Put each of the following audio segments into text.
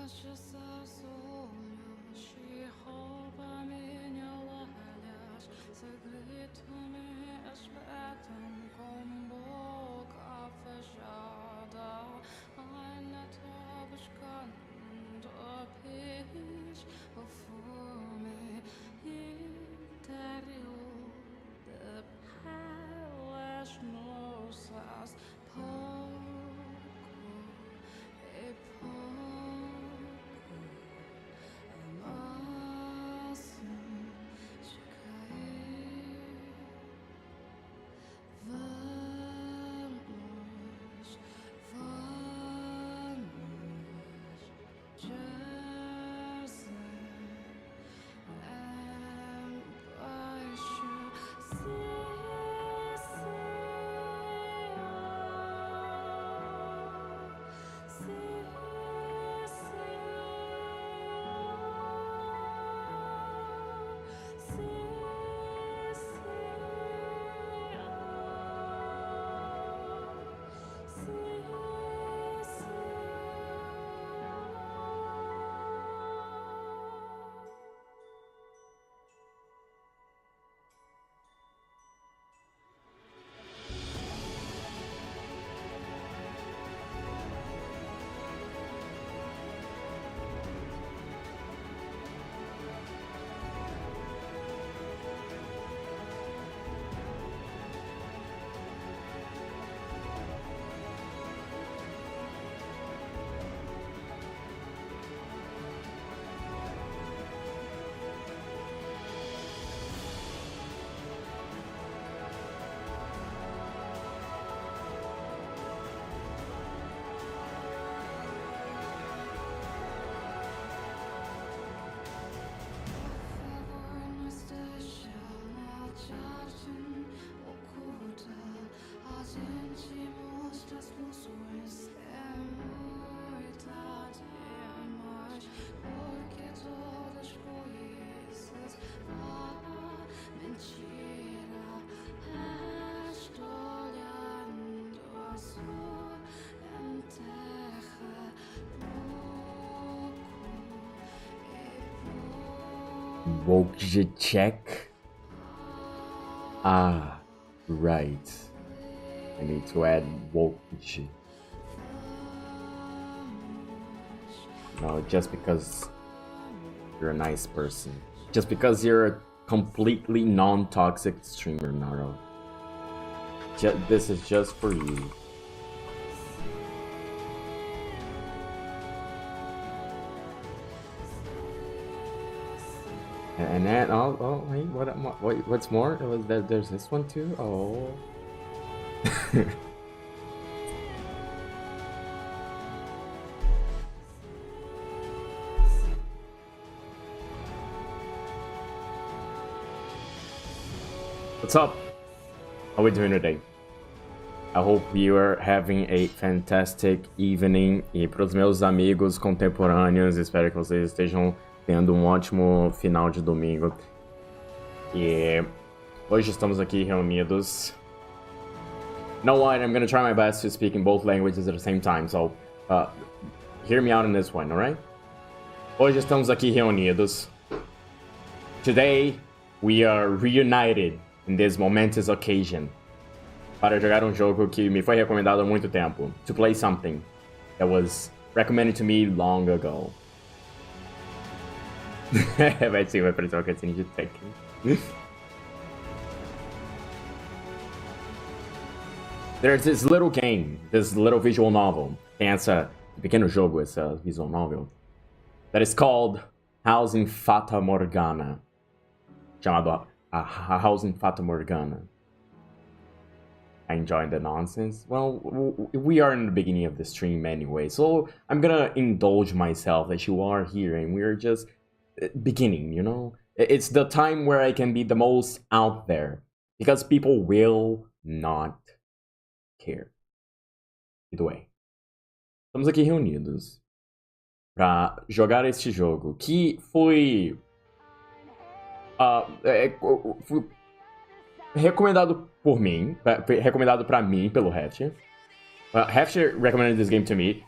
Fecha seus olhos e rouba minha olhas. Segredo-me espetam com boca fechada. Ainda tô buscando a paz, o fome interior de peles moças. Pouco e pouco. Woke check. Ah, right. I need to add woke. No, just because you're a nice person. Just because you're a completely non-toxic streamer, Naro. This is just for you. And then, oh, wait, what's more? There's this one too? Oh. What's up? How are we doing today? I hope you are having a fantastic evening. E para os meus amigos contemporâneos, espero que vocês estejam tendo um ótimo final de domingo. E hoje estamos aqui reunidos. You know what? I'm gonna try my best to speak in both languages at the same time, so hear me out in this one, alright? Hoje estamos aqui reunidos. Today we are reunited in this momentous occasion para jogar um jogo que me foi recomendado há muito tempo. To play something that was recommended to me long ago. Vai parecer uma cutscene de Tekken. There's this little game, this little visual novel. Tem essa pequeno jogo, essa visual novel, that is called House in Fata Morgana. Chamado a House in Fata Morgana. I enjoy the nonsense. Well, we are in the beginning of the stream anyway, so I'm gonna indulge myself that you are here and we're just beginning, you know? It's the time where I can be the most out there, because people will not care. Either way. Estamos aqui reunidos para jogar este jogo, que foi recomendado por mim, recomendado pra mim pelo Heft. Heft recommended this game to me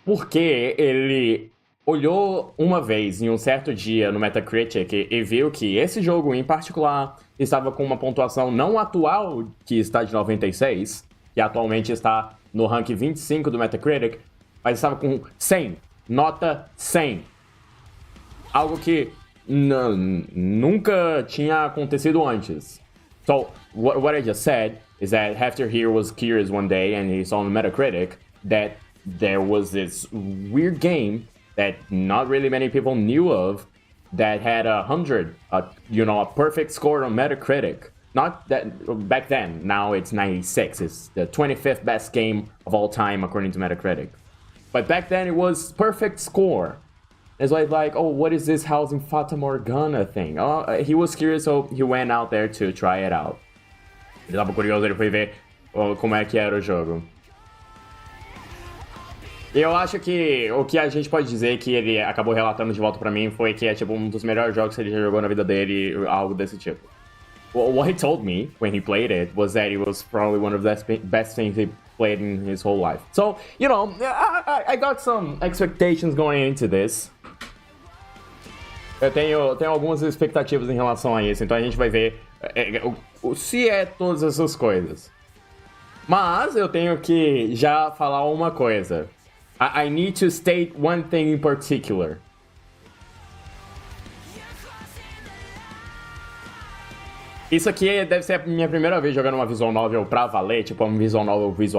porque ele olhou uma vez em um certo dia no Metacritic e viu que esse jogo em particular estava com uma pontuação não atual, que está de 96, que atualmente está no rank 25 do Metacritic, mas estava com 100, nota 100. Algo que nunca tinha acontecido antes. So, what I just said is that Hefter here was curious one day and he saw on Metacritic that there was this weird game that not really many people knew of that had 100, a perfect score on Metacritic. Not that back then, now it's 96. It's the 25th best game of all time according to Metacritic. But back then it was perfect score. It's like, oh, what is this House in Fata Morgana thing? He was curious, so he went out there to try it out. Ele tava curioso, ele foi ver como é que era o jogo. E eu acho que o que a gente pode dizer que ele acabou relatando de volta pra mim foi que é tipo um dos melhores jogos que ele já jogou na vida dele, algo desse tipo. Well, what he told me when he played it was that it was probably one of the best things he played in his whole life. So, I got some expectations going into this. Eu tenho algumas expectativas em relação a isso, então a gente vai ver se é todas essas coisas. Mas eu tenho que já falar uma coisa. I need to state one thing in particular. Isso aqui deve ser a minha primeira vez jogando uma visual novel pra valer, tipo um visual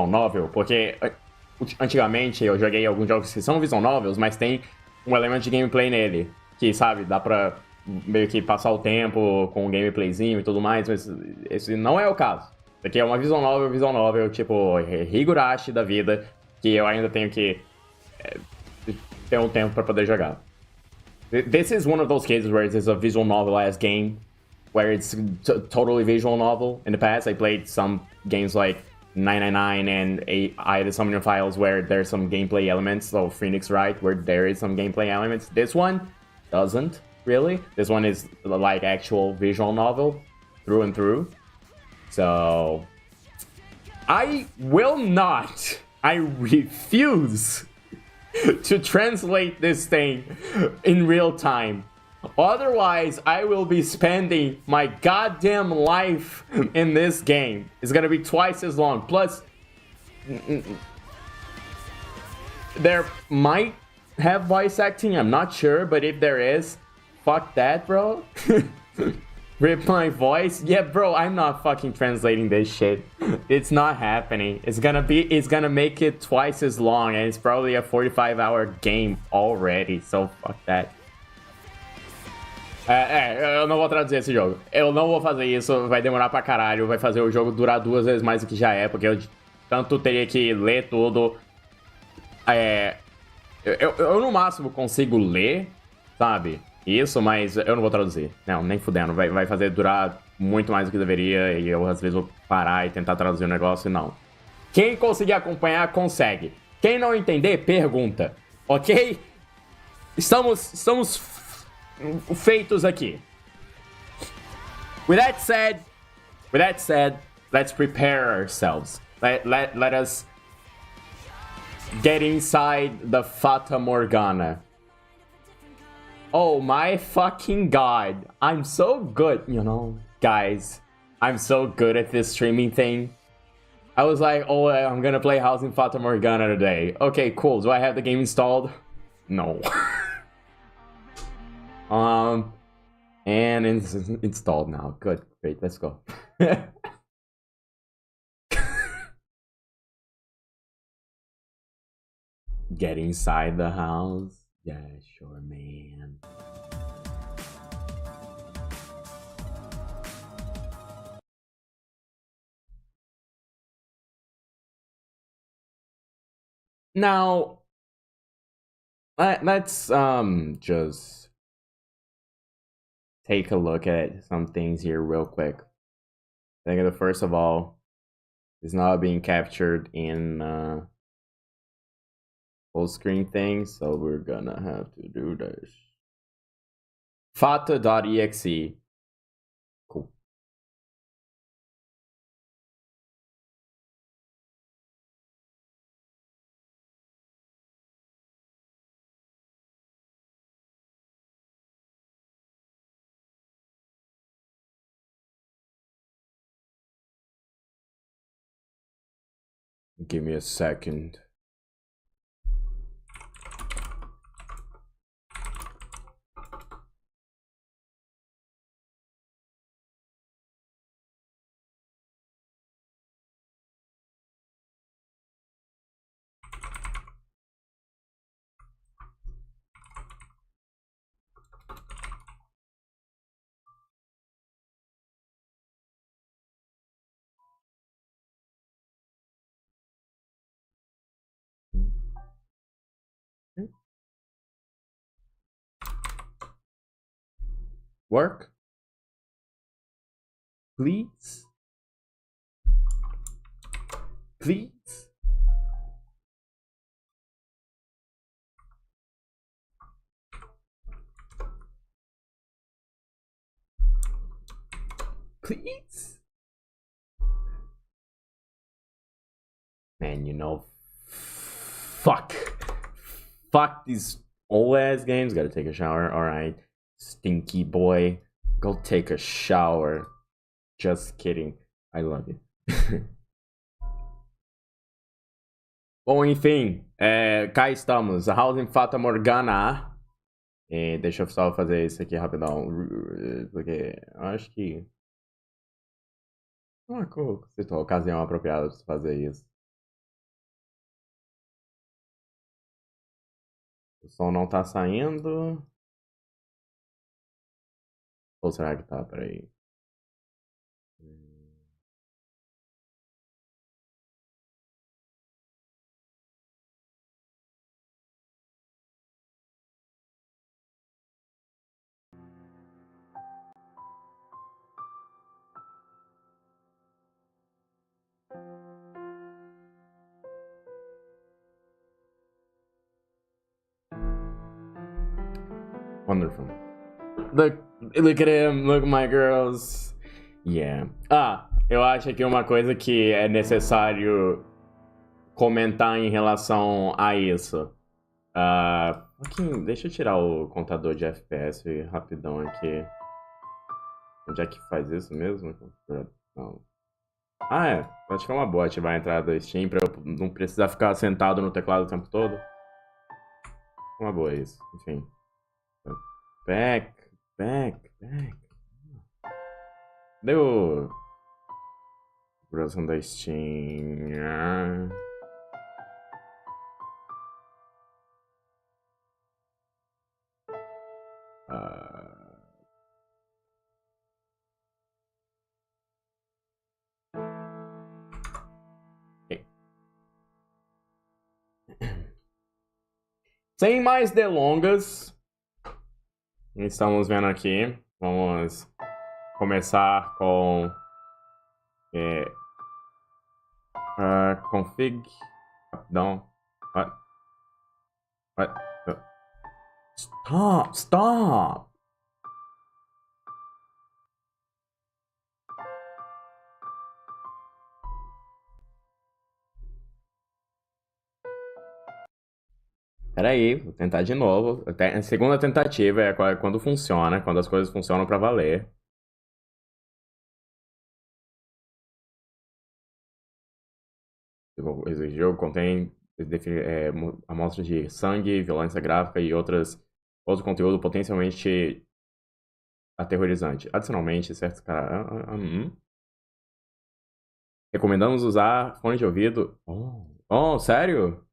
novel, porque antigamente eu joguei alguns jogos que são visual novels, mas tem um elemento de gameplay nele, que, sabe, dá pra meio que passar o tempo com um gameplayzinho e tudo mais, mas esse não é o caso. Isso aqui é uma visual novel, tipo, Higurashi da vida, que eu ainda tenho que ter um tempo pra poder jogar. This is one of those cases where it's a visual novel-ass game, where it's totally visual novel. In the past, I played some games like 999 and I had some new files where there's some gameplay elements, so Phoenix Wright, where there is some gameplay elements. This one doesn't, really. This one is like actual visual novel, through and through. So, I refuse to translate this thing in real time. Otherwise, I will be spending my goddamn life in this game. It's gonna be twice as long. Plus, there might have voice acting, I'm not sure, but if there is, fuck that, bro. Rip my voice. Yeah, bro, I'm not fucking translating this shit. It's not happening. It's gonna make it twice as long, and it's probably a 45-hour game already, so fuck that. Eu não vou traduzir esse jogo. Eu não vou fazer isso, vai demorar pra caralho, vai fazer o jogo durar 2 vezes mais do que já é, porque eu tanto teria que ler tudo. Eu no máximo consigo ler, sabe? Isso, mas eu não vou traduzir. Não, nem fudendo. Vai fazer durar muito mais do que deveria e eu às vezes vou parar e tentar traduzir o negócio e não. Quem conseguir acompanhar, consegue. Quem não entender, pergunta. Ok? Estamos feitos aqui. With that said, let's prepare ourselves. Let us get inside the Fata Morgana. Oh my fucking god. I'm so good, you know, guys. I'm so good at this streaming thing. I was like, oh, I'm gonna play House in Fata Morgana today. Okay, cool. Do I have the game installed? No. And it's installed now. Good, great, let's go. Get inside the house. Yeah, sure, man. Now, let's just take a look at some things here real quick. I think the first of all is not being captured in full screen thing, so we're gonna have to do this. Fata.exe. Cool. Give me a second. Work? Please? Please? Please? Man, you know, fuck these old ass games. Gotta take a shower. Alright. Stinky boy. Go take a shower. Just kidding. I love you. Bom, enfim. Cá estamos. A House in Fata Morgana. Deixa eu só fazer isso aqui rapidão. Porque eu acho que uma ocasião apropriada para fazer isso. O som não tá saindo. Ou será que tá? Peraí. Wonderful. Look at him, look my girls. Yeah. Eu acho que uma coisa que é necessário comentar em relação a isso. Deixa eu tirar o contador de FPS rapidão aqui. Onde é que faz isso mesmo? Não. Acho que é uma boa ativar a entrada do Steam pra eu não precisar ficar sentado no teclado o tempo todo. Uma boa isso, enfim. Back. Deu. Configuração da Steam. Sem mais delongas, estamos vendo aqui. Vamos começar com config. Não. What? Stop! Pera aí, vou tentar de novo. A segunda tentativa é quando funciona, quando as coisas funcionam pra valer. Esse jogo contém amostras de sangue, violência gráfica e outro conteúdo potencialmente aterrorizante. Adicionalmente, certos caras... Recomendamos usar fone de ouvido... Oh, sério?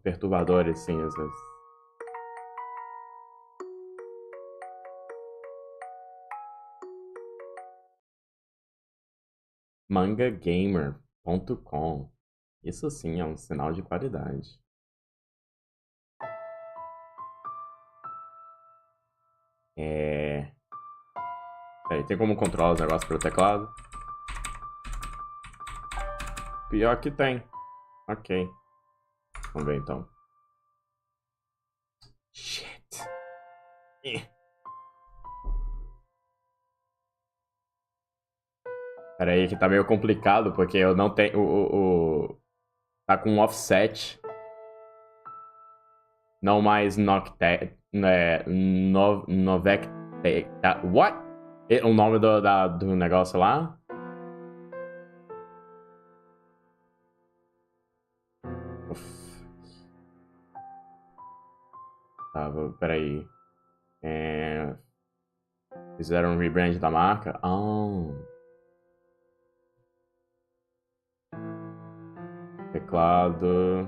Perturbadores, sim, essas... mangagamer.com. Isso sim é um sinal de qualidade. Peraí, tem como controlar os negócios pelo teclado? Pior que tem. Ok. Vamos ver então. Shit. Pera aí que tá meio complicado, porque eu não tenho... Tá com offset. Não mais Nocte... Novec... What? O nome do negócio lá? Tá, peraí. Fizeram um rebrand da marca? Teclado.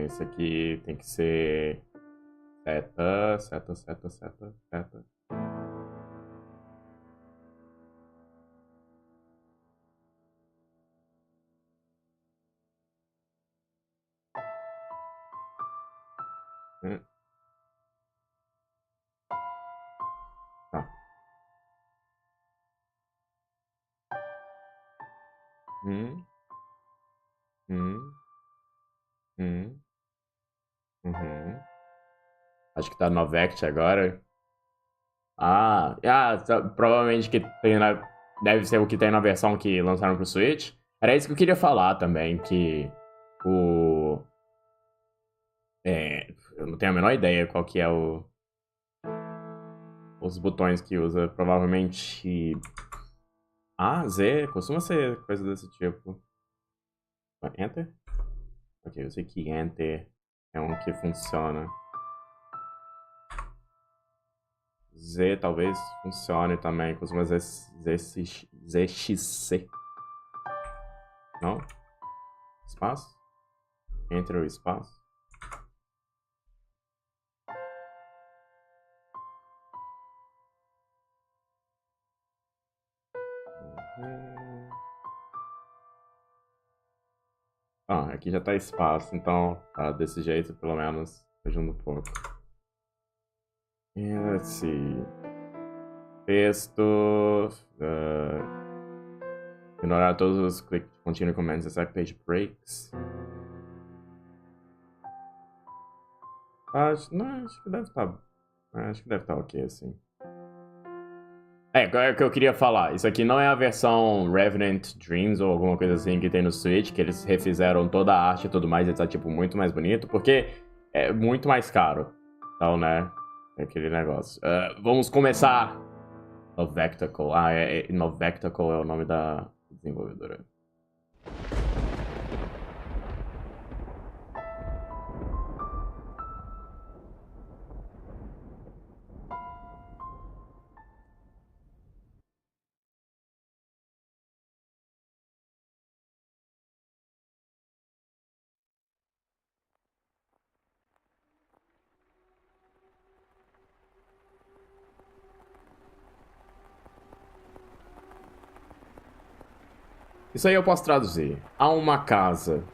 Isso aqui tem que ser seta. Tá. Acho que tá no Vect agora. Provavelmente que tem deve ser o que tem na versão que lançaram pro Switch. Era isso que eu queria falar também, que eu não tenho a menor ideia qual que é os botões que usa. Provavelmente Z, costuma ser coisa desse tipo. Enter? Ok, eu sei que Enter é um que funciona. Z talvez funcione também, costuma ZXC. Não? Espaço? Entre o espaço? Aqui já tá espaço, então tá desse jeito, pelo menos ajuda um pouco. Let's see. Texto. Ignorar todos os click continue commands except page breaks. Acho que deve estar. Acho que deve estar ok assim. É o que eu queria falar. Isso aqui não é a versão Revenant Dreams ou alguma coisa assim que tem no Switch, que eles refizeram toda a arte e tudo mais e tá, tipo, muito mais bonito, porque é muito mais caro. Então, né? É aquele negócio. Vamos começar. Novectacle. Novectacle é o nome da desenvolvedora. Isso aí eu posso traduzir. Há uma casa.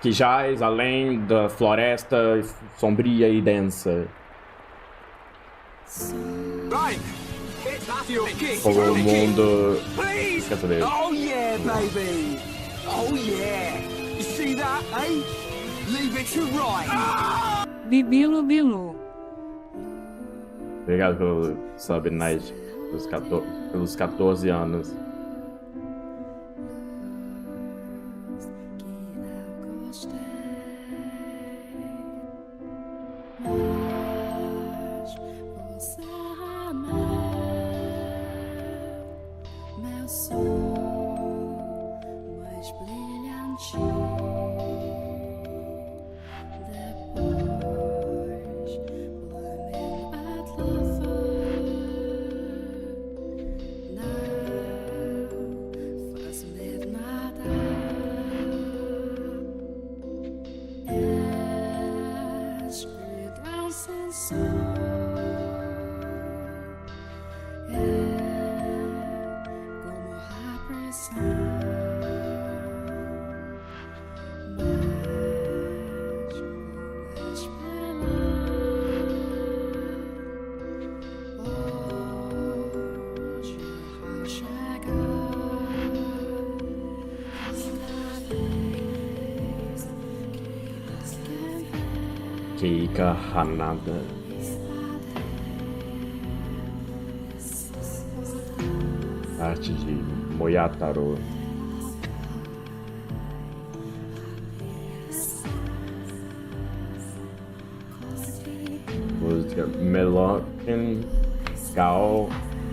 Que jaz além da floresta sombria e densa. O mundo... Quer saber? Oh yeah, baby! Oh yeah! You see that, eh? Leave it to right! Bibilo Bilu. Obrigado pelo sub night, pelos 14 anos. Keika Hanada. Arte de Moyataro. Música Meloken Gao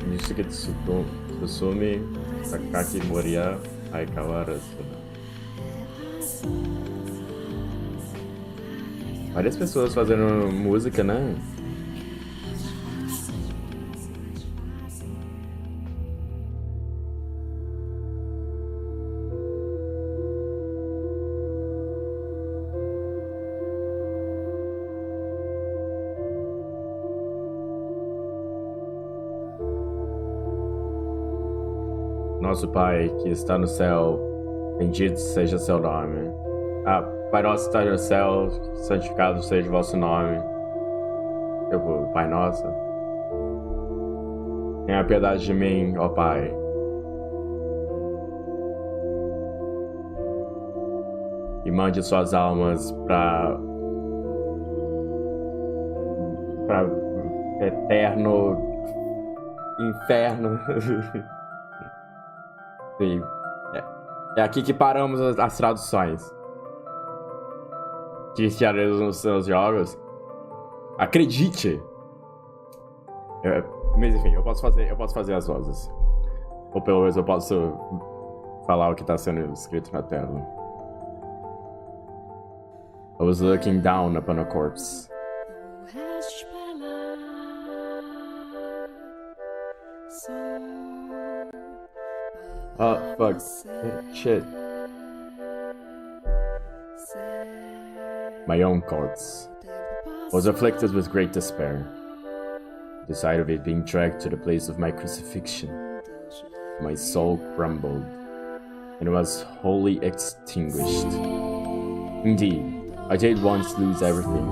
Nishiki Tsusumi Sakaki Moria Aikawara. Várias pessoas fazendo música, né? Nosso Pai, que está no céu, bendito seja seu nome. Pai nosso que está no céu, santificado seja o vosso nome. Pai nosso, tenha piedade de mim, ó Pai. E mande suas almas para eterno inferno. Sim. É aqui que paramos as traduções. Cristianismo nos seus jogos. Acredite! Mas enfim, eu posso fazer as vozes. Ou pelo menos eu posso falar o que está sendo escrito na tela. I was looking down upon a corpse. Oh, fuck. Shit. My own corpse. Was afflicted with great despair. The sight of it being dragged to the place of my crucifixion. My soul crumbled, and was wholly extinguished. Indeed, I did once lose everything.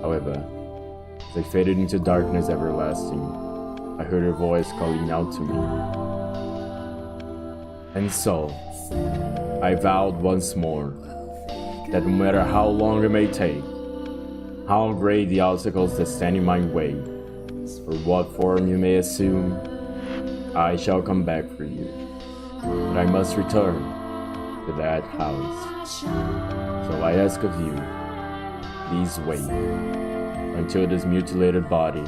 However, as I faded into darkness everlasting, I heard her voice calling out to me. And so, I vowed once more that no matter how long it may take, how great the obstacles that stand in my way, or what form you may assume, I shall come back for you. But I must return to that house. So I ask of you, please wait until this mutilated body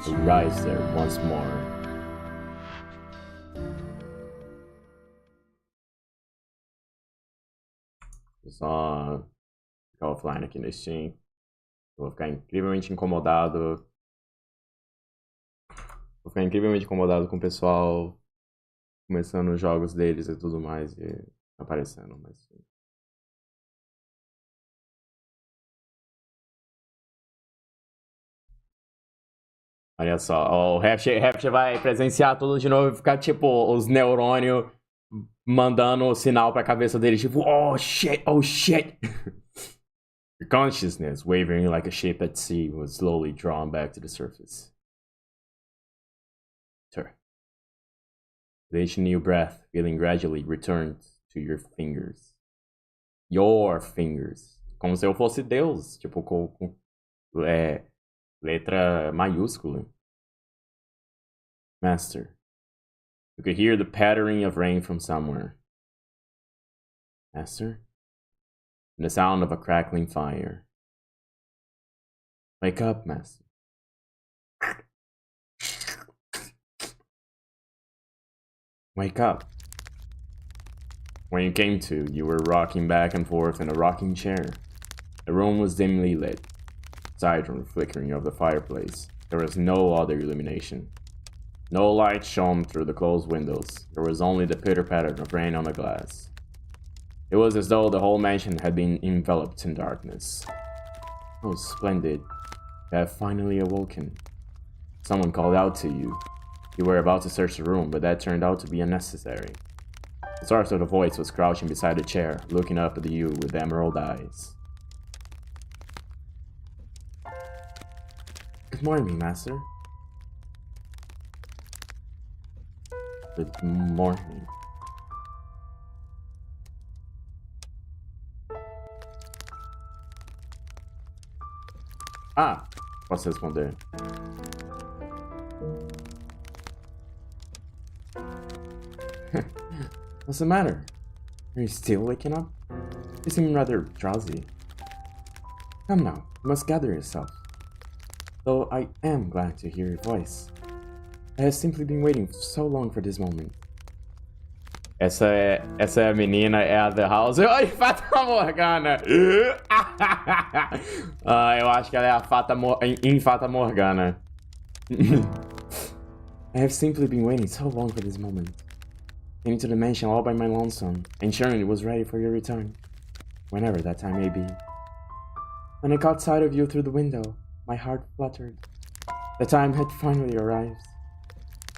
will rise there once more. Só ficar offline aqui no Steam. Eu vou ficar incrivelmente incomodado. Vou ficar incrivelmente incomodado com o pessoal começando os jogos deles e tudo mais e aparecendo, mas olha só, o Rapture vai presenciar tudo de novo e ficar tipo os neurônios mandando o sinal pra cabeça dele, tipo, oh shit, oh shit. Your consciousness, wavering like a ship at sea, was slowly drawn back to the surface. Sir. With each new breath, feeling gradually returned to your fingers. Your fingers. Como se eu fosse Deus, tipo, Letra maiúscula. Master. You could hear the pattering of rain from somewhere. Master. And the sound of a crackling fire. Wake up, Master. Wake up. When you came to, you were rocking back and forth in a rocking chair. The room was dimly lit. Aside from the flickering of the fireplace, there was no other illumination. No light shone through the closed windows. There was only the pitter-patter of rain on the glass. It was as though the whole mansion had been enveloped in darkness. Oh, splendid. You have finally awoken. Someone called out to you. You were about to search the room, but that turned out to be unnecessary. The source of the voice was crouching beside the chair, looking up at you with emerald eyes. Good morning, Master. Good morning. Ah, posso responder. What's the matter? Are you still waking up? You seem rather drowsy. Come now, you must gather yourself. Though I am glad to hear your voice. I have simply been waiting so long for this moment. Essa é a menina, é a The House. Ai, Fata Morgana! Eu acho que ela é a Fata Morgana. I have simply been waiting so long for this moment. Came into the mansion all by my lonesome, ensuring it was ready for your return, whenever that time may be. When I caught sight of you through the window, my heart fluttered. The time had finally arrived.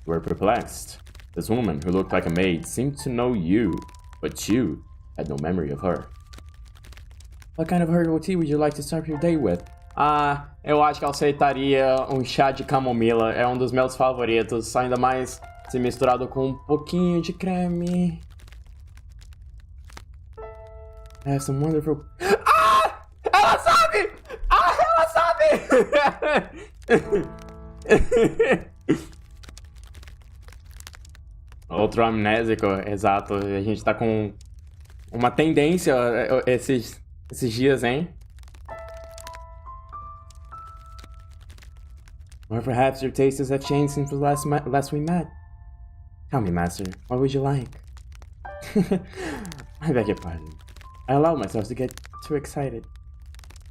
You were perplexed. This woman, who looked like a maid, seemed to know you, but you had no memory of her. What kind of herbal tea would you like to start your day with? Eu acho que eu aceitaria um chá de camomila. É um dos meus favoritos, ainda mais se misturado com um pouquinho de creme. I have some wonderful... Ah! Ela sabe! Ah, ela sabe! Outro amnésico, exato. A gente tá com uma tendência esses dias, hein? Or perhaps your tastes have changed since last we met. Tell me, Master, what would you like? I beg your pardon. I allowed myself to get too excited.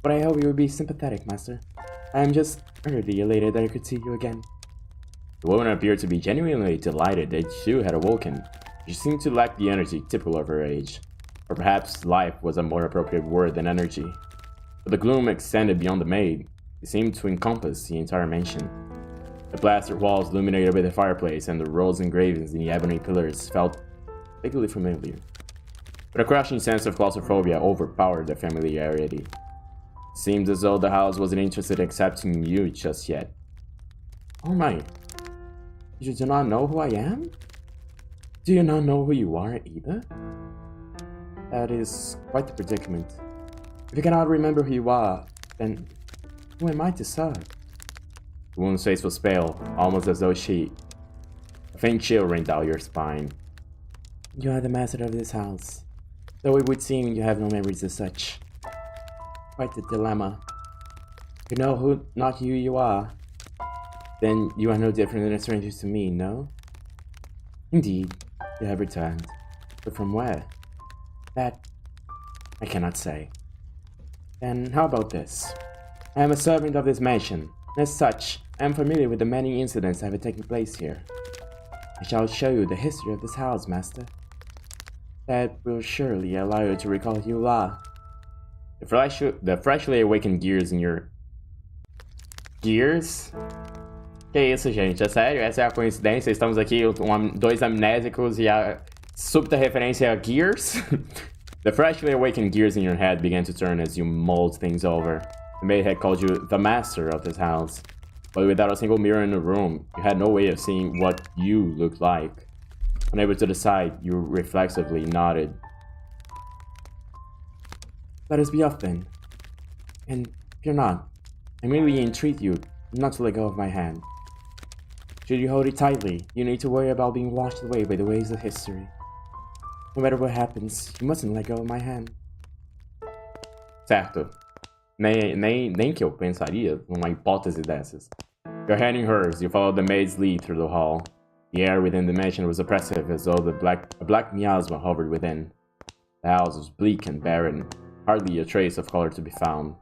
But I hope you will be sympathetic, Master. I am just utterly elated that I could see you again. The woman appeared to be genuinely delighted that you had awoken. She seemed to lack the energy typical of her age. Or perhaps life was a more appropriate word than energy. But the gloom extended beyond the maid. It seemed to encompass the entire mansion. The plastered walls illuminated by the fireplace and the rose engravings in the ebony pillars felt vaguely familiar. But a crushing sense of claustrophobia overpowered the familiarity. It seemed as though the house wasn't interested in accepting you just yet. Oh my, you do not know who I am? Do you not know who you are either? That is quite the predicament. If you cannot remember who you are, then who am I to serve? The woman's face was pale, almost as though a faint chill ran down your spine. You are the master of this house, though it would seem you have no memories as such. Quite the dilemma. You know not who you are, then you are no different than a stranger to me, no? Indeed, you have returned. But from where? That I cannot say. Then how about this? I am a servant of this mansion. As such, I am familiar with the many incidents that have taken place here. I shall show you the history of this house, Master. That will surely allow you to recall who you are. The freshly awakened gears in your... Gears? Que isso, gente? É sério? Essa é a coincidência? Estamos aqui, dois amnésicos e a súbita referência a Gears? The freshly awakened gears in your head began to turn as you mulled things over. The maid had called you the master of this house, but without a single mirror in the room, you had no way of seeing what you looked like. Unable to decide, you reflexively nodded. Let us be off then. And fear not, I merely entreat you not to let go of my hand. Should you hold it tightly, you need to worry about being washed away by the waves of history. No matter what happens, you mustn't let go of my hand. Certo. Nem que eu pensaria numa hipótese dessas. Your hand in hers, you followed the maid's lead through the hall. The air within the mansion was oppressive, as though a black miasma hovered within. The house was bleak and barren, hardly a trace of color to be found.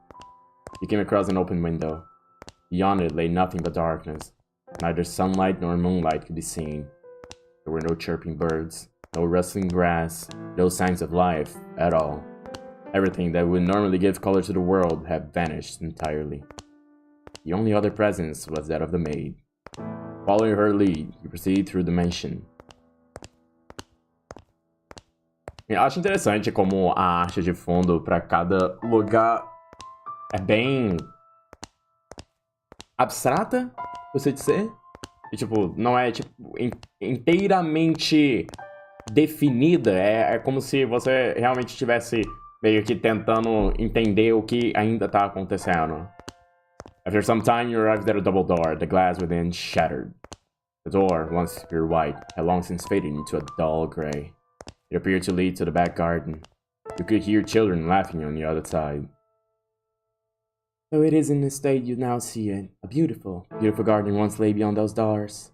You came across an open window. Beyond it lay nothing but darkness. Neither sunlight nor moonlight could be seen. There were no chirping birds, no rustling grass, no signs of life at all. Everything that would normally give color to the world had vanished entirely. The only other presence was that of the maid. Following her lead, you proceed through the mansion. Eu acho interessante como a arte de fundo para cada lugar é bem abstrata, você dizer. E, tipo, não é tipo, inteiramente definida. É como se você realmente estivesse meio que tentando entender o que ainda tá acontecendo. After some time, you arrived at a double door, the glass within shattered. The door, once pure white, had long since faded into a dull gray. It appeared to lead to the back garden. You could hear children laughing on the other side. Though it is in the state you now see it, a beautiful, beautiful garden once lay beyond those doors.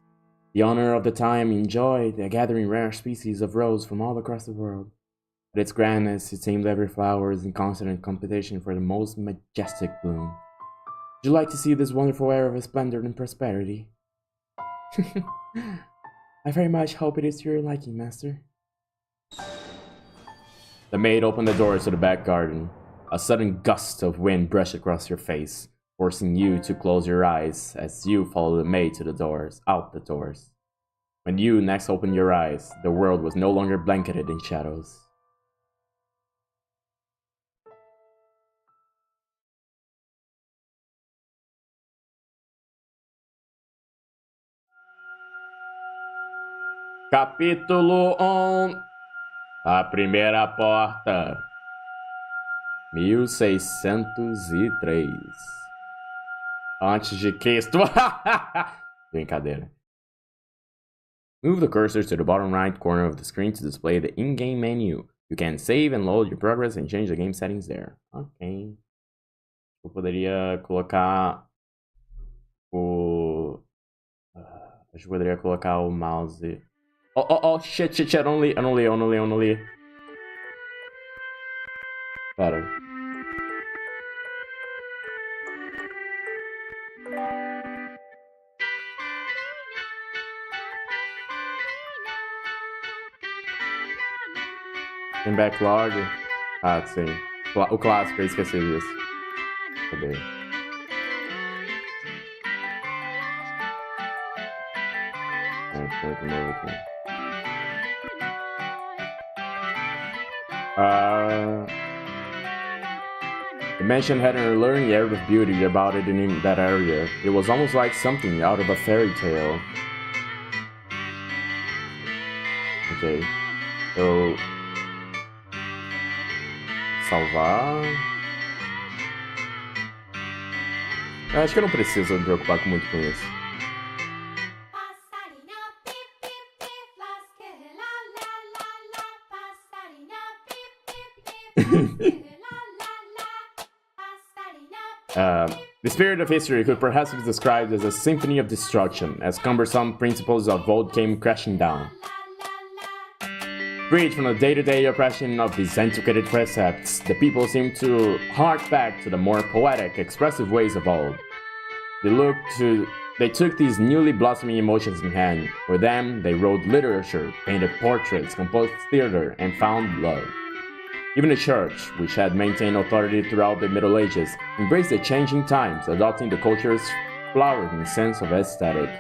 The owner of the time enjoyed a gathering rare species of rose from all across the world. At its grandness, it seemed every flower was in constant competition for the most majestic bloom. Would you like to see this wonderful air of splendor and prosperity? I very much hope it is to your liking, master. The maid opened the doors to the back garden. A sudden gust of wind brushed across your face, forcing you to close your eyes as you followed the maid to the doors, out the doors. When you next opened your eyes, the world was no longer blanketed in shadows. Capítulo 1. A primeira porta. 1603. Antes de Cristo. Brincadeira. Move the cursor to the bottom right corner of the screen to display the in-game menu. You can save and load your progress and change the game settings there. Ok. Eu poderia colocar o... Acho que eu poderia colocar o mouse... Oh, shit, eu não li. Pera. Tem backlog? Ah, sim. O clássico, eu esqueci disso. Cadê? De novo aqui. The mansion had an alluring air of beauty about it in that area. It was almost like something out of a fairy tale. Ok. Eu... Salvar... Eu acho que eu não preciso me preocupar muito com isso. The spirit of history could perhaps be described as a symphony of destruction, as cumbersome principles of old came crashing down. Freed from the day-to-day oppression of these antiquated precepts, the people seemed to hark back to the more poetic, expressive ways of old. They took these newly blossoming emotions in hand. For them, they wrote literature, painted portraits, composed theater, and found love. Even the church, which had maintained authority throughout the Middle Ages, embraced the changing times, adopting the culture's flowering sense of aesthetic.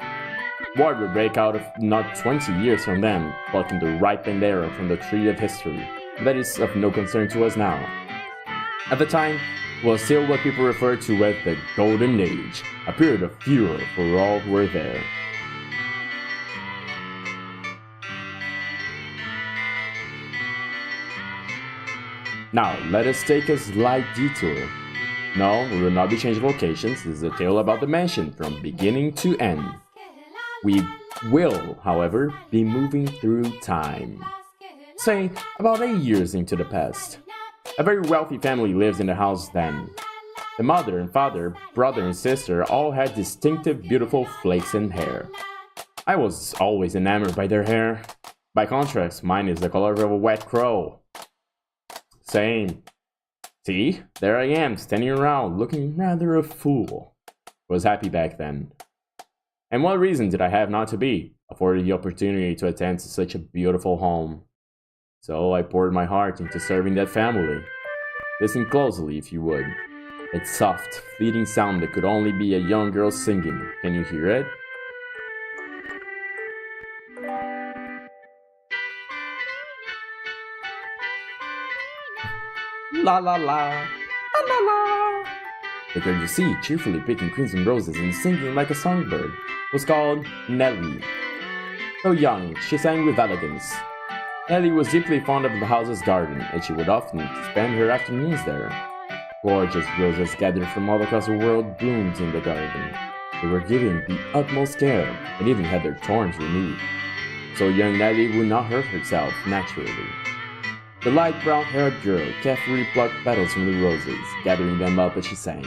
War would break out not 20 years from then, plucking the ripened era from the tree of history. That is of no concern to us now. At the time, it was still what people referred to as the Golden Age, a period of furor for all who were there. Now, let us take a slight detour. No, we will not be changing locations. This is a tale about the mansion from beginning to end. We will, however, be moving through time. Say, about 8 years into the past. A very wealthy family lives in the house then. The mother and father, brother and sister all had distinctive, beautiful flaxen hair. I was always enamored by their hair. By contrast, mine is the color of a wet crow. Same. See, there I am, standing around, looking rather a fool. I was happy back then. And what reason did I have not to be, afforded the opportunity to attend to such a beautiful home? So I poured my heart into serving that family. Listen closely, if you would. That soft, fleeting sound that could only be a young girl singing. Can you hear it? La la la, la la la. The girl you see, cheerfully picking crimson roses and singing like a songbird, was called Nellie. Though young, she sang with elegance. Nellie was deeply fond of the house's garden, and she would often spend her afternoons there. Gorgeous roses gathered from all across the world bloomed in the garden. They were given the utmost care, and even had their thorns removed. So young Nellie would not hurt herself naturally. The light brown-haired girl carefully plucked petals from the roses, gathering them up as she sang.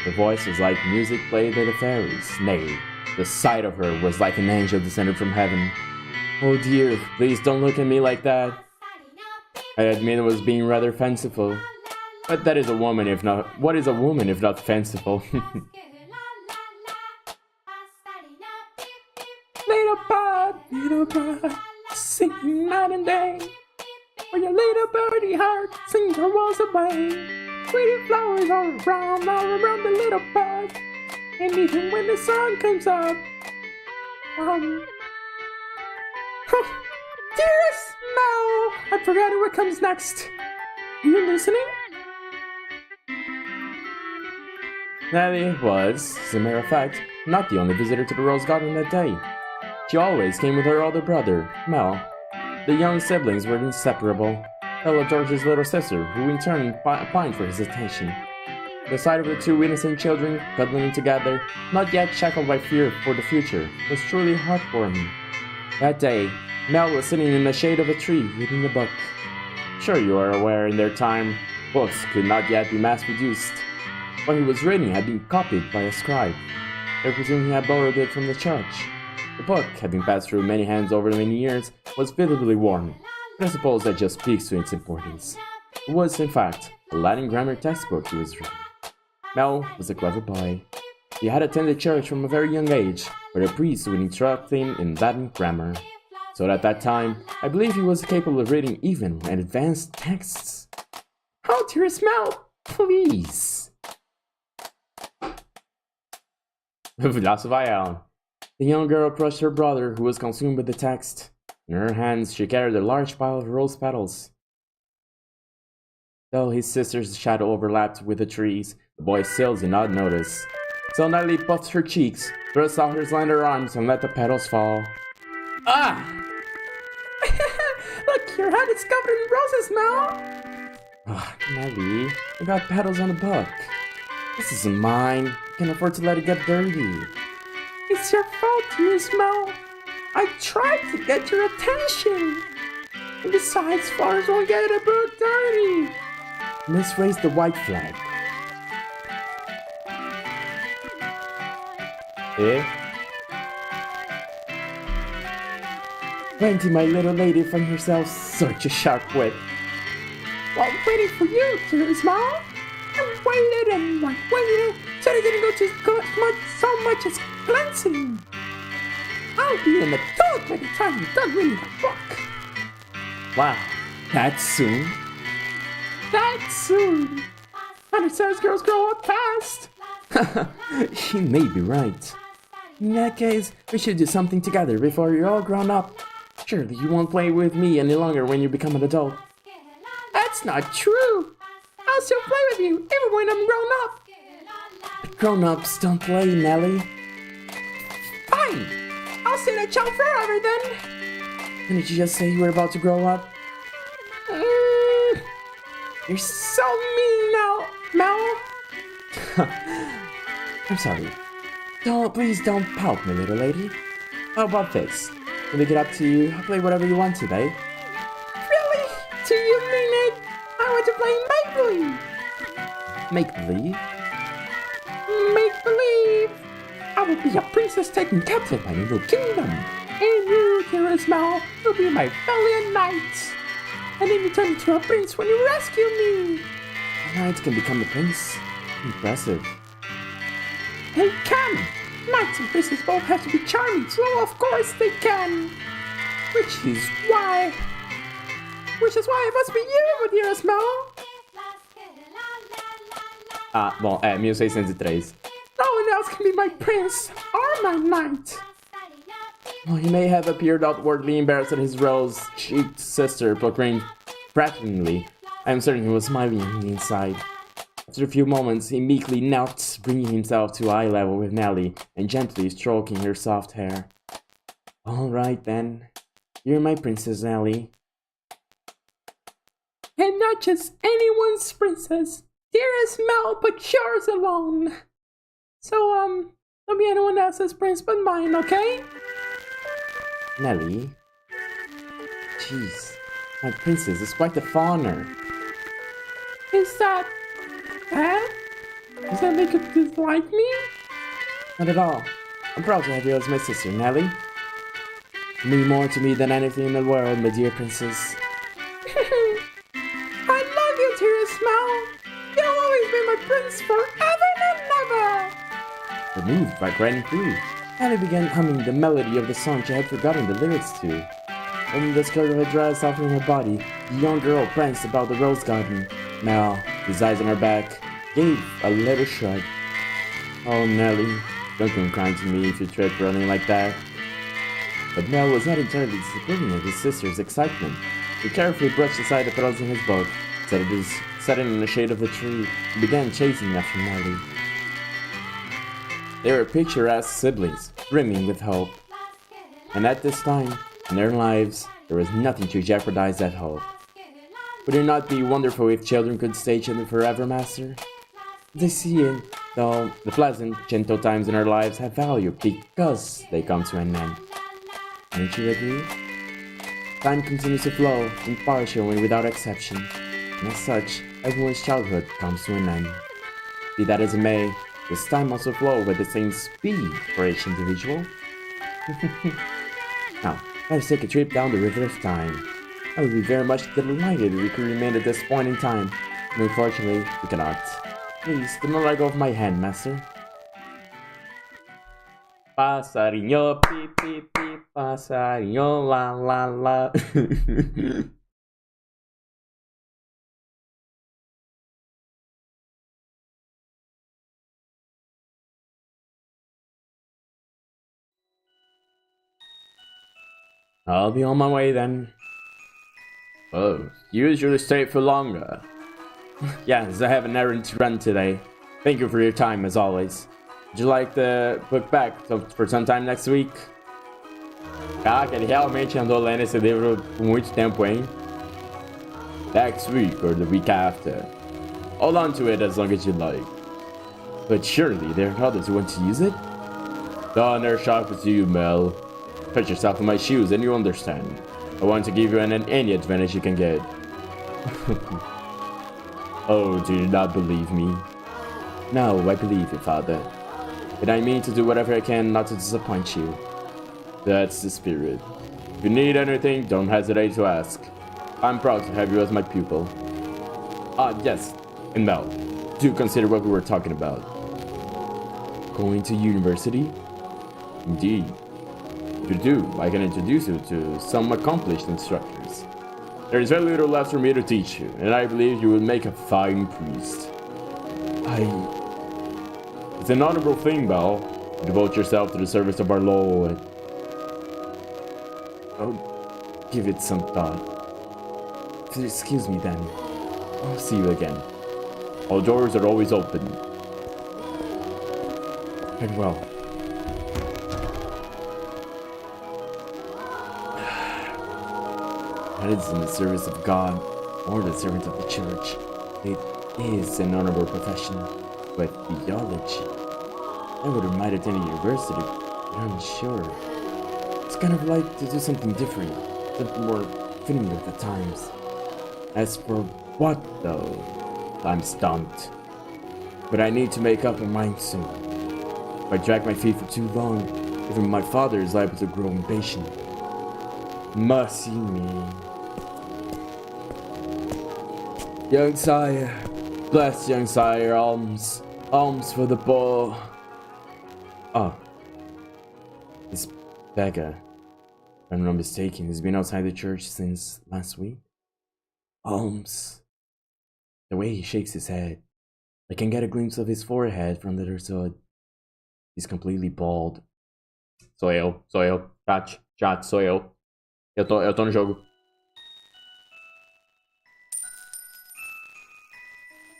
Her voice was like music played by the fairies. Nay, the sight of her was like an angel descended from heaven. Oh dear, please don't look at me like that. I admit I was being rather fanciful. But that is a woman if not... What is a woman if not fanciful? little bird, singing night and day. For your little birdie heart, sing her walls away. Pretty flowers all around the little bird. And even when the sun comes up, dearest Mel, I've forgotten what comes next. Are you listening? Nellie was, as a matter of fact, not the only visitor to the rose garden that day. She always came with her older brother, Mel. The young siblings were inseparable. Mel adored his little sister, who in turn pined for his attention. The sight of the two innocent children cuddling together, not yet shackled by fear for the future, was truly heartwarming. That day, Mel was sitting in the shade of a tree reading a book. Sure, you are aware in their time, books could not yet be mass-produced. What he was reading had been copied by a scribe. I presume he had borrowed it from the church. The book, having passed through many hands over many years, was visibly worn, but I suppose that just speaks to its importance. It was, in fact, a Latin grammar textbook he was reading. Mel was a clever boy. He had attended church from a very young age, where the priest would instruct him in Latin grammar. So at that time, I believe he was capable of reading even an advanced texts. Oh, dearest Mel, please! Lá vai ela. The young girl approached her brother, who was consumed with the text. In her hands, she carried a large pile of rose petals. Though his sister's shadow overlapped with the trees, the boy still did not notice. So Nellie puffed her cheeks, thrust out her slender arms, and let the petals fall. Ah! Look, your head is covered in roses, Mel! Ah, Nellie, I got petals on the book. This isn't mine. I can't afford to let it get dirty. It's your fault, Miss Mel. I tried to get your attention. And besides, flowers won't get a book dirty. Miss raised the white flag. Eh? When did my little lady find herself such a sharp wit? Well, I'm waiting for you, dearest Mel. I waited and I waited, so they didn't go to so much as glancing. I'll be an adult by the time you're done reading the book. Wow, that soon? That soon? Understands girls grow up fast. She may be right. In that case, we should do something together before you're all grown up. Surely you won't play with me any longer when you become an adult. That's not true. I'll still play with you, even when I'm grown up. But grown-ups don't play, Nellie. Fine. I'll stay that child forever, then. Didn't you just say you were about to grow up? You're so mean now, Mel. I'm sorry. Please don't pout, my little lady. How about this? To make it up to you, I'll play whatever you want today. Really? Do you mean it? I want to play make-believe. Make-believe? Make-believe! I will be a princess taken captive by a new kingdom. And you, dearest Mal, will be my valiant knight. And then you turn into a prince when you rescue me. A knight can become a prince? Impressive. They can! Knights and princes both have to be charming, so of course they can! Which is why it must be you, dearest Mal! Bom, 1603. No one else can be my prince or my knight! Well, he may have appeared outwardly embarrassed at his rose-cheeked sister, proclaimed threateningly. I am certain he was smiling on the inside. After a few moments, he meekly knelt, bringing himself to eye level with Nellie and gently stroking her soft hair. All right, then. You're my princess, Nellie. And not just anyone's princess. Dearest Mel, but yours alone. So, don't be anyone else's prince but mine, okay? Nellie? Jeez, my princess is quite a honor. Is that... Does that make you dislike me? Not at all. I'm proud to have you as my sister, Nellie. You mean more to me than anything in the world, my dear princess. I love you, dearest Mal. You'll always be my prince forever and ever. Removed by Granny Three, Nellie began humming the melody of the song she had forgotten the lyrics to. Holding the skirt of her dress softening her body, the young girl pranced about the rose garden. Mel, his eyes on her back, gave a little shrug. Oh, Nellie, don't come crying to me if you tread running like that. But Mel was not entirely disapproving of his sister's excitement. He carefully brushed aside the thorns in his boat, set it in the shade of the tree, and began chasing after Nellie. They were picturesque siblings, brimming with hope. And at this time, in their lives, there was nothing to jeopardize that hope. Would it not be wonderful if children could stay children forever, Master? They see it, though the pleasant, gentle times in our lives have value because they come to an end. Don't you agree? Time continues to flow, impartial and without exception, and as such, everyone's childhood comes to an end. Be that as it may, does time also flow with the same speed for each individual? Now, let's take a trip down the river of time. I would be very much delighted if we could remain at this point in time, but unfortunately, we cannot. Please, do not let go of my hand, Master. Passarinho, pip, pip, pip, passarinho, la, la, la. I'll be on my way then. Oh, you usually stay for longer. Yes, I have an errand to run today. Thank you for your time, as always. Would you like the book back for some time next week? Caraca, ele realmente andou lendo esse livro por muito tempo, hein? Next week or the week after. Hold on to it as long as you like. But surely there are others who want to use it? The honor shop with you, Mel. Put yourself in my shoes and you understand. I want to give you any advantage you can get. Oh, do you not believe me? No, I believe you, Father. And I mean to do whatever I can not to disappoint you. That's the spirit. If you need anything, don't hesitate to ask. I'm proud to have you as my pupil. Ah, yes, and Mel, do consider what we were talking about. Going to university? Indeed. If you do, I can introduce you to some accomplished instructors. There is very little left for me to teach you, and I believe you will make a fine priest. It's an honorable thing, Mel. Devote yourself to the service of our Lord. Oh, give it some thought. Excuse me then. I'll see you again. All doors are always open. Very well. That is in the service of God or the servant of the church. It is an honorable profession, but theology. I wouldn't mind attending university, but I'm unsure. It's kind of like to do something different, something more fitting with the times. As for what, though, I'm stumped. But I need to make up my mind soon. If I drag my feet for too long, even my father is liable to grow impatient. Mercy me. Young sire, bless young sire, alms for the poor. Oh, this beggar, if I'm not mistaken, has been outside the church since last week. Alms. The way he shakes his head, I can get a glimpse of his forehead from the other side. He's completely bald. Sou eu. Chat, sou eu. Eu tô no jogo.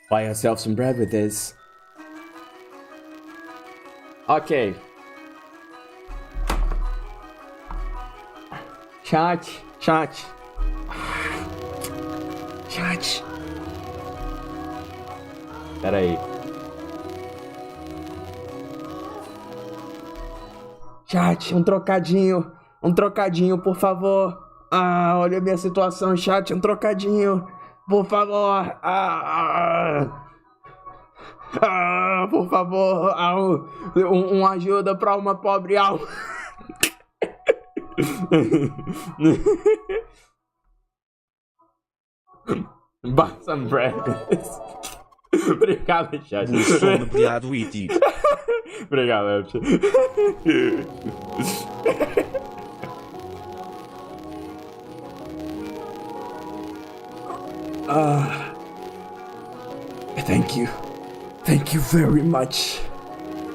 Buy yourself some bread with this. Ok. Chat. Pera aí. Chat, um trocadinho, por favor. Ah, olha a minha situação, chat, um trocadinho, por favor. Por favor, ajuda pra uma pobre alma. Buy some bread. Obrigado, chat. Obrigado, Iti. Obrigado, chat. Thank you. Thank you very much.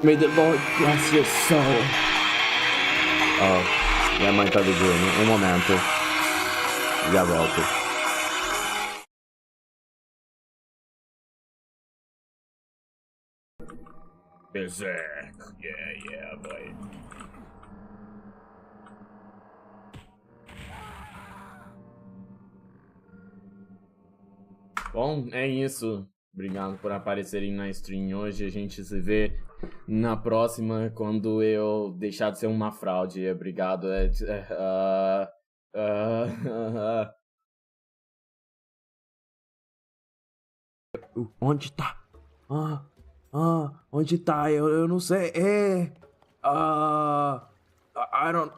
May the Lord bless your soul. Oh, minha mãe tá ligando. Um momento. Já volto. Esse. Yeah, boy. Bom, é isso. Obrigado por aparecerem na stream hoje. A gente se vê na próxima quando eu deixar de ser uma fraude. Obrigado. Onde tá? Onde tá? Eu não sei. I don't.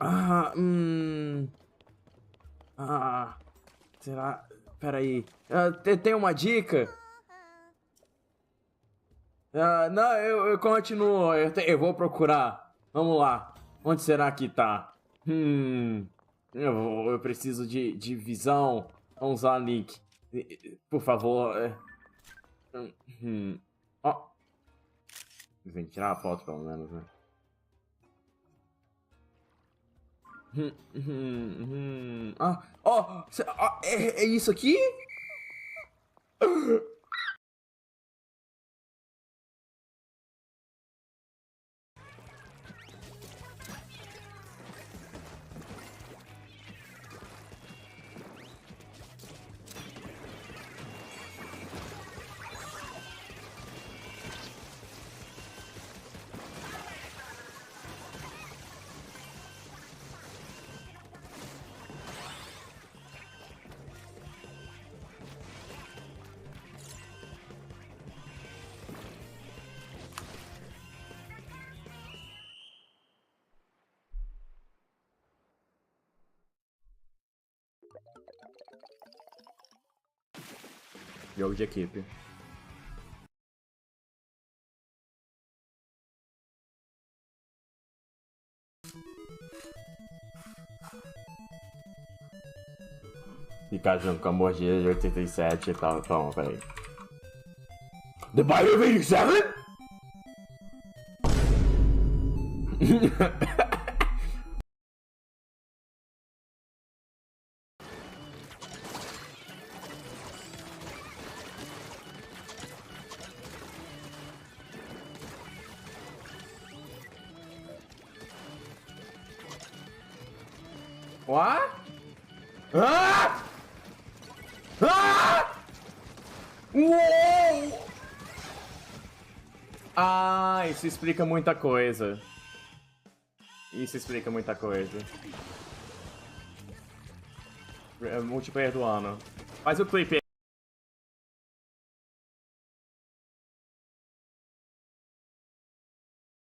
Será? Peraí. Tem uma dica? Não, eu continuo. Eu vou procurar. Vamos lá. Onde será que tá? Eu preciso de visão. Vamos usar link. Por favor. Tem que tirar a foto pelo menos, né? É isso aqui? Jogo de equipe. Ficar junto com a mordida de 87 e tal. Calma, peraí. The Bite of 87? What? Uou! Ah, isso explica muita coisa. Isso explica muita coisa. Multiplayer do ano. Faz o clipe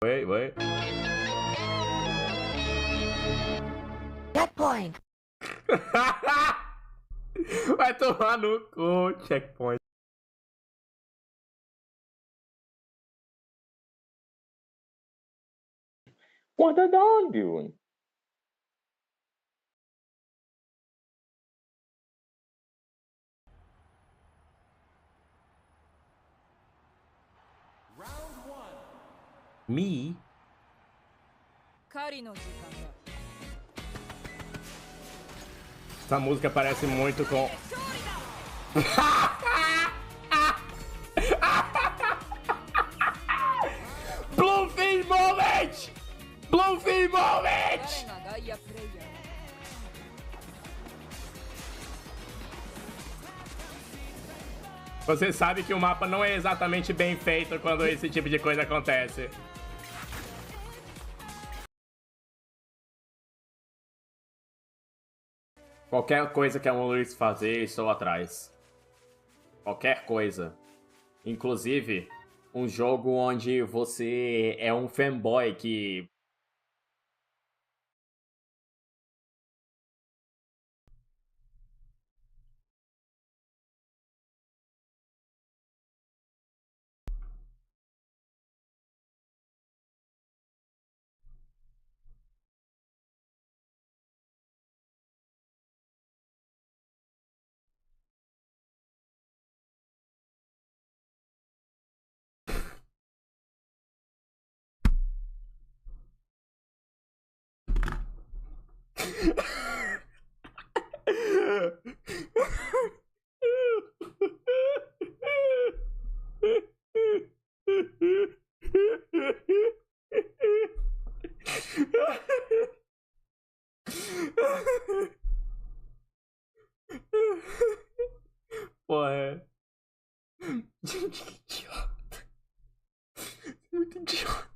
aí. Wait. Checkpoint. Vai tomar no cu, checkpoint. What the dog doing? Me? 狩りの時間だ。 Essa música parece muito com... Bluefin Moment! Bluefin Moment! 誰が外野プレイヤー。 Você sabe que o mapa não é exatamente bem feito quando esse tipo de coisa acontece. Qualquer coisa que a Luiz fazer, estou atrás. Qualquer coisa. Inclusive, um jogo onde você é um fanboy que... Porra, é... Gente, que idiota. Muito idiota.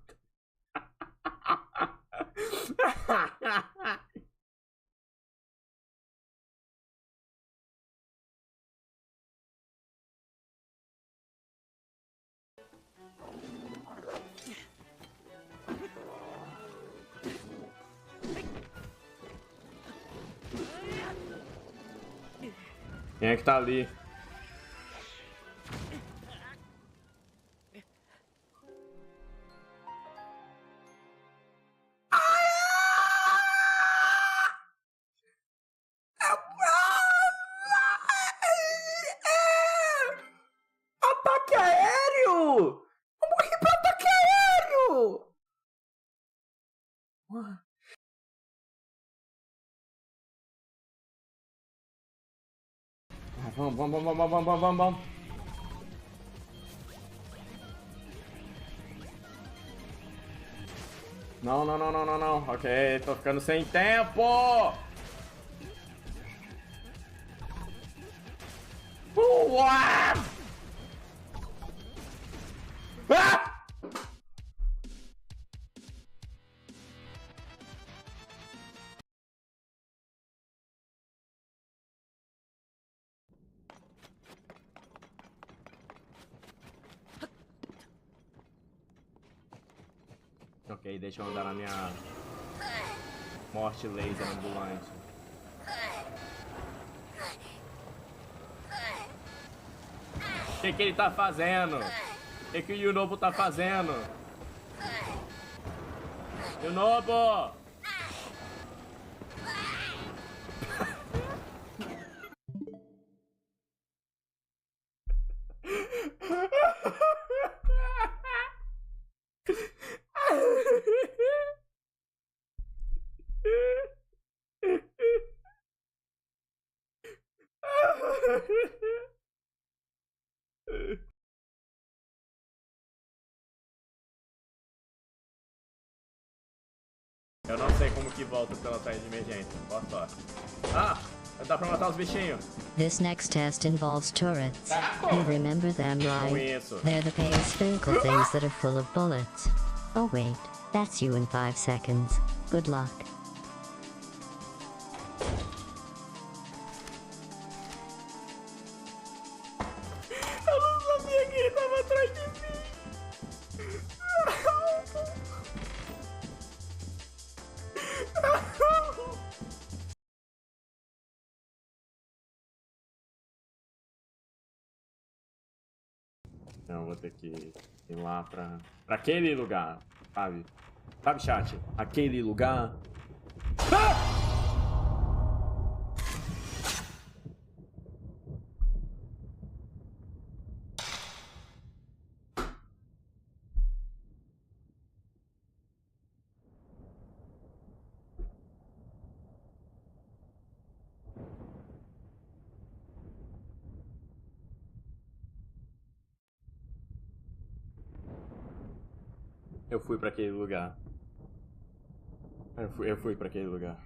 Quem é que tá ali? Ataque aéreo! Eu morri pra ataque aéreo! Vamos. Não. Ok, tô ficando sem tempo! Uau! Ah! Ok, deixa eu andar na minha morte laser ambulante. O que ele tá fazendo? O que o Yunobo tá fazendo? Yunobo! Eu não sei como que volta pela saída de emergência. Boa sorte. Ah! dá pra matar os bichinhos. This next test involves turrets. You remember them, right? Conheço. They're the pale spherical things that are full of bullets. Oh wait, that's you in 5 seconds. Good luck. Eu não sabia que ele tava atrás de mim. Então, vou ter que ir lá pra aquele lugar, sabe? Sabe, chat? Aquele lugar. Ah! Eu fui pra aquele lugar. Eu fui pra aquele lugar.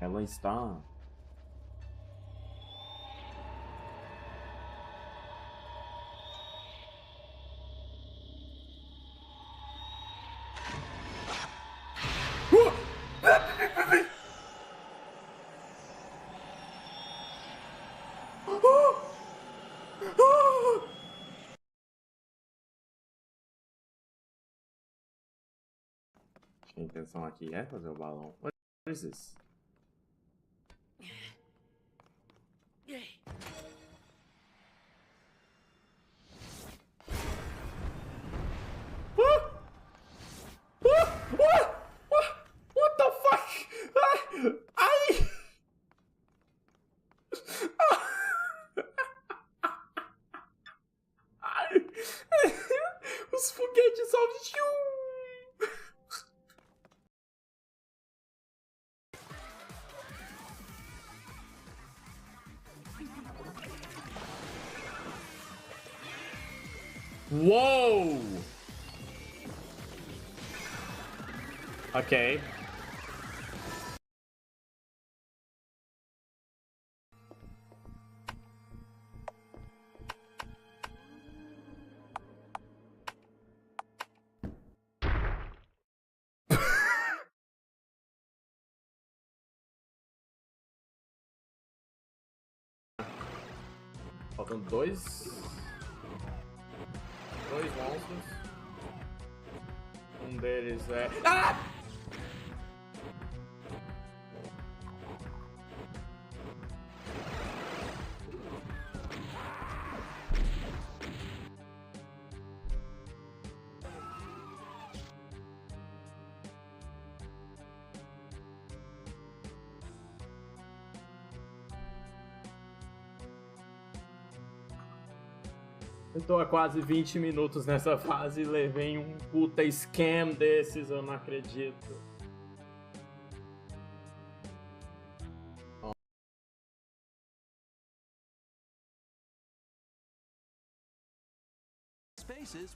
Ela está. Acho que a intenção aqui é fazer o balão. What is this? What the fuck? Ai! Ai! Os foguetes só... Uou! Ok. Faltam dois monstros. Um deles é... Ah! Eu tô há quase 20 minutos nessa fase e levei um puta scam desses, eu não acredito.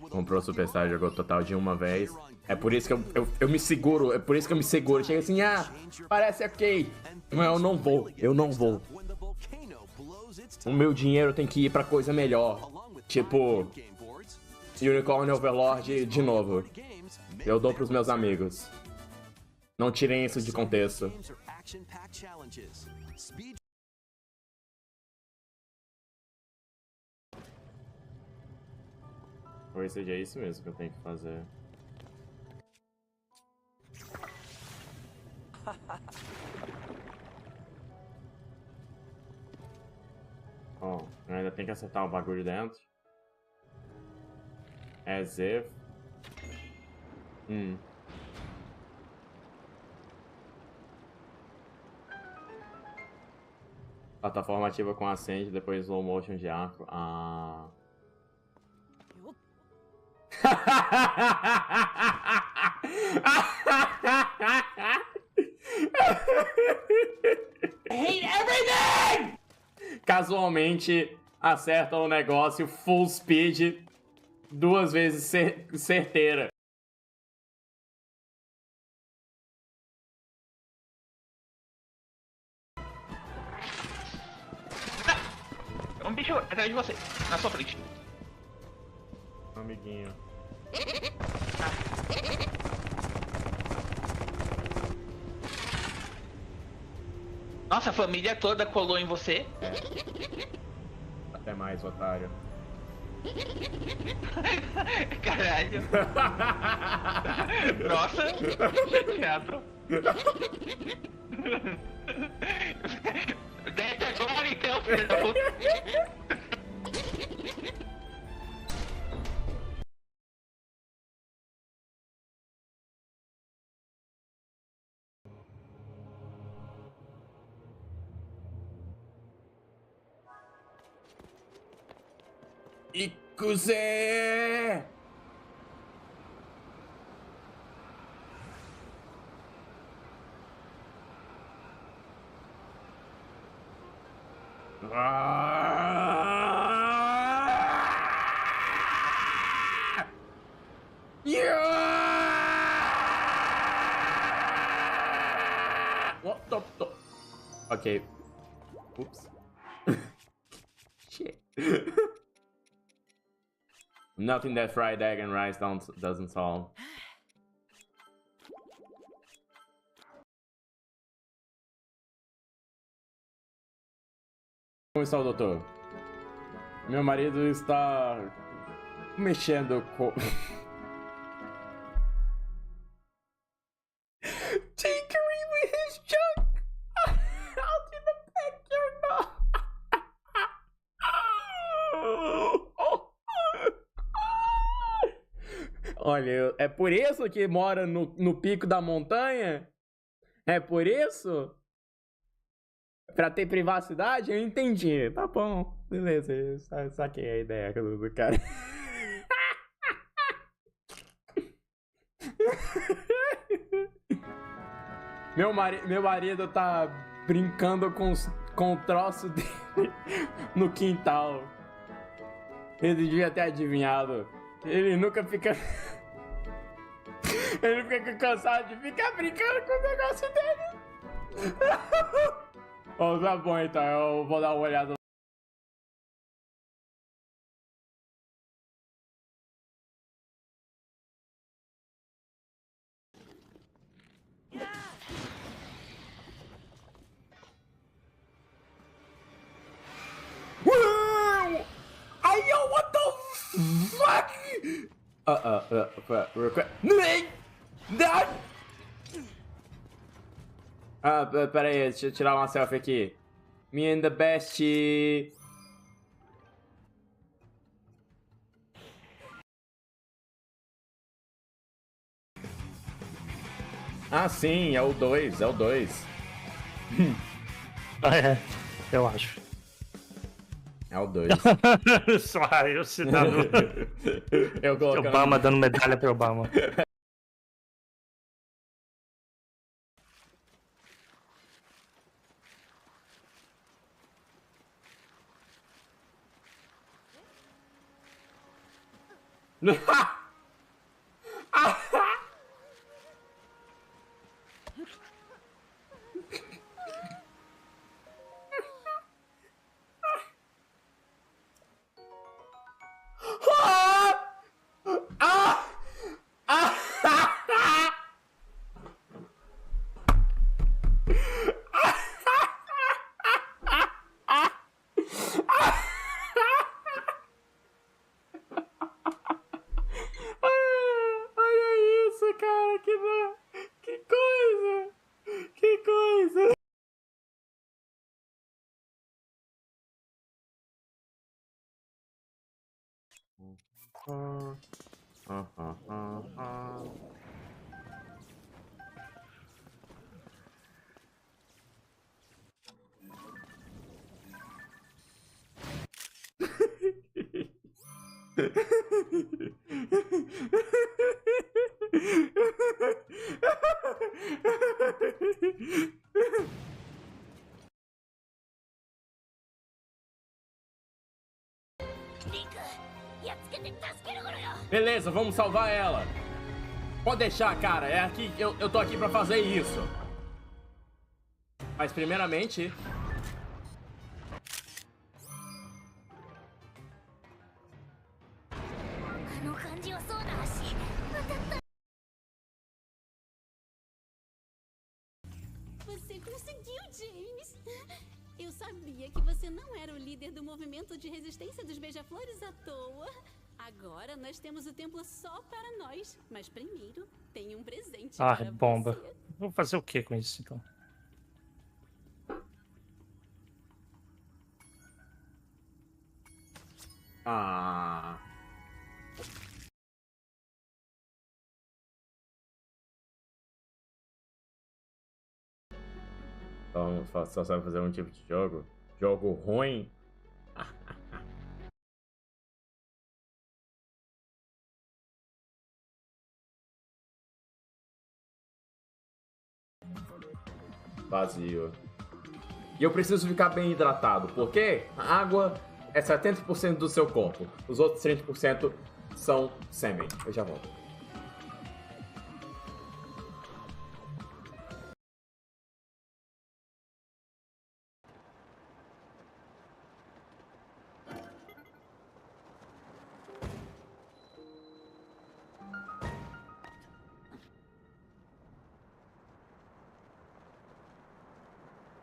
Comprou o Superstar, jogou total de uma vez. É por isso que eu me seguro, é por isso que eu me seguro. Chega assim, parece ok. Mas eu não vou. O meu dinheiro tem que ir pra coisa melhor. Tipo, Unicorn Overlord de novo. Eu dou pros meus amigos. Não tirem isso de contexto. Talvez seja isso mesmo que eu tenho que fazer. Ó, ainda tem que acertar o bagulho dentro. As if. Plataforma ativa com acende, depois slow motion de arco. Ah. Hate everything! Casualmente acerta o negócio full speed 2 vezes certeira. É um bicho atrás de você, na sua frente. Amiguinho. Nossa, a família toda colou em você. Até mais, otário. Caralho. Nossa. Teatro. Desce agora então, filho da puta. Ikuze! Okay. Oops. Shit. Nothing that fried egg and rice doesn't solve. Como está o doutor? Meu marido está mexendo com... Tinkering with his junk! Out in the backyard now! Olha, é por isso que mora no pico da montanha? É por isso? Pra ter privacidade? Eu entendi. Tá bom. Beleza, eu saquei a ideia do cara. Meu marido tá brincando com o troço dele no quintal. Ele devia ter adivinhado. Ele nunca fica... Ele fica cansado de ficar brincando com o negócio dele. Oh, tá bom então, eu vou dar uma olhada. Ay, yo, what the fuck? Pera aí, deixa eu tirar uma selfie aqui. Me and the best. Ah, sim, é o 2, é o 2. Ah, é, eu acho. É o 2. Só eu se dando. Eu colocando... Obama dando medalha pro Obama. Beleza, vamos salvar ela. Pode deixar, cara. É aqui, eu tô aqui pra fazer isso. Mas primeiramente... Você conseguiu, James! Eu sabia que você não era o líder do movimento de resistência dos beija-flores à toa. Agora nós temos o templo só para nós. Mas primeiro, tem um presente para bomba. você. Vou fazer o que com isso, então? Ah... Então, só sabe fazer um tipo de jogo? Jogo ruim? Vazio. E eu preciso ficar bem hidratado, porque a água é 70% do seu corpo. Os outros 30% são sêmen. Eu já volto.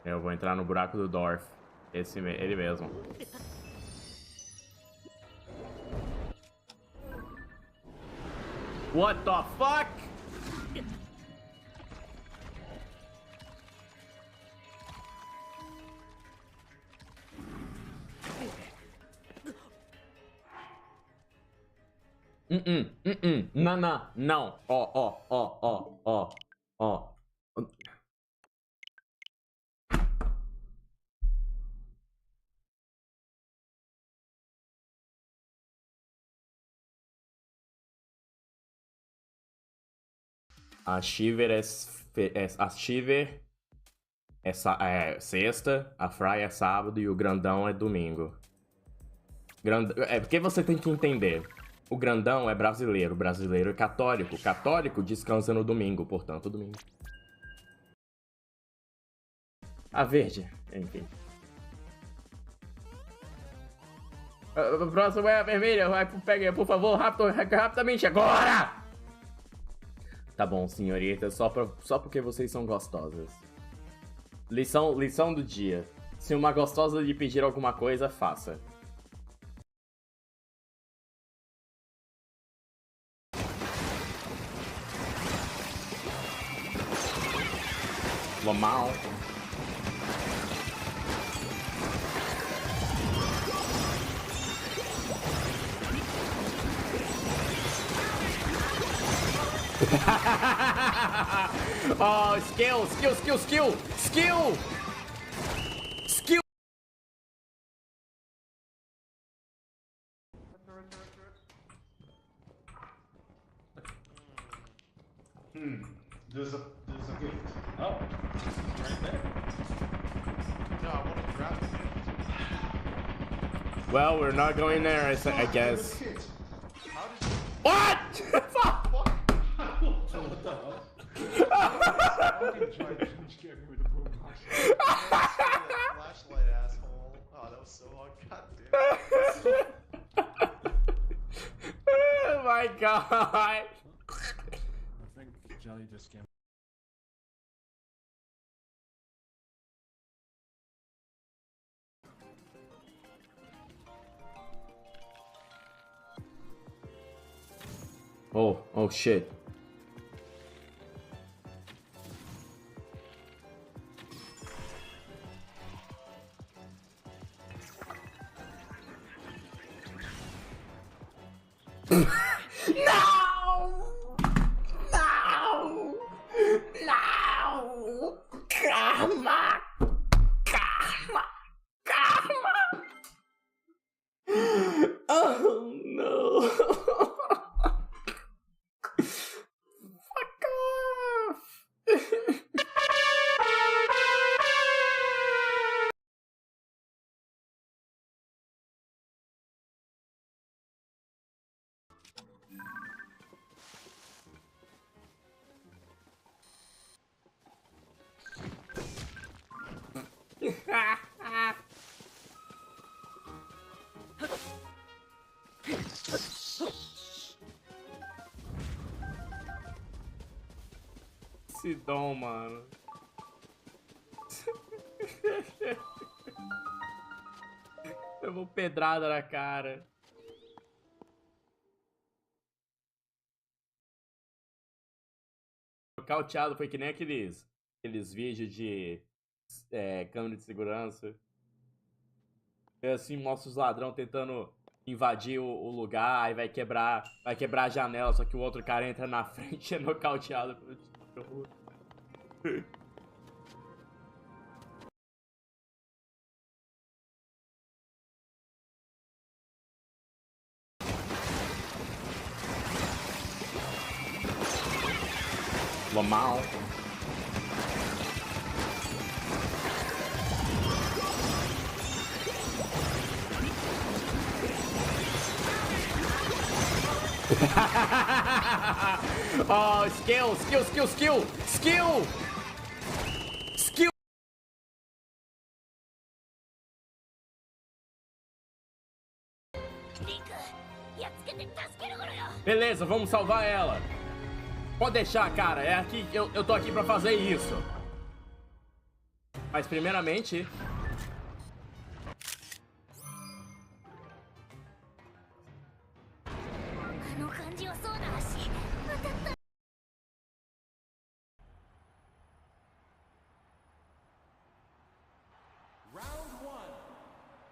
Eu vou entrar no buraco do Dorf. Ele mesmo. What the fuck? Não. Ó. A Shiver é sexta, a Fry é sábado e o Grandão é domingo. É porque você tem que entender. O Grandão é brasileiro, o brasileiro é católico. O católico descansa no domingo, portanto, domingo. A verde, enfim. O próximo é a vermelha. Pegue, por favor, rapidamente, agora! Tá bom, senhorita, só porque vocês são gostosas. Lição do dia. Se uma gostosa lhe pedir alguma coisa, faça. Normal. Oh, skill. There's a gift. Oh, right there. No, I want to grab the gift. Well, we're not going there, I guess. What? Fuck! What the hell? Fucking tried to scare me with a boombox. Flashlight, asshole. Oh, that was so hard. God damn. Oh my god. I think Jelly just came. Oh shit. Esse dom, mano. Eu vou pedrada na cara. O cauteado foi que nem aqueles vídeos de câmera de segurança. E assim, mostra os ladrão tentando invadir o lugar, aí vai quebrar a janela, só que o outro cara entra na frente e é nocauteado pelo tijolo. Normal. Oh, skill. Beleza, vamos salvar ela. Pode deixar, cara. É aqui, eu tô aqui pra fazer isso. Mas primeiramente...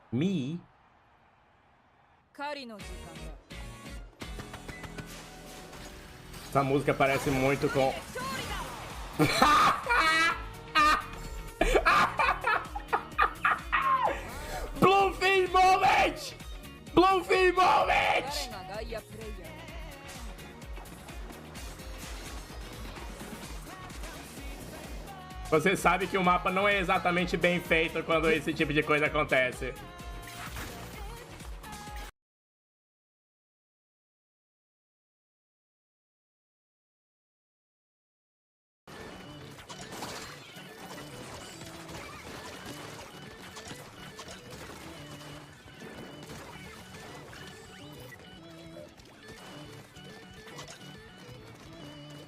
Me? 狩りの時間だ。 Essa música parece muito com... Bluefin Moment! Bluefin Moment! 誰が外野プレイヤー。 Você sabe que o mapa não é exatamente bem feito quando esse tipo de coisa acontece.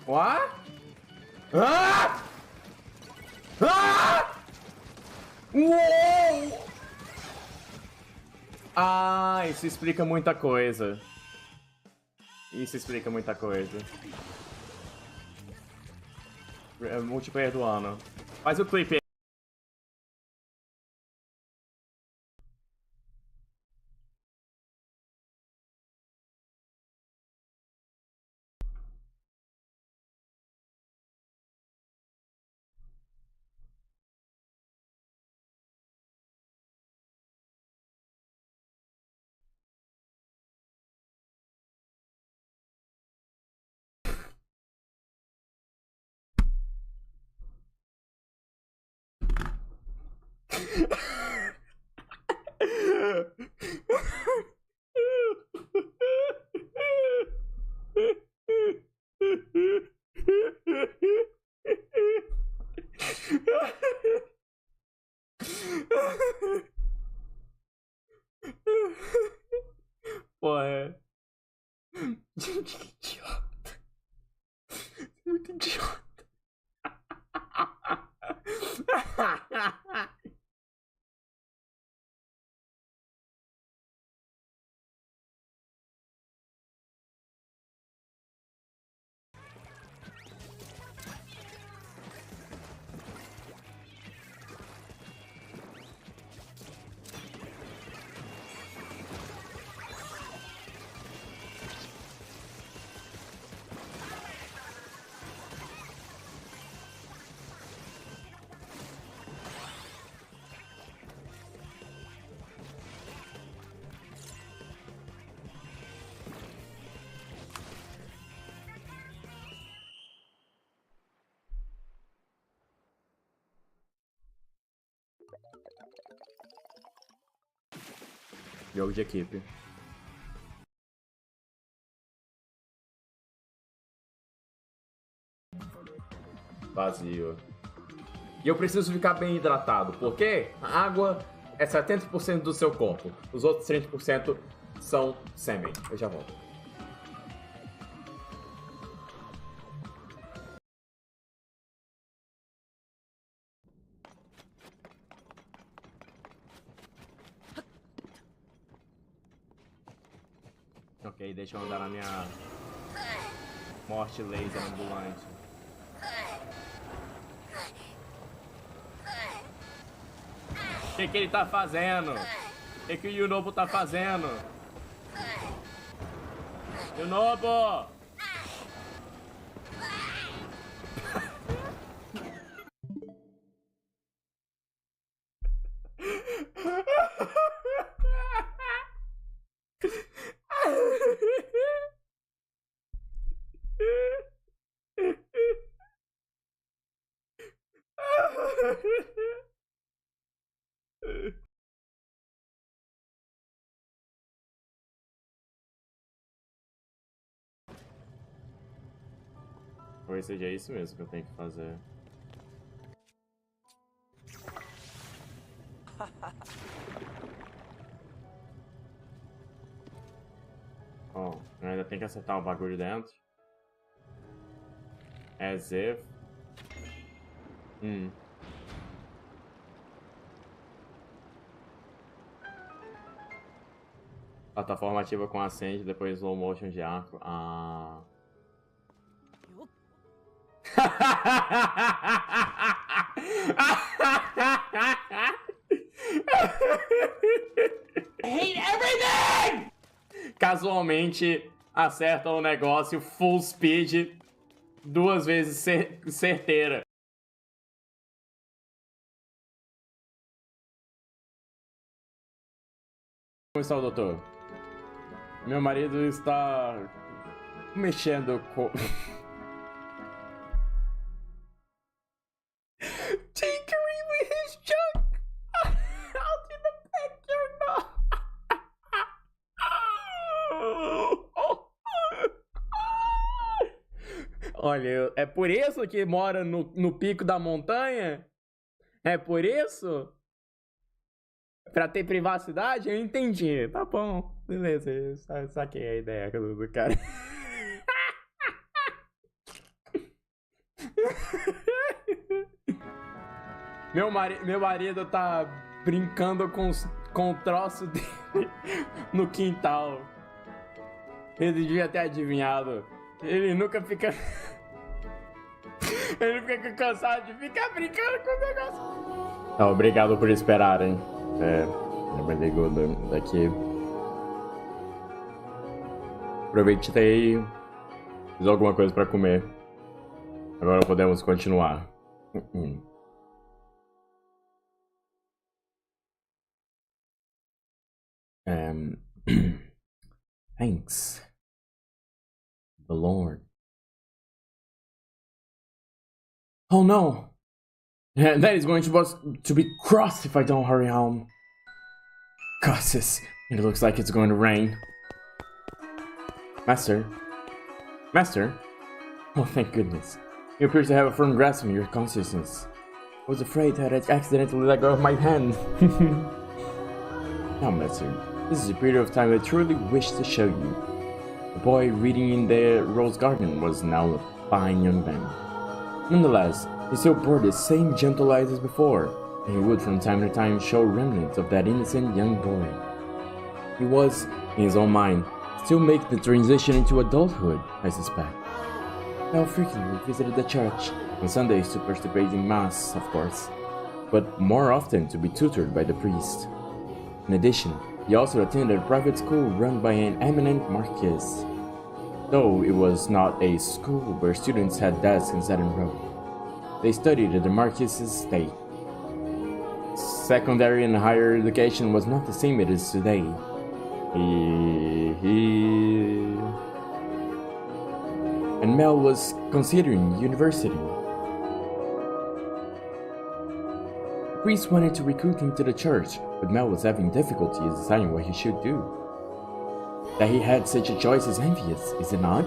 What? Ah! Ah! Uou! Ah, isso explica muita coisa. Isso explica muita coisa. É multiplayer do ano. Faz o clipe aí. Porra, é. Gente, que idiota. Muito idiota. Jogo de equipe. Vazio. E eu preciso ficar bem hidratado, porque a água é 70% do seu corpo. Os outros 30% são sêmen. Eu já volto. Ok, deixa eu andar na minha morte laser ambulante. O que ele tá fazendo? O que o Yunobo tá fazendo? Yunobo! Talvez seja isso mesmo que eu tenho que fazer. Oh, eu ainda tem que acertar o bagulho dentro. As if. Plataforma ativa com acende, depois slow motion de arco. Ah. Hate everything! Casualmente acerta o negócio full speed 2 vezes certeira. Como está o doutor? Meu marido está mexendo com... Tinkering with his junk! Out in the backyard now! Olha, é por isso que mora no pico da montanha? É por isso? Pra ter privacidade? Eu entendi. Tá bom. Beleza, eu saquei a ideia do cara. Meu marido tá brincando com o troço dele no quintal. Ele devia ter adivinhado. Ele nunca fica... Ele fica cansado de ficar brincando com o negócio. Ah, obrigado por esperarem. Eu me ligo daqui. Aproveitei e fiz alguma coisa pra comer. Agora podemos continuar. Thanks. The Lord. Oh no! That is going to be crossed if I don't hurry home. Curses. It looks like it's going to rain. Master? Master? Oh, thank goodness. You appear to have a firm grasp on your consciousness. I was afraid that I'd accidentally let go of my hand. Now, Master, this is a period of time I truly wish to show you. The boy reading in the rose garden was now a fine young man. Nonetheless, he still bore the same gentle eyes as before, and he would from time to time show remnants of that innocent young boy. He was, in his own mind, still making the transition into adulthood, I suspect. Now frequently visited the church, on Sundays to participate in Mass, of course, but more often to be tutored by the priest. In addition, he also attended a private school run by an eminent marquis, though it was not a school where students had desks and sat in rows. They studied at the marquis's estate. Secondary and higher education was not the same it is today. And Mel was considering university. The priest wanted to recruit him to the church, but Mel was having difficulty deciding what he should do. That he had such a choice is envious, is it not?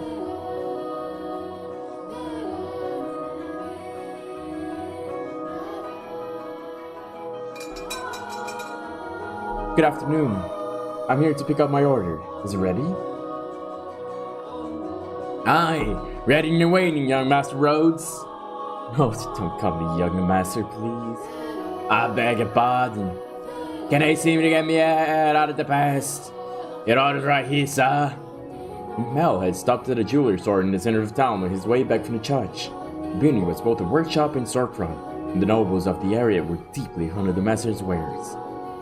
Good afternoon. I'm here to pick up my order. Is it ready? Aye, ready and waiting, young Master Rhodes. Oh, don't call me young master, please. I beg your pardon. Can I see me to get me out of the past? Your order's right here, sir. Mel had stopped at a jewelry store in the center of town on his way back from the church. Beanie was both a workshop and storefront, and the nobles of the area were deeply fond of the master's wares.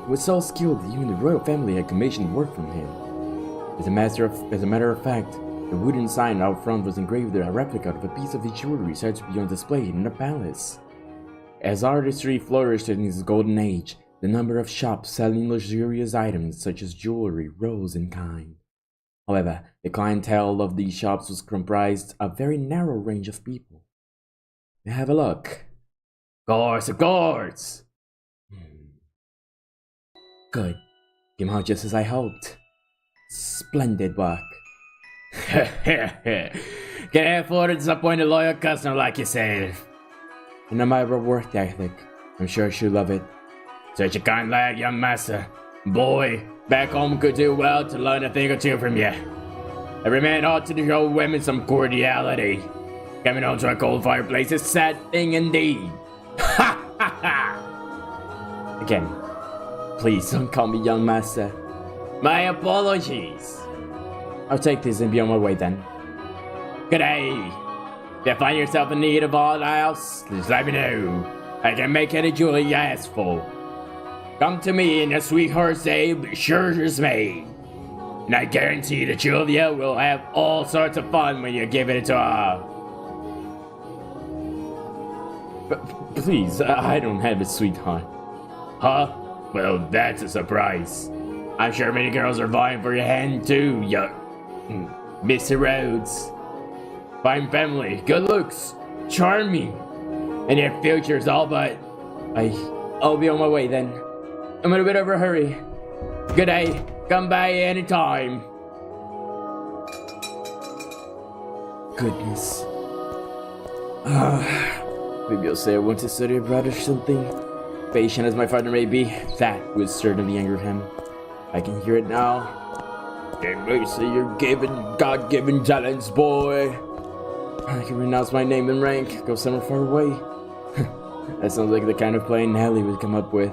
He was so skilled that even the royal family had commissioned work from him. As a matter of fact, the wooden sign out front was engraved with a replica of a piece of his jewelry said to be on display in the palace. As artistry flourished in its golden age, the number of shops selling luxurious items such as jewelry rose in kind. However, the clientele of these shops was comprised of a very narrow range of people. May I have a look? Of course! Good. Came out just as I hoped. Splendid work. Can I afford to disappoint a loyal customer like yourself? And a matter of work ethic. I'm sure she'll love it. Such a kind lad, young master. Boy, back home could do well to learn a thing or two from you. Every man ought to show women some cordiality. Coming home to a cold fireplace is a sad thing indeed. Ha ha ha! Again, please don't call me young master. My apologies. I'll take this and be on my way then. Good day. If you find yourself in need of all else, just let me know. I can make any jewelry you ask for. Come to me and your sweetheart's day will be sure as made. And I guarantee that Julia will have all sorts of fun when you give it to her. Please, I don't have a sweetheart. Huh? Well, that's a surprise. I'm sure many girls are vying for your hand too, Mr. Rhodes. Fine family, good looks, charming, and your future's all but... I'll be on my way then. I'm in a bit of a hurry. Good day, come by anytime. Goodness. Maybe I'll say I want to study abroad or something. Patient as my father may be, that would certainly anger him. I can hear it now. Embrace your God-given talents, boy. I can renounce my name and rank, go somewhere far away. That sounds like the kind of plan Nelly would come up with.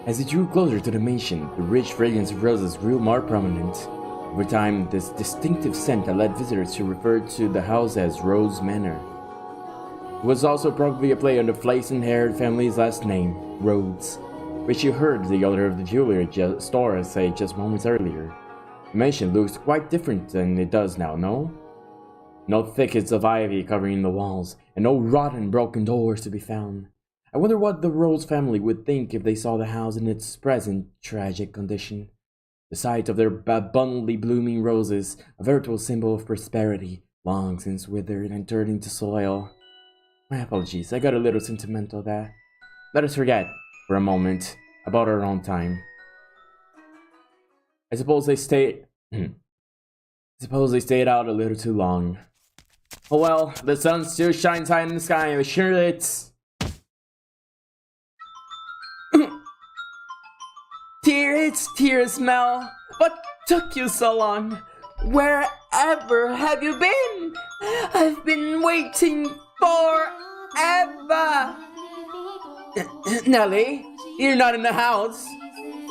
As he drew closer to the mansion, the rich fragrance of roses grew more prominent. Over time, this distinctive scent had led visitors to refer to the house as Rose Manor. It was also probably a play on the flaxen-haired family's last name, Rhodes, which you heard the owner of the jewelry store say just moments earlier. The mansion looks quite different than it does now, no? No thickets of ivy covering the walls, and no rotten broken doors to be found. I wonder what the Rhodes family would think if they saw the house in its present tragic condition. The sight of their abundantly blooming roses, a veritable symbol of prosperity, long since withered and turned into soil. My apologies, I got a little sentimental there. Let us forget, for a moment, about our own time. I suppose they stayed out a little too long. Oh well, the sun still shines high in the sky, I'm sure it's... Tears, Mel. What took you so long? Wherever have you been? I've been waiting forever. Nelly, you're not in the house.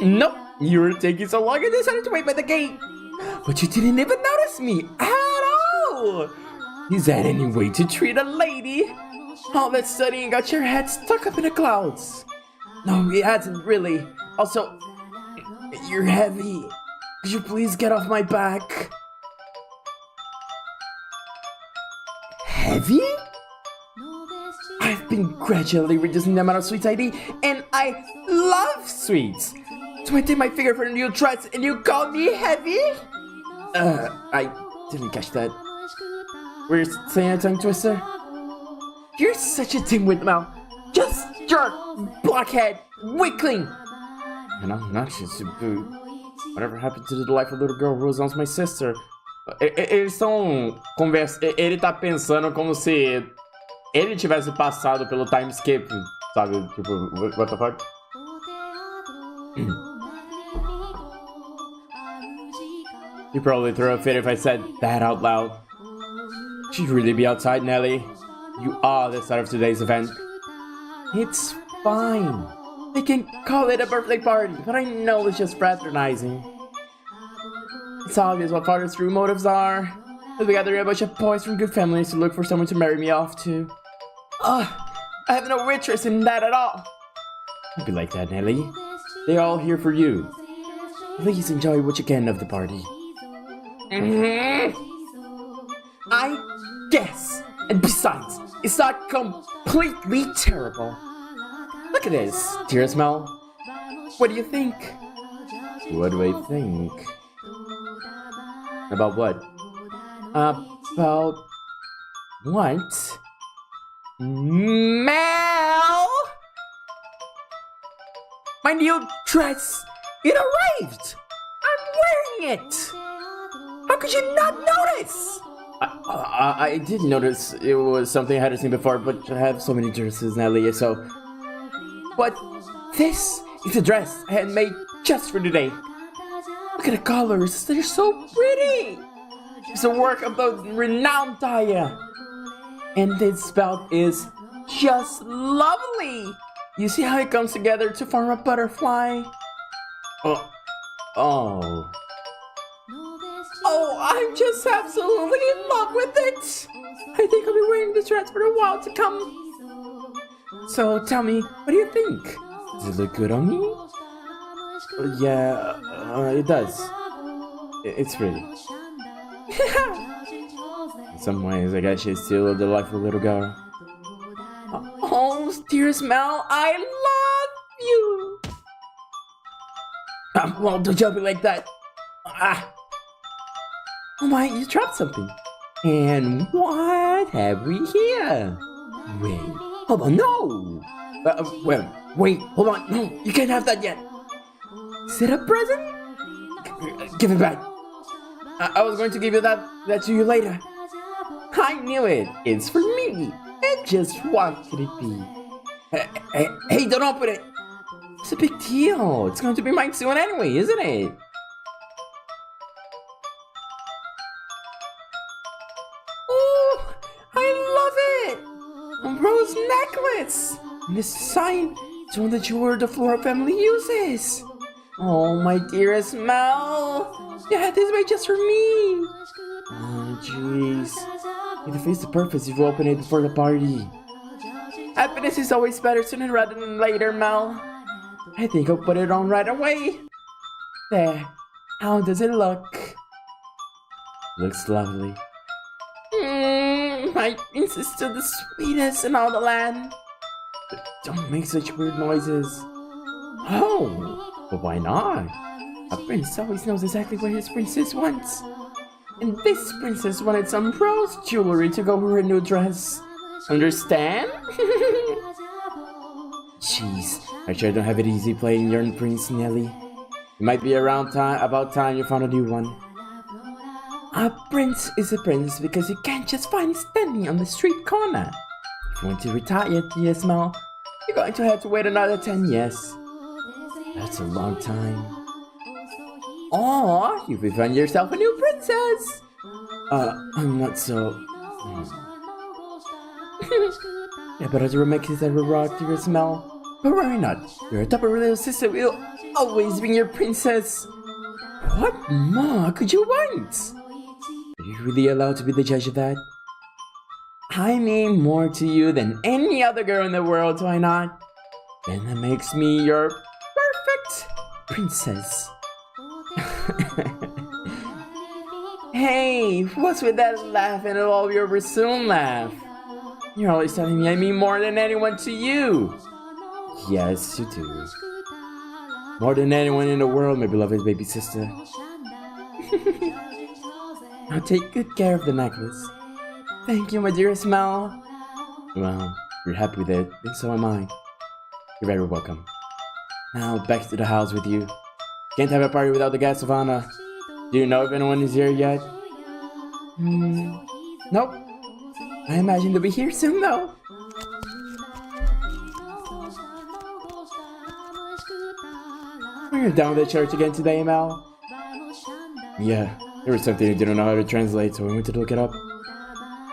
Nope, you were taking so long I decided to wait by the gate. But you didn't even notice me at all. Is that any way to treat a lady? All that studying got your head stuck up in the clouds. No, it hasn't really. Also, you're heavy. Could you please get off my back? Heavy? I've been gradually reducing the amount of sweets I eat, and I love sweets. So I take my finger for a new dress, and you call me heavy? I didn't catch that. Were you saying a tongue twister? You're such a dimwit, Mel. Just jerk, blockhead, weakling. And I'm not just a boo. Whatever happened to the delightful little girl who was once my sister? Eles estão conversando. Ele tá pensando como se ele tivesse passado pelo time skip, sabe? Tipo, what the fuck? You probably throw a fit if I said that out loud. Should you really be outside, Nelly? You are the start of today's event. It's fine. They can call it a birthday party, but I know it's just fraternizing. It's obvious what father's true motives are. We'll be gathering a bunch of boys from good families to look for someone to marry me off to. Ugh, I have no interest in that at all. Don't be like that, Nelly. They're all here for you. Please enjoy what you can of the party. I guess. And besides, it's not completely terrible. Look at this, dearest Mel. What do you think? What do I think? About what? About what? Mel! My new dress! It arrived! I'm wearing it! How could you not notice? I did notice it was something I hadn't seen before, but I have so many dresses, Nelly, so... But this is a dress I had made just for today. Look at the colors, they're so pretty! It's a work of the renowned Daya. And this belt is just lovely! You see how it comes together to form a butterfly? Oh, I'm just absolutely in love with it! I think I'll be wearing this dress for a while to come. So tell me, what do you think? Does it look good on me? Yeah, it does. It's pretty. In some ways, I guess she's still a delightful little girl. Oh, dearest Mel, I love you! Well, don't jump me like that. Oh my, you dropped something. And what have we here? Wait, hold on, no! Wait, hold on, no, you can't have that yet. Is it a present? Give it back. I was going to give you that to you later. I knew it. It's for me. And just what could it be? Hey, don't open it. It's a big deal. It's going to be mine soon anyway, isn't it? Oh, I love it. A rose necklace. And this sign is one that your the Flora family uses. Oh, my dearest Mel. You had this made just for me. Oh, jeez. It defeats the purpose if you open it before the party. Happiness is always better sooner rather than later, Mel. I think I'll put it on right away. There. How does it look? Looks lovely. My prince is still the sweetest in all the land. But don't make such weird noises. Oh, but why not? A prince always knows exactly what his princess wants. And this princess wanted some rose jewelry to go with her new dress. Understand? Jeez, I sure don't have it easy playing your prince, Nelly. It might be about time you found a new one. A prince is a prince because you can't just find standing on the street corner. If you want to retire, dear Smell, you're going to have to wait another 10 years. That's a long time. Or you will find yourself a new princess. I'm not so... Yeah, but as a romantic that will rock to your Smell. But worry not, your adopted little sister will always be your princess. What more could you want? Are you really allowed to be the judge of that? I mean more to you than any other girl in the world, why not? Then that makes me your perfect princess. Hey, what's with that laugh and all your resume laugh? You're always telling me I mean more than anyone to you. Yes, you do. More than anyone in the world, my beloved baby sister. Now take good care of the necklace. Thank you, my dearest Mel. Well, you're happy with it, and so am I. You're very welcome. Now back to the house with you. Can't have a party without the guests of honor. Do you know if anyone is here yet? Nope. I imagine they'll be here soon though. We're down at the church again today, Mel. Yeah, there was something I didn't know how to translate, so I went to look it up.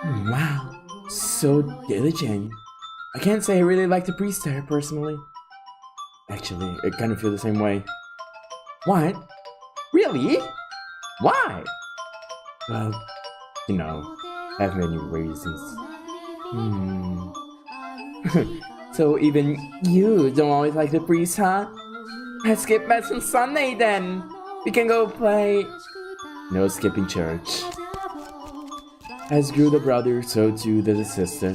Wow, so diligent. I can't say I really like the priest there, personally. Actually, I kind of feel the same way. What? Really? Why? Well, you know, I have many reasons. So even you don't always like the priest, huh? Let's skip Mass on Sunday then. We can go play. No skipping church. As grew the brother, so too did the sister.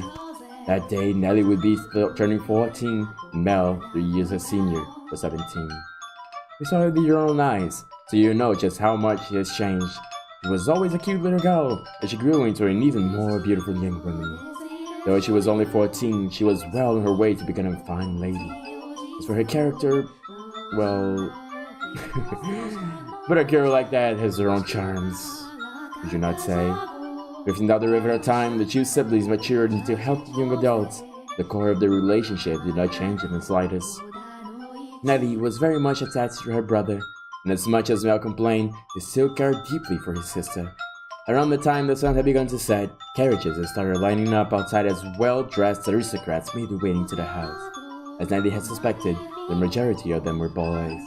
That day, Nellie would be turning 14, and Mel, 3 years a senior, was 17. We saw it with your own eyes, so you know just how much she has changed. She was always a cute little girl, but she grew into an even more beautiful young woman. Though she was only 14, she was well on her way to becoming a fine lady. As for her character, well... but a girl like that has her own charms, would you not say? Within the river of time, the two siblings matured into healthy young adults. The core of their relationship did not change in the slightest. Nellie was very much attached to her brother, and as much as Mel complained, he still cared deeply for his sister. Around the time the sun had begun to set, carriages had started lining up outside as well-dressed aristocrats made their way into the house. As Nellie had suspected, the majority of them were boys.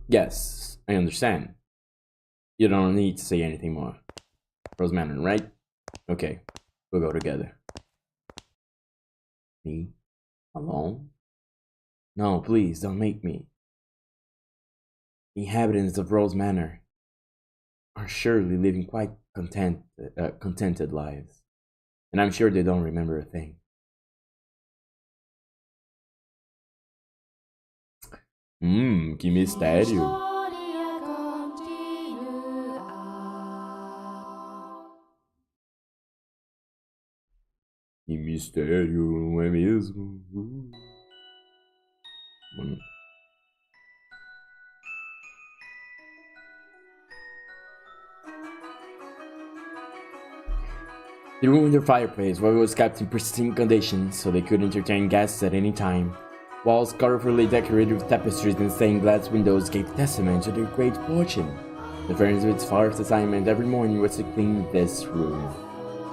Yes, I understand. You don't need to say anything more. Rose Manor, right? Okay, we'll go together. Me? Alone? No, please, don't make me. The inhabitants of Rose Manor are surely living quite contented lives. And I'm sure they don't remember a thing. Que mistério. Que mistério, não é mesmo? The room with the fireplace was kept in pristine condition so they could entertain guests at any time. Walls colorfully decorated with tapestries and stained glass windows gave testament to their great fortune. The furnishing's first assignment every morning was to clean this room.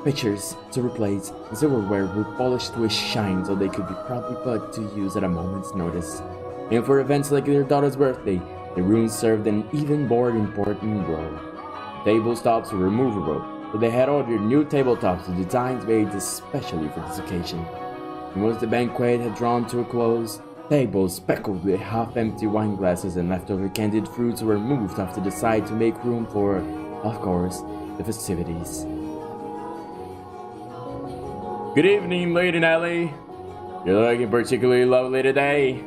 Pitchers, silver plates, and silverware were polished to a shine so they could be proudly put to use at a moment's notice. And for events like their daughter's birthday, the room served an even more important role. The tabletops were removable, so they had ordered new tabletops with designs made especially for this occasion. And once the banquet had drawn to a close, tables speckled with half-empty wine glasses and leftover candied fruits were moved off to the side to make room for, of course, the festivities. Good evening, Lady Nellie. You're looking particularly lovely today.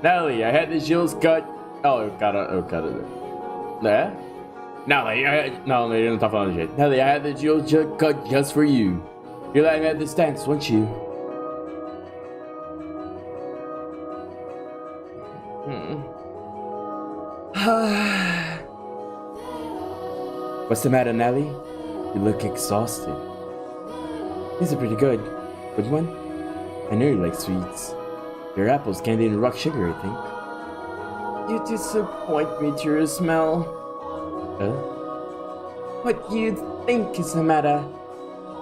Nellie, I had the jewels cut. Oh, cara. Né? Não, ele não tá falando do jeito. Nellie, I had the jewels cut just for you. You let me at this dance, won't you? What's the matter, Nellie? You look exhausted. These are pretty good. Which one? I know you like sweets. Your apples, candy, and rock sugar, I think. You disappoint me to your smell. What do you think is the matter?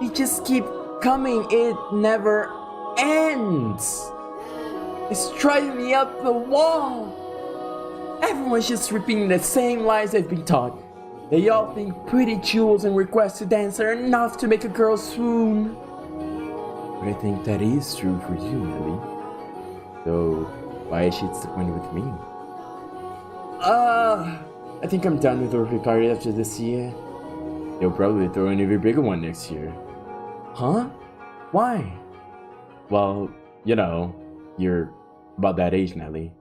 You just keep coming, it never ends. It's driving me up the wall. Everyone's just repeating the same lies they've been taught. They all think pretty jewels and requests to dance are enough to make a girl swoon. But I think that is true for you, Nellie. So, why is she disappointed with me? I think I'm done with the birthday party after this year. They'll probably throw an even bigger one next year. Huh? Why? Well, you know, you're about that age, Nellie.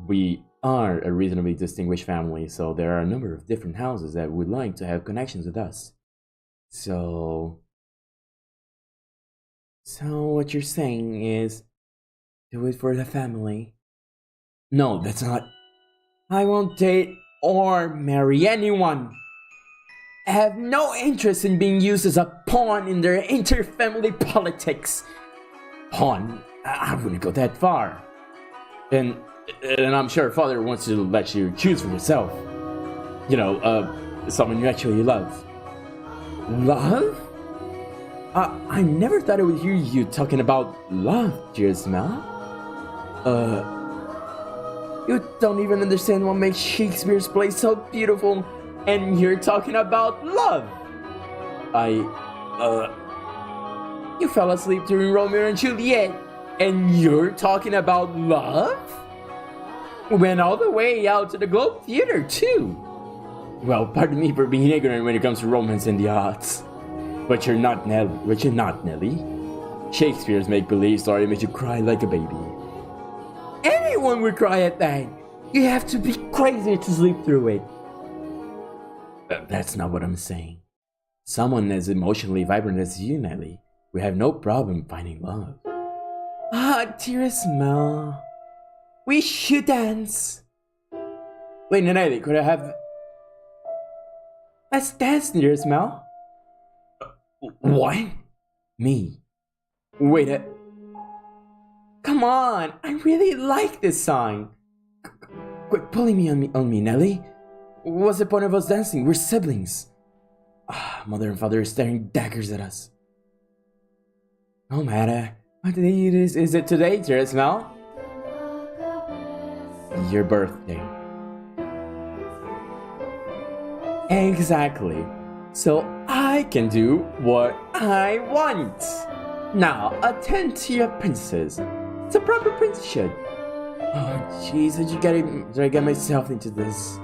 We are a reasonably distinguished family, so there are a number of different houses that would like to have connections with us. So what you're saying is, do it for the family? No, that's not... I won't date or marry anyone. I have no interest in being used as a pawn in their inter-family politics. Pawn? I wouldn't go that far. And I'm sure father wants to let you choose for yourself. You know, someone you actually love. Love? I never thought I would hear you talking about love, dearest Mel. You don't even understand what makes Shakespeare's play so beautiful, and you're talking about love. You fell asleep during Romeo and Juliet, and you're talking about love? We went all the way out to the Globe Theater, too. Well, pardon me for being ignorant when it comes to romance and the arts. But you're not Nelly. Shakespeare's make-believe story made you cry like a baby. Anyone would cry at that. You have to be crazy to sleep through it. That's not what I'm saying. Someone as emotionally vibrant as you, Nelly, we have no problem finding love. Ah, dearest Mel. We should dance. Wait, Nelly, could I have... Let's dance, dearest Mel. What? Me? Wait, come on, I really like this song. Quit pulling me on me, Nelly. What's the point of us dancing? We're siblings. Mother and father are staring daggers at us. No matter. What day is it today, dearest Mel? Your birthday. Exactly. So I can do what I want. Now attend to your princess. It's a proper prince should. Oh jeez, did I get myself into this?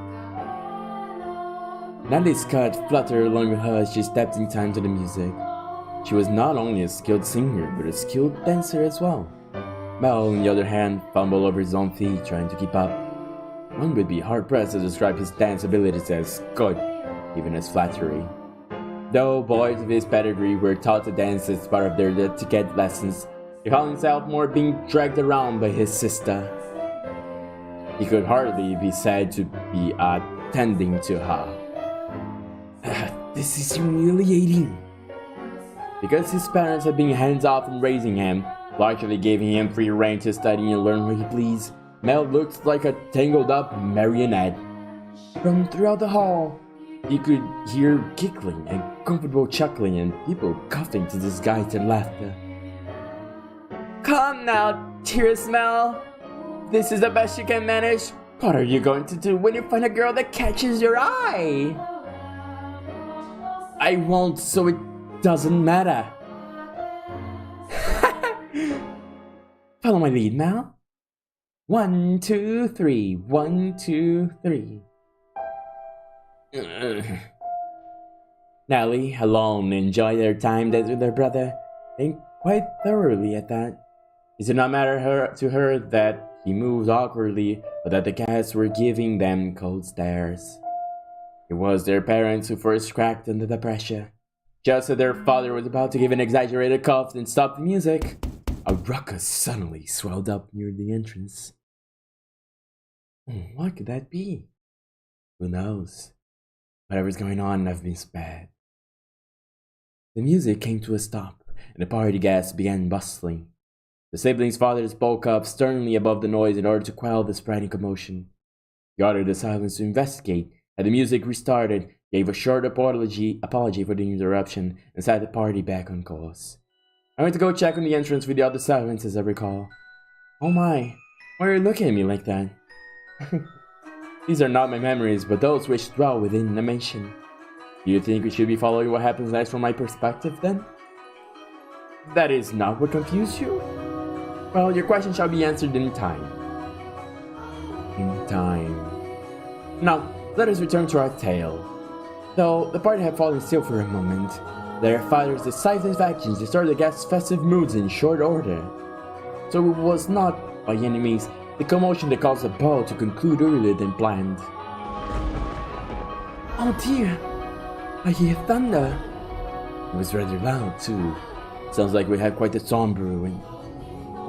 Nelly's skirt fluttered along with her as she stepped in time to the music. She was not only a skilled singer, but a skilled dancer as well. Mel, on the other hand, fumbled over his own feet trying to keep up. One would be hard-pressed to describe his dance abilities as good, even as flattery. Though boys of his pedigree were taught to dance as part of their etiquette lessons, he found himself more being dragged around by his sister. He could hardly be said to be attending to her. This is humiliating. Because his parents had been hands-off in raising him, largely giving him free rein to study and learn where he pleased, Mel looked like a tangled-up marionette. From throughout the hall, you could hear giggling and comfortable chuckling and people coughing to disguise their laughter. Come now, dearest Mel. This is the best you can manage. What are you going to do when you find a girl that catches your eye? I won't, so it doesn't matter. Follow my lead, Mel. 1, 2, 3. 1, 2, 3. Nelly, alone, enjoyed their time with their brother, and quite thoroughly at that. It did not matter to her that he moved awkwardly, or that the cats were giving them cold stares. It was their parents who first cracked under the pressure. Just as their father was about to give an exaggerated cough and stop the music, a ruckus suddenly swelled up near the entrance. What could that be? Who knows? Whatever's going on, I've been spared. The music came to a stop, and the party guests began bustling. The siblings' father spoke up sternly above the noise in order to quell the spreading commotion. He ordered the silence to investigate, and the music restarted, gave a short apology for the interruption, and set the party back on course. I went to go check on the entrance with the other silence, as I recall. Oh my, why are you looking at me like that? These are not my memories, but those which dwell within the mansion. Do you think we should be following what happens next from my perspective, then? That is not what confused you? Well, your question shall be answered in time. In time. Now, let us return to our tale. Though the party had fallen still for a moment, their father's decisive actions restored the guests' festive moods in short order. So it was not, by any means, the commotion that caused the ball to conclude earlier than planned. Oh dear, I hear thunder. It was rather loud too. Sounds like we had quite a storm brewing.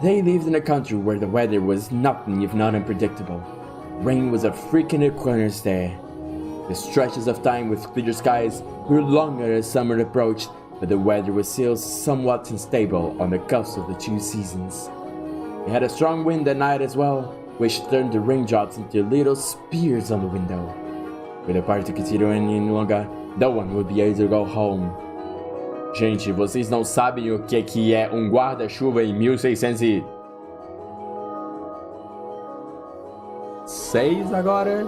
They lived in a country where the weather was nothing if not unpredictable. Rain was a freaking occurrence there. The stretches of time with clear skies grew longer as summer approached, but the weather was still somewhat unstable on the cusp of the two seasons. It had a strong wind that night as well, which turned the raindrops into little spears on the window. With a party continuing any longer, no one would be able to go home. Gente, vocês não sabem o que é guarda-chuva em 1606 agora?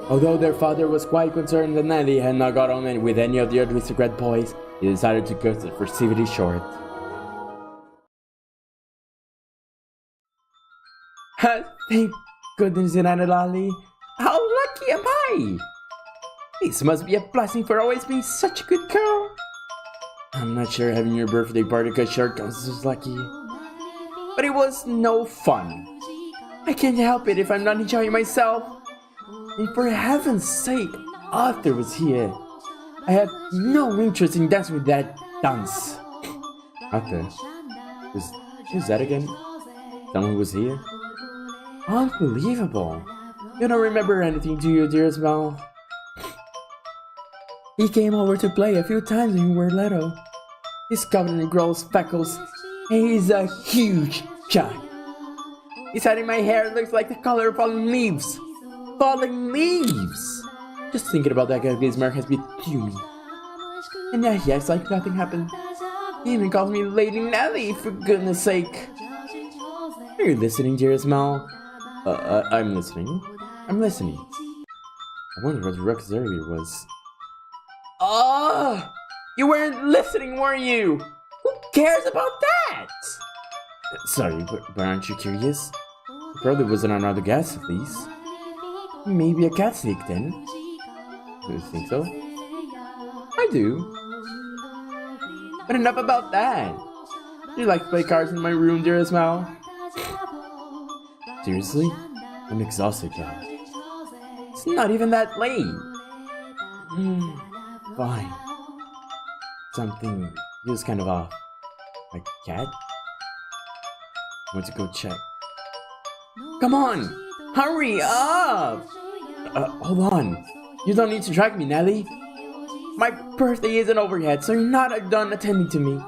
Although their father was quite concerned that Nelly had not got on with any of the aristocrat boys, he decided to cut the festivity short. Thank goodness, United Ali. How lucky am I? This must be a blessing for always being such a good girl. I'm not sure having your birthday party cut short counts as lucky. But it was no fun. I can't help it if I'm not enjoying myself. And for heaven's sake, Arthur was here. I had no interest in dancing with that dunce. Arthur? Who's that again? Someone who was here? Unbelievable. You don't remember anything, do you, dearest Mel? He came over to play a few times when you were little. He's covered in gross speckles, and he's a huge chap. His head in my hair looks like the color of falling leaves. Falling leaves! Just thinking about that guy's mark has been fuming. And yeah, he acts like nothing happened. He even calls me Lady Nelly, for goodness sake. Are you listening, dearest Mal? I'm listening. I'm listening. I wonder what the ruckus earlier was. Oh! You weren't listening, were you? Who cares about that? Sorry, but aren't you curious? There probably wasn't another guest, at least. Maybe a cat sneaked in. Do you think so? I do. But enough about that. Do you like to play cards in my room, dearest Mal? Seriously? I'm exhausted, John. It's not even that late. Fine. Something feels kind of off. A cat? I want to go check. Come on! Hurry up! Hold on. You don't need to drag me, Nelly. My birthday isn't over yet, so you're not done attending to me.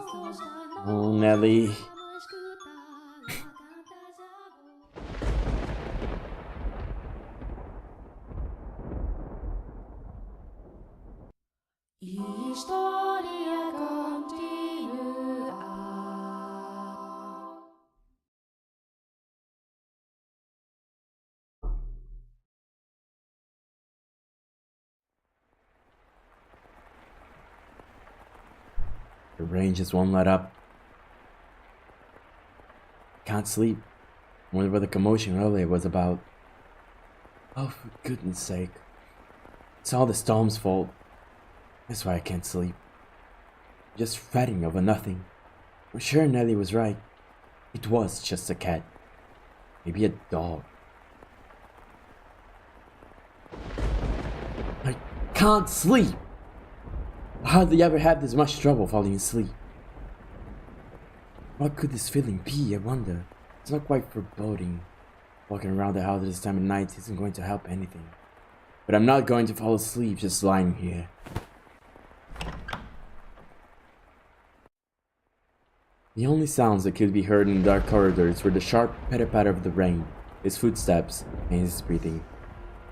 Oh, Nelly. The rain just won't let up. Can't sleep. Wonder what the commotion earlier was about. Oh, for goodness sake. It's all the storm's fault. That's why I can't sleep. Just fretting over nothing. I'm sure Nelly was right. It was just a cat. Maybe a dog. I can't sleep! I hardly ever had this much trouble falling asleep. What could this feeling be, I wonder? It's not quite foreboding. Walking around the house at this time of night isn't going to help anything. But I'm not going to fall asleep just lying here. The only sounds that could be heard in the dark corridors were the sharp patter-patter of the rain, his footsteps, and his breathing.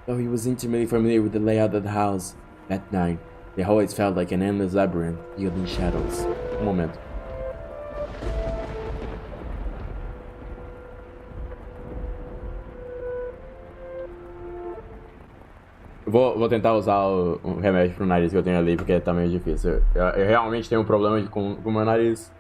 Though he was intimately familiar with the layout of the house, that night, the hallways felt like an endless labyrinth, yielding shadows. Um momento. Vou tentar usar o remédio pro nariz que eu tenho ali, porque tá meio difícil. Eu realmente tenho um problema com o meu nariz.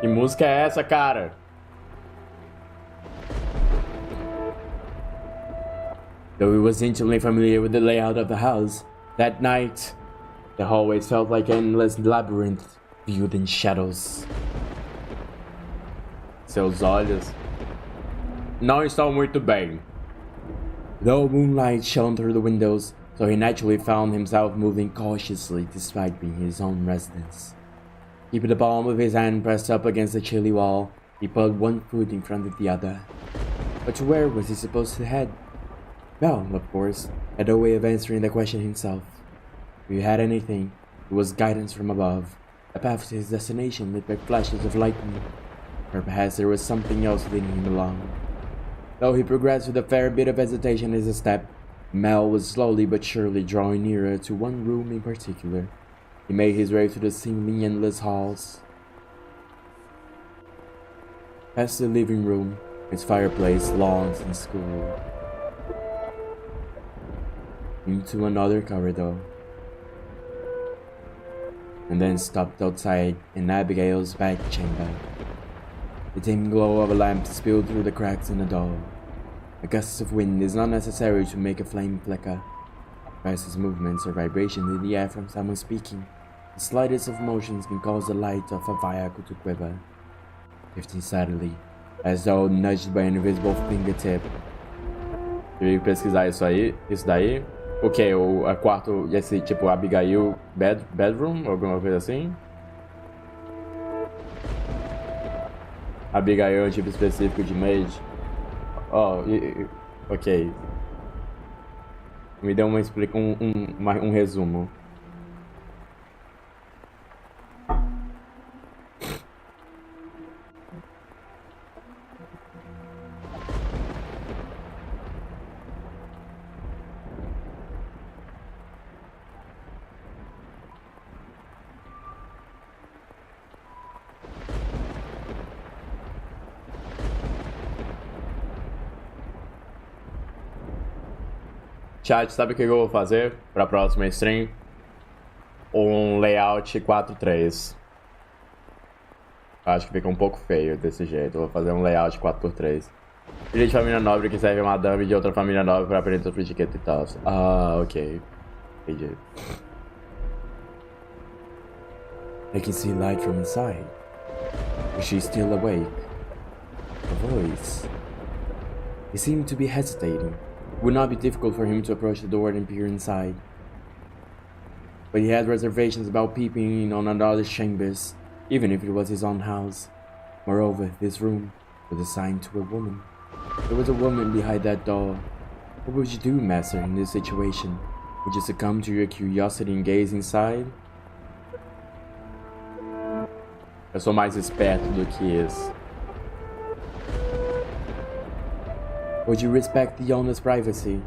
Que música é essa, cara? Though he was intimately familiar with the layout of the house, that night, the hallways felt like an endless labyrinth viewed in shadows. Seus olhos não estão muito bem. Though moonlight shone through the windows, so he naturally found himself moving cautiously despite being his own residence. Keeping the palm of his hand pressed up against the chilly wall, he put one foot in front of the other. But where was he supposed to head? Well, of course, had no way of answering the question himself. If he had anything, it was guidance from above, a path to his destination lit by flashes of lightning. Or perhaps there was something else leading him along. Though he progressed with a fair bit of hesitation as a step, Mel was slowly but surely drawing nearer to one room in particular. He made his way through the seemingly endless halls, past the living room, its fireplace, lawns, and school, into another corridor, and then stopped outside in Abigail's back chamber. The dim glow of a lamp spilled through the cracks in the door. A gust of wind is not necessary to make a flame flicker. Restless movements or vibrations in the air from someone speaking. The slightest of motions can cause the light of a vehicle to quiver, drifting sadly, as though nudged by an invisible fingertip. Eu ia pesquisar isso daí. O que? O quarto, esse tipo Abigail bedroom, alguma coisa assim? Abigail é um tipo específico de mage. Oh, ok. Me dê um resumo. Chat, sabe o que eu vou fazer para a próxima stream? Um layout 4:3. Acho que fica um pouco feio desse jeito. Eu vou fazer um layout 4:3. Filha de família nobre que serve uma dama de outra família nobre para aprender sobre etiqueta e tal. Ah, ok. Entendi. I can see light from inside. Is she still awake? A voice. He seemed to be hesitating. It would not be difficult for him to approach the door and peer inside. But he had reservations about peeping in on another's chambers, even if it was his own house. Moreover, this room was assigned to a woman. There was a woman behind that door. What would you do, Master, in this situation? Would you succumb to your curiosity and gaze inside? Eu sou mais esperto do que isso. Would you respect the owner's privacy?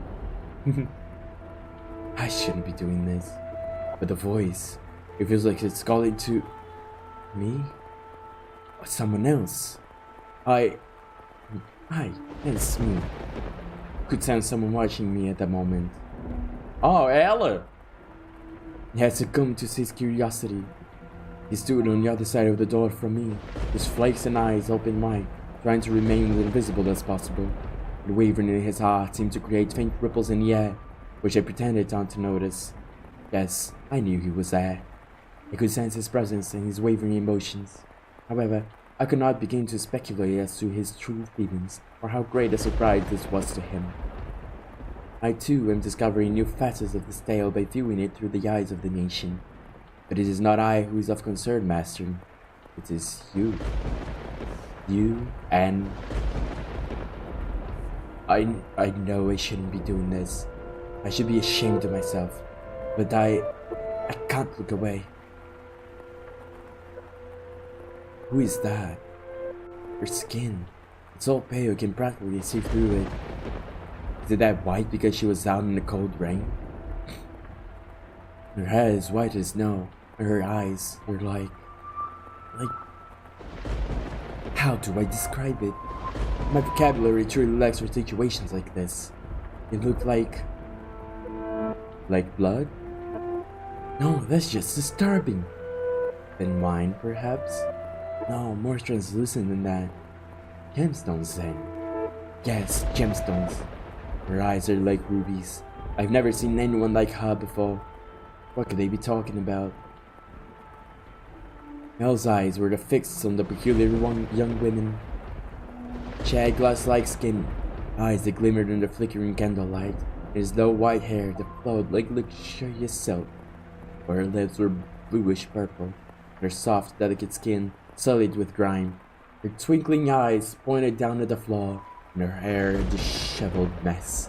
I shouldn't be doing this. But the voice, it feels like it's calling to me? Or someone else? It's me. Could sense someone watching me at that moment. Oh, ela! He had succumbed to his curiosity. He stood on the other side of the door from me, his flaxen eyes open wide, trying to remain as invisible as possible. The wavering in his heart seemed to create faint ripples in the air, which I pretended not to notice. Yes, I knew he was there. I could sense his presence and his wavering emotions. However, I could not begin to speculate as to his true feelings, or how great a surprise this was to him. I too am discovering new facets of this tale by viewing it through the eyes of the nation. But it is not I who is of concern, Master. It is you. You and... I know I shouldn't be doing this. I should be ashamed of myself. But I can't look away. Who is that? Her skin. It's all pale, you can practically see through it. Is it that white because she was out in the cold rain? Her hair is white as snow, and her eyes are like... How do I describe it? My vocabulary truly lacks for situations like this. It looked like blood? No, that's just disturbing. Then wine, perhaps? No, more translucent than that. Gemstones then. Yes, gemstones. Her eyes are like rubies. I've never seen anyone like her before. What could they be talking about? Mel's eyes were fixed on the peculiar young women. She had glass-like skin, eyes that glimmered in the flickering candlelight, and as though white hair that flowed like luxurious silk. But her lips were bluish purple, her soft, delicate skin sullied with grime. Her twinkling eyes pointed down at the floor, and her hair a disheveled mess.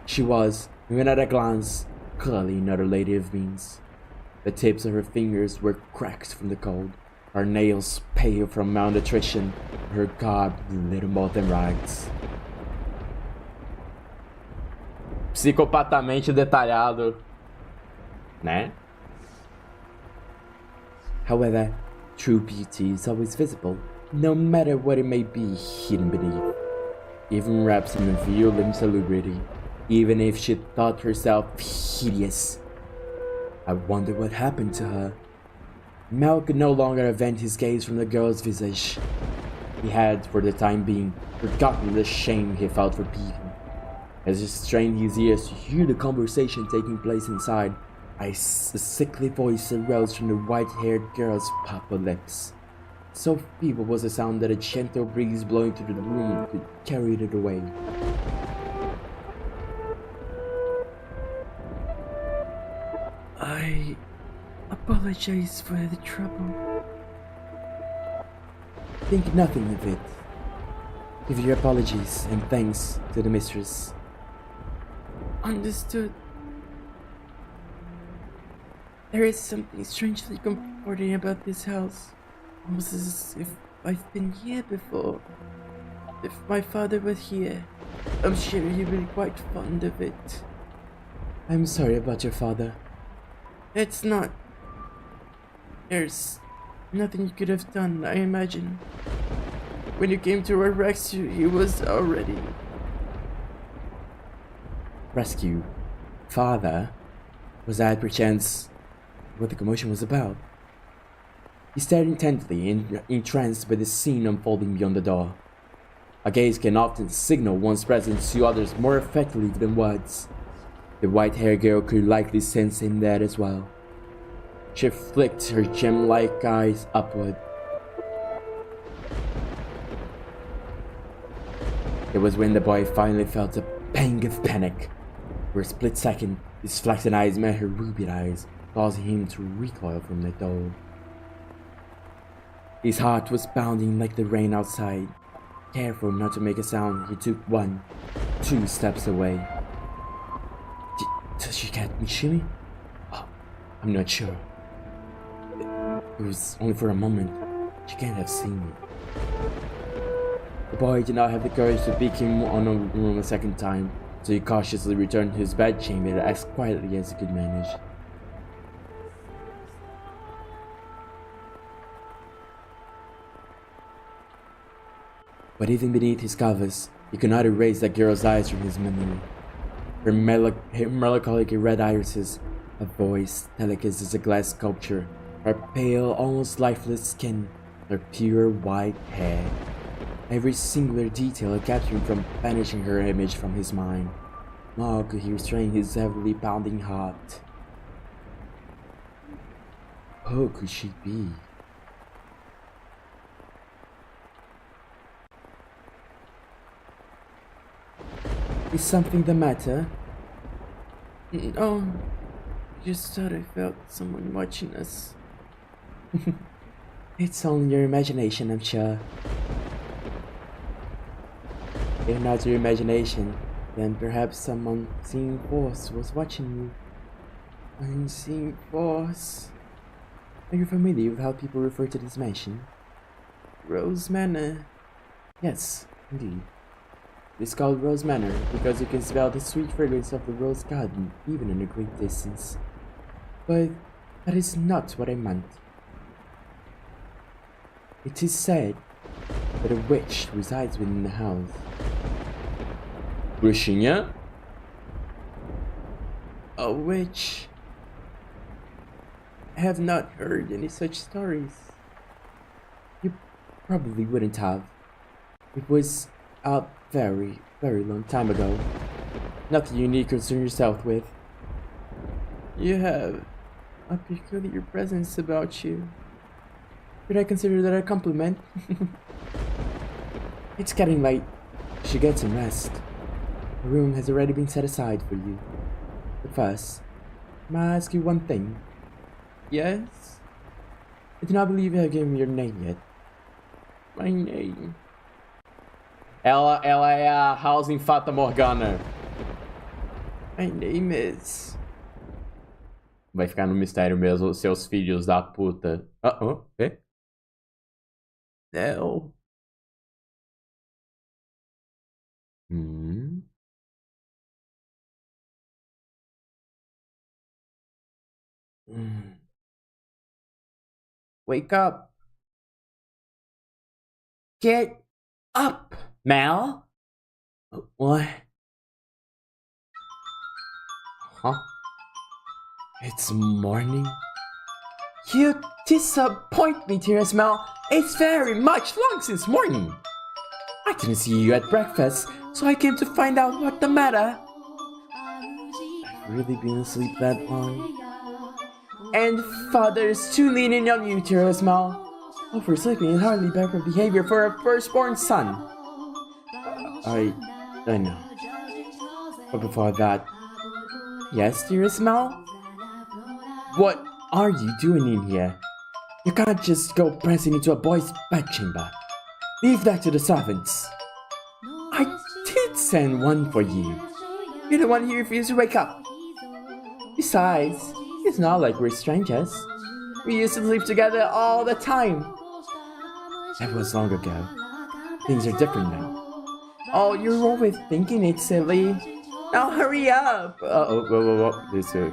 She was, even at a glance, clearly not a lady of means. The tips of her fingers were cracked from the cold, her nails pale from malnutrition, her garb little more than rags. Psicopatamente detalhado, né? However, true beauty is always visible, no matter what it may be hidden beneath. Even wrapped in a veil of insalubrity, even if she thought herself hideous. I wonder what happened to her. Mel could no longer avenge his gaze from the girl's visage. He had, for the time being, forgotten the shame he felt for beating. As he strained his ears to hear the conversation taking place inside, a sickly voice arose from the white-haired girl's purple lips. So feeble was the sound that a gentle breeze blowing through the room could carry it away. I apologize for the trouble. Think nothing of it. Give your apologies and thanks to the mistress. Understood. There is something strangely comforting about this house. Almost as if I've been here before. If my father was here, I'm sure he would be quite fond of it. I'm sorry about your father. It's not. There's nothing you could have done, I imagine. When you came to our rescue, he was already... Rescue? Father? Was that perchance what the commotion was about? He stared intently, entranced by the scene unfolding beyond the door. A gaze can often signal one's presence to others more effectively than words. The white-haired girl could likely sense in that as well. She flicked her gem-like eyes upward. It was when the boy finally felt a pang of panic. For a split second, his flaxen eyes met her ruby eyes, causing him to recoil from the door. His heart was pounding like the rain outside. Careful not to make a sound, he took 1, 2 steps away. Did she catch me shimmy? Oh, I'm not sure. It was only for a moment. She can't have seen me. The boy did not have the courage to peek him on a room a second time, so he cautiously returned to his bedchamber as quietly as he could manage. But even beneath his covers, he could not erase that girl's eyes from his memory. Her melancholic red irises, a voice delicate as a glass sculpture, her pale, almost lifeless skin, her pure white hair. Every singular detail kept him from banishing her image from his mind, nor could he restrain his heavily pounding heart. Who could she be? Is something the matter? No, just thought I felt someone watching us. It's only your imagination, I'm sure. If not your imagination, then perhaps some unseen force was watching you. Unseen force? Are you familiar with how people refer to this mansion? Rose Manor. Yes, indeed. It's called Rose Manor because you can smell the sweet fragrance of the rose garden even in a great distance. But that is not what I meant. It is said that a witch resides within the house. Bruxinha? A witch? I have not heard any such stories. You probably wouldn't have. It was a very, very long time ago. Nothing unique to concern yourself with. You have a peculiar presence about you. Could I consider that a compliment? It's getting late. You should get some rest. The room has already been set aside for you. But first, may I ask you one thing? Yes? I do not believe you have given me your name yet. My name. Ela é a House em Fata Morgana. My name is... Vai ficar no mistério mesmo, seus filhos da puta. Okay. Não. Wake up. Get up, Mal. What? Huh? It's morning. You disappoint me, dearest Mal. It's very much long since morning. I didn't see you at breakfast, so I came to find out what the matter. I've really been asleep that long. And father's too lenient on you, dearest Mal. Oversleeping is hardly better behavior for a firstborn son. I know. But before that... Yes, dearest Mal? What are you doing in here? You can't just go pressing into a boy's bedchamber. Leave that to the servants. I did send one for you. You're the one who refused to wake up. Besides, it's not like we're strangers. We used to sleep together all the time. That was long ago. Things are different now. Oh, you're overthinking it, silly. Now hurry up! Whoa. This way.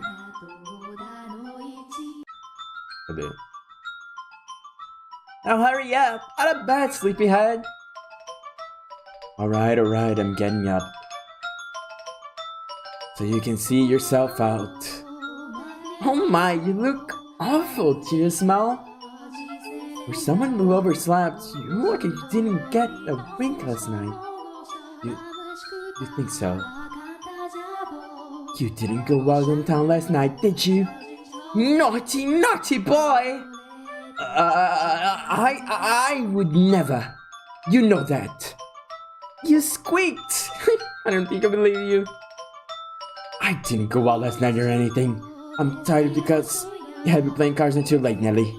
Now hurry up! Out of bed, sleepyhead! Alright, I'm getting up. So you can see yourself out. Oh my, you look awful, dearest Mal. For someone who overslept, you look like you didn't get a wink last night. You think so? You didn't go wild in town last night, did you? Naughty boy! I would never. You know that. You squeaked! I don't think I believe you. I didn't go out last night or anything. I'm tired because you had me playing cards until late, Nelly.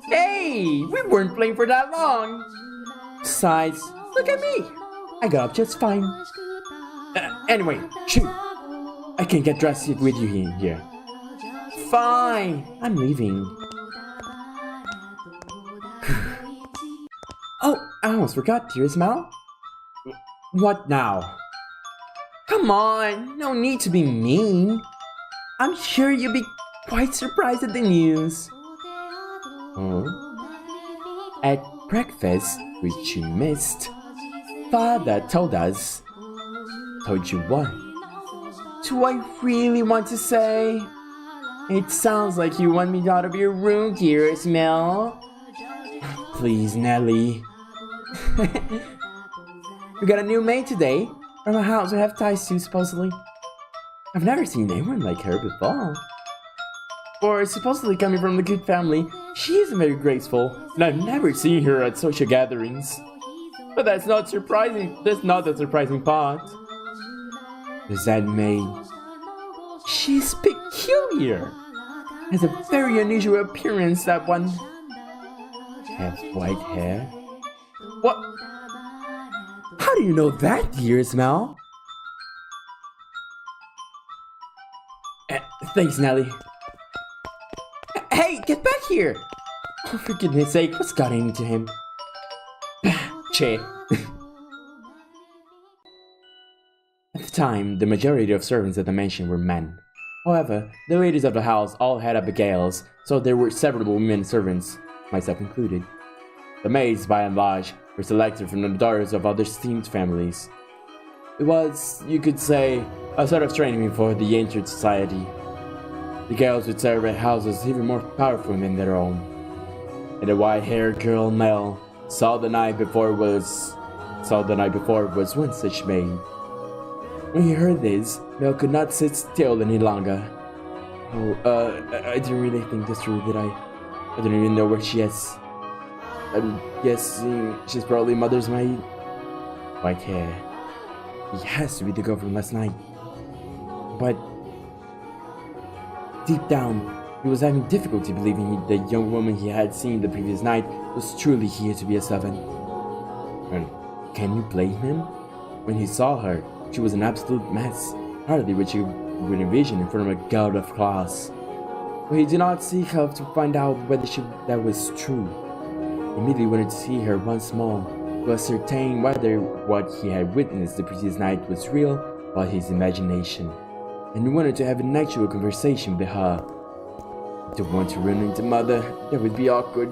Hey! We weren't playing for that long! Besides, look at me! I got up just fine. Anyway, shoot! I can't get dressed with you in here. Fine! I'm leaving. Oh, I almost forgot, dearest Mal. What now? Come on, no need to be mean. I'm sure you'll be quite surprised at the news. At breakfast, which you missed, Father told us. Told you what? Do I really want to say? It sounds like you want me out of your room, dearest Mel. Please, Nelly. We got a new maid today from a house we have ties to, supposedly. I've never seen anyone like her before. For supposedly coming from the good family, she isn't very graceful, and I've never seen her at social gatherings. But that's not surprising. That's not the surprising part. Is that maid? She's peculiar. Has a very unusual appearance, that one. Has white hair. What? How do you know that, dearest Mel? Thanks, Nelly. Hey, get back here! Oh, for goodness sake, what's got into him? Che. At the time, the majority of servants at the mansion were men. However, the ladies of the house all had Abigails, so there were several women servants, myself included. The maids, by and large, were selected from the daughters of other esteemed families. It was, you could say, a sort of training for the ancient society. The girls would serve at houses even more powerful than their own. And the white-haired girl, Mel, Saw the night before was one such maid. When he heard this, Mel could not sit still any longer. I didn't really think this through, did I? I don't even know where she is. I'm guessing she's probably Mother's maid. White hair. He has to be the girl from last night. But deep down, he was having difficulty believing the young woman he had seen the previous night was truly here to be a servant. And can you blame him? When he saw her, she was an absolute mess, hardly what you would envision in front of a girl of class. But he did not seek her to find out whether that was true. He immediately wanted to see her once more, to ascertain whether what he had witnessed the previous night was real or his imagination. And he wanted to have an actual conversation with her. Don't want to run into Mother, that would be awkward.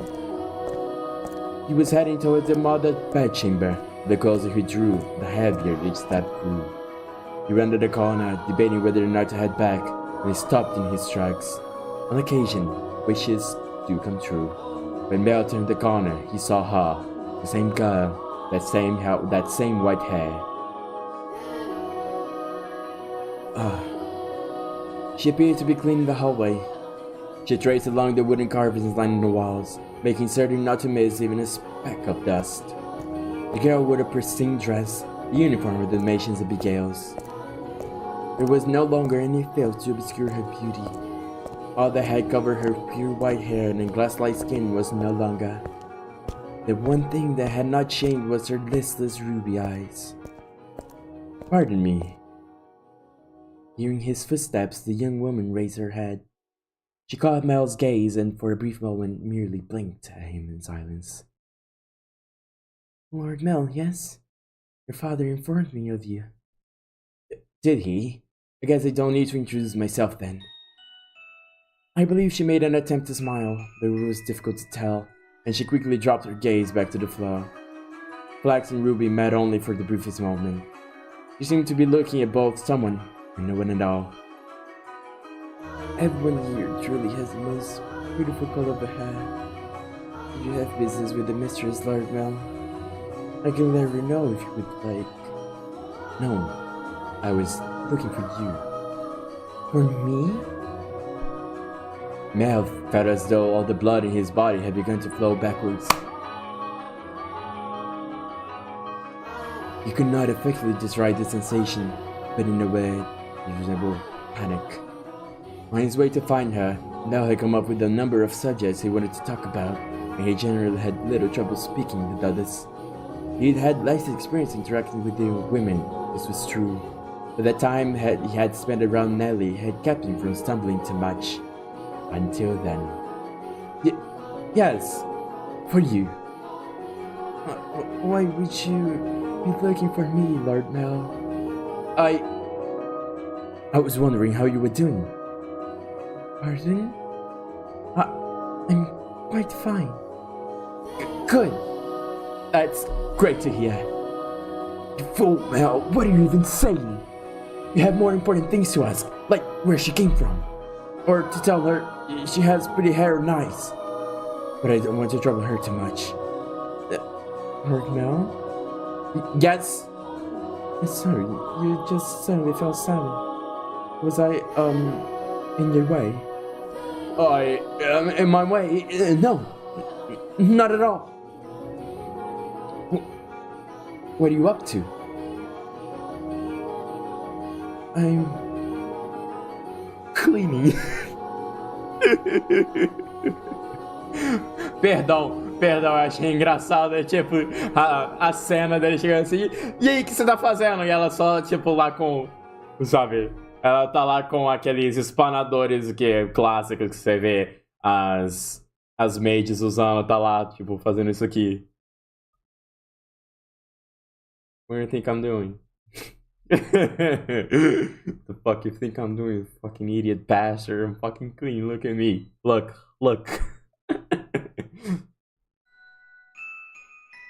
He was heading towards the Mother's bedchamber. The closer he drew, the heavier each step grew. He rounded the corner, debating whether or not to head back, and he stopped in his tracks. On occasion, wishes do come true. When Mel turned the corner, he saw her, the same girl, that same white hair. She appeared to be cleaning the hallway. She traced along the wooden carvings lining the walls, making certain not to miss even a speck of dust. The girl wore a pristine dress, the uniform of the Dalmatians Abigail's. There was no longer any veil to obscure her beauty. All that had covered her pure white hair and glass-like skin was no longer. The one thing that had not changed was her listless ruby eyes. Pardon me. Hearing his footsteps, the young woman raised her head. She caught Mel's gaze and for a brief moment merely blinked at him in silence. Lord Mel, yes? Your father informed me of you. Did he? I guess I don't need to introduce myself then. I believe she made an attempt to smile, but it was difficult to tell, and she quickly dropped her gaze back to the floor. Flax and Ruby met only for the briefest moment. She seemed to be looking at both someone and no one at all. Everyone here truly has the most beautiful color of hair. Did you have business with the mistress, Lord Mel? I can let her know if you would like. No, I was looking for you. For me? Mel felt as though all the blood in his body had begun to flow backwards. He could not effectively describe the sensation, but in a way, it resembled panic. On his way to find her, Mel had come up with a number of subjects he wanted to talk about, and he generally had little trouble speaking with others. He had less experience interacting with the women, this was true, but the time he had spent around Nellie had kept him from stumbling too much. Until then. Yes, for you. Why would you be looking for me, Lord Mel? I was wondering how you were doing. Pardon? I'm quite fine. Good. That's great to hear. You fool, Mel, what are you even saying? You have more important things to ask, like where she came from. Or to tell her she has pretty hair and eyes. But I don't want to trouble her too much. Lord Mel? Yes? Sorry, you just suddenly fell silent. Was I, in your way? In my way? No. Not at all. What are you up to? I'm cleaning. Perdão, eu achei engraçado, tipo, a cena dele chegando assim, e aí, o que você tá fazendo? E ela só, tipo, lá com, sabe, ela tá lá com aqueles espanadores que é clássico que você vê as maids usando, tá lá, tipo, fazendo isso aqui. What do you think I'm doing? The fuck you think I'm doing, fucking idiot bastard? I'm fucking clean, look at me. Look.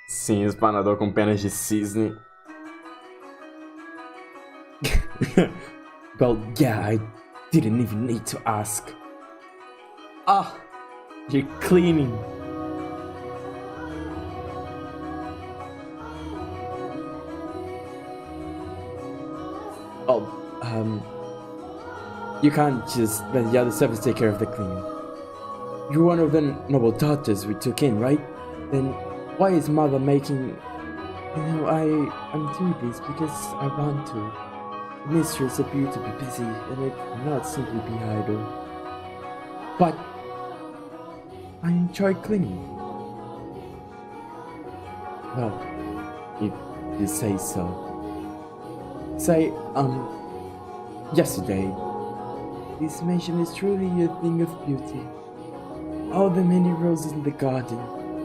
Sim, espanador com penas de cisne. Well, yeah, I didn't even need to ask. You're cleaning. You can't just let the other servants take care of the cleaning. You're one of the noble daughters we took in, right? Then why is mother making... I'm doing this because I want to. The mistress appears to be busy, and it cannot simply be idle. But I enjoy cleaning. Well, if you say so. Say, yesterday, this mansion is truly a thing of beauty. All the many roses in the garden,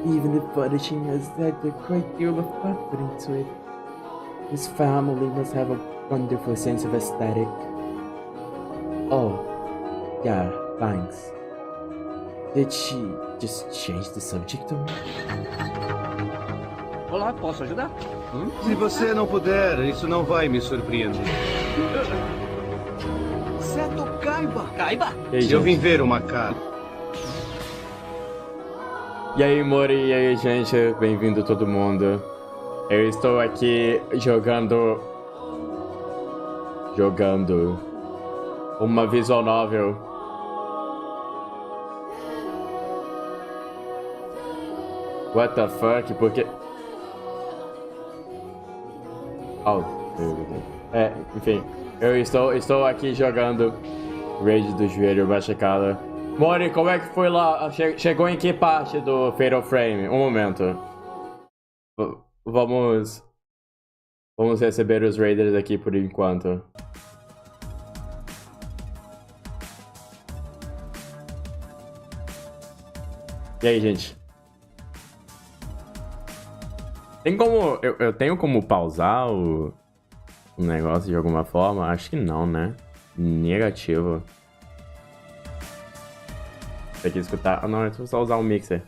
even the furnishing has had a great deal of thought put into it. This family must have a wonderful sense of aesthetic. Oh, yeah, thanks. Did she just change the subject on me? Olá, posso ajudar? Se você não puder, isso não vai me surpreender. Seto Kaiba! Kaiba? Eu vim ver uma cara. E aí, Mori, e aí, gente, bem-vindo todo mundo. Eu estou aqui jogando uma visual novel. What the fuck? Porque... Oh, enfim, eu estou aqui jogando Raid do Joelho Baixacada. Mori, como é que foi lá? Chegou em que parte do Fatal Frame? Um momento. Vamos receber os Raiders aqui por enquanto. E aí, gente? Tem como... Eu tenho como pausar o negócio de alguma forma? Acho que não, né? Negativo. Tem que escutar... Ah, não, é só usar o mixer.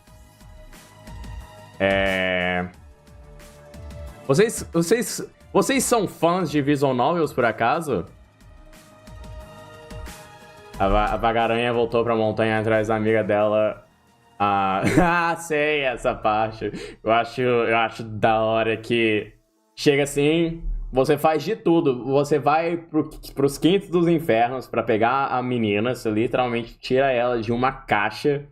Vocês são fãs de visual novels, por acaso? A vagaranha voltou pra montanha atrás da amiga dela. Sei essa parte. Eu acho da hora que chega assim, você faz de tudo. Você vai pros quintos dos infernos pra pegar a menina, você literalmente tira ela de uma caixa.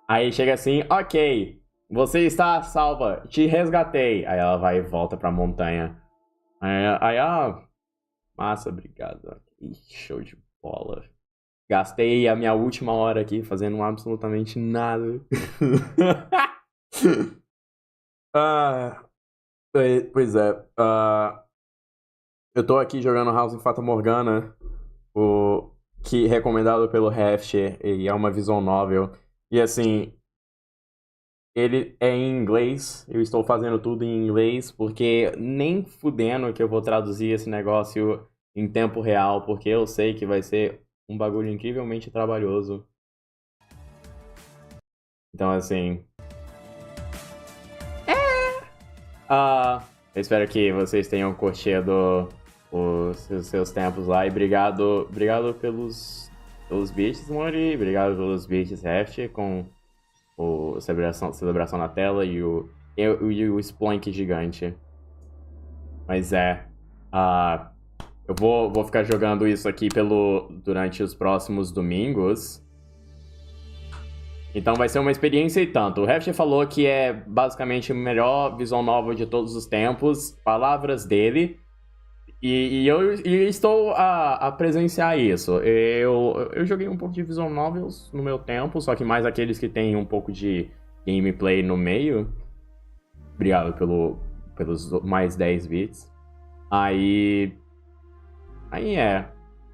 Aí chega assim, ok, você está salva, te resgatei. Aí ela vai e volta pra montanha. Massa, obrigado. Ih, show de bola. Gastei a minha última hora aqui fazendo absolutamente nada. Pois é. Eu tô aqui jogando House of Fata Morgana, que é recomendado pelo Heft, e é uma visual novel. E assim, ele é em inglês, eu estou fazendo tudo em inglês, porque nem fudendo que eu vou traduzir esse negócio em tempo real, porque eu sei que vai ser um bagulho incrivelmente trabalhoso. Então, assim... eu espero que vocês tenham curtido os seus tempos lá. E obrigado pelos beats, Mori. Obrigado pelos beats, Heft, com o celebração na tela e o Splunk gigante. Mas eu vou ficar jogando isso aqui durante os próximos domingos. Então vai ser uma experiência e tanto. O Heft falou que é basicamente o melhor visual novel de todos os tempos. Palavras dele. E eu estou a presenciar isso. Eu joguei um pouco de visual novels no meu tempo, só que mais aqueles que tem um pouco de gameplay no meio. Obrigado pelos mais 10 bits.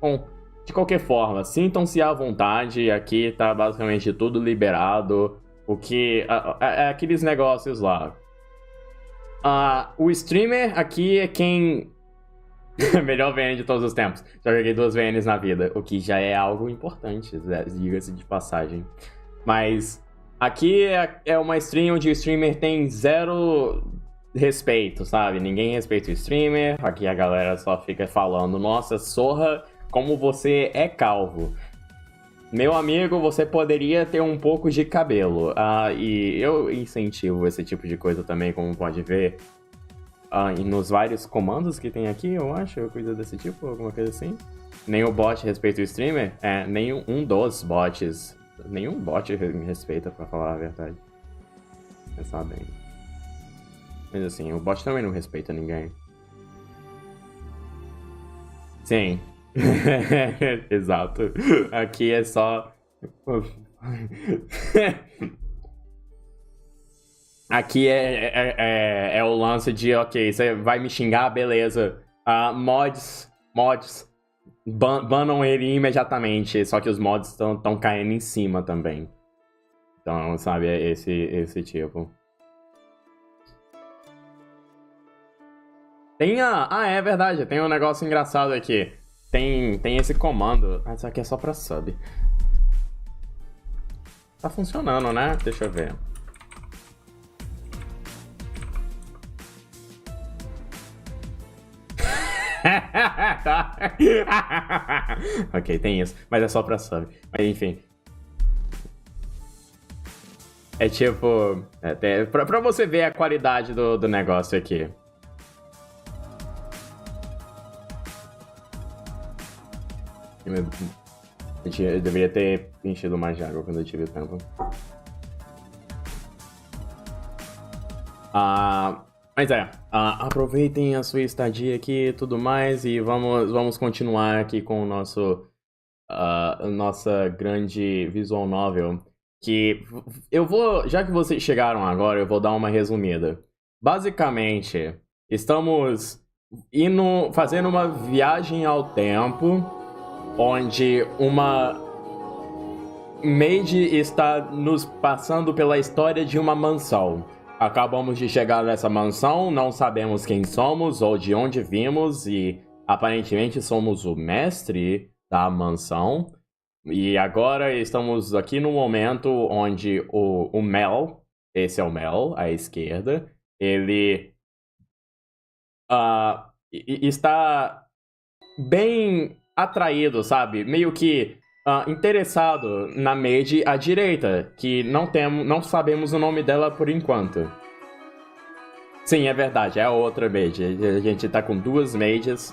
Bom, de qualquer forma, sintam-se à vontade, aqui tá basicamente tudo liberado, é aqueles negócios lá. O streamer aqui é quem... melhor VN de todos os tempos. Já joguei 2 VNs na vida, o que já é algo importante, diga-se de passagem. Mas aqui é uma stream onde o streamer tem 0... respeito, sabe? Ninguém respeita o streamer. Aqui a galera só fica falando: nossa, Sorra, como você é calvo. Meu amigo, você poderia ter um pouco de cabelo. E eu incentivo esse tipo de coisa também, como pode ver. E nos vários comandos que tem aqui, eu acho, coisa desse tipo, alguma coisa assim. nenhum bot respeita o streamer? É, nenhum dos bots. Nenhum bot me respeita, pra falar a verdade. Pensar bem. Mas assim, o bot também não respeita ninguém. Sim. Exato. Aqui é só... Aqui é o lance de, ok, você vai me xingar, beleza. Mods banam ele imediatamente, só que os mods estão caindo em cima também. Então, sabe, é esse tipo. É verdade, tem um negócio engraçado aqui. Tem esse comando. Isso aqui é só pra sub. Tá funcionando, né? Deixa eu ver. Ok, tem isso. Mas é só pra sub. Mas enfim. É tipo... pra você ver a qualidade do negócio aqui. Eu deveria ter enchido mais de água quando eu tive tempo. Mas aproveitem a sua estadia aqui e tudo mais, e vamos continuar aqui com o nossa grande visual novel, que já que vocês chegaram agora, eu vou dar uma resumida. Basicamente, estamos fazendo uma viagem ao tempo, onde uma maid está nos passando pela história de uma mansão. Acabamos de chegar nessa mansão, não sabemos quem somos ou de onde vimos, e aparentemente somos o mestre da mansão. E agora estamos aqui no momento onde o Mel, esse é o Mel, à esquerda, ele está bem atraído, sabe? Meio que interessado na maid à direita, que não sabemos o nome dela por enquanto. Sim, é verdade, é a outra maid. A gente tá com duas maids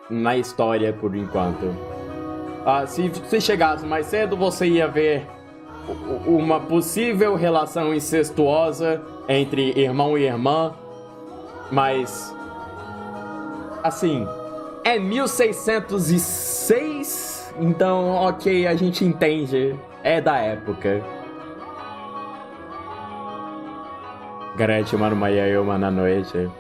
na história por enquanto. Se chegasse mais cedo, você ia ver uma possível relação incestuosa entre irmão e irmã, mas assim, é 1606, então ok, a gente entende, é da época. Garante uma manhã e uma na noite.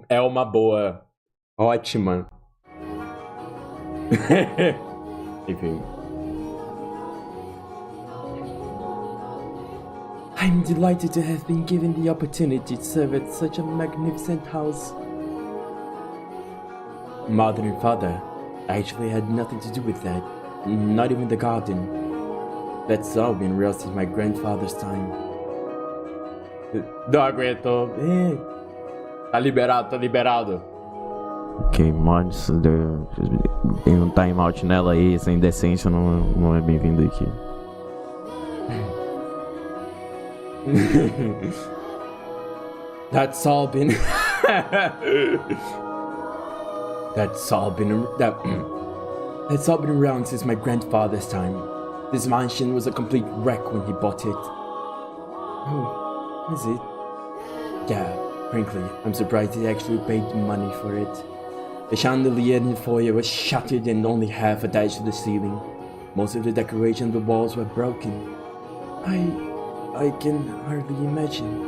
É uma boa. Ótima. Enfim. I'm delighted to have been given the opportunity to serve at such a magnificent house. Mother and father, I actually had nothing to do with that. Not even the garden. That's all been real since my grandfather's time. Não aguento. Tá liberado. Ok, mods, tem um timeout nela aí, sem decência não é bem-vindo aqui. That's all been around since my grandfather's time. This mansion was a complete wreck when he bought it. Oh, is it? Yeah, frankly, I'm surprised he actually paid money for it. The chandelier in the foyer was shattered and only half attached to the ceiling. Most of the decoration on the walls were broken. I can hardly imagine.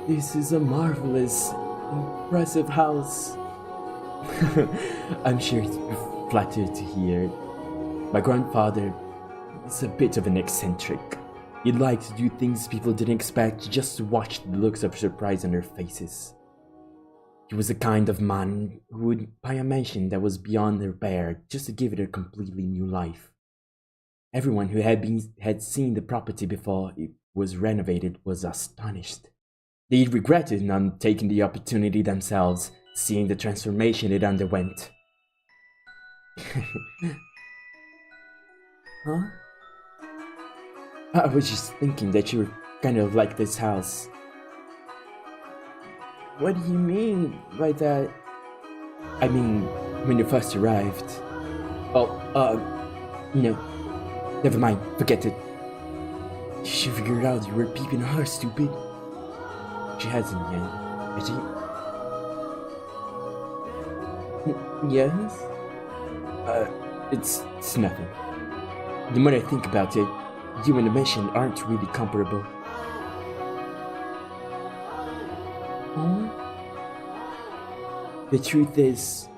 This is a marvelous, impressive house. I'm sure it's flattered to hear. My grandfather is a bit of an eccentric. He liked to do things people didn't expect just to watch the looks of surprise on their faces. He was the kind of man who would buy a mansion that was beyond repair just to give it a completely new life. Everyone who had seen the property before it was renovated was astonished. They regretted not taking the opportunity themselves, seeing the transformation it underwent. Huh? I was just thinking that you were kind of like this house. What do you mean by that? I mean, when you first arrived. Oh, no. Never mind, forget it. She figured out you were peeping her, stupid. She hasn't yet, has she? Yes? It's nothing. The more I think about it, you and the mission aren't really comparable. Huh? The truth is,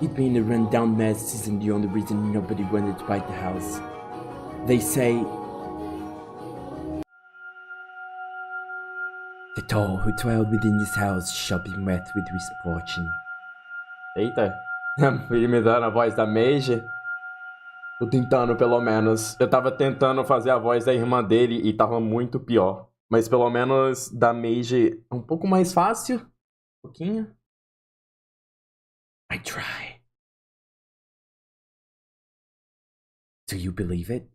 it being a run-down mess isn't the only reason nobody wanted to buy the house. They say, that all who dwell within this house shall be met with misfortune. Eita, imitando a voz da Mage. Tô tentando, pelo menos. Eu tava tentando fazer a voz da irmã dele e tava muito pior. Mas pelo menos da Mage é um pouco mais fácil. Um pouquinho. I try. Do you believe it?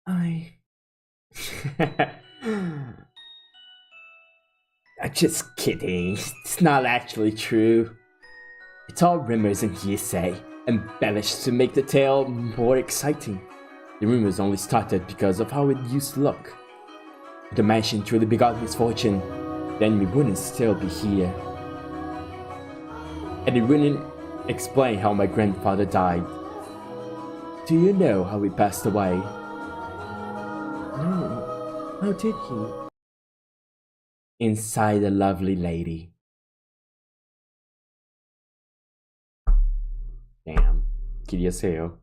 I'm just kidding. It's not actually true. It's all rumors and hearsay, embellished to make the tale more exciting. The rumors only started because of how it used to look. If the mansion truly begot misfortune, then we wouldn't still be here. And it wouldn't explain how my grandfather died. Do you know how he passed away? No. How did he? Inside a lovely lady. Damn. Queria ser eu.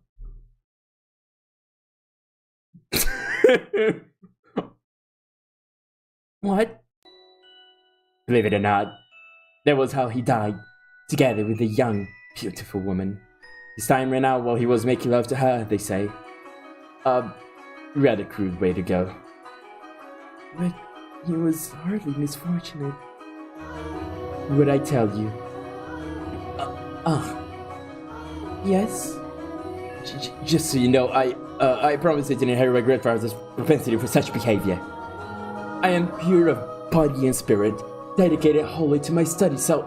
What? Believe it or not, that was how he died, together with a young, beautiful woman. His time ran out while he was making love to her, they say. Rather crude way to go. But he was hardly misfortunate. Would I tell you? Yes? Just so you know, I promise I didn't inherit my grandfather's propensity for such behavior. I am pure of body and spirit, dedicated wholly to my study, so...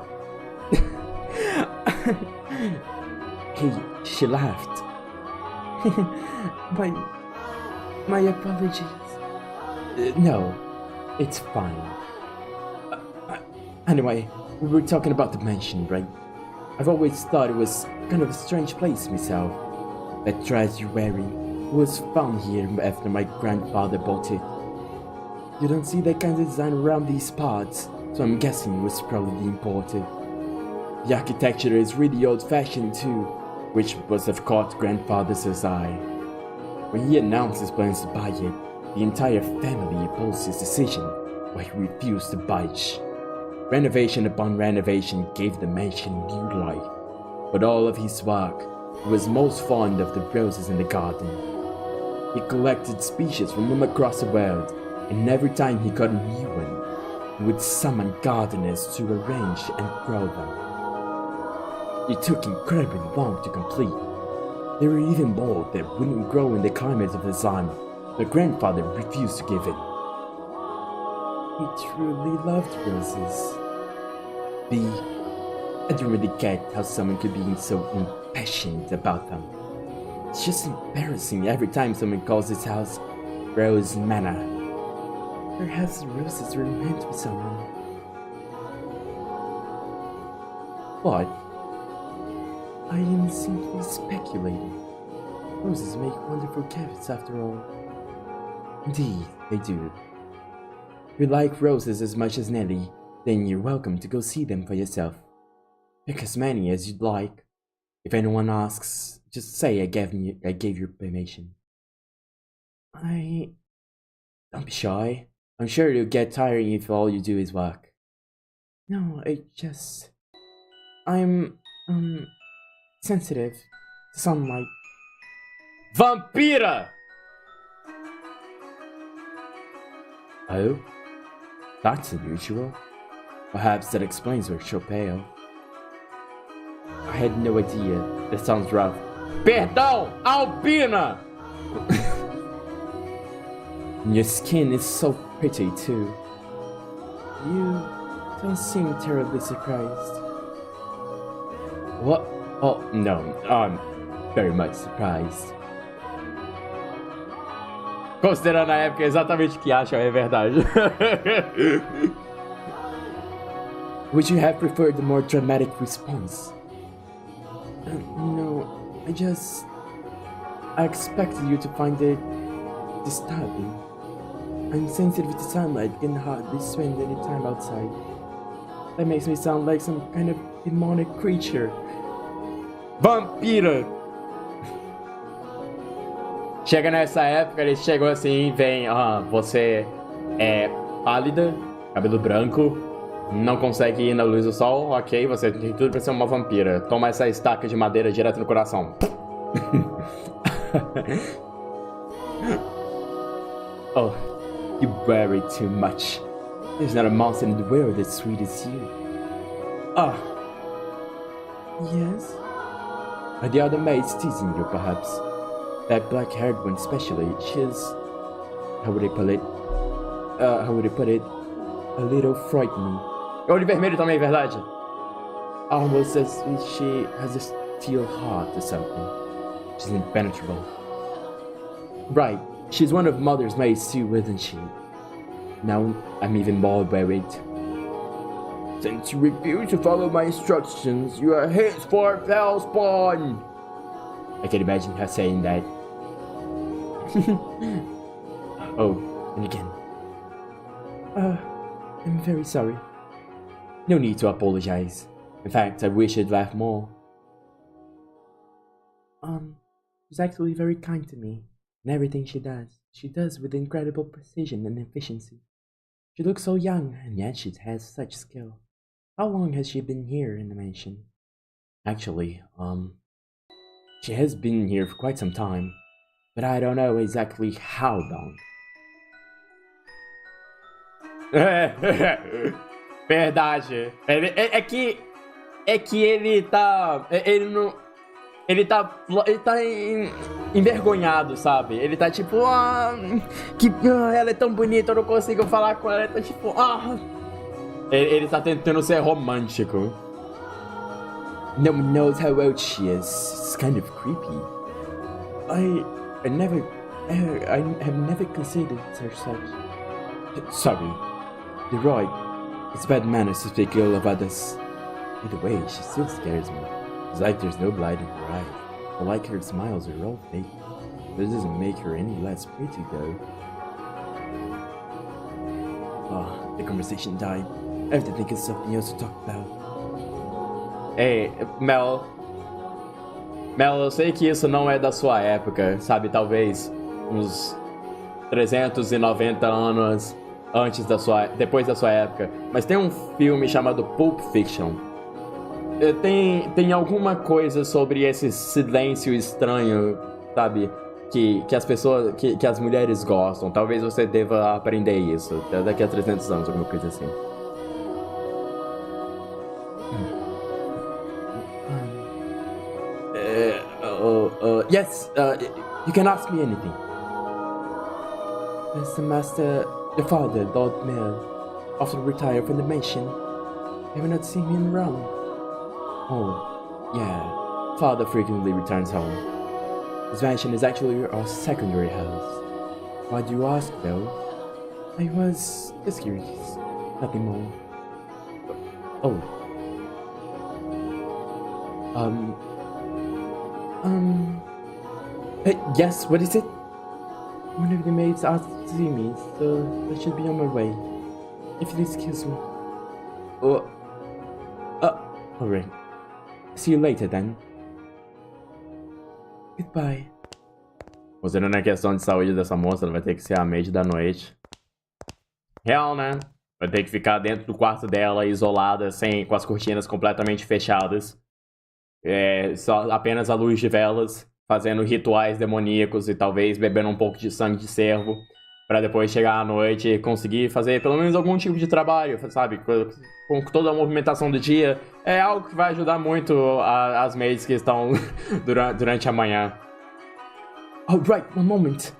Hey, she laughed. My apologies. No, it's fine. Anyway, we were talking about the mansion, right? I've always thought it was kind of a strange place myself. That treasuary was found here after my grandfather bought it. You don't see that kind of design around these parts, so I'm guessing it was probably imported. The architecture is really old-fashioned too, which must have caught grandfather's eye. When he announced his plans to buy it, the entire family opposed his decision, but he refused to budge. Renovation upon renovation gave the mansion new life, but all of his work, he was most fond of the roses in the garden. He collected species from across the world, and every time he got a new one, he would summon gardeners to arrange and grow them. It took incredibly long to complete. There were even more that wouldn't grow in the climate of the sun, but grandfather refused to give in. He truly loved roses. I don't really get how someone could be so impassioned about them. It's just embarrassing every time someone calls this house Rose Manor. Perhaps the roses were meant for someone. What? I am simply speculating. Roses make wonderful gifts after all. Indeed, they do. If you like roses as much as Nelly, then you're welcome to go see them for yourself. Pick as many as you'd like. If anyone asks, just say I gave you permission. Don't be shy. I'm sure it'll get tiring if all you do is work. No, I'm sensitive to sunlight. Vampira! Oh? That's unusual. Perhaps that explains why you're so pale. I had no idea. That sounds rough. Perdão, albina! Your skin is so pretty too. You Don't seem terribly surprised. What? Oh, no, I'm very much surprised. Considerando a época, exatamente o que acham é verdade. Would you have preferred a more dramatic response? No, I expected you to find it disturbing. I'm sensitive to sunlight and can hardly spend any time outside. That makes me sound like some kind of demonic creature. Vampira! Chega nessa época, ele chegou assim e vem, você é pálida, cabelo branco, não consegue ir na luz do sol, ok, você tem tudo pra ser uma vampira. Toma essa estaca de madeira direto no coração. Oh, you worry too much. There's not a monster in the world as sweet as you. Ah. Yes? Are the other maids teasing you, perhaps? That black-haired one especially, she's... How would I put it? A little frightening. O olho vermelho também, verdade? Almost as if she has a steel heart or something. She's impenetrable. Right, she's one of Mother's maids too, isn't she? Now I'm even more worried. Since you refuse to follow my instructions, you are henceforth hellspawn! I can imagine her saying that. Oh, and again. I'm very sorry. No need to apologize. In fact, I wish I'd laugh more. She's actually very kind to me. And everything she does with incredible precision and efficiency. She looks so young, and yet she has such skill. How long has she been here in the mansion? Actually, she has been here for quite some time, but I don't know exactly how long. Verdade. É que ele tá... Ele tá envergonhado, sabe? Ele tá tipo... ela é tão bonita, eu não consigo falar com ela. Ele tá tipo... Ele tá tentando ser romântico. No one knows how old she is. It's kind of creepy. I have never considered her such. Sorry. You're right. It's bad manners to speak ill of others. Either way, she still scares me. It's like there's no light in her eyes. I like her smiles are all fake. But it doesn't make her any less pretty, though. The conversation died. I have to think of something else to talk about. Ei, Mel, eu sei que isso não é da sua época, sabe? Talvez uns 390 anos depois da sua época. Mas tem um filme chamado Pulp Fiction. Tem alguma coisa sobre esse silêncio estranho, sabe? Que as pessoas, que as mulheres gostam. Talvez você deva aprender isso daqui a 300 anos, alguma coisa assim. Yes, you can ask me anything. Does the father, Lord Mayor, often retire from the mansion? Have you not seen him around? Oh, yeah, father frequently returns home. His mansion is actually our secondary house. Why do you ask, though? I was just curious, nothing more. Yes, what is it? One of the maids asked to see me, so I should be on my way. If you'll excuse me. Alright. See you later, then. Goodbye. Considerando a questão de saúde dessa moça, ela vai ter que ser a maid da noite. Real, né? Vai ter que ficar dentro do quarto dela, isolada, com as cortinas completamente fechadas. Só apenas a luz de velas, fazendo rituais demoníacos e talvez bebendo um pouco de sangue de cervo, pra depois chegar à noite e conseguir fazer pelo menos algum tipo de trabalho, sabe? Com toda a movimentação do dia. É algo que vai ajudar muito as maids que estão durante a manhã. Oh, right, one moment.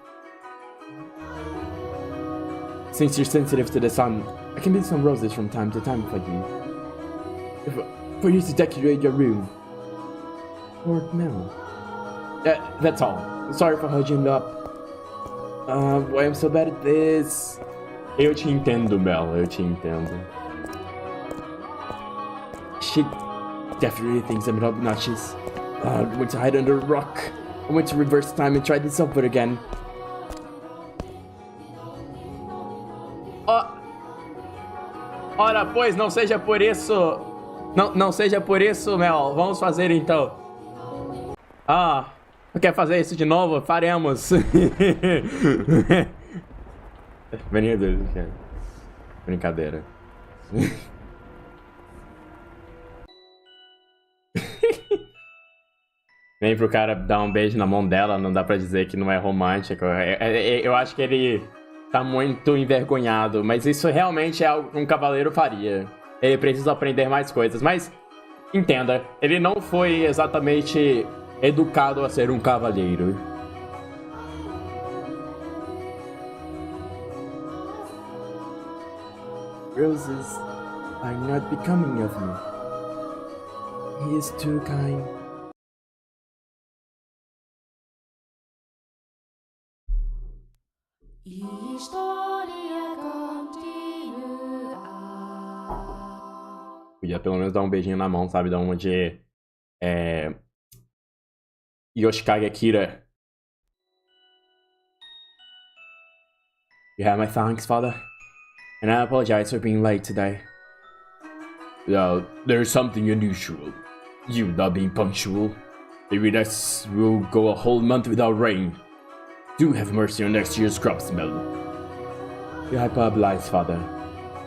Since you're sensitive to the sun, I can build some roses from time to time for you. For you to decorate your room. Lord Mel. That's all. Sorry for holding up. Why I'm so bad at this. Eu te entendo, Mel. Eu te entendo. She definitely thinks I'm obnoxious. I went to hide under a rock. I went to reverse time and tried this over again. Ora, pois, não seja por isso. Não seja por isso, Mel. Vamos fazer então. Não quer fazer isso de novo? Faremos. Brincadeira. Nem pro cara dar um beijo na mão dela, não dá pra dizer que não é romântico. Eu acho que ele tá muito envergonhado, mas isso realmente é algo que um cavaleiro faria. Ele precisa aprender mais coisas, mas entenda, ele não foi exatamente educado a ser um cavaleiro. Roses are not becoming of me. He is too kind. Podia pelo menos dar um beijinho na mão, sabe? Dar uma de... Yoshikage Akira. You have my thanks, father. And I apologize for being late today. There's something unusual. You not being punctual. Maybe this will go a whole month without rain. Do have mercy on next year's crops, Mel. You hyperbolize, father.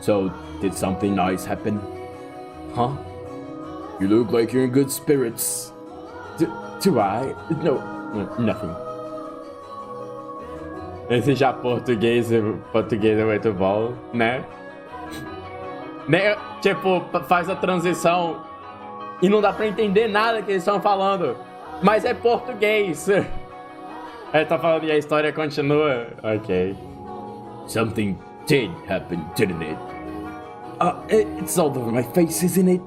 So, did something nice happen? Huh? You look like you're in good spirits. Do I? No, nothing. Esse já português é muito bom, né? Tipo, faz a transição e não dá pra entender nada que eles estão falando. Mas é português. Ele tá falando e a história continua. Ok. Something did happen, didn't it? It's all over my face, isn't it?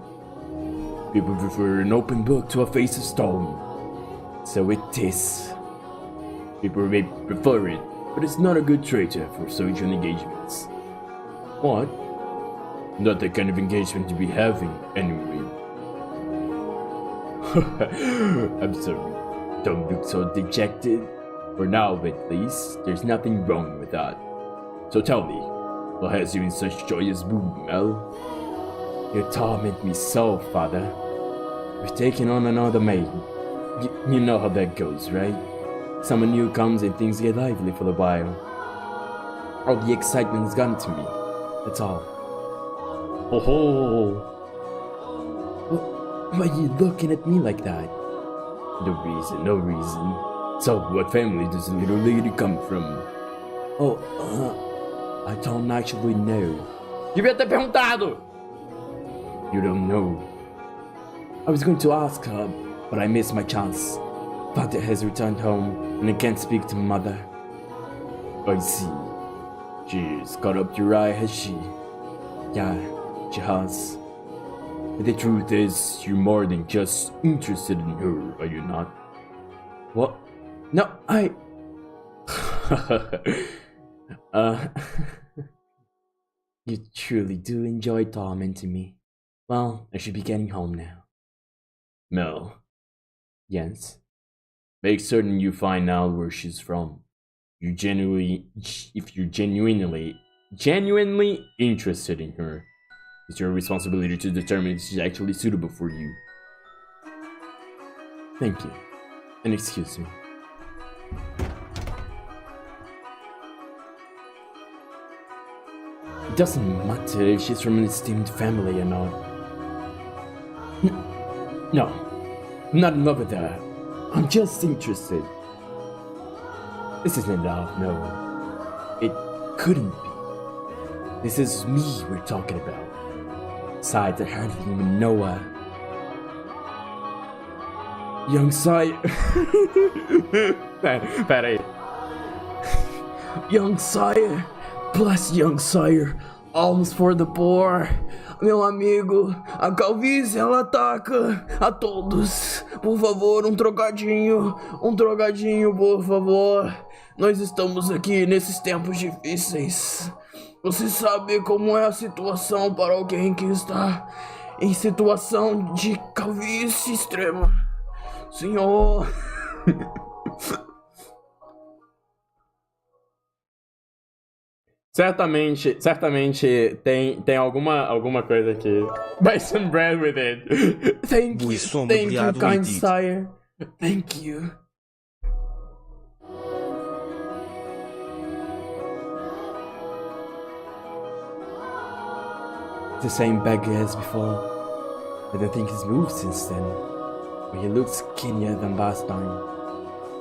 People prefer an open book to a face of stone. So it is. People may prefer it, but it's not a good trait to have for social engagements. What? Not the kind of engagement to be having, anyway. I'm sorry. Don't look so dejected. For now, at least, there's nothing wrong with that. So tell me, what has you in such joyous mood, Mel? You torment me so, father. We've taken on another maid. You know how that goes, right? Someone new comes and things get lively for a while. All the excitement's gone to me. That's all. Oh. Why are you looking at me like that? No reason. So, what family does the little lady come from? I don't actually know. Devia ter perguntado! You don't know. I was going to ask her, but I missed my chance. Father has returned home, and I can't speak to mother. I see. She's got up your eye, has she? Yeah, she has. But the truth is, you're more than just interested in her, are you not? What? No, You truly do enjoy tormenting me. Well, I should be getting home now. Mel. Yes? Make certain you find out where she's from. If you're genuinely interested in her, it's your responsibility to determine if she's actually suitable for you. Thank you. And excuse me. It doesn't matter if she's from an esteemed family or not. No, I'm not in love with her. I'm just interested. This isn't love, no. It couldn't be. This is me we're talking about. Besides, I hardly even know her. Young sire. Peraí. Young sire. Bless young sire. Alms for the poor. Meu amigo, a calvície ela ataca a todos. Por favor, um trocadinho, por favor. Nós estamos aqui nesses tempos difíceis. Você sabe como é a situação para alguém que está em situação de calvície extrema. Senhor. Certamente tem alguma coisa aqui. Buy some bread with it. Thank you, sombreado kind with it. sire. Thank you. The same beggar as before. I don't think he's moved since then. But he looks skinnier than last time.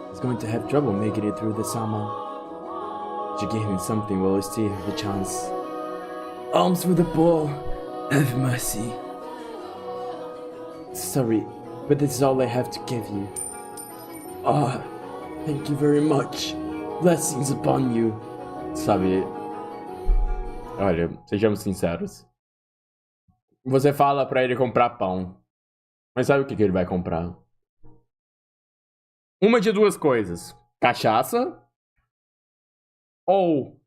He's going to have trouble making it through the summer. Should give him something while we still have the chance. Alms for the poor. Have mercy. Sorry, but this is all I have to give you. Ah, thank you very much. Blessings upon you. Sabe? Olha, sejamos sinceros. Você fala pra ele comprar pão. Mas sabe o que ele vai comprar? Uma de duas coisas. Cachaça. Ou,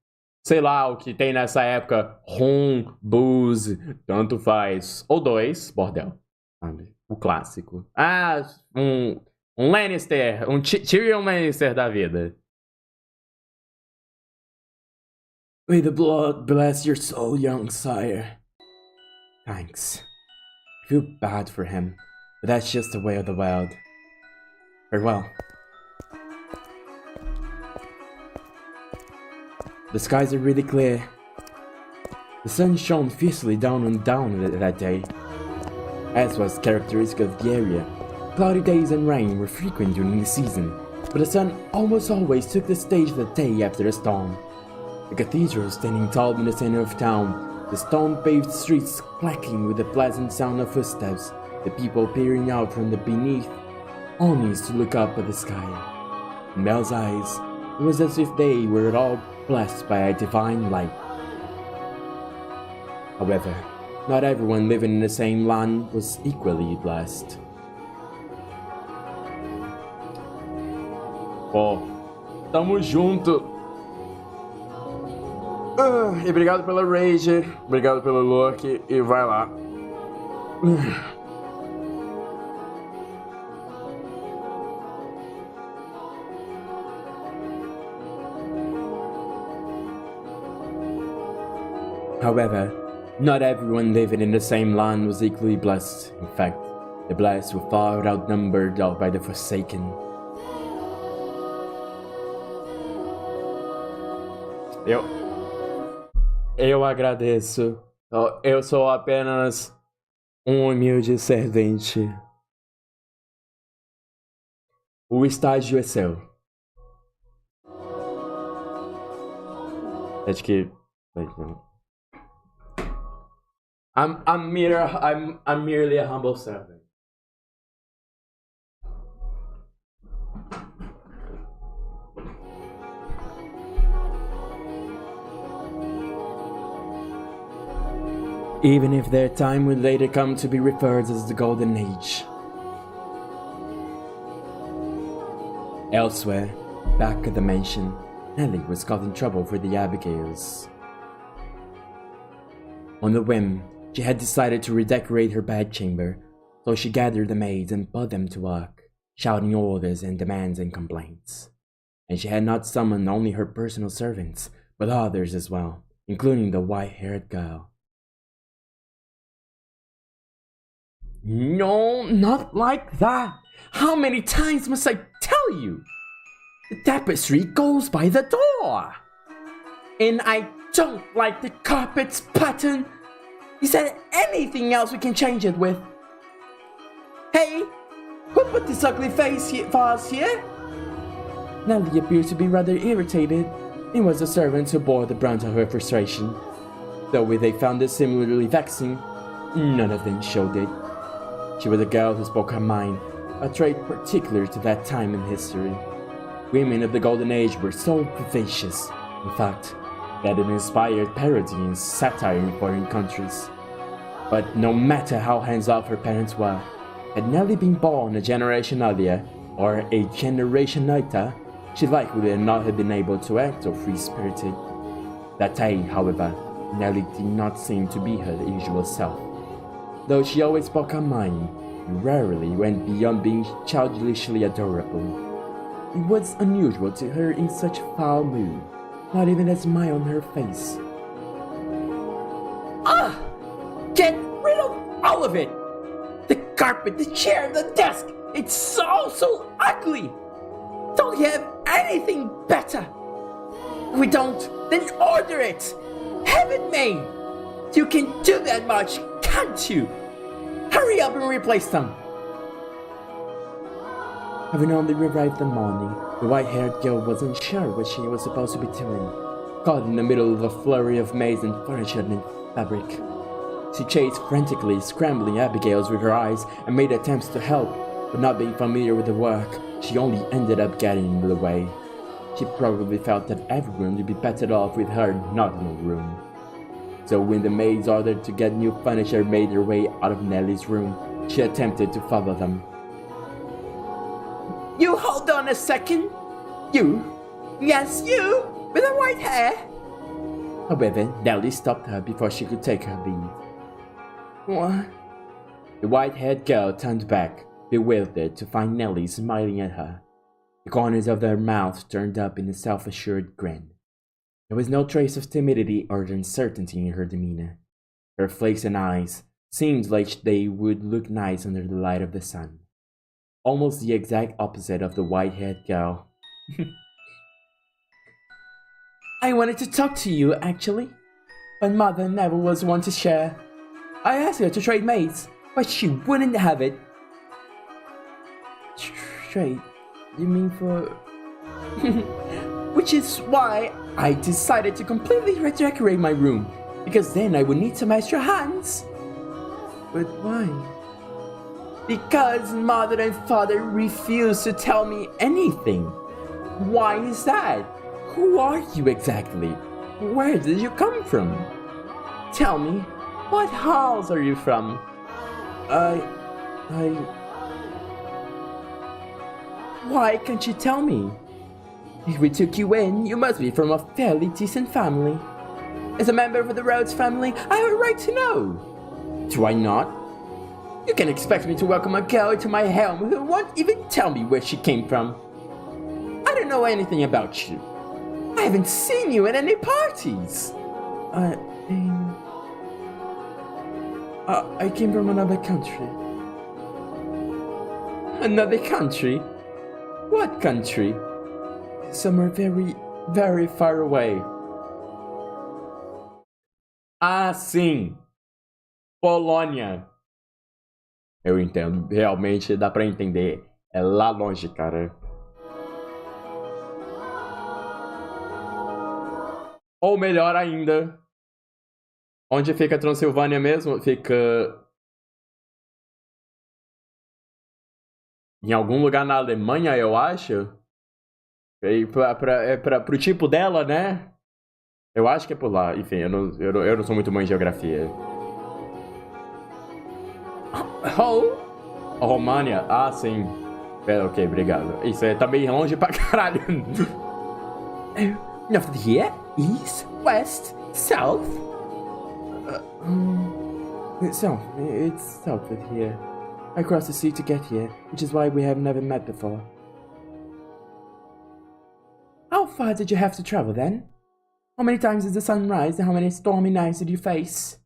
sei lá, o que tem nessa época. Rum, booze, tanto faz. Ou dois, bordel. Sabe? O clássico. Ah, um Lannister. Um Tyrion Lannister da vida. May the blood bless your soul, young sire. Thanks. I feel bad for him, but that's just the way of the world. Farewell. The skies are really clear. The sun shone fiercely down that day, as was characteristic of the area. Cloudy days and rain were frequent during the season, but the sun almost always took the stage of the day after a storm. The cathedral standing tall in the center of town, the stone-paved streets clacking with the pleasant sound of footsteps, the people peering out from the beneath awnings to look up at the sky. In Belle's eyes, it was as if they were all blessed by a divine light. However, not everyone living in the same land was equally blessed. Pô, tamo junto. E obrigado pela rage, obrigado pelo look e vai lá. However, not everyone living in the same land was equally blessed. In fact, the blessed were far outnumbered by the forsaken. Eu agradeço. Eu sou apenas um humilde servente. O estágio é seu. Acho que... I'm merely a humble servant. Even if their time would later come to be referred as the Golden Age. Elsewhere, back at the mansion, Nellie was causing trouble for the Abigails. On a whim, she had decided to redecorate her bedchamber, so she gathered the maids and put them to work, shouting orders and demands and complaints. And she had not summoned only her personal servants, but others as well, including the white-haired girl. No, not like that. How many times must I tell you? The tapestry goes by the door. And I don't like the carpet's pattern. Is there anything else we can change it with? Hey, who put this ugly vase here? Nellie appeared to be rather irritated. It was the servants who bore the brunt of her frustration. Though they found it similarly vexing, none of them showed it. She was a girl who spoke her mind, a trait particular to that time in history. Women of the Golden Age were so vivacious. In fact, that had inspired parody and satire in foreign countries. But no matter how hands-off her parents were, had Nelly been born a generation earlier, or a generation later, she likely would not have been able to act so free-spirited. That day, however, Nelly did not seem to be her usual self. Though she always spoke her mind, and rarely went beyond being childishly adorable. It was unusual to her in such foul mood, not even a smile on her face. Ah! Get rid of all of it! The carpet, the chair, the desk! It's so ugly! Don't you have anything better? If we don't, then order it! Have it made! You can do that much, can't you? Hurry up and replace them! Having only arrived the morning, the white-haired girl wasn't sure what she was supposed to be doing, caught in the middle of a flurry of maize and furniture and fabric. She chased frantically, scrambling Abigail's with her eyes and made attempts to help, but not being familiar with the work, she only ended up getting in the way. She probably felt that everyone would be better off with her not in the room. So when the maids ordered to get new furniture made their way out of Nelly's room, she attempted to follow them. You hold on a second! You? Yes, you! With the white hair! However, Nelly stopped her before she could take her leave. What? The white-haired girl turned back, bewildered to find Nelly smiling at her. The corners of her mouth turned up in a self-assured grin. There was no trace of timidity or uncertainty in her demeanor. Her flaxen eyes seemed like they would look nice under the light of the sun. Almost the exact opposite of the white-haired girl. I wanted to talk to you, actually. But Mother never was one to share. I asked her to trade maids, but she wouldn't have it. Trade? You mean for... Which is why I decided to completely redecorate my room, because then I would need some extra hands. But why? Because Mother and Father refused to tell me anything. Why is that? Who are you exactly? Where did you come from? Tell me, what house are you from? Why can't you tell me? If we took you in, you must be from a fairly decent family. As a member of the Rhodes family, I have a right to know. Do I not? You can expect me to welcome a girl into my home who won't even tell me where she came from. I don't know anything about you. I haven't seen you at any parties. I came from another country. Another country? What country? Somewhere very, very far away. Ah, sim! Polônia. Eu entendo, realmente dá pra entender. É lá longe, cara. Ou melhor ainda, onde fica a Transilvânia mesmo? Fica em algum lugar na Alemanha, eu acho. E pro tipo dela, né? Eu acho que é por lá. Enfim, eu não sou muito bom em geografia. Oh, România? Ah, sim. Ok, obrigado. Isso é também longe pra caralho. North of here? East? West? South? South. It's south of here. I crossed the sea to get here, which is why we have never met before. How far did you have to travel then? How many times did the sun rise and how many stormy nights did you face?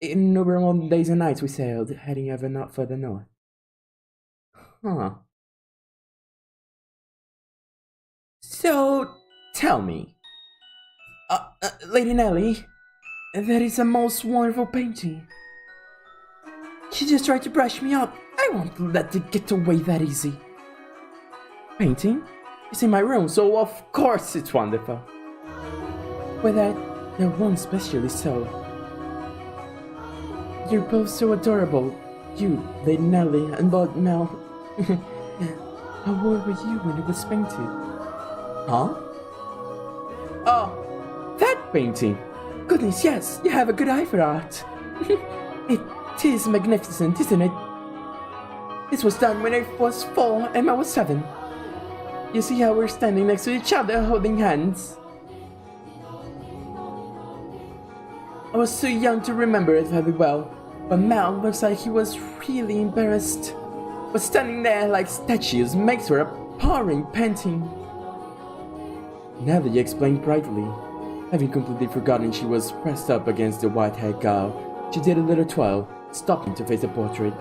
Innumerable days and nights we sailed, heading ever not further north. Huh. So, tell me. Lady Nelly, that is a most wonderful painting. She just tried to brush me up. I won't let it get away that easy. Painting? It's in my room, so of course it's wonderful. Well, that one especially so. You're both so adorable. You, Lady Nelly, and Lord Mel. How old were you when it was painted? Huh? Oh, painting. Goodness, yes, you have a good eye for art. It is magnificent, isn't it? This was done when I was 4 and I was 7. You see how we're standing next to each other holding hands? I was too young to remember it very well, but Mel looks like he was really embarrassed. But standing there like statues makes for a pouring painting. Nellie explained brightly. Having completely forgotten she was pressed up against the white-haired girl, she did a little twirl, stopping to face the portrait.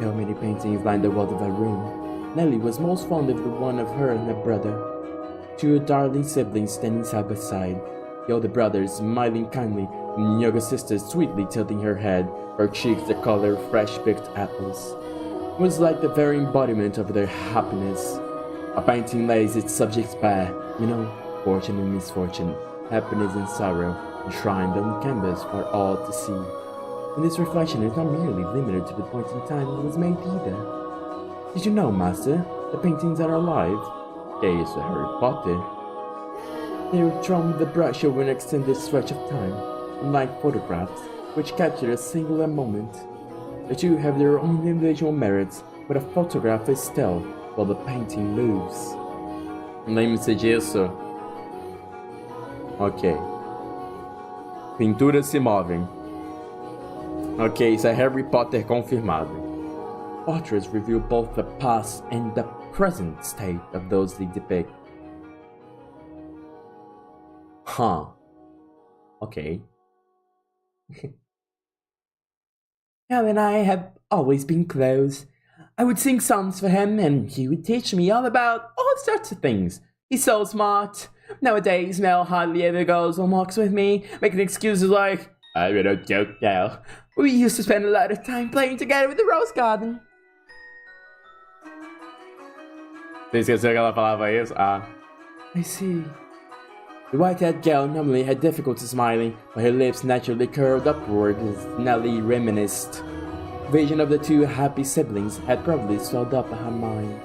There were many paintings lined the walls of her room. Nellie was most fond of the one of her and her brother. Two darling siblings standing side by side, the older brother smiling kindly, and the younger sister sweetly tilting her head, her cheeks the color of fresh-picked apples. It was like the very embodiment of their happiness. A painting lays its subjects bare, fortune and misfortune, happiness and sorrow, enshrined on canvas for all to see. And this reflection is not merely limited to the point in time it was made either. Did you know, Master, the paintings are alive? Yes, Harry Potter. They were drawn with the brush over an extended stretch of time, unlike photographs, which capture a singular moment. The two have their own individual merits, but a photograph is still, while the painting moves. Lembre-se disso. Ok. Pinturas se movem. Ok, isso é Harry Potter confirmado. Outras reveal both the past and the present state of those they depict. Huh. Okay. Mel and I have always been close. I would sing songs for him, and he would teach me all about all sorts of things. He's so smart. Nowadays, Mel hardly ever goes on walks with me, making excuses like, I made a joke now. We used to spend a lot of time playing together with the rose garden. Você esqueceu que ela falava isso? Ah. I see. The white-haired girl normally had difficulty smiling, but her lips naturally curled upward as Nellie reminisced. The vision of the two happy siblings had probably swelled up in her mind,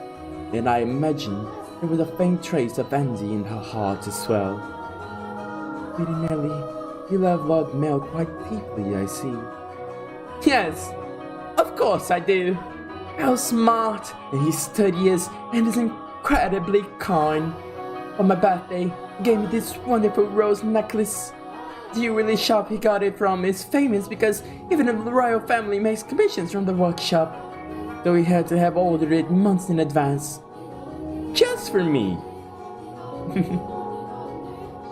and I imagined there was a faint trace of envy in her heart as well. Lady Nellie, you love Lord Mel quite deeply, I see. Yes, of course I do. Mel's smart, and he's studious, and is incredibly kind. On my birthday, he gave me this wonderful rose necklace. The really shop he got it from is famous because even the royal family makes commissions from the workshop, though he had to have ordered it months in advance. Just for me.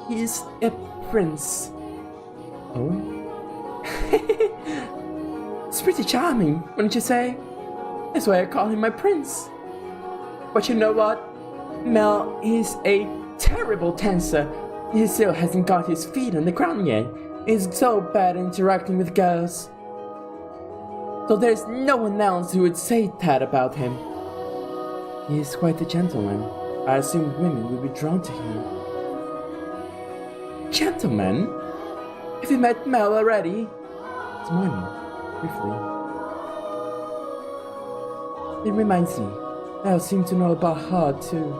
He's a prince. Oh? It's pretty charming, wouldn't you say? That's why I call him my prince. But you know what? Mel is a terrible dancer. He still hasn't got his feet on the ground yet. He's so bad at interacting with girls. So there's no one else who would say that about him. He is quite a gentleman. I assumed women would be drawn to him. Gentleman? Have you met Mel already? This morning, briefly. It reminds me, Mel seemed to know about her too.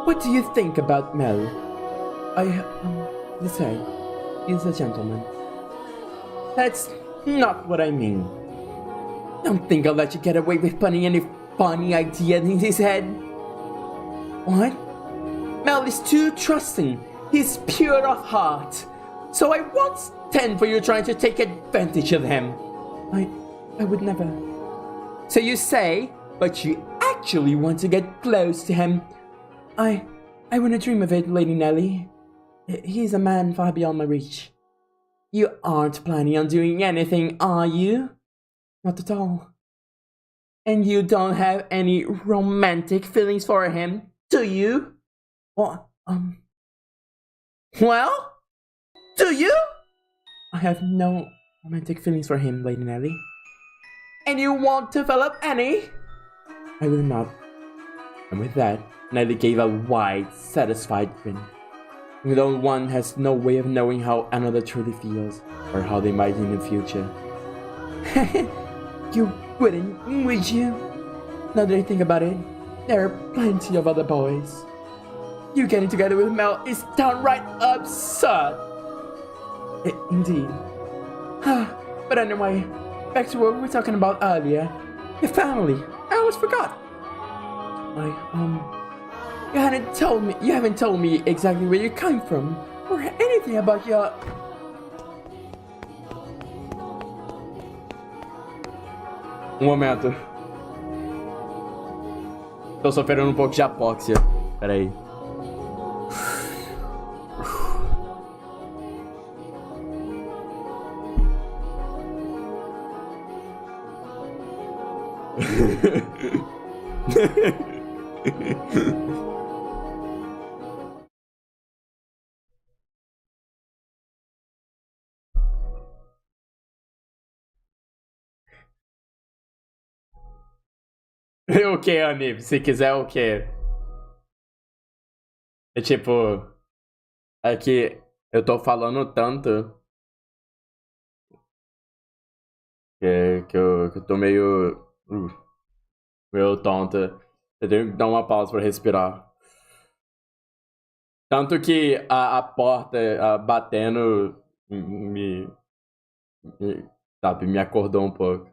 What do you think about Mel? Let's say, he's a gentleman. That's not what I mean. Don't think I'll let you get away with putting any funny idea in his head. What? Mel is too trusting. He's pure of heart. So I won't stand for you trying to take advantage of him. I would never. So you say, but you actually want to get close to him. I wouldn't dream of it, Lady Nellie. He's a man far beyond my reach. You aren't planning on doing anything, are you? Not at all. And you don't have any romantic feelings for him, do you? Well, do you? I have no romantic feelings for him, Lady Nellie. And you won't develop any? I will not. And with that, Nellie gave a wide, satisfied grin. Though one has no way of knowing how another truly feels, or how they might in the future. You wouldn't, would you? Now that I think about it, there are plenty of other boys. You getting together with Mel is downright absurd. Indeed. But anyway, back to what we were talking about earlier. Your family. I almost forgot. You haven't told me exactly where you came from or anything about your... Um momento. Tô sofrendo um pouco de apóxia. Pera aí. O que, amigo? Se quiser o que? É tipo... É que eu tô falando tanto... Que eu tô meio... meio tonta. Eu tenho que dar uma pausa pra respirar. Tanto que a porta batendo sabe, me acordou um pouco.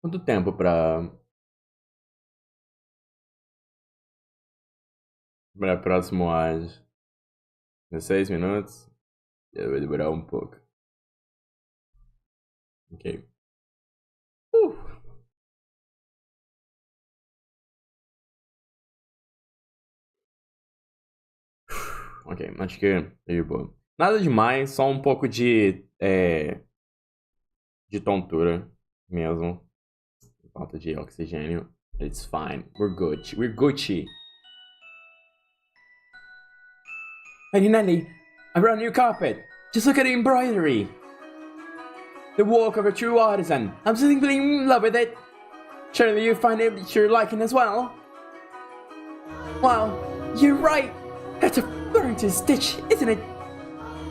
Quanto tempo pra próximo áudio? 16 minutos? Vai demorar um pouco. Ok. Ok, acho que é de boa. Nada demais, só um pouco de tontura mesmo. Falta de oxigênio. It's fine. We're Gucci. We're Gucci. Hey Nelly, I brought a new carpet. Just look at the embroidery. The work of a true artisan. I'm simply in love with it. Surely you find it to your liking as well. Wow, you're right. That's a furniture stitch, isn't it?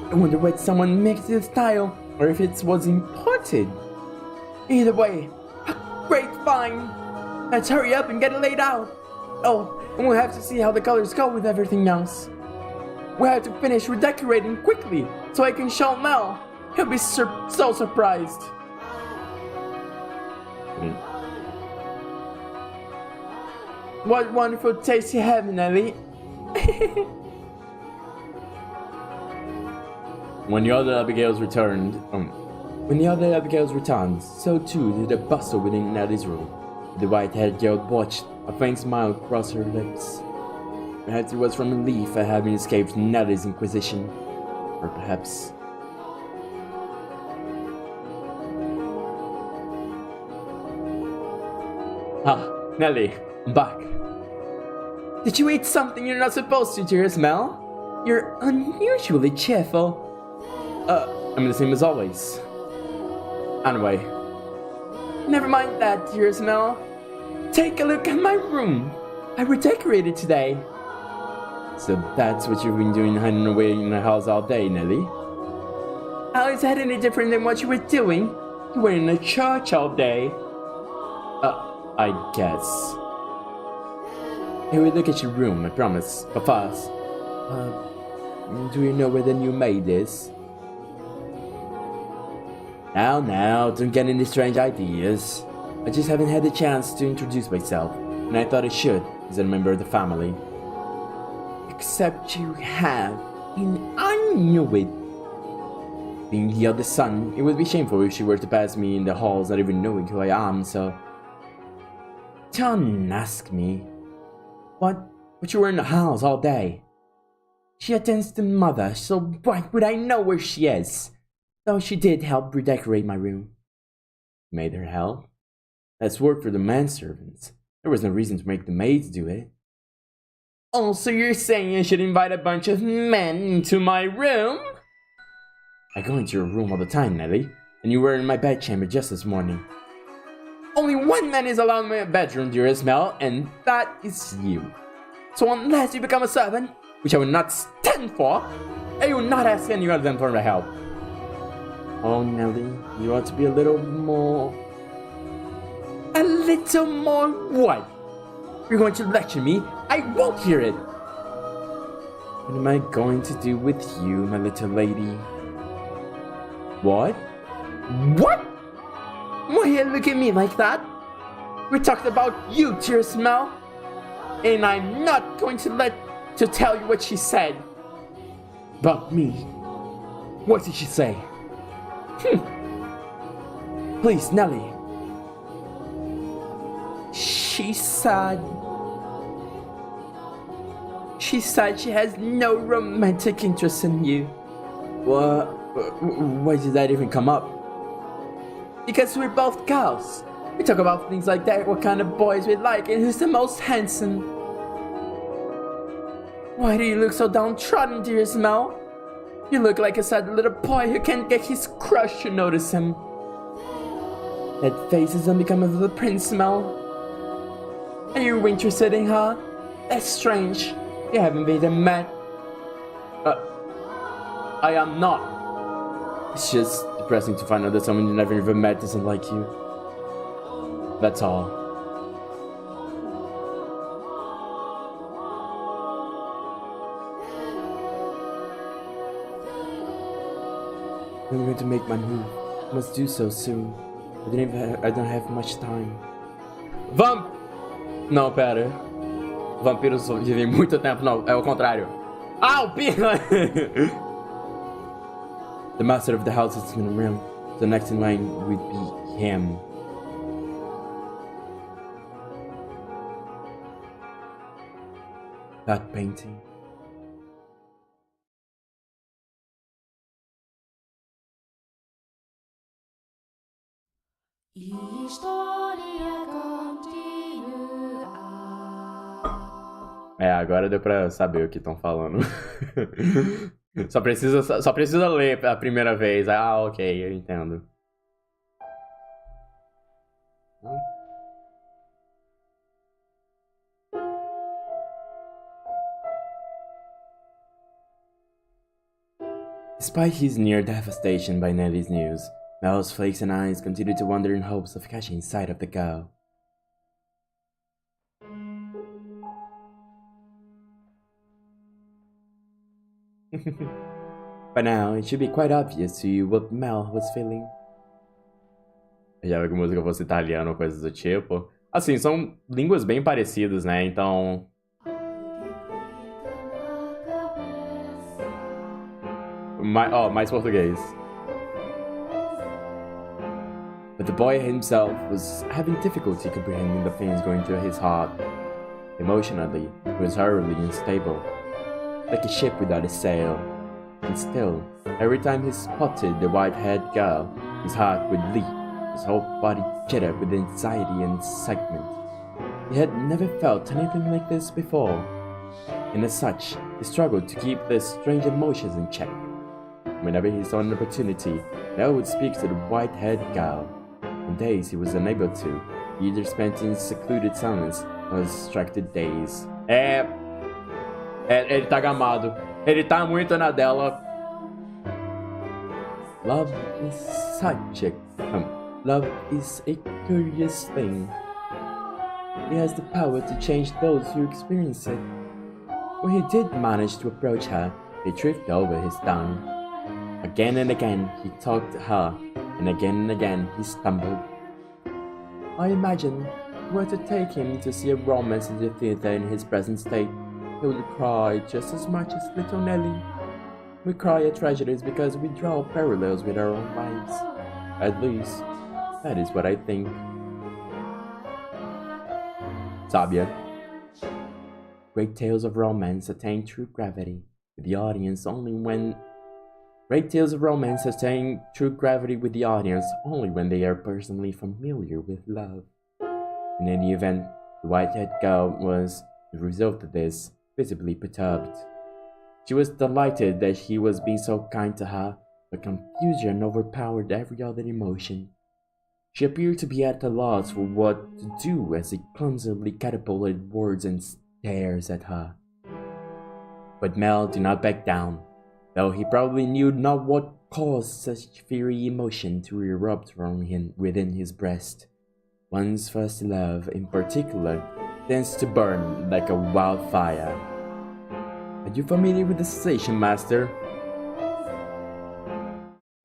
I wonder whether someone mixed the style or if it was imported. Either way, a great find. Let's hurry up and get it laid out. Oh, and we'll have to see how the colors go with everything else. We'll have to finish redecorating quickly so I can show Mel. He'll be so surprised. What wonderful taste you have, Nelly. When the other Abigails returned, so too did the bustle within Nelly's room. The white-haired girl watched, a faint smile crossed her lips. Perhaps it was from relief at having escaped Nelly's inquisition, or perhaps... Nelly, I'm back. Did you eat something you're not supposed to, dearest Mel? You're unusually cheerful. I'm the same as always. Anyway. Never mind that, dearest Mel. Take a look at my room. I redecorated today. So that's what you've been doing, hiding away in the house all day, Nelly? How is that any different than what you were doing? You were in the church all day. I guess. Hey, we'll look at your room, I promise. But first, do you know where the new maid is? Now, don't get any strange ideas. I just haven't had the chance to introduce myself, and I thought I should, as a member of the family. Except you have, and I knew it. Being the eldest son, it would be shameful if she were to pass me in the halls not even knowing who I am, so... Don't ask me. But you were in the house all day. She attends to mother, so why would I know where she is? Though she did help redecorate my room. Made her help? That's work for the manservants. There was no reason to make the maids do it. Oh, so you're saying I should invite a bunch of men into my room? I go into your room all the time, Nelly, and you were in my bedchamber just this morning. Only one man is allowed in my bedroom, dearest Mel, and that is you. So unless you become a servant, which I will not stand for, I will not ask any of them for their help. Oh, Nelly, you ought to be a little more... A little more what? You're going to lecture me? I won't hear it! What am I going to do with you, my little lady? What? What? Why you look at me like that? We talked about you, Tear Smell. And I'm not going to tell you what she said. About me. What did she say? Please, Nelly. She said she has no romantic interest in you. What? Why did that even come up? Because we're both girls. We talk about things like that, what kind of boys we like, and who's the most handsome. Why do you look so downtrodden, dear Smell? You look like a sad little boy who can't get his crush to notice him. That face is unbecoming of the prince, Smell. Are you interested in her? That's strange. You haven't been met. I am not. It's just depressing to find out that someone you never even met doesn't like you. That's all. I'm going to make my move. I must do so soon. I don't have much time. Não, pera. Vampiros vivem muito tempo, não. É o contrário. Ah, o Pirra! The master of the house is in the room. The next in line would be him. That painting. É, agora deu pra saber o que estão falando. Só precisa ler a primeira vez. Ah, ok, eu entendo. Despite his near devastation by Nelly's news, Mel's flakes and eyes continued to wander in hopes of catching sight of the girl. By now, it should be quite obvious to you what Mel was feeling. Já vi que música fosse italiana ou coisas do tipo. Assim, são línguas bem parecidas, né? Então... mais português. But the boy himself was having difficulty comprehending the things going through his heart. Emotionally, he was horribly unstable, like a ship without a sail. And still, every time he spotted the white-haired girl, his heart would leap, his whole body jittered with anxiety and excitement. He had never felt anything like this before, and as such, he struggled to keep the strange emotions in check. Whenever he saw an opportunity, Mel would speak to the white-haired girl. On days he was unable to, he either spent in secluded silence or distracted days. Ele tá gamado. Ele tá muito na dela. Love is a curious thing. It has the power to change those who experience it. When he did manage to approach her, he tripped over his tongue. Again and again he talked to her, and again he stumbled. I imagine if we were to take him to see a romance in the theater in his present state, he would cry just as much as little Nelly. We cry at tragedies because we draw parallels with our own lives. At least, that is what I think. Sábia. Great tales of romance attain true gravity with the audience only when they are personally familiar with love. In any event, the white-haired girl was, the result of this, visibly perturbed. She was delighted that he was being so kind to her, but confusion overpowered every other emotion. She appeared to be at a loss for what to do as he clumsily catapulted words and stares at her. But Mel did not back down, though he probably knew not what caused such fiery emotion to erupt from him within his breast. One's first love, in particular, tends to burn like a wildfire. Are you familiar with the sensation, Master?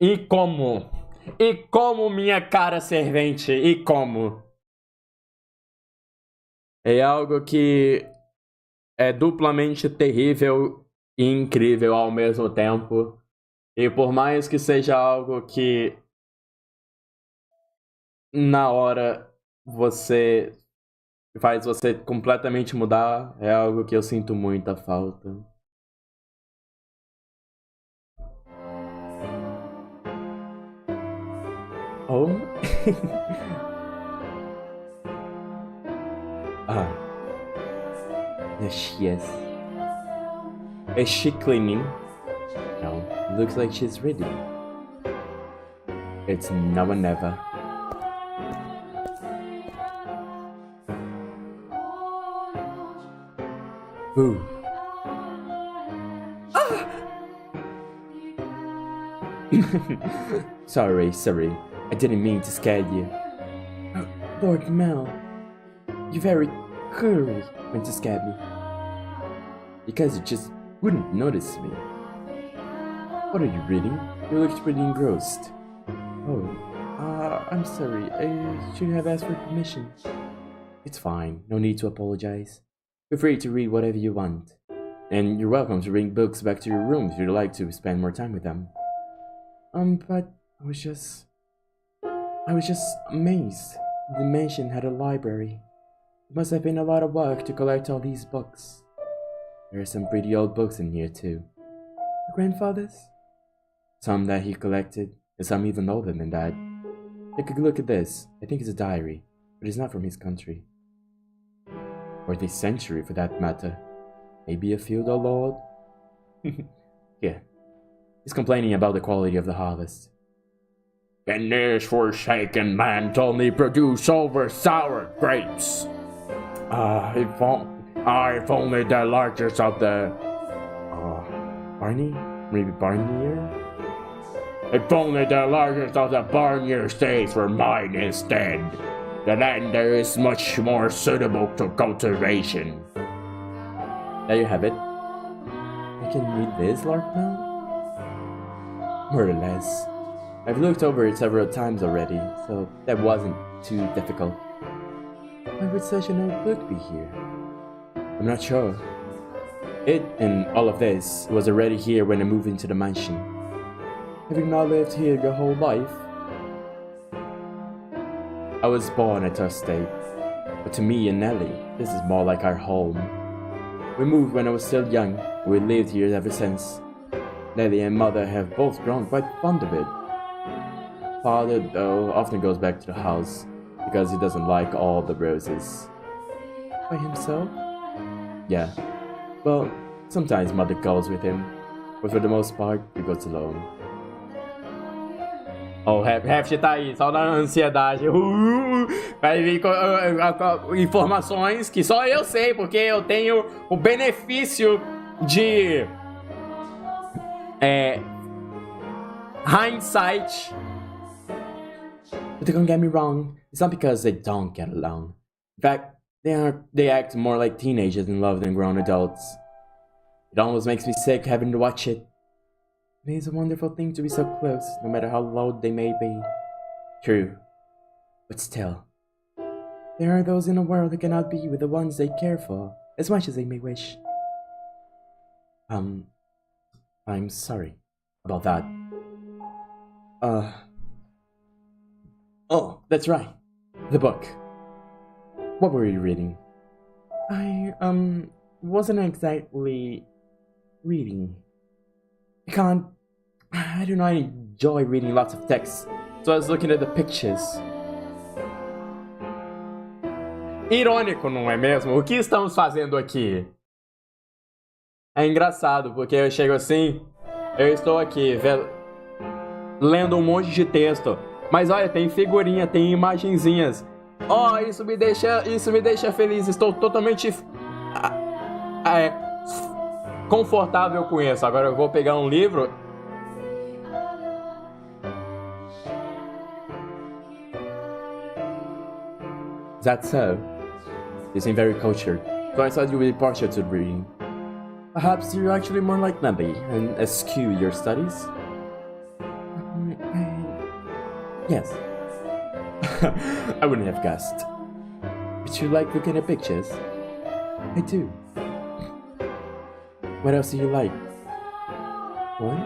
E como? E como, minha cara servente? E como? É algo que é duplamente terrível e incrível ao mesmo tempo. E por mais que seja algo que na hora você faz você completamente mudar, é algo que eu sinto muita falta. Oh. Ah. Yes, she is. Is she cleaning? No, looks like she's ready. It's now or never. Ooh. Sorry. I didn't mean to scare you. Lord Mel, you're very curly when to scare me. Because you just wouldn't notice me. What are you reading? You looked pretty engrossed. Oh, I'm sorry. I should have asked for permission. It's fine. No need to apologize. Feel free to read whatever you want. And you're welcome to bring books back to your room if you'd like to spend more time with them. But I was just amazed. The mansion had a library. It must have been a lot of work to collect all these books. There are some pretty old books in here too. Your grandfather's? Some that he collected, and some even older than that. Take a look at this. I think it's a diary, but it's not from his country. Or this century for that matter. Maybe a feudal lord? Yeah. He's complaining about the quality of the harvest. Can this forsaken man only produce over sour grapes? If only the largest of the... Barney? Maybe Barnier? If only the largest of the Barnier states were mine instead. The land there is much more suitable to cultivation. There you have it. I can read this, Lord Mel? More or less. I've looked over it several times already, so that wasn't too difficult. Why would such an old book be here? I'm not sure. It and all of this was already here when I moved into the mansion. Having not lived here your whole life? I was born at State, but to me and Nellie, this is more like our home. We moved when I was still young, and we lived here ever since. Nellie and Mother have both grown quite fond of it. Father, though, often goes back to the house, because he doesn't like all the roses. By himself? Yeah. Well, sometimes Mother goes with him, but for the most part, he goes alone. Oh, o Heft tá aí, só na ansiedade. Vai vir com informações que só eu sei, porque eu tenho o benefício de hindsight. But don't get me wrong, it's not because they don't get along. In fact, they act more like teenagers in love than grown adults. It almost makes me sick having to watch it. It is a wonderful thing to be so close, no matter how loud they may be. True. But still, there are those in the world that cannot be with the ones they care for, as much as they may wish. I'm sorry about that. Oh, that's right. The book. What were you reading? I, wasn't exactly reading. I do not enjoy reading lots of text, so I was looking at the pictures. Irônico, não é mesmo? O que estamos fazendo aqui? É engraçado, porque eu chego assim, eu estou aqui lendo um monte de texto, mas olha, tem figurinha, tem imagenzinhas. Oh, isso me deixa feliz, estou totalmente confortável com isso. Agora eu vou pegar um livro That's so. You seem very cultured, so I thought you would be partial to reading. Perhaps you're actually more like Nabi and eschew your studies? Yes. I wouldn't have guessed. But you like looking at pictures? I do. What else do you like? What?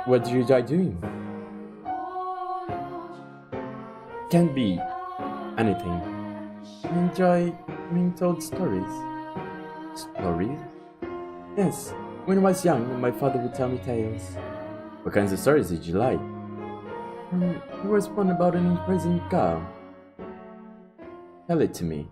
What do you enjoy doing? Can be anything. I enjoy being told stories. Stories? Yes. When I was young, my father would tell me tales. What kinds of stories did you like? There was one about an imprisoned girl. Tell it to me.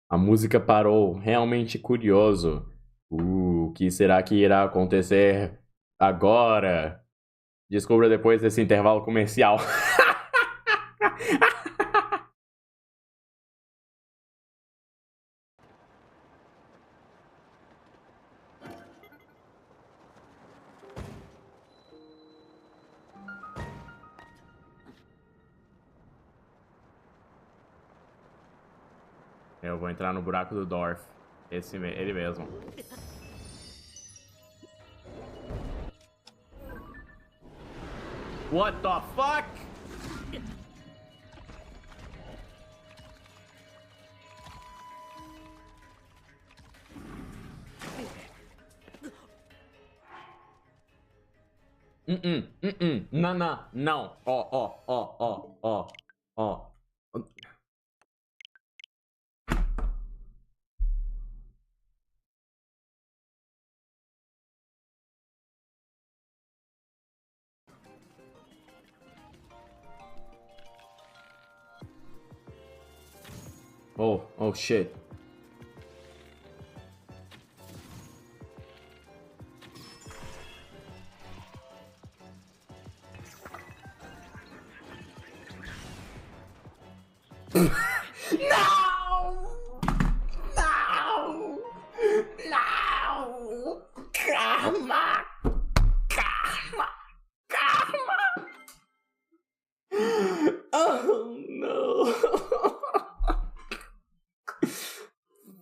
A música parou. Realmente curioso. O que será que irá acontecer agora? Descubra depois desse intervalo comercial. Eu vou entrar no buraco do Dorf. Ele mesmo. What the fuck? Não. Ó. Oh shit. Não! Karma! Oh no!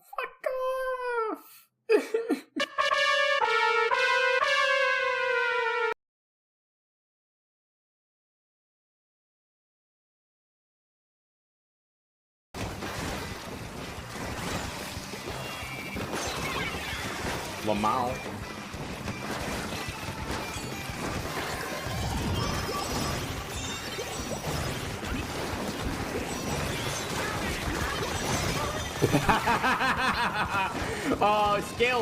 Fuck off! Lamau. Oh, skill.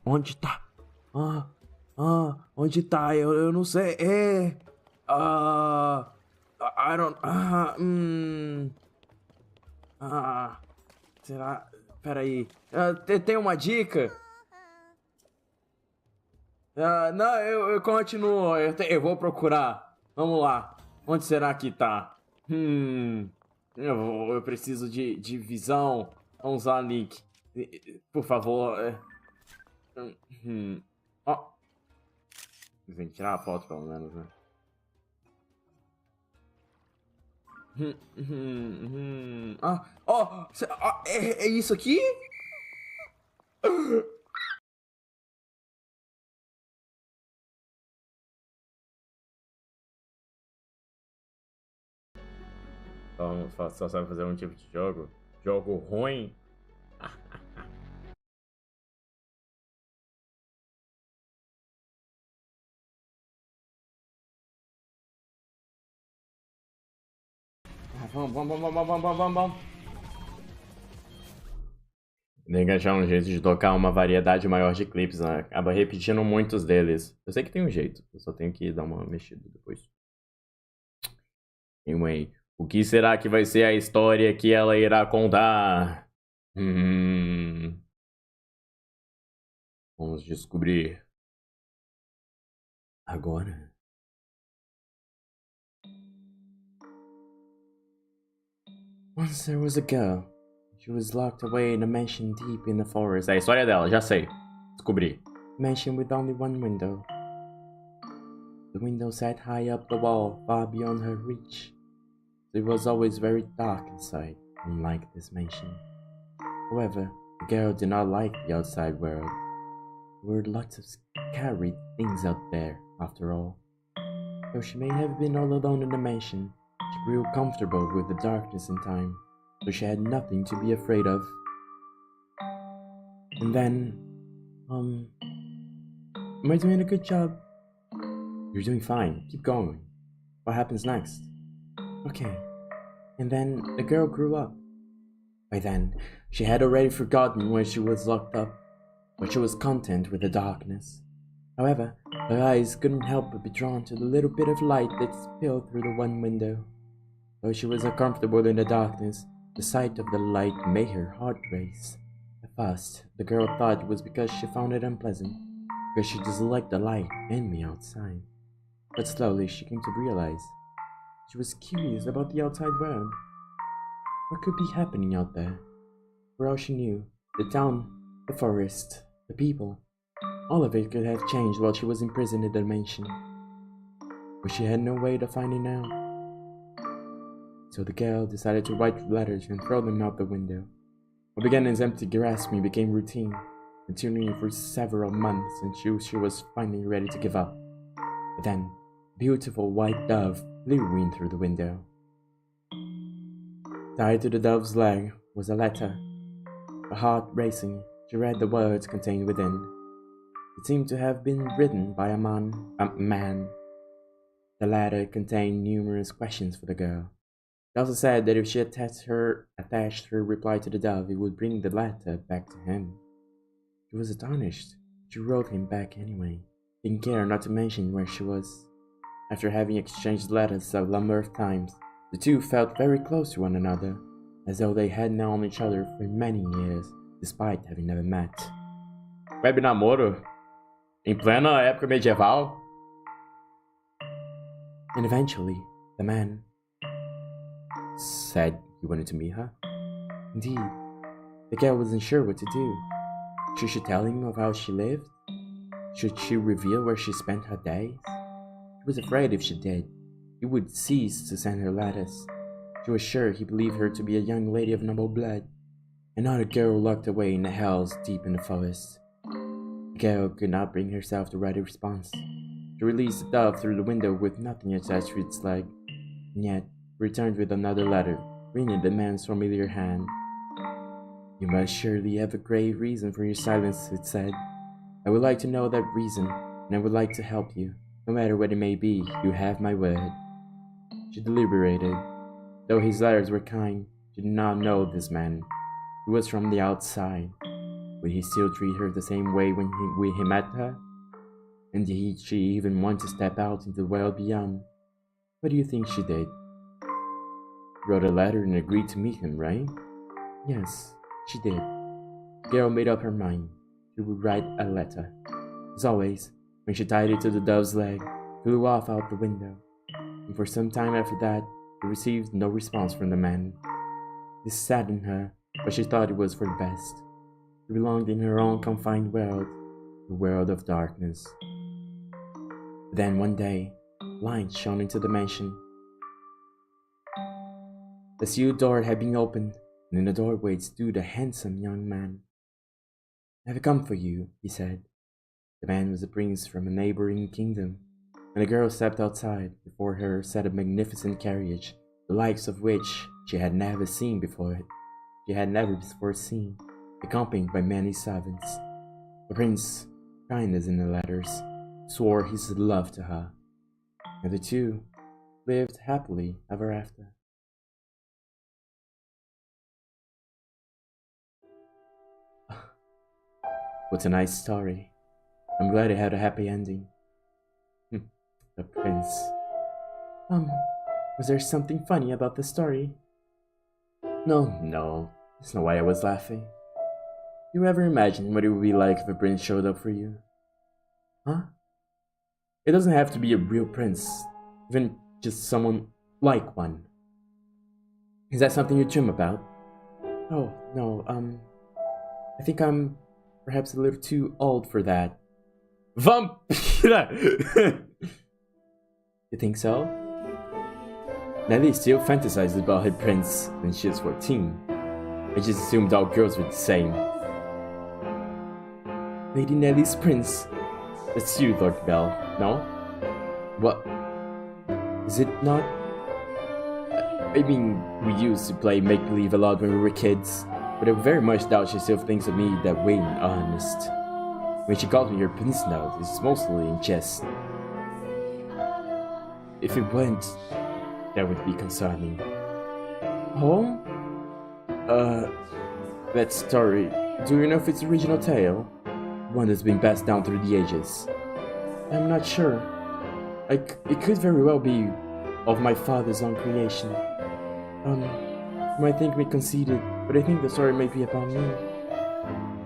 Onde tá? Onde tá? Eu não sei. I don't. Será? Peraí. Tem uma dica? Não, eu continuo. Eu vou procurar. Vamos lá. Onde será que tá? Eu preciso de visão. Vamos usar link. Por favor. Ó. Tem que tirar a foto pelo menos, né? É isso aqui? Então, só sabe fazer um tipo de jogo? Jogo ruim? Vamos. Tem que achar um jeito de tocar uma variedade maior de clipes, né? Acaba repetindo muitos deles. Eu sei que tem um jeito, eu só tenho que dar uma mexida depois. Anyway, o que será que vai ser a história que ela irá contar? Vamos descobrir agora. Once there was a girl. She was locked away in a mansion deep in the forest. É a história dela, já sei. Descobri. Mansion with only one window. The window sat high up the wall, far beyond her reach. It was always very dark inside, unlike this mansion. However, the girl did not like the outside world. There were lots of scary things out there, after all. Though she may have been all alone in the mansion, she grew comfortable with the darkness in time, so she had nothing to be afraid of. And then, am I doing a good job? You're doing fine. Keep going. What happens next? Okay. And then the girl grew up. By then, she had already forgotten where she was locked up, but she was content with the darkness. However, her eyes couldn't help but be drawn to the little bit of light that spilled through the one window. Though she was uncomfortable in the darkness, the sight of the light made her heart race. At first, the girl thought it was because she found it unpleasant, because she disliked the light and the outside. But slowly she came to realize she was curious about the outside world. What could be happening out there? For all she knew, the town, the forest, the people, all of it could have changed while she was imprisoned in the mansion. But she had no way to finding out. So the girl decided to write letters and throw them out the window. What began as empty grasping became routine, continuing for several months until she was finally ready to give up. But then, a beautiful white dove flew in through the window. Tied to the dove's leg was a letter. Her heart racing, she read the words contained within. It seemed to have been written by a man. The letter contained numerous questions for the girl. It also said that if she attached her reply to the dove, it would bring the letter back to him. She was astonished. She wrote him back anyway, taking care not to mention where she was. After having exchanged letters a number of times, the two felt very close to one another, as though they had known each other for many years, despite having never met. Web namoro? Em plena época medieval? And eventually, the man said he wanted to meet her. Indeed, the girl wasn't sure what to do. Should she tell him of how she lived? Should she reveal where she spent her days? She was afraid if she did, he would cease to send her letters. She was sure he believed her to be a young lady of noble blood, and not a girl locked away in the hells deep in the forest. The girl could not bring herself to write a response. She released the dove through the window with nothing attached to its leg, and yet returned with another letter, written in the man's familiar hand. You must surely have a grave reason for your silence, it said. I would like to know that reason, and I would like to help you. No matter what it may be, you have my word. She deliberated. Though his letters were kind, she did not know this man. He was from the outside. Would he still treat her the same way when he met her? And did she even want to step out into the world beyond? What do you think she did? Wrote a letter and agreed to meet him, right? Yes, she did. The girl made up her mind. She would write a letter. As always, when she tied it to the dove's leg, it flew off out the window. And for some time after that, she received no response from the man. This saddened her, but she thought it was for the best. She belonged in her own confined world, the world of darkness. But then one day, light shone into the mansion. The sealed door had been opened, and in the doorway stood a handsome young man. I have come for you, he said. The man was a prince from a neighboring kingdom, and the girl stepped outside. Before her sat a magnificent carriage, the likes of which she had never seen before. Accompanied by many servants. The prince, kindness in the letters, swore his love to her, and the two lived happily ever after. What a nice story. I'm glad it had a happy ending. The prince. Was there something funny about the story? No, there's no way I was laughing. You ever imagine what it would be like if a prince showed up for you? Huh? It doesn't have to be a real prince, even just someone like one. Is that something you dream about? Oh, no, I think I'm perhaps a little too old for that. Vampira! You think so? Nelly still fantasizes about her prince when she was 14. I just assumed all girls were the same. Lady Nelly's prince. That's you, Lord Bell, no? What? Is it not? I mean, we used to play make-believe a lot when we were kids, but I very much doubt she still thinks of me that way, honest. When she calls me her prince now, it's mostly in jest. If it weren't, that would be concerning. Oh? That story, do you know if it's original tale? One that's been passed down through the ages. I'm not sure. It could very well be of my father's own creation. You might think me conceited, but I think the story might be about me.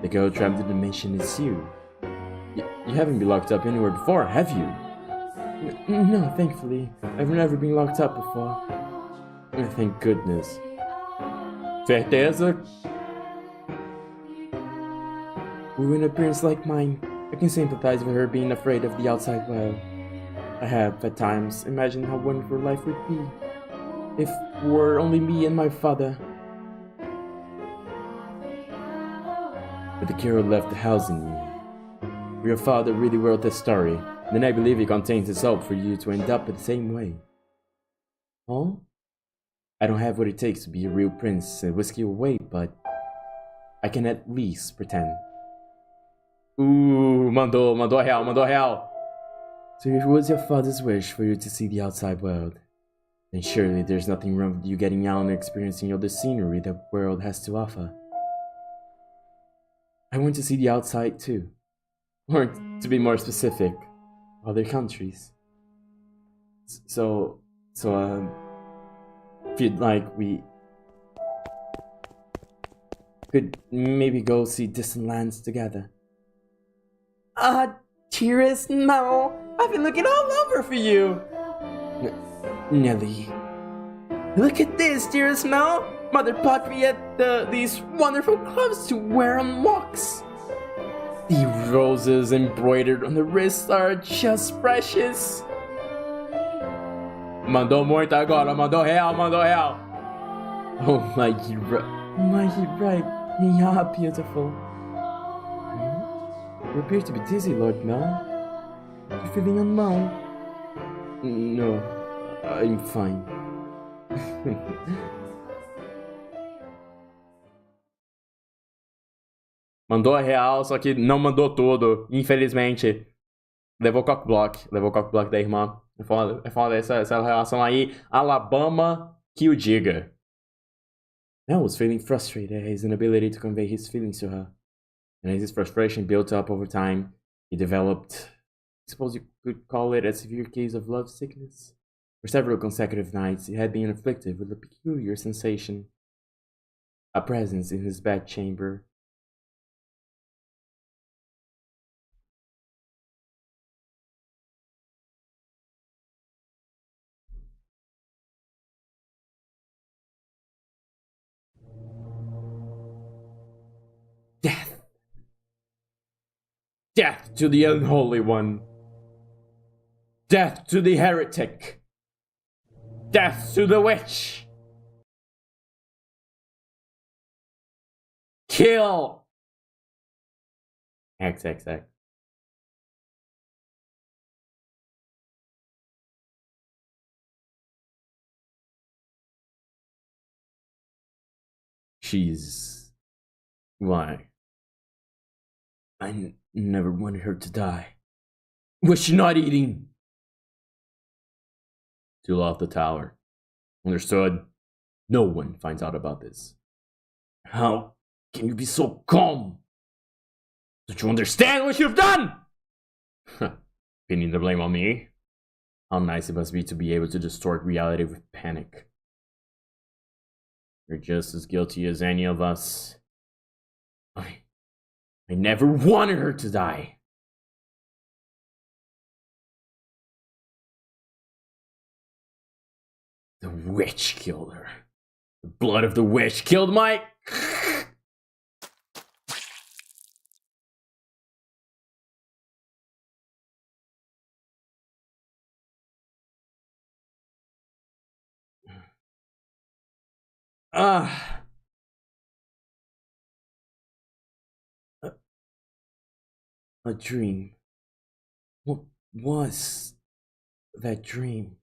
The girl trapped in the mansion is you. You haven't been locked up anywhere before, have you? No, thankfully. I've never been locked up before. Thank goodness. Certeza? With an appearance like mine, I can sympathize with her being afraid of the outside world. I have, at times, imagined how wonderful life would be if it were only me and my father. But the girl left the house in me. Your father really wrote this story, then I believe it contains his hope for you to end up the same way. Huh? I don't have what it takes to be a real prince and whisk you away, but I can at least pretend. Mandou real. So if it was your father's wish for you to see the outside world, then surely there's nothing wrong with you getting out and experiencing all the scenery the world has to offer. I want to see the outside too. Or, to be more specific, other countries. So, if you'd like, we could maybe go see distant lands together. Dearest, no. I've been looking all over for you. Nelly. Look at this, dearest Mel. Mother bought me these wonderful gloves to wear on walks. The roses embroidered on the wrists are just precious. Mandou muito agora, mandou real. Oh my, you're right. You are beautiful. You appear to be dizzy, Lord Mel. You're feeling unwell. No, I'm fine. Mandou a real, só que não mandou tudo, infelizmente. Levou cockblock da irmã. É foda essa relação aí. Alabama que o diga. Mel was feeling frustrated at his inability to convey his feelings to her. And as his frustration built up over time, he developed, I suppose you could call it a severe case of love sickness. For several consecutive nights, he had been afflicted with a peculiar sensation, a presence in his bedchamber. Death! Death to the unholy one! Death to the heretic! Death to the witch! Kill! XXX. She's... Why? I never wanted her to die. Was she not eating? Still off the tower. Understood? No one finds out about this. How can you be so calm? Don't you understand what you've done? Pinning the blame on me? How nice it must be to be able to distort reality with panic. You're just as guilty as any of us. I never wanted her to die. The witch killed her. The blood of the witch killed my... Ah. A dream. What was that dream?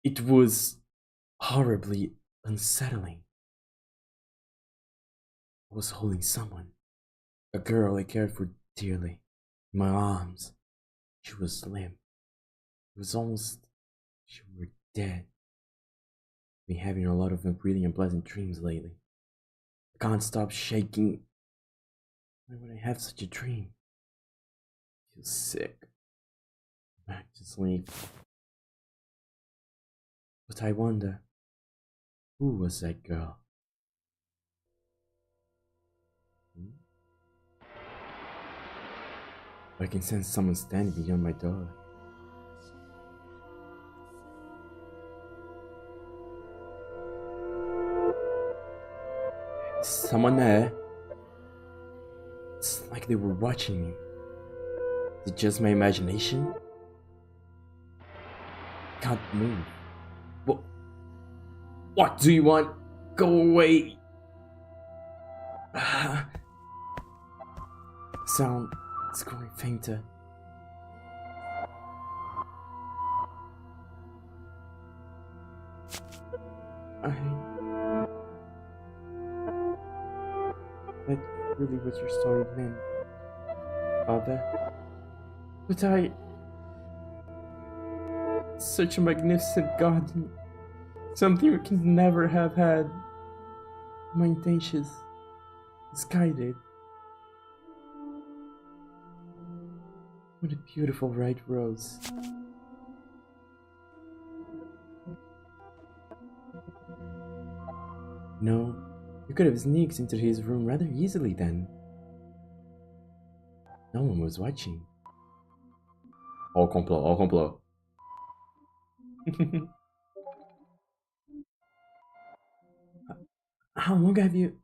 It was horribly unsettling. I was holding someone, a girl I cared for dearly, in my arms. She was slim. It was almost she were dead. I've been having a lot of really unpleasant dreams lately. I can't stop shaking. Why would I have such a dream? I feel sick. Back to sleep. But I wonder, who was that girl? I can sense someone standing beyond my door. Is someone there? It's like they were watching me. Is it just my imagination? I can't move. What do you want? Go away! Sound is growing fainter. That really was your story meant, Father. But such a magnificent garden. Something we can never have had. My intentions misguided. What a beautiful red rose. No, you could have sneaked into his room rather easily then. No one was watching. All complot, all complot. How long have you...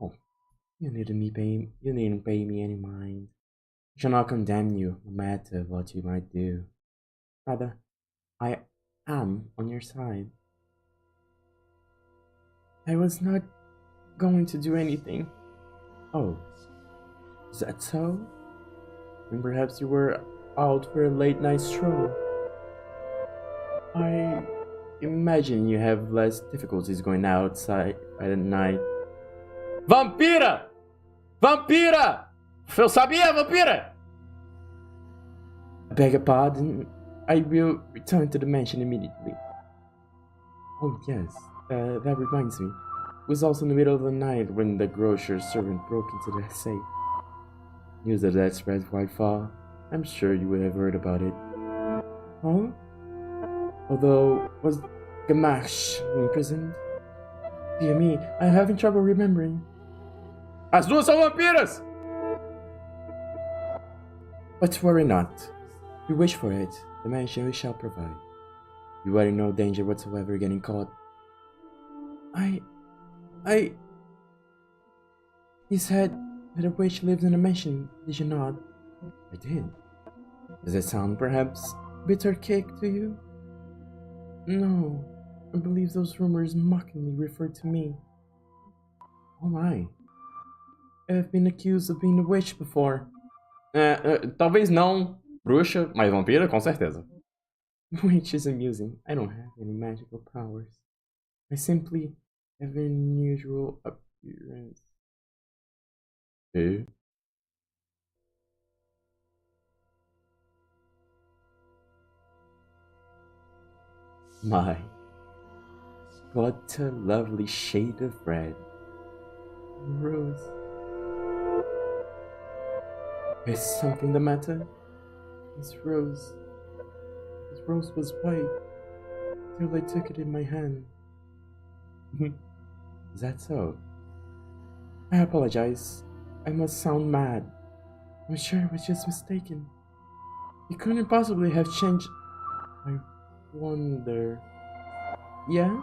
Oh, you needn't pay me any mind. I shall not condemn you, no matter what you might do. Rather, I am on your side. I was not going to do anything. Oh, is that so? And perhaps you were out for a late night stroll. I imagine you have less difficulties going outside at night. Vampira! Vampira! Eu sabia, vampira! I beg your pardon. I will return to the mansion immediately. Oh yes, that reminds me. It was also in the middle of the night when the grocer's servant broke into the safe. News of that spread quite far. I'm sure you would have heard about it. Huh? Although, was Gamache imprisoned? Dear me, I'm having trouble remembering. As duas são vampiras! But worry not. If you wish for it, the mansion we shall provide. You are in no danger whatsoever getting caught. You said that a witch lives in a mansion, did you not? I did. Does that sound perhaps bitter cake to you? No, I believe those rumors mockingly refer to me. Oh my. I have been accused of being a witch before. Talvez não bruxa, mas vampira, com certeza. Which is amusing. I don't have any magical powers. I simply have an unusual appearance. E? My, what a lovely shade of red. Rose. Is something the matter? This rose was white till I took it in my hand. Is that so? I apologize. I must sound mad. I'm sure I was just mistaken. You couldn't possibly have changed. I wonder. Yes?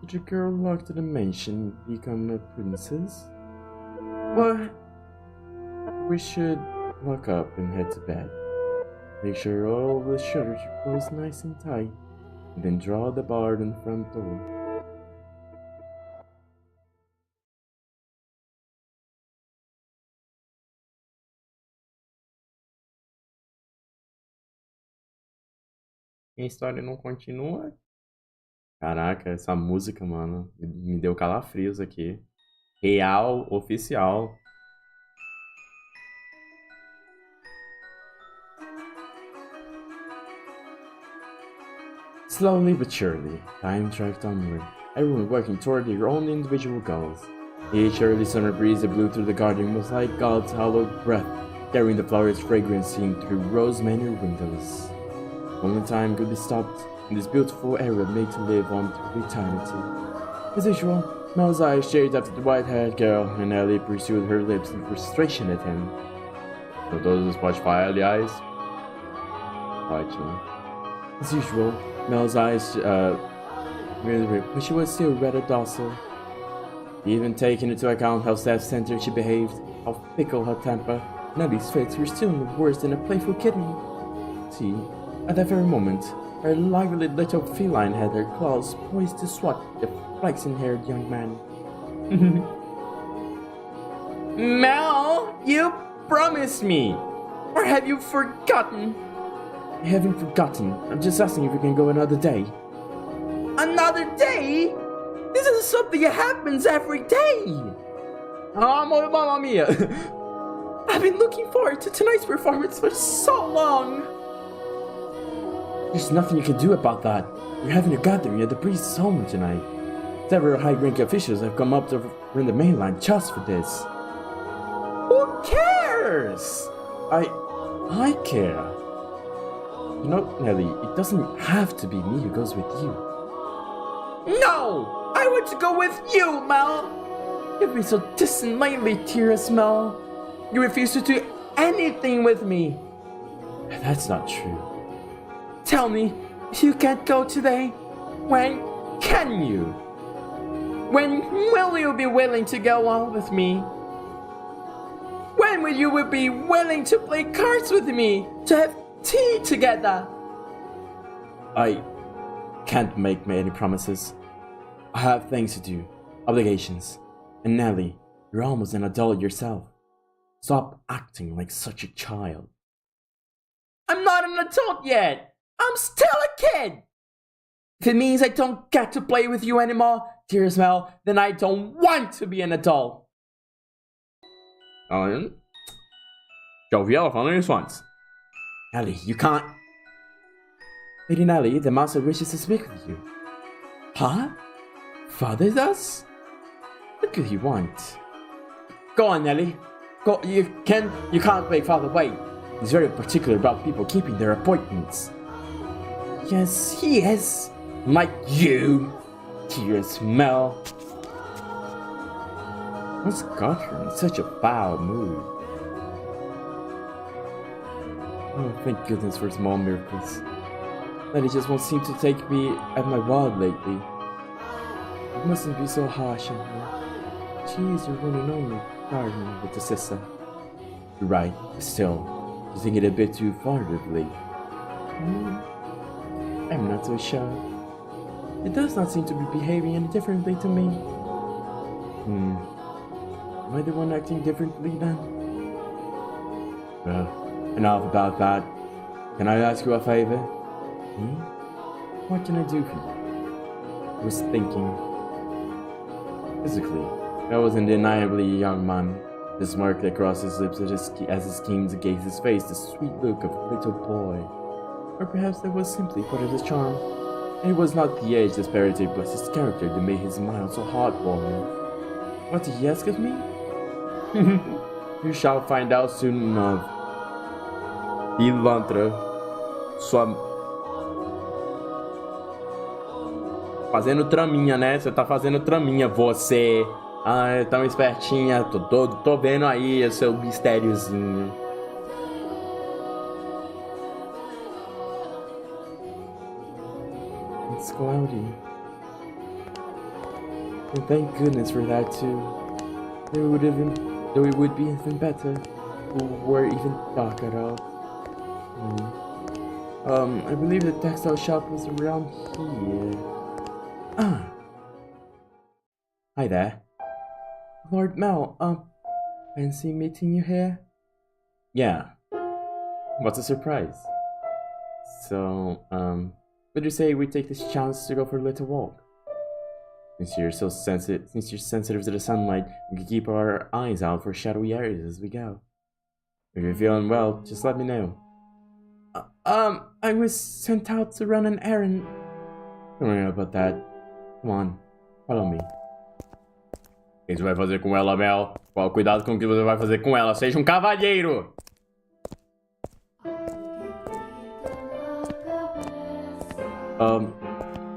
Did your girl walk to the mansion become a princess? What? We should lock up and head to bed. Make sure all the shutters are closed nice and tight, and then draw the bar in the front door. E a história não continua? Caraca, essa música, mano, me deu calafrios aqui. Real, oficial. Slowly but surely, time tracked onward, everyone working toward their own individual goals. Each early summer breeze that blew through the garden was like God's hallowed breath, carrying the flowers' fragrance seen through rose manor windows. Only time could be stopped, and this beautiful era made to live on through eternity. As usual, Mel's eyes chased after the white-haired girl, and Ellie pursued her lips in frustration at him. Tô todos no Spotify, aliás. Ótimo. As usual, Mel's eyes really ripped, but she was still rather docile. Even taking into account how self-centered she behaved, how fickle her temper, Nellie's fits were still no worse than a playful kitten. See, at that very moment, her lively little feline had her claws poised to swat the flaxen-haired young man. Mel, you promised me! Or have you forgotten? I haven't forgotten. I'm just asking if we can go another day. Another day? This is something that happens every day. Mamma mia! I've been looking forward to tonight's performance for so long. There's nothing you can do about that. We're having a gathering at the priest's home tonight. Several high-ranking officials have come up from the mainland just for this. Who cares? I care. You know, Nellie, it doesn't have to be me who goes with you. No! I want to go with you, Mel! You've been so distant lately, dearest Mel. You refuse to do anything with me. That's not true. Tell me, if you can't go today, when can you? When will you be willing to go out with me? When will you be willing to play cards with me? To have tea together? I can't make any promises. I have things to do, obligations. And Nellie, you're almost an adult yourself. Stop acting like such a child. I'm not an adult yet. I'm still a kid. If it means I don't get to play with you anymore, dearest Mel, then I don't want to be an adult. Já ouvi ela falando isso antes. Nellie, you can't. Lady Nellie, the master wishes to speak with you. Huh? Father does? What could he want? Go on, Nellie. Go. You can't make Father wait. He's very particular about people keeping their appointments. Yes, he is. Like you, dearest Mel. What's got her in such a foul mood? Oh, thank goodness for small miracles. Letty just won't seem to take me at my word lately. It mustn't be so harsh on her. She is your one and only partner with the sister. You're right, but still, you think it a bit too far of late. I'm not so sure. It does not seem to be behaving any differently to me. Am I the one acting differently then? Well, enough about that. Can I ask you a favor? What can I do for you? I was thinking. Physically, I was undeniably a young man. The smirk that crossed his lips as he schemed against his face, the sweet look of a little boy. Or perhaps that was simply part of his charm. And it was not the age disparity, but his character that made his smile so heartwarming. What did he ask of me? You shall find out soon enough. Pilantra. Sua... Fazendo traminha, né? Você tá fazendo traminha, você. Ah, tão espertinha. Tô vendo aí o seu mistériozinho. It's cloudy. And thank goodness for that too. It would be even better if it were even dark at all. I believe the textile shop was around here. Ah! Hi there. Lord Mel, fancy meeting you here? Yeah. What's a surprise? So, would you say we take this chance to go for a little walk? Since you're sensitive to the sunlight, we can keep our eyes out for shadowy areas as we go. If you're feeling well, just let me know. I was sent out to run an errand. Don't worry about that. Come on, follow me. O que você vai fazer com ela, Mel? Qual cuidado com o que você vai fazer com ela? Seja um cavalheiro!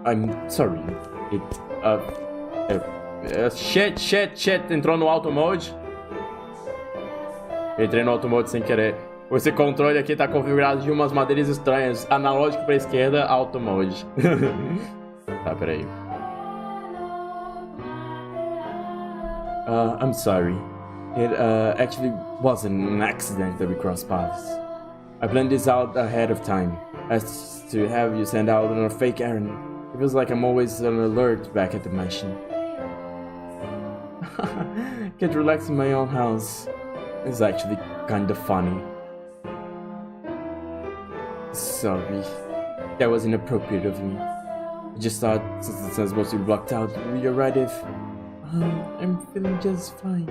I'm sorry. Shit. Entrou no auto mode. Entrei no auto mode sem querer. Esse controle aqui tá configurado de umas maneiras estranhas. Analógico pra esquerda, auto mode. Tá, peraí. I'm sorry. It actually wasn't an accident that we crossed paths. I planned this out ahead of time. As to have you send out on a fake errand, it feels like I'm always on alert back at the mansion. Can't relax in my own house. It's actually kinda funny. Sorry. That was inappropriate of me. I just thought, since the sun's supposed to be blocked out, it would be alright if... I'm feeling just fine.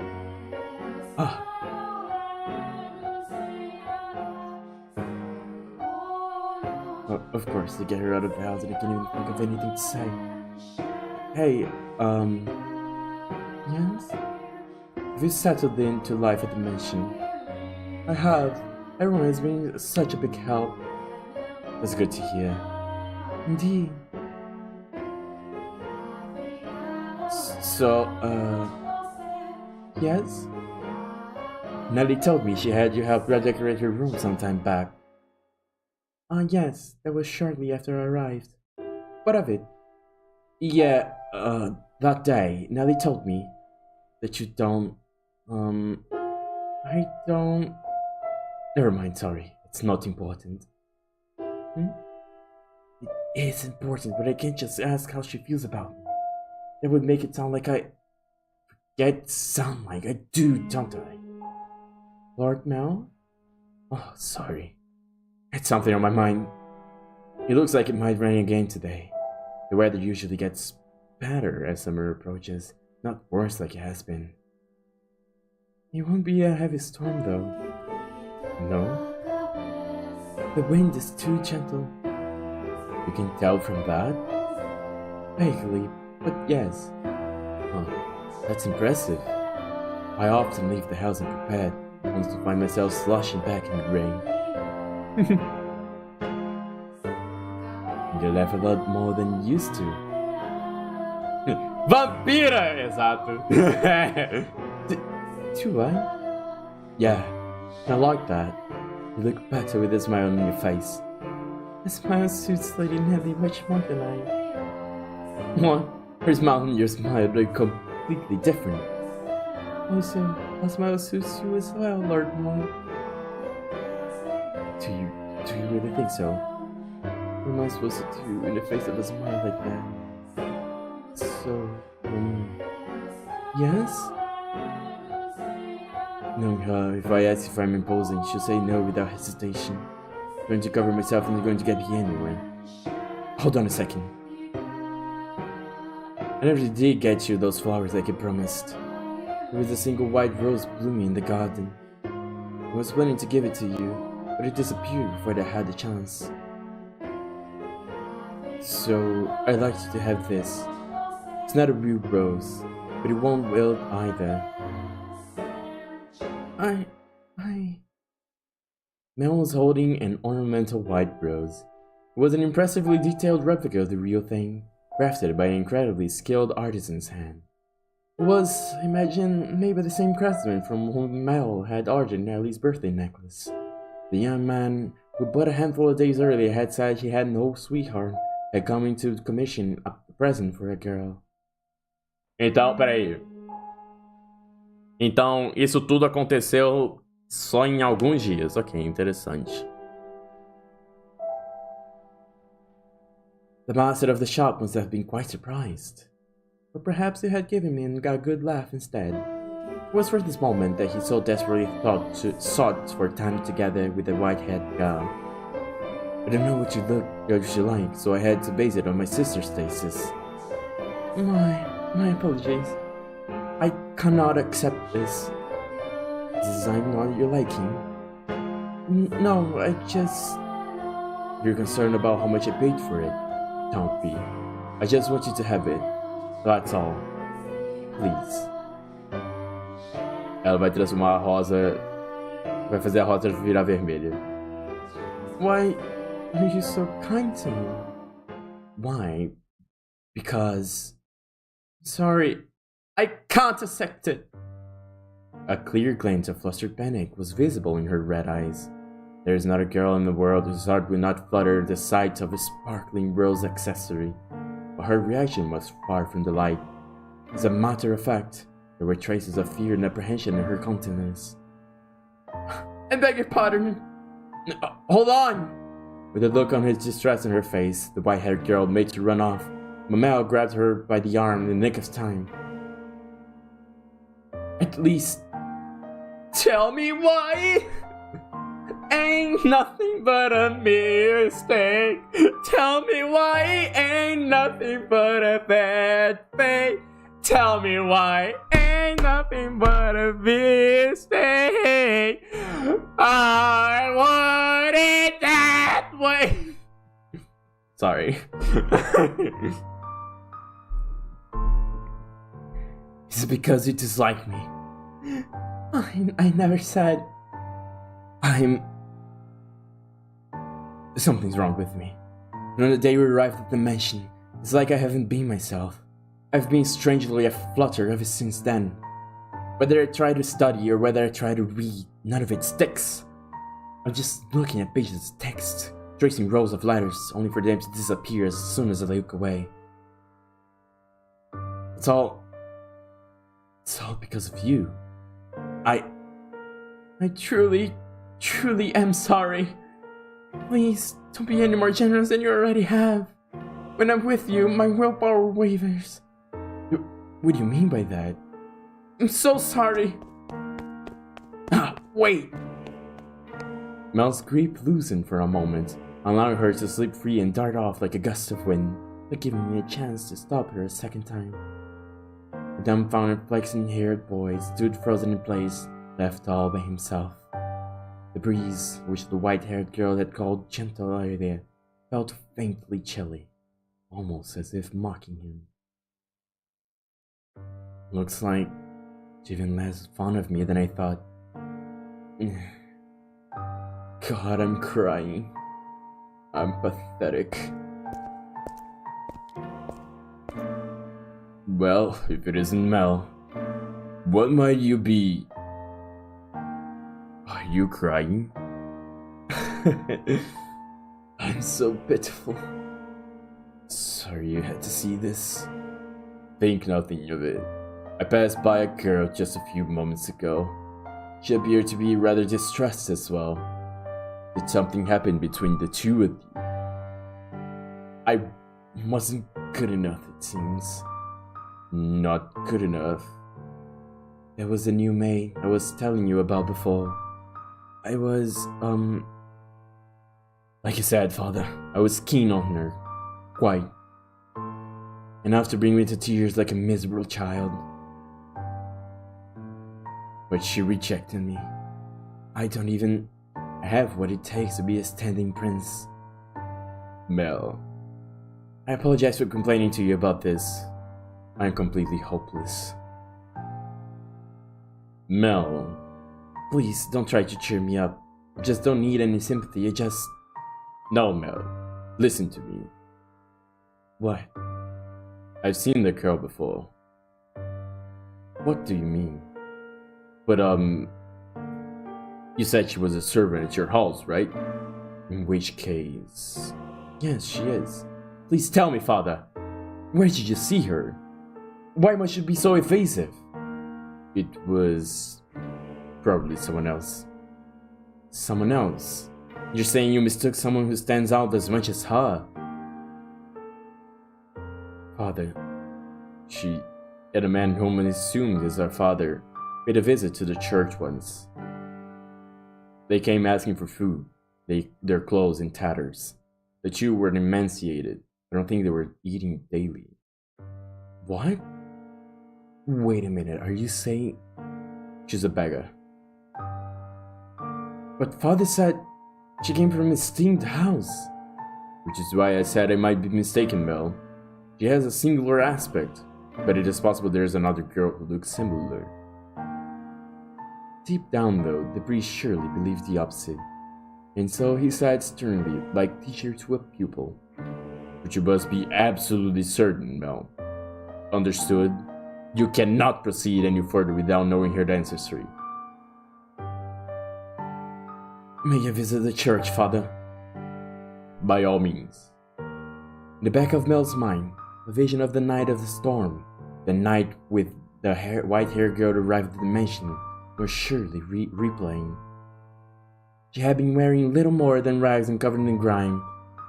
Of course, to get her out of the house and I can't even think of anything to say. Hey, yes? Have you settled into life at the mansion? I have. Everyone has been such a big help. That's good to hear. Indeed. So, yes? Nellie told me she had you help redecorate her room some time back. Yes, that was shortly after I arrived. What of it? Yeah, that day, Nellie told me that you don't, I don't... Never mind, sorry. It's not important. It is important, but I can't just ask how she feels about me. That would make it sound like I... sound like I do, don't I? Lord Mel? Oh, sorry. I had something on my mind. It looks like it might rain again today. The weather usually gets better as summer approaches, not worse like it has been. It won't be a heavy storm though. No? The wind is too gentle. You can tell from that? Vaguely, but yes. Oh, that's impressive. I often leave the house unprepared, only to find myself sloshing back in the rain. You laugh a lot more than you used to. Vampira! Exato. Do I? Yeah, I like that. You look better with a smile on your face. A smile suits Lady Nellie much more than I... What? Her smile and your smile look completely different. Also, a smile suits you as well, Lord Moore. Do you really think so? What am I supposed to do in the face of a smile like that? So, yes? Knowing her, if I ask if I'm imposing, she'll say no without hesitation. I'm going to cover myself and you're going to get me anyway. Hold on a second. I never did get you those flowers like I promised. There was a single white rose blooming in the garden. I was planning to give it to you, but it disappeared before I had the chance. So, I'd like you to have this. It's not a real rose, but it won't wilt either. Mel was holding an ornamental white rose. It was an impressively detailed replica of the real thing, crafted by an incredibly skilled artisan's hand. Was, imagine, maybe the same craftsman from whom Mel had ordered Nellie's birthday necklace. The young man, who but a handful of days earlier had said he had no sweetheart, had come into commission a present for a girl. Então, peraí. Então, isso tudo aconteceu só em alguns dias. Ok, interessante. The master of the shop must have been quite surprised. Or perhaps he had given me a good laugh instead. It was for this moment that he so desperately sought for time together with the white-haired girl. I don't know what you like, so I had to base it on my sister's tastes. My apologies. I cannot accept this. This is not your liking. No, I just... You're concerned about how much I paid for it. Don't be. I just want you to have it. That's all. Please. Ela vai transformar a rosa... Vai fazer a rosa virar vermelha. Why are you so kind to me? Why? Because... Sorry, I can't accept it. A clear glint of flustered panic was visible in her red eyes. There is not a girl in the world whose heart would not flutter at the sight of a sparkling rose accessory, but her reaction was far from delight. As a matter of fact, there were traces of fear and apprehension in her countenance. I beg your pardon. Hold on! With a look on his distress in her face, the white-haired girl made to run off. Mamel grabbed her by the arm in the nick of time. At least... Tell me why! Ain't nothing but a mistake. Tell me why ain't nothing but a bad thing. Tell me why ain't nothing but a mistake. I want it that way. Sorry. Is it because you dislike me? I never said... Something's wrong with me. And on the day we arrived at the mansion, it's like I haven't been myself. I've been strangely aflutter ever since then. Whether I try to study or whether I try to read, none of it sticks. I'm just looking at pages of text, tracing rows of letters, only for them to disappear as soon as I look away. It's all because of you. I truly am sorry. Please, don't be any more generous than you already have. When I'm with you, my willpower wavers. What do you mean by that? I'm so sorry. Wait! Mel's grip loosened for a moment, allowing her to slip free and dart off like a gust of wind, but giving me a chance to stop her a second time. The dumbfounded, flaxen-haired boy stood frozen in place, left all by himself. The breeze, which the white-haired girl had called gentle earlier, felt faintly chilly, almost as if mocking him. Looks like she's even less fond of me than I thought. God, I'm crying. I'm pathetic. Well, if it isn't Mel, what might you be? Are you crying? I'm so pitiful. Sorry you had to see this. Think nothing of it. I passed by a girl just a few moments ago. She appeared to be rather distressed as well. Did something happen between the two of you? I wasn't good enough, it seems. Not good enough. There was a new maid I was telling you about before. I was, like you said, Father, I was keen on her. Quite. Enough to bring me to tears like a miserable child. But she rejected me. I don't even have what it takes to be a standing prince. Mel, I apologize for complaining to you about this. I'm completely hopeless. Mel, please don't try to cheer me up. I just don't need any sympathy, I just... No, Mel, listen to me. What? I've seen the girl before. What do you mean? But, you said she was a servant at your house, right? In which case... Yes, she is. Please tell me, father. Where did you see her? Why must you be so evasive? It was... probably someone else. Someone else? You're saying you mistook someone who stands out as much as her? Father, she and a man whom I assumed is our father paid a visit to the church once. They came asking for food, their clothes in tatters. The two were emaciated. I don't think they were eating daily. What? Wait a minute, are you saying... She's a beggar. But father said she came from an esteemed house. Which is why I said I might be mistaken, Mel. She has a singular aspect, but it is possible there is another girl who looks similar. Deep down though, the priest surely believed the opposite. And so he said sternly, like teacher to a pupil. But you must be absolutely certain, Mel. Understood? You cannot proceed any further without knowing her ancestry. May I visit the church, father? By all means. In the back of Mel's mind, a vision of the night of the storm, the night with the white-haired girl arrived at the mansion, was surely replaying. She had been wearing little more than rags and covered in grime,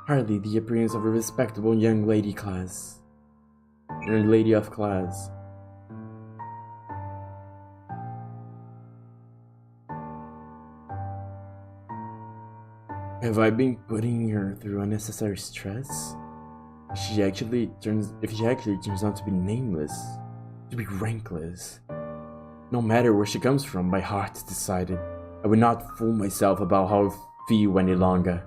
hardly the appearance of a respectable young lady of class. Have I been putting her through unnecessary stress? If she actually turns out to be nameless, to be rankless. No matter where she comes from, my heart has decided I will not fool myself about how I feel any longer.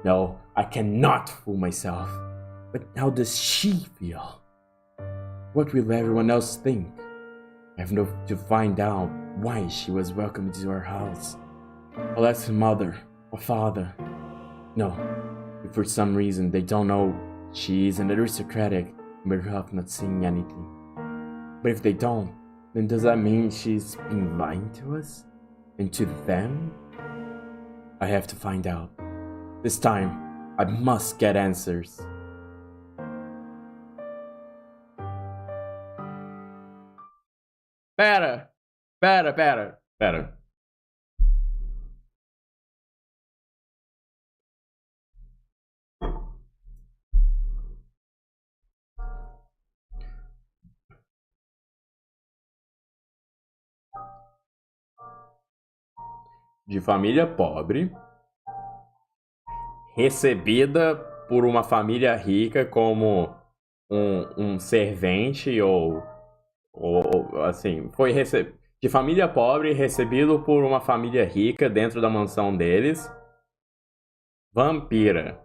No, I cannot fool myself. But how does she feel? What will everyone else think? I have to find out why she was welcomed to our house. I'll ask her mother or father. No, if for some reason they don't know she is an aristocratic, I'm better off not saying anything. But if they don't, then does that mean she's been lying to us? And to them? I have to find out. This time, I must get answers. Pera. De família pobre, recebida por uma família rica como um servente ou assim, de família pobre, recebido por uma família rica dentro da mansão deles. Vampira.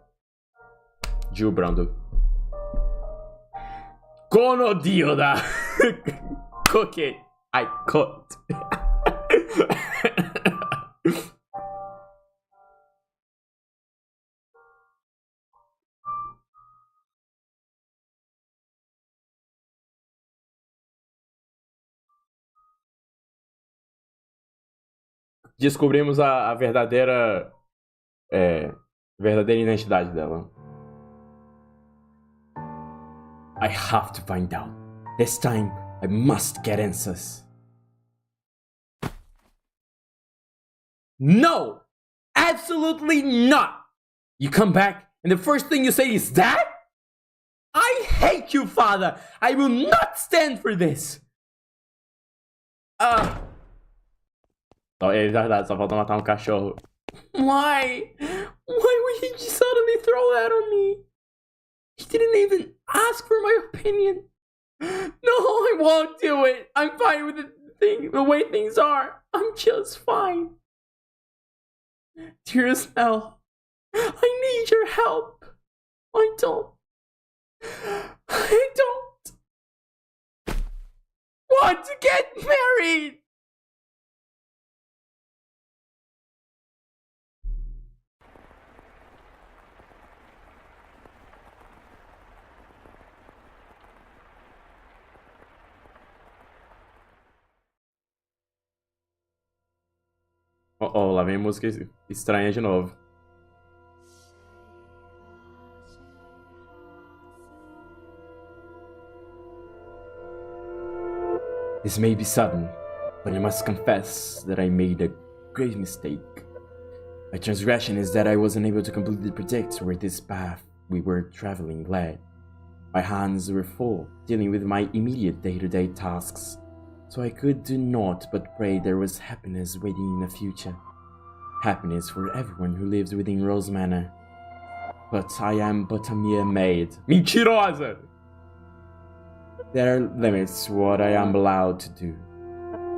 Gilbrando. Conodio da Cookie. I cooked. Descobrimos a verdadeira identidade dela. I have to find out. This time, I must get answers. No! Absolutely not! You come back, and the first thing you say is that? I hate you, father! I will not stand for this! É verdade, só falta matar um cachorro. Why? Why would he just suddenly throw that on me? He didn't even ask for my opinion. No, I won't do it. I'm fine with the way things are. I'm just fine. Dearest Mel, I need your help. I don't want to get married. Oh, lá vem música estranha de novo. This may be sudden, but I must confess that I made a grave mistake. My transgression is that I was unable to completely predict where this path we were traveling led. My hands were full, dealing with my immediate day-to-day tasks, so I could do naught but pray there was happiness waiting in the future. Happiness for everyone who lives within Rose Manor. But I am but a mere maid. Mentirosa! There are limits to what I am allowed to do.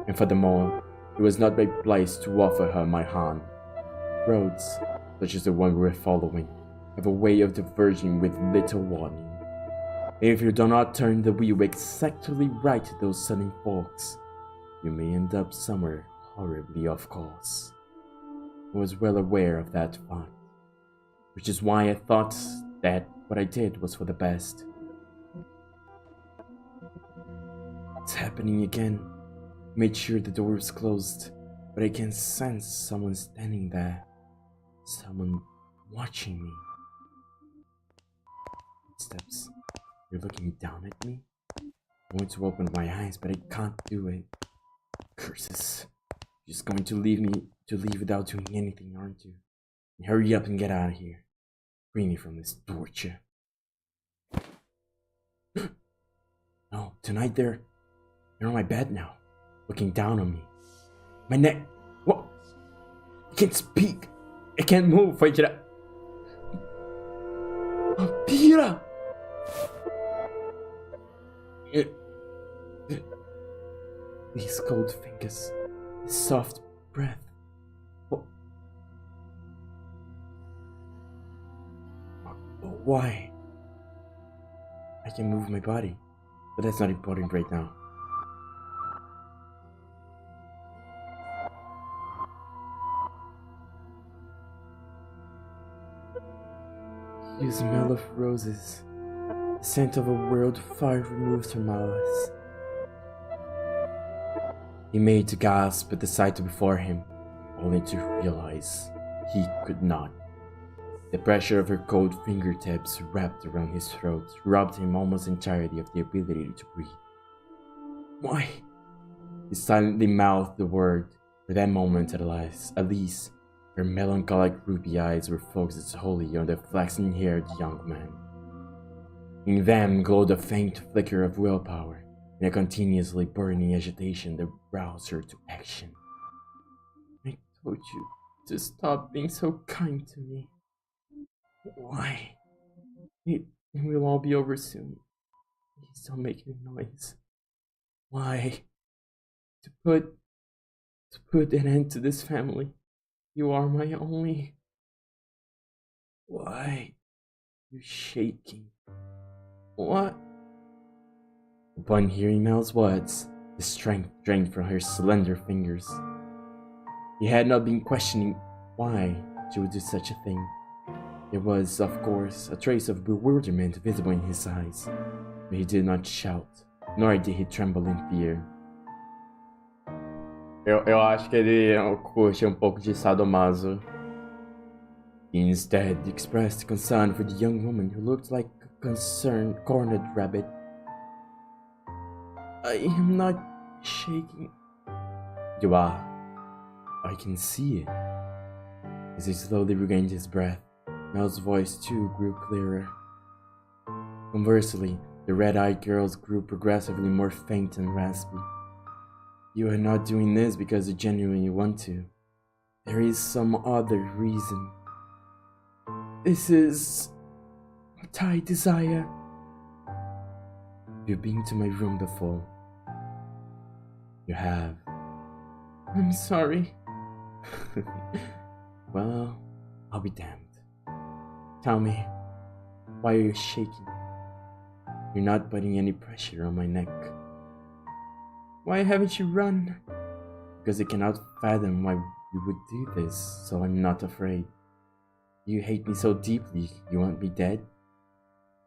And furthermore, it was not my place to offer her my hand. Roads, such as the one we're following, have a way of diverging with little warning. If you do not turn the wheel exactly right at those sudden forks, you may end up somewhere horribly off course. I was well aware of that fact, which is why I thought that what I did was for the best. It's happening again. I made sure the door was closed, but I can sense someone standing there. Someone watching me. Footsteps. You're looking down at me? I want to open my eyes, but I can't do it. Curses. You're just going to leave without doing anything, aren't you? Hurry up and get out of here. Free me from this torture. No, tonight they're on my bed now, looking down on me. My neck. What? I can't speak. I can't move. Foi tirar. Pira! These cold fingers, this soft breath. Why? I can move my body, but that's not important right now. You smell of roses, the scent of a world far removed from ours. He made to gasp at the sight before him, only to realize he could not. The pressure of her cold fingertips wrapped around his throat robbed him almost entirely of the ability to breathe. Why? He silently mouthed the word. For that moment at least, her melancholic ruby eyes were focused wholly on the flaxen-haired young man. In them glowed a faint flicker of willpower, and a continuously burning agitation that roused her to action. I told you to stop being so kind to me. Why? It will all be over soon. Please don't make any noise. Why? To put an end to this family. You are my only. Why? You're shaking. What? Upon hearing Mel's words, the strength drained from her slender fingers. He had not been questioning why she would do such a thing. There was, of course, a trace of bewilderment visible in his eyes, but he did not shout, nor did he tremble in fear. Eu acho que ele curte pouco de sadomaso. He instead expressed concern for the young woman who looked like a concerned cornered rabbit. I am not shaking. You are. I can see it. As he slowly regained his breath, Mel's voice too grew clearer. Conversely, the red-eyed girl's grew progressively more faint and raspy. You are not doing this because you genuinely want to. There is some other reason. This is what I desire. You've been to my room before. You have. I'm sorry. Well, I'll be damned. Tell me, why are you shaking? You're not putting any pressure on my neck. Why haven't you run? Because I cannot fathom why you would do this, so I'm not afraid. You hate me so deeply, you want me dead?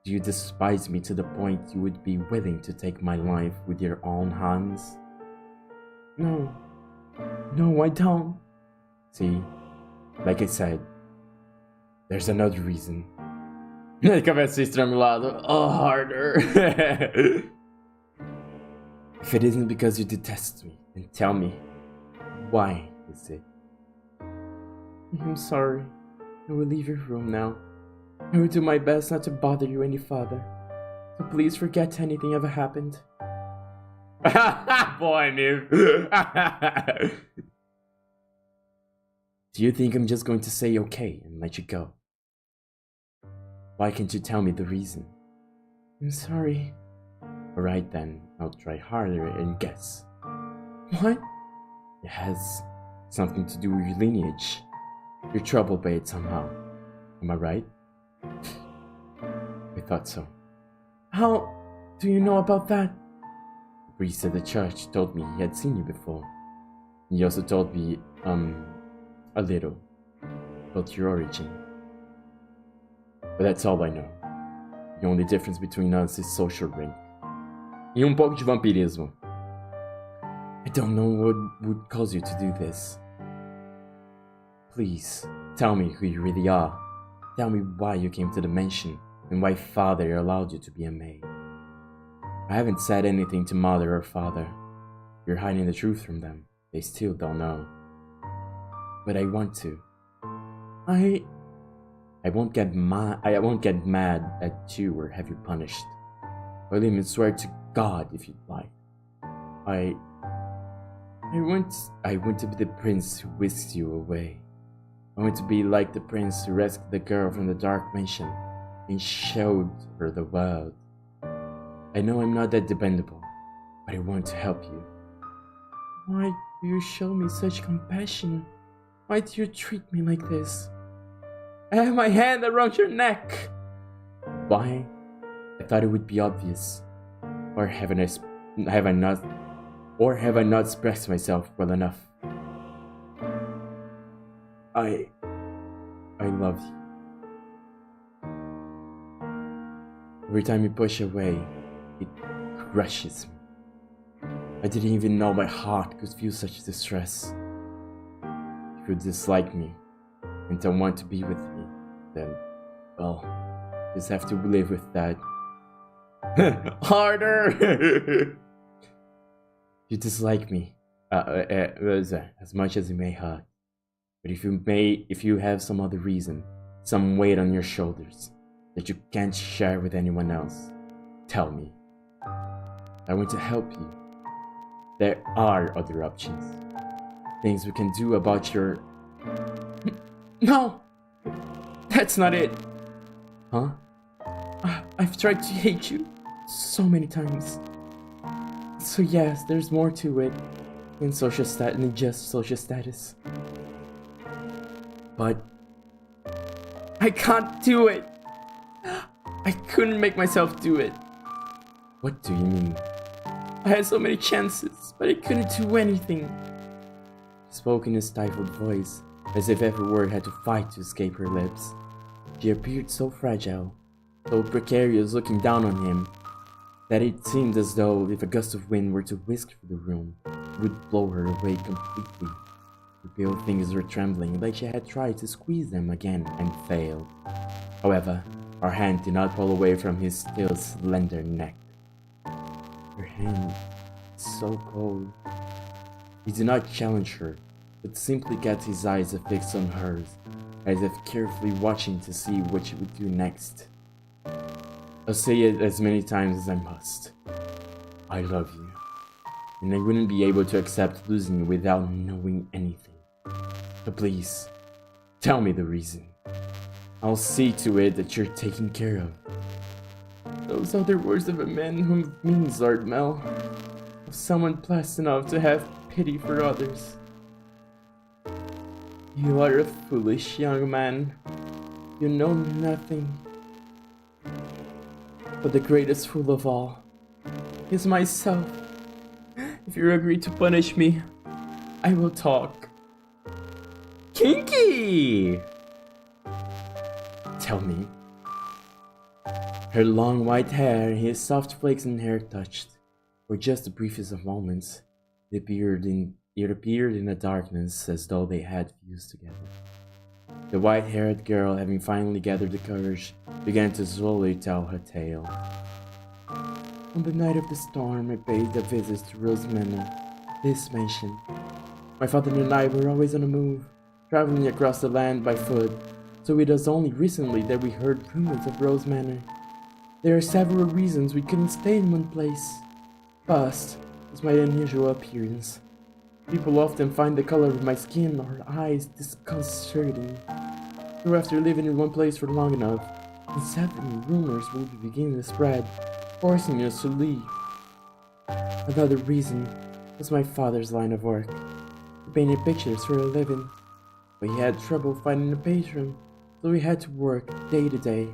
Do you despise me to the point you would be willing to take my life with your own hands? No, I don't. See, like I said, there's another reason. Ele começa a ser estrangulado. Oh, harder. If it isn't because you detest me, then tell me, why is it? I'm sorry. I will leave your room now. I will do my best not to bother you any further. So please forget anything ever happened. Boy, Niv. Do you think I'm just going to say okay and let you go? Why can't you tell me the reason? I'm sorry. Alright then, I'll try harder and guess. What? It has something to do with your lineage. You're troubled by it somehow. Am I right? I thought so. How do you know about that? The priest at the church told me he had seen you before. He also told me, a little about your origin. But that's all I know. The only difference between us is social rank. E pouco de vampirismo. I don't know what would cause you to do this. Please, tell me who you really are. Tell me why you came to the mansion and why father allowed you to be a maid. I haven't said anything to mother or father. You're hiding the truth from them. They still don't know. But I want to. I won't get mad at you or have you punished. I'll even swear to God if you'd like. I want to be the prince who whisked you away. I want to be like the prince who rescued the girl from the dark mansion and showed her the world. I know I'm not that dependable, but I want to help you. Why do you show me such compassion? Why do you treat me like this? I have my hand around your neck! Why? I thought it would be obvious. Or have I not expressed myself well enough? I love you. Every time you push away, it crushes me. I didn't even know my heart could feel such distress. If you dislike me and don't want to be with me, then, well, just have to live with that. Harder! You dislike me, as much as it may hurt. But if you have some other reason, some weight on your shoulders that you can't share with anyone else, tell me. I want to help you. There are other options. Things we can do about your... No! That's not it! Huh? I've tried to hate you so many times. So yes, there's more to it than just social status. But I can't do it. I couldn't make myself do it. What do you mean? I had so many chances, but I couldn't do anything. She spoke in a stifled voice, as if every word had to fight to escape her lips. She appeared so fragile, so precarious looking down on him, that it seemed as though if a gust of wind were to whisk through the room, it would blow her away completely. Her pale fingers were trembling like she had tried to squeeze them again and failed. However, her hand did not pull away from his still slender neck. Her hand was so cold. He did not challenge her, but simply kept his eyes fixed on hers, as if carefully watching to see what she would do next. I'll say it as many times as I must. I love you, and I wouldn't be able to accept losing you without knowing anything. So please, tell me the reason. I'll see to it that you're taken care of. Those are the words of a man whom means, Lord Mel. Of someone blessed enough to have pity for others. You are a foolish young man. You know nothing. But the greatest fool of all is myself. If you agree to punish me, I will talk. Kinky! Tell me. Her long white hair, his soft flaxen hair touched. For just the briefest of moments, it it appeared in the darkness as though they had fused together. The white-haired girl, having finally gathered the courage, began to slowly tell her tale. On the night of the storm, I paid a visit to Rose Manor, this mansion. My father and I were always on the move, traveling across the land by foot, so it was only recently that we heard rumors of Rose Manor. There are several reasons we couldn't stay in one place. First was my unusual appearance. People often find the color of my skin or eyes disconcerting. So after living in one place for long enough, unsettling rumors would begin to spread, forcing us to leave. Another reason was my father's line of work. He painted pictures for a living, but he had trouble finding a patron, so he had to work day to day.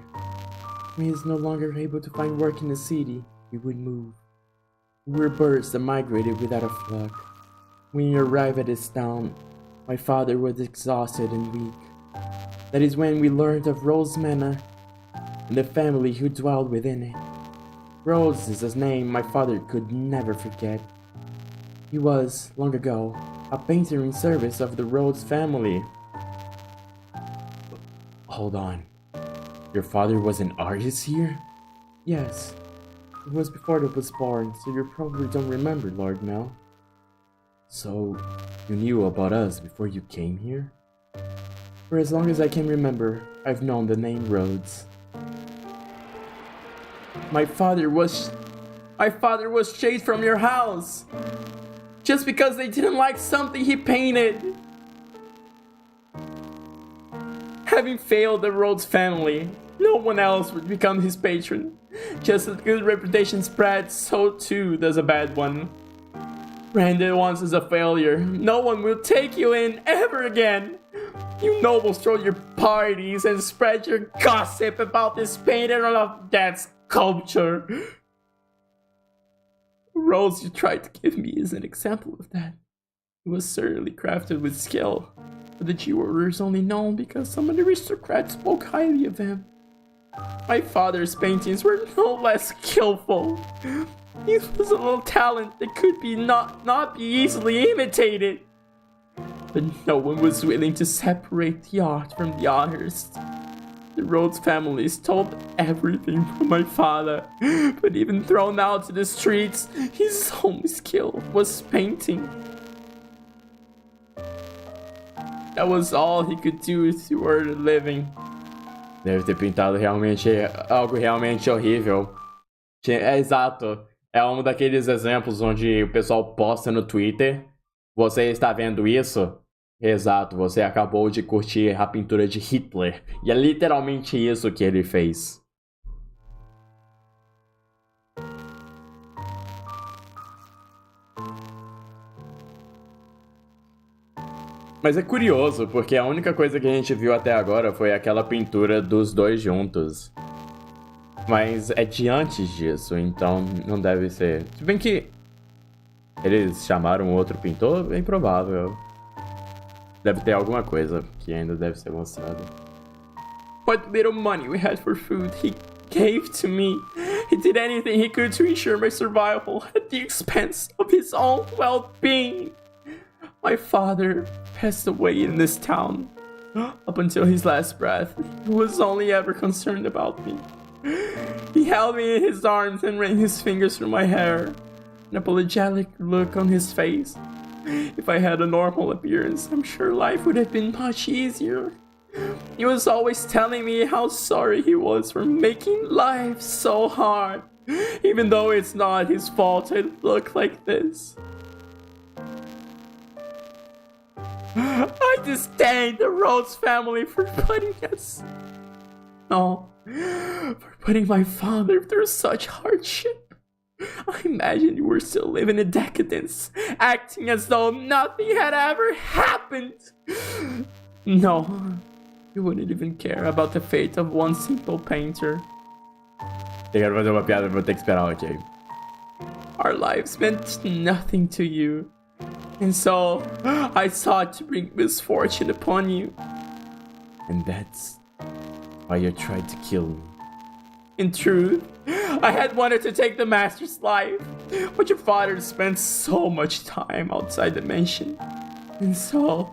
When he is no longer able to find work in the city, he would move. We were birds that migrated without a flock. When he arrived at this town, my father was exhausted and weak. That is when we learned of Rose Manor and the family who dwelled within it. Rose is a name my father could never forget. He was, long ago, a painter in service of the Rhodes family. Hold on. Your father was an artist here? Yes. It was before I was born, so you probably don't remember, Lord Mel. So, you knew about us before you came here? For as long as I can remember, I've known the name Rhodes. My father was chased from your house! Just because they didn't like something he painted! Having failed the Rhodes family, no one else would become his patron. Just as good reputation spreads, so too does a bad one. Branded once as a failure, no one will take you in ever again. You nobles throw your parties and spread your gossip about this painter of that sculpture. The rose you tried to give me is an example of that. It was certainly crafted with skill, but the jeweler is only known because some of the aristocrats spoke highly of him. My father's paintings were no less skillful. His was a little talent that could be not be easily imitated. But no one was willing to separate the art from the artist. The Rhodes family stole everything from my father, but even thrown out to the streets, his only skill was painting. That was all he could do to earn a living. Deve ter pintado realmente algo realmente horrível. É exato. É um daqueles exemplos onde o pessoal posta no Twitter. Você está vendo isso? Exato, você acabou de curtir a pintura de Hitler. E é literalmente isso que ele fez. Mas é curioso, porque a única coisa que a gente viu até agora foi aquela pintura dos dois juntos. Mas é de antes disso, então não deve ser. Se bem que eles chamaram outro pintor, bem provável. Deve ter alguma coisa que ainda deve ser mostrada. What little money we had for food, he gave to me. He did anything he could to ensure my survival at the expense of his own well-being. My father passed away in this town. Up until his last breath, he was only ever concerned about me. He held me in his arms and ran his fingers through my hair, an apologetic look on his face. If I had a normal appearance, I'm sure life would have been much easier. He was always telling me how sorry he was for making life so hard, even though it's not his fault I look like this. I disdain the Rhodes family for putting my father through such hardship. I imagine you were still living in decadence, acting as though nothing had ever happened. No, you wouldn't even care about the fate of one simple painter. Eu quero fazer uma piada, vou ter que esperar, ok. Our lives meant nothing to you. And so, I sought to bring misfortune upon you. And that's why you tried to kill me. In truth, I had wanted to take the master's life, but your father spent so much time outside the mansion. And so,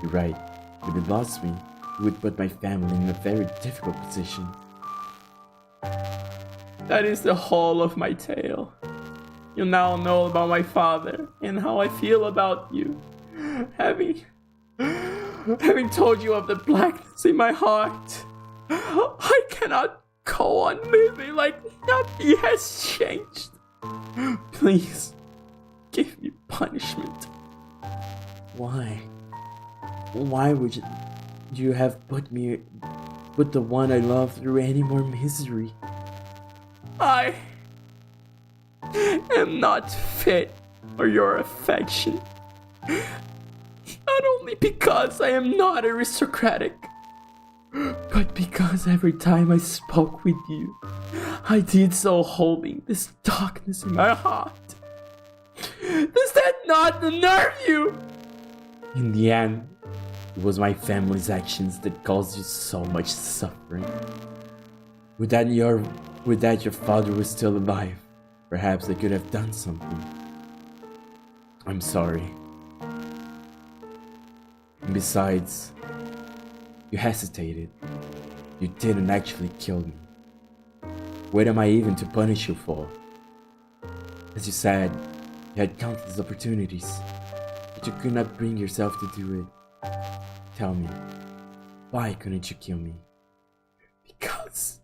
You're right. If you lost me, you would put my family in a very difficult position. that is the whole of my tale. You now know about my father and how I feel about you. Having told you of the blackness in my heart, I cannot go on living like nothing has changed. Please, give me punishment. Why? Why would you have put the one I love through any more misery? I am not fit for your affection. Not only because I am not aristocratic, but because every time I spoke with you, I did so holding this darkness in my heart. Does that not unnerve you? In the end, it was my family's actions that caused you so much suffering. With that your father was still alive, perhaps I could have done something. I'm sorry. And besides, you hesitated. You didn't actually kill me. What am I even to punish you for? As you said, you had countless opportunities, but you could not bring yourself to do it. Tell me, why couldn't you kill me? Because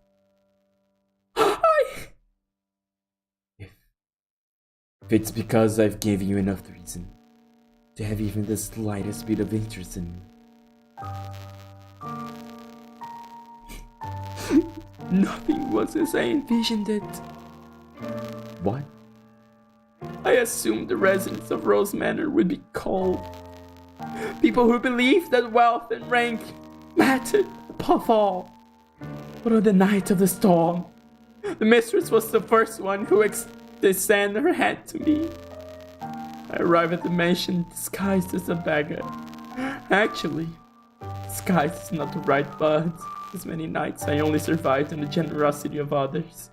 If it's because I've given you enough reason to have even the slightest bit of interest in me. nothing was as I envisioned it. What? I assumed the residents of Rose Manor would be cold. People who believed that wealth and rank mattered above all. But on the night of the storm, the mistress was the first one who extended her hand to me. I arrived at the mansion disguised as a beggar. Actually, disguise is not the right word, as many nights I only survived on the generosity of others.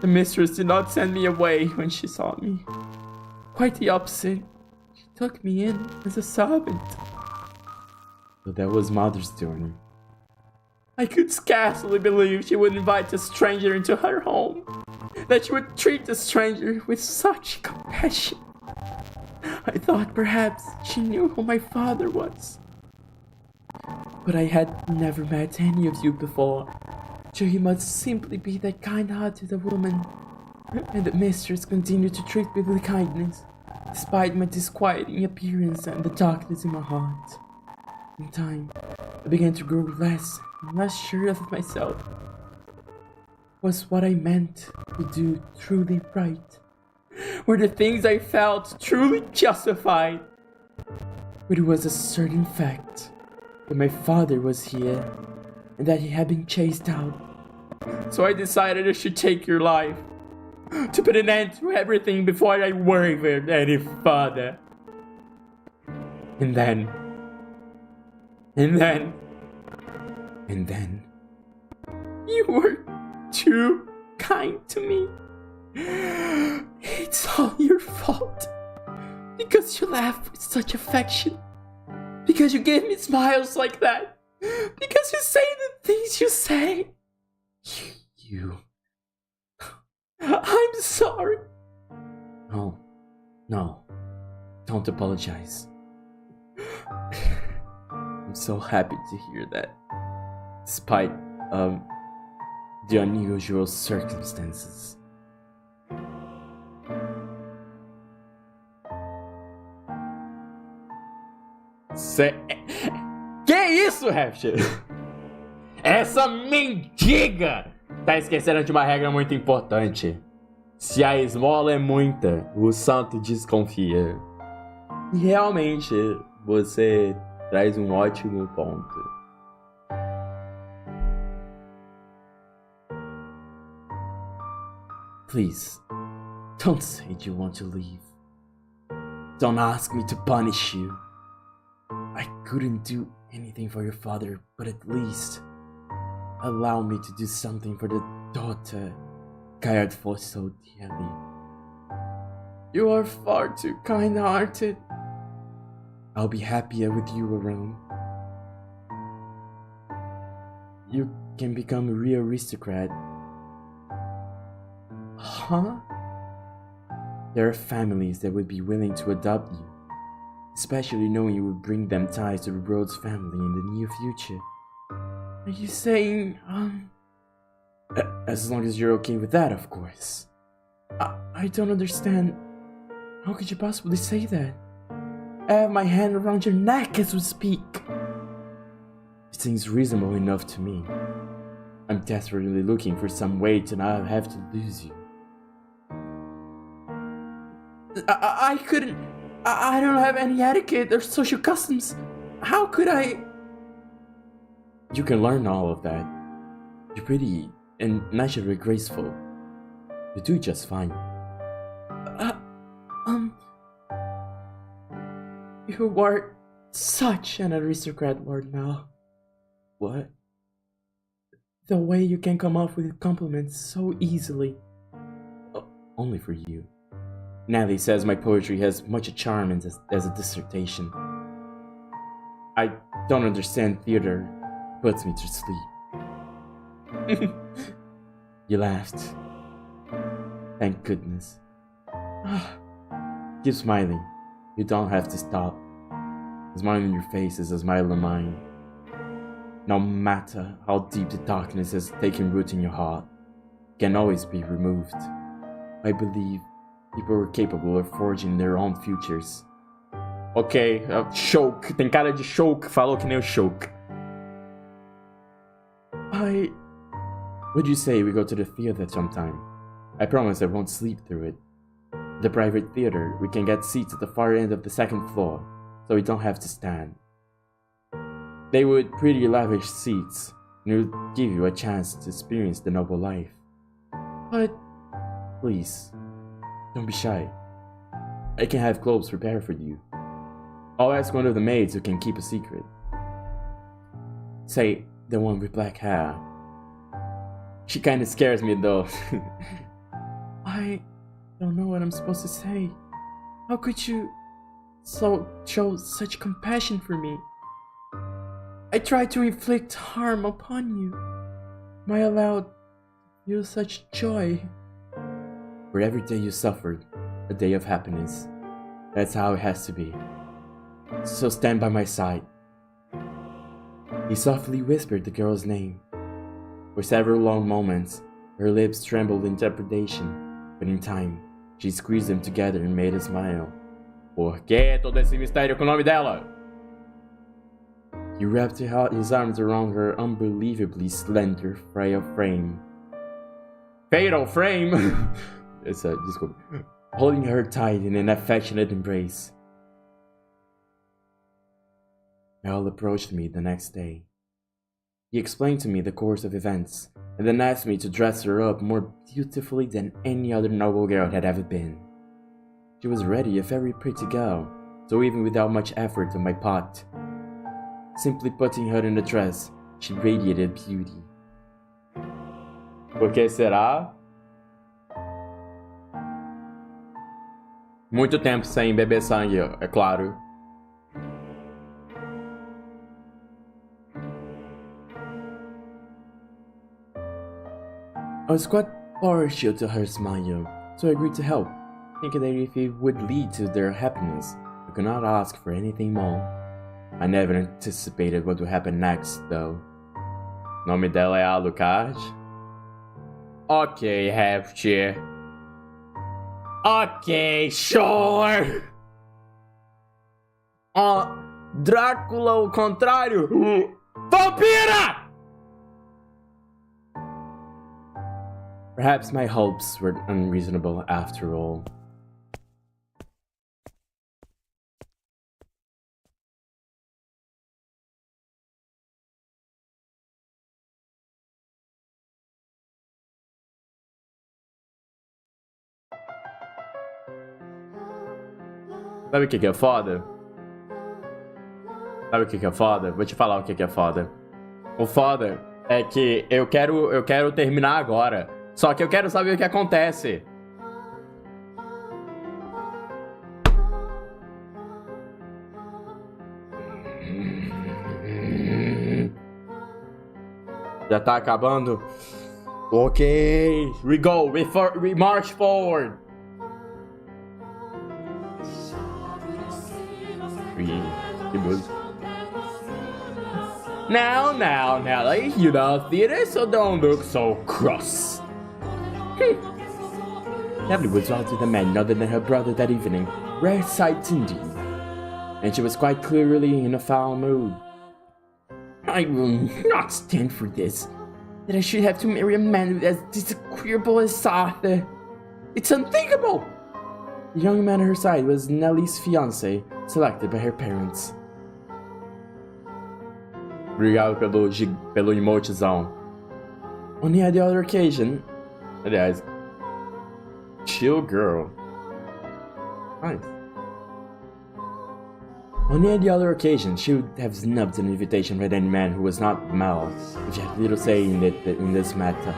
The mistress did not send me away when she saw me. Quite the opposite. She took me in as a servant. So that was Mother's doing. I could scarcely believe she would invite a stranger into her home. That she would treat the stranger with such compassion. I thought perhaps she knew who my father was. But I had never met any of you before, so he must simply be that kind-hearted a woman. And the mistress continued to treat me with kindness, despite my disquieting appearance and the darkness in my heart. In time, I began to grow less and less sure of myself. Was what I meant to do truly right? Were the things I felt truly justified? But it was a certain fact that my father was here and that he had been chased out. So I decided I should take your life, to put an end to everything before I wavered any further. And then, you were too kind to me. It's all your fault. Because you laugh with such affection. Because you give me smiles like that. Because you say the things you say. You. I'm sorry. No. Don't apologize. I'm so happy to hear that. Despite, the unusual circumstances. Que isso, Rapture? Essa mendiga tá esquecendo de uma regra muito importante. Se a esmola é muita, o santo desconfia. E realmente, você traz um ótimo ponto. Please, don't say you want to leave. Don't ask me to punish you. I couldn't do anything for your father, but at least allow me to do something for the daughter cared for so dearly. You are far too kind-hearted. I'll be happier with you around. You can become a real aristocrat. Huh? There are families that would be willing to adopt you, especially knowing you would bring them ties to the Rhodes family in the near future. Are you saying, as long as you're okay with that, of course. I don't understand. How could you possibly say that? I have my hand around your neck as we speak. It seems reasonable enough to me. I'm desperately looking for some way to not have to lose you. I couldn't. I don't have any etiquette or social customs. How could I? You can learn all of that. You're pretty and naturally graceful. You do just fine. You are such an aristocrat, Lord Mal. What? The way you can come off with compliments so easily. Only for you. Natalie says my poetry has much charm as a dissertation. I don't understand theater. It puts me to sleep. You laughed. Thank goodness. Keep smiling. You don't have to stop. A smile on your face is a smile on mine. No matter how deep the darkness has taken root in your heart, it can always be removed. I believe people are capable of forging their own futures. Ok, Shulk. Tem cara de Shulk. Falou que nem o Shulk. Would you say we go to the theater sometime? I promise I won't sleep through it. The private theater, we can get seats at the far end of the second floor, so we don't have to stand. They would pretty lavish seats, and it would give you a chance to experience the noble life. But, please, don't be shy. I can have clothes prepared for you. I'll ask one of the maids who can keep a secret. Say, the one with black hair. She kinda scares me though. I don't know what I'm supposed to say. How could you show such compassion for me? I tried to inflict harm upon you. Am I allowed to feel such joy? For every day you suffered, a day of happiness. That's how it has to be. So stand by my side. He softly whispered the girl's name. For several long moments, her lips trembled in trepidation, but in time, she squeezed them together and made a smile. Por que todo esse mistério com o nome dela? He wrapped his arms around her unbelievably slender, frail frame. Fatal frame? Desculpa. Holding her tight in an affectionate embrace. Mel approached me the next day. He explained to me the course of events, and then asked me to dress her up more beautifully than any other noble girl had ever been. She was already a very pretty girl, so even without much effort on my part, simply putting her in a dress, she radiated beauty. Por que será? Muito tempo sem beber sangue, é claro. I was quite partial to her smile, so I agreed to help, thinking that if it would lead to their happiness, I could not ask for anything more. I never anticipated what would happen next, though. O nome dela é Alucard? Ok, Heft. Ok, sure! Drácula ao contrário! Vampira! Perhaps my hopes were unreasonable after all. Sabe o que é foda? Sabe o que é foda? Vou te falar o que é foda. O foda é que eu quero terminar agora. Só que eu quero saber o que acontece. Já tá acabando? Ok. We go. We march forward. Que música. Now, you know theater, so don't look so cross. Emily was out with a man other than her brother that evening. Rare sight indeed. And she was quite clearly in a foul mood. I will not stand for this. That I should have to marry a man as disagreeable as Arthur. It's unthinkable! The young man at her side was Nellie's fiancé, selected by her parents. Obrigado pelo emotezão. On the other occasion, aliás, chill girl. Nice. On any other occasion, she would have snubbed an invitation from any man who was not Mel, if she had little say in this matter.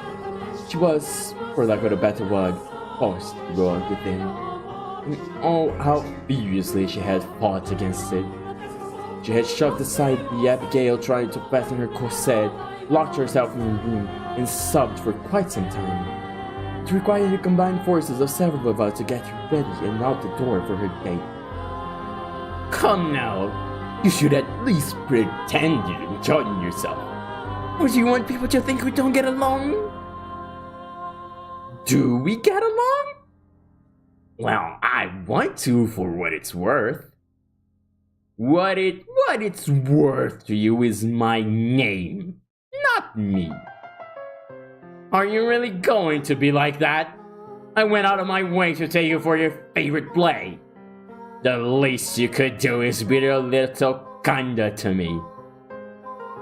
She was, for lack of a better word, forced to go out with him. And oh, how furiously she had fought against it. She had shoved aside the Abigail trying to fasten her corset, locked herself in her room, and sobbed for quite some time. It required the combined forces of several of us to get her ready and out the door for her date. Come now, you should at least pretend you're enjoying yourself. Or do you want people to think we don't get along? Do we get along? Well, I want to for what it's worth. What it's worth to you is my name, not me. Are you really going to be like that? I went out of my way to take you for your favorite play. The least you could do is be a little kinder to me.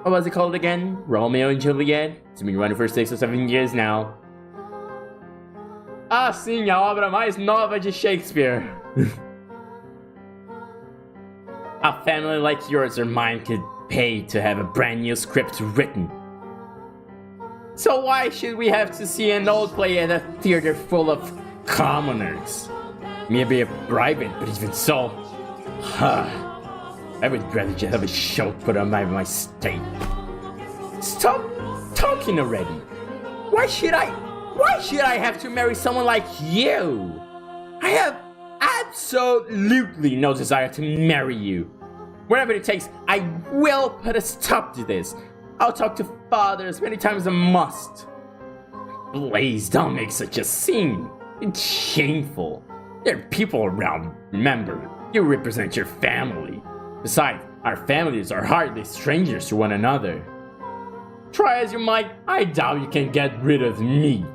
What was it called again? Romeo and Juliet? It's been running for 6 or 7 years now. Ah, sim, a obra mais nova de Shakespeare. A family like yours or mine could pay to have a brand new script written. So why should we have to see an old play at a theater full of commoners? Maybe a private, but even so, I would rather just have a show put on by my state. Stop talking already. Why should I have to marry someone like you? I have absolutely no desire to marry you. Whatever it takes, I will put a stop to this. I'll talk to father as many times as I must. Please don't make such a scene. It's shameful. There are people around, remember. You represent your family. Besides, our families are hardly strangers to one another. Try as you might, I doubt you can get rid of me.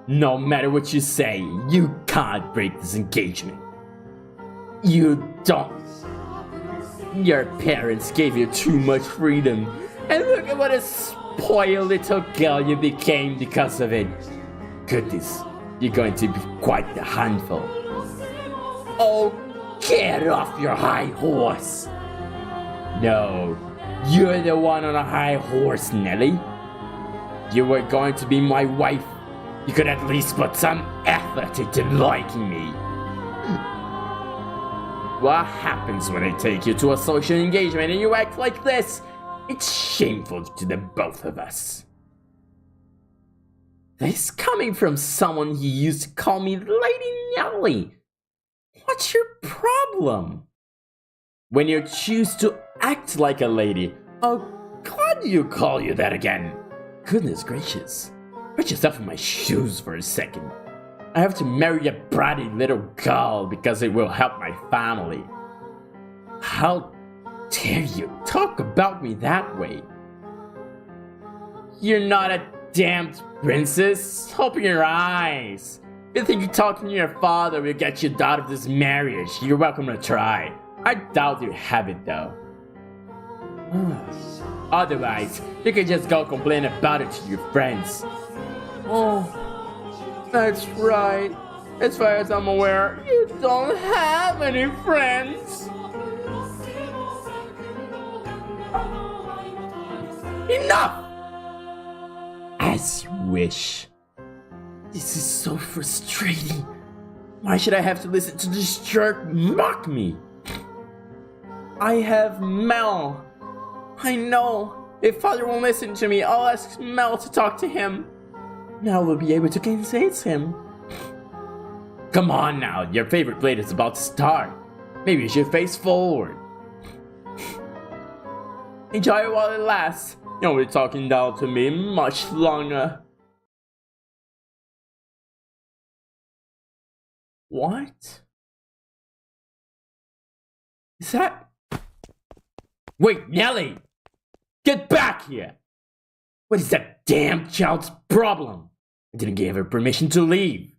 No matter what you say, you can't break this engagement. You don't. Your parents gave you too much freedom, and look at what a spoiled little girl you became because of it. Goodness, you're going to be quite the handful. Oh, get off your high horse! No, you're the one on a high horse, Nellie. You were going to be my wife. You could at least put some effort into liking me. What happens when I take you to a social engagement and you act like this? It's shameful to the both of us. This coming from someone who used to call me Lady Nellie. What's your problem? When you choose to act like a lady, oh, God, you call you that again? Goodness gracious. Put yourself in my shoes for a second. I have to marry a bratty little girl because it will help my family. How dare you talk about me that way? You're not a damned princess. Open your eyes. You think talking to your father will get you out of this marriage? You're welcome to try. I doubt you have it though. Otherwise, you can just go complain about it to your friends. Oh, that's right. As far as I'm aware, you don't have any friends. Enough! As you wish. This is so frustrating. Why should I have to listen to this jerk mock me? I have Mel. I know. If Father won't listen to me, I'll ask Mel to talk to him. Mel will be able to convince him. Come on now, your favorite plate is about to start. Maybe you should face forward. Enjoy it while it lasts. You won't be talking down to me much longer. What? Is that... Wait, Nelly! Get back here! What is that damn child's problem? I didn't give her permission to leave.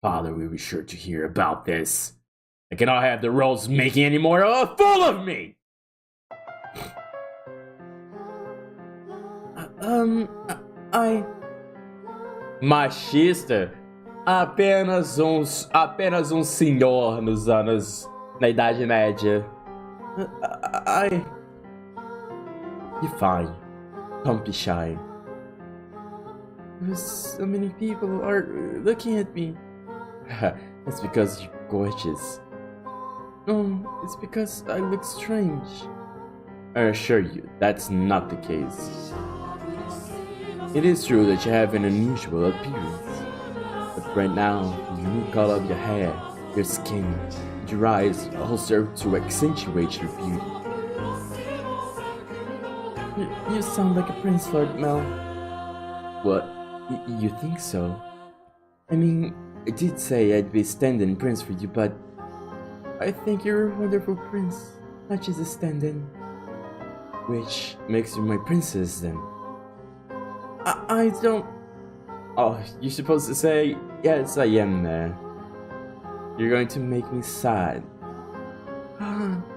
Father will be sure to hear about this. I cannot have the Rose making any more of a fool of me! Machista? Apenas um senhor na Idade Média. Be fine. Don't be shy. So many people are looking at me. That's because you're gorgeous. No, it's because I look strange. I assure you, that's not the case. It is true that you have an unusual appearance. But right now, the unique color of your hair, your skin, and your eyes all serve to accentuate your beauty. You sound like a Prince Lord, Mel. What? You think so? I mean, I did say I'd be a stand-in prince for you, but I think you're a wonderful prince, not just a stand-in. Which makes you my princess, then? I don't... Oh, you're supposed to say, yes, I am there. You're going to make me sad. I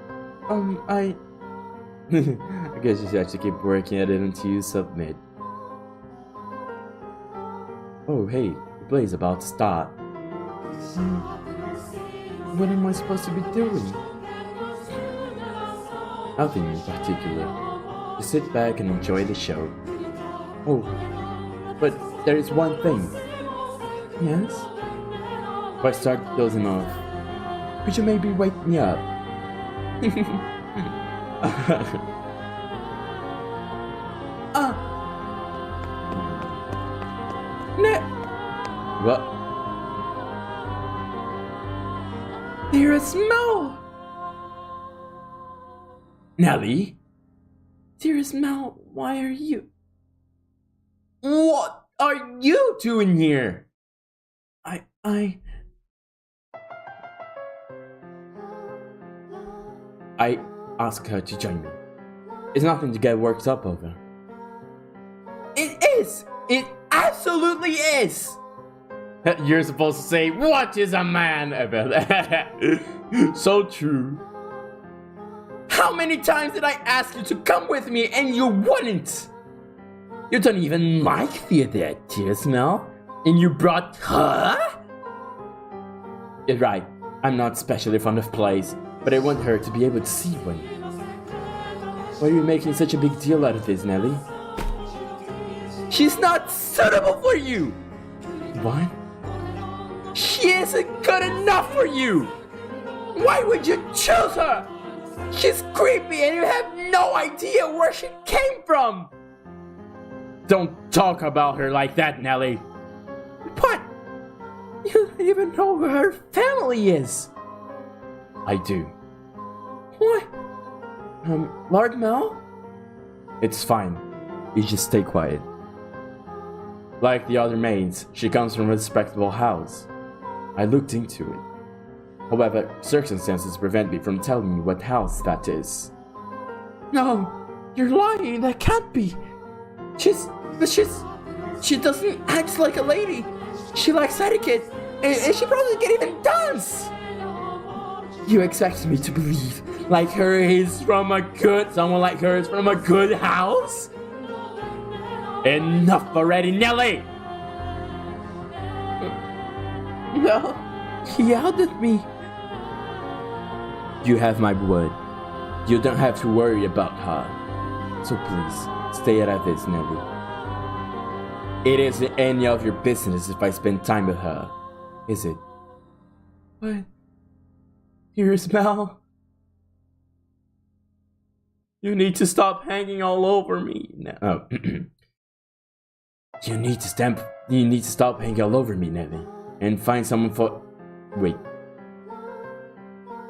guess you have to keep working at it until you submit. Oh, hey, the play's about to start. What am I supposed to be doing? Nothing in particular. Just sit back and enjoy the show. Oh, but there is one thing. Yes? If I start dozing off, could you maybe wake me up? What? Dearest Mel! Nelly? Dearest Mel, why are you... What are you doing here? I asked her to join me. It's nothing to get worked up over. It is! It absolutely is! You're supposed to say, what is a man? So true. How many times did I ask you to come with me and you wouldn't? You don't even like theater, dearest Mel, and you brought her? You're right, I'm not especially fond of plays, but I want her to be able to see one. Why are you making such a big deal out of this, Nelly? She's not suitable for you! What? She isn't good enough for you! Why would you choose her? She's creepy and you have no idea where she came from! Don't talk about her like that, Nelly. But you don't even know who her family is. I do. What? Lord Mel? It's fine. You just stay quiet. Like the other maids, she comes from a respectable house. I looked into it. However, circumstances prevent me from telling you what house that is. No, you're lying. That can't be. She doesn't act like a lady. She lacks etiquette, and she probably can't even dance. You expect me to believe like her is from a good, someone like her is from a good house? Enough already, Nelly! No, he yelled at me. You have my word. You don't have to worry about her. So please, stay out of this, Nelly. It isn't any of your business if I spend time with her, is it? But... Here's Mel. You need to stop hanging all over me. Oh. You need to stop hanging all over me, Nelly. And find someone for... Wait.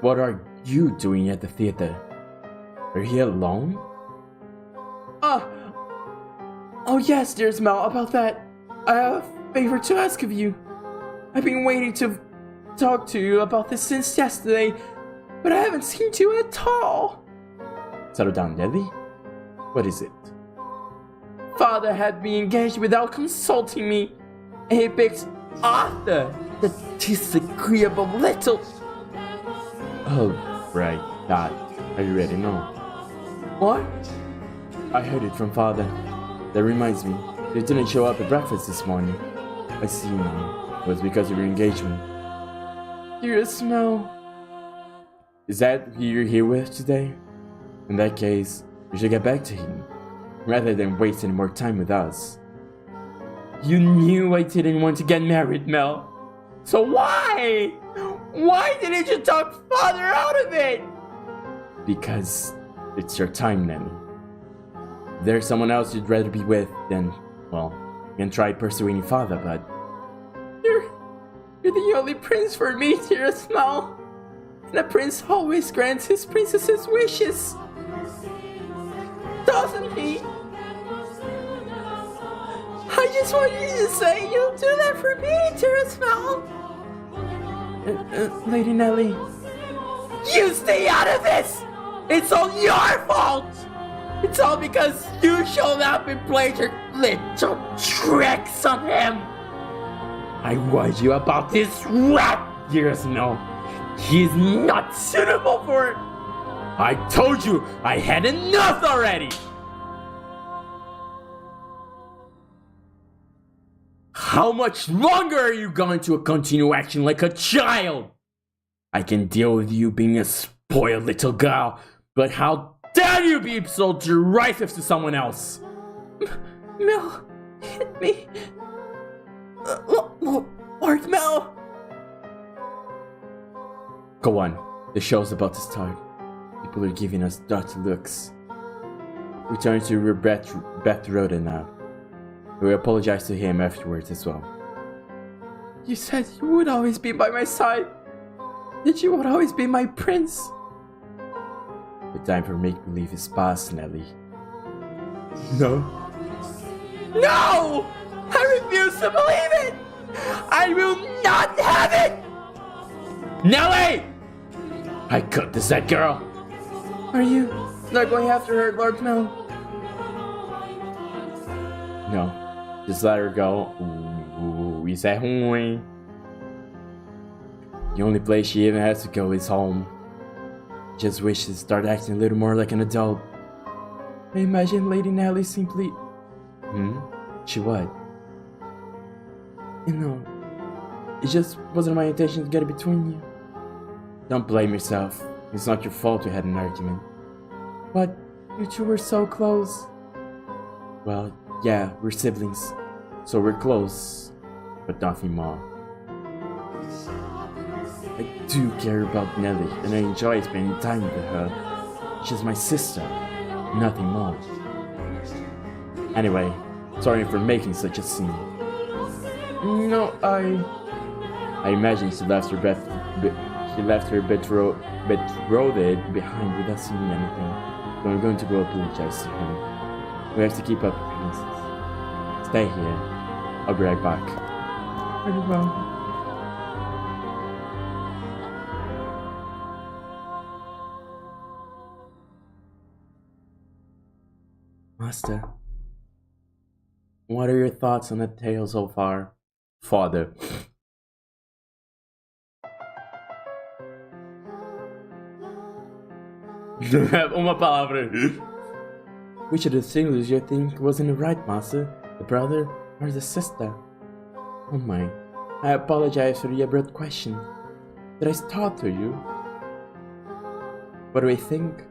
What are you doing at the theater? Are you alone? Oh yes, dearest Mel, about that. I have a favor to ask of you. I've been waiting to talk to you about this since yesterday, but I haven't seen you at all. Settle down, Nelly. What is it? Father had me engaged without consulting me, and he picked Arthur, the disagreeable little... Oh, right, that. I already know. What? I heard it from Father. That reminds me, you didn't show up at breakfast this morning. I see now. It was because of your engagement. Dearest Mel. Is that who you're here with today? In that case, you should get back to him, rather than waste any more time with us. You knew I didn't want to get married, Mel. So why? Why didn't you talk Father out of it? Because it's your time, Nelly. If there's someone else you'd rather be with, then, well, you can try pursuing Father, but... You're the only prince for me, dearest Mel. And a prince always grants his princess's wishes. Doesn't he? I just want you to say you'll do that for me, dearest Mel. Lady Nelly. You stay out of this! It's all your fault! It's all because you showed up and played your little tricks on him! I warned you about this rat years ago. He's not suitable for it! I told you I had enough already! How much longer are you going to continue acting like a child? I can deal with you being a spoiled little girl, but how dare you be so derisive to someone else? Mel, hit me. Lord Mel. Go on, the show's about to start. People are giving us dirty looks. Return to Beth Roden now. We apologize to him afterwards as well. You said you would always be by my side. That you would always be my prince. The time for make-believe is past, Nelly. No! No! I refuse to believe it! I will not have it! Nelly! I cut this that girl! Are you not going after her, Lord Mel? No, just let her go. Isso é ruim. The only place she even has to go is home. Just wish to start acting a little more like an adult. I imagine Lady Nelly simply... She what? You know, it just wasn't my intention to get it between you. Don't blame yourself. It's not your fault we had an argument. But you two were so close. Well, yeah, we're siblings. So we're close. But nothing more. I do care about Nelly, and I enjoy spending time with her. She's my sister, nothing more. Anyway, sorry for making such a scene. No, I imagine she left her betrothed behind without seeing anything. So I'm going to go apologize to him. We have to keep up appearances. Stay here. I'll be right back. Very well. Master, what are your thoughts on the tale so far? Father. Uma palavra. Which of the singles you think was in the right, Master? The brother or the sister? Oh my, I apologize for the abrupt question. Did I startle you? What do I think?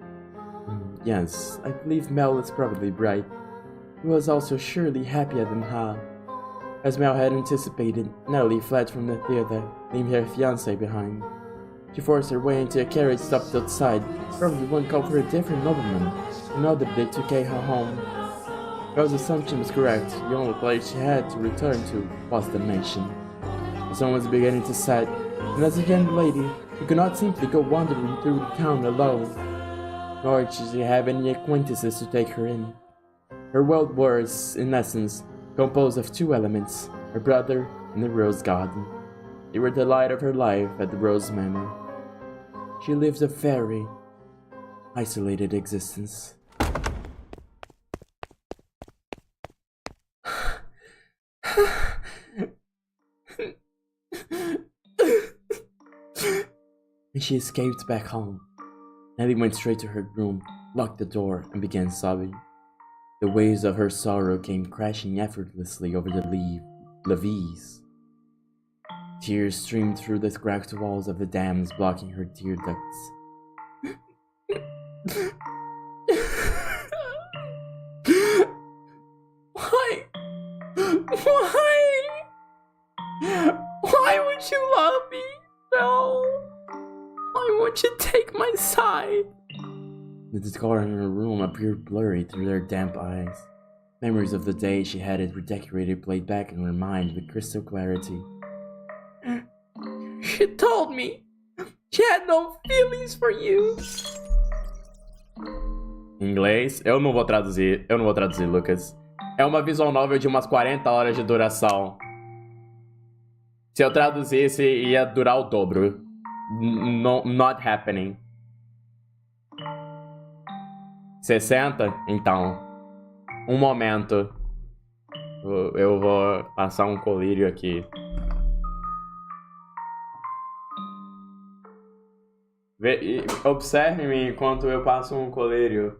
Yes, I believe Mel was probably right. He was also surely happier than her. As Mel had anticipated, Nellie fled from the theater, leaving her fiancé behind. She forced her way into a carriage stopped outside, probably one called for a different nobleman. Another bid to carry her home. Bell's assumption was correct. The only place she had to return to was the mansion. The sun was beginning to set, and as a young lady, she could not simply go wandering through the town alone, nor did she have any acquaintances to take her in. Her world was, in essence, composed of two elements, her brother and the rose garden. They were the light of her life at the Rose Manor. She lived a very isolated existence. And she escaped back home. Nellie went straight to her room, locked the door, and began sobbing. The waves of her sorrow came crashing effortlessly over the levees. Tears streamed through the cracked walls of the dams, blocking her tear ducts. Why? Why would you love me? No. Why won't you take my side? The decor in her room appeared blurry through their damp eyes. Memories of the day she had it redecorated played back in her mind with crystal clarity. She told me she had no feelings for you. Em inglês, eu não vou traduzir, Lucas. É uma visual novel de umas 40 horas de duração. Se eu traduzisse, ia durar o dobro. Not happening. 60? Então. Um momento. Eu vou passar um colírio aqui. Observe-me enquanto eu passo um colírio.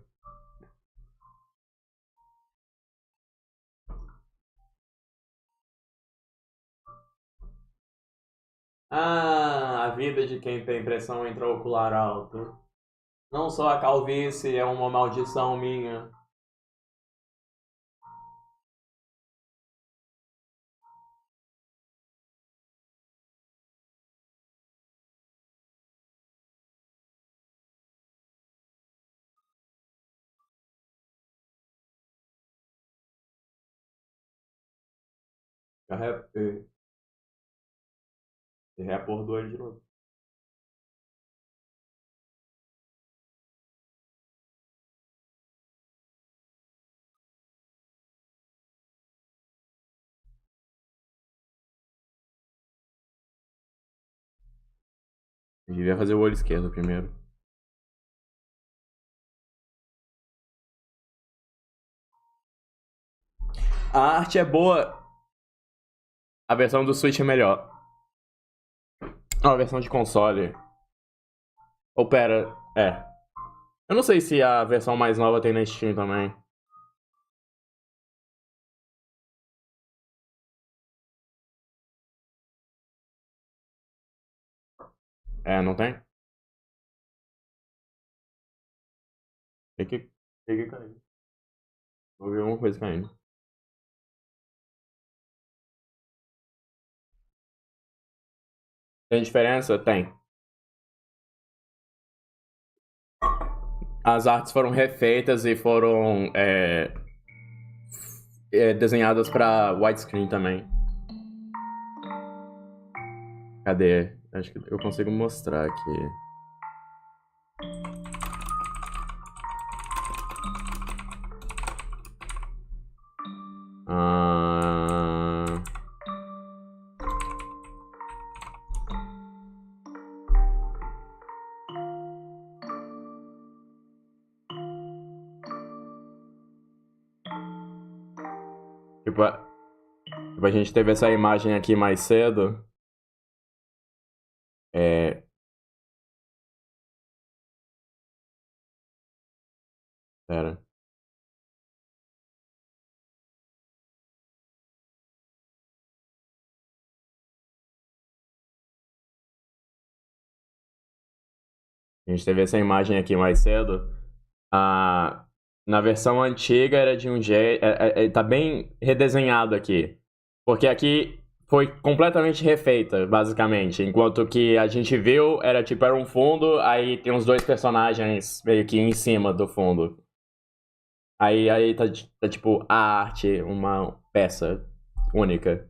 Ah, a vida de quem tem pressão intraocular alta. Não só a calvície é uma maldição minha. Errei a porra do olho de novo. Eu devia fazer o olho esquerdo primeiro. A arte é boa. A versão do Switch é melhor. A versão de console. Ou pera, é. Eu não sei se a versão mais nova tem na Steam também. É, não tem? Tem que cair. Vou ver alguma coisa caindo. Tem diferença? Tem. As artes foram refeitas e foram desenhadas para widescreen também. Cadê? Acho que eu consigo mostrar aqui. Tipo, a gente teve essa imagem aqui mais cedo. Pera. A gente teve essa imagem aqui mais cedo. Na versão antiga era de um jeito. Tá bem redesenhado aqui. Porque aqui foi completamente refeita, basicamente. Enquanto que a gente viu, era um fundo, aí tem os dois personagens meio que em cima do fundo. Aí tá tipo a arte, uma peça única.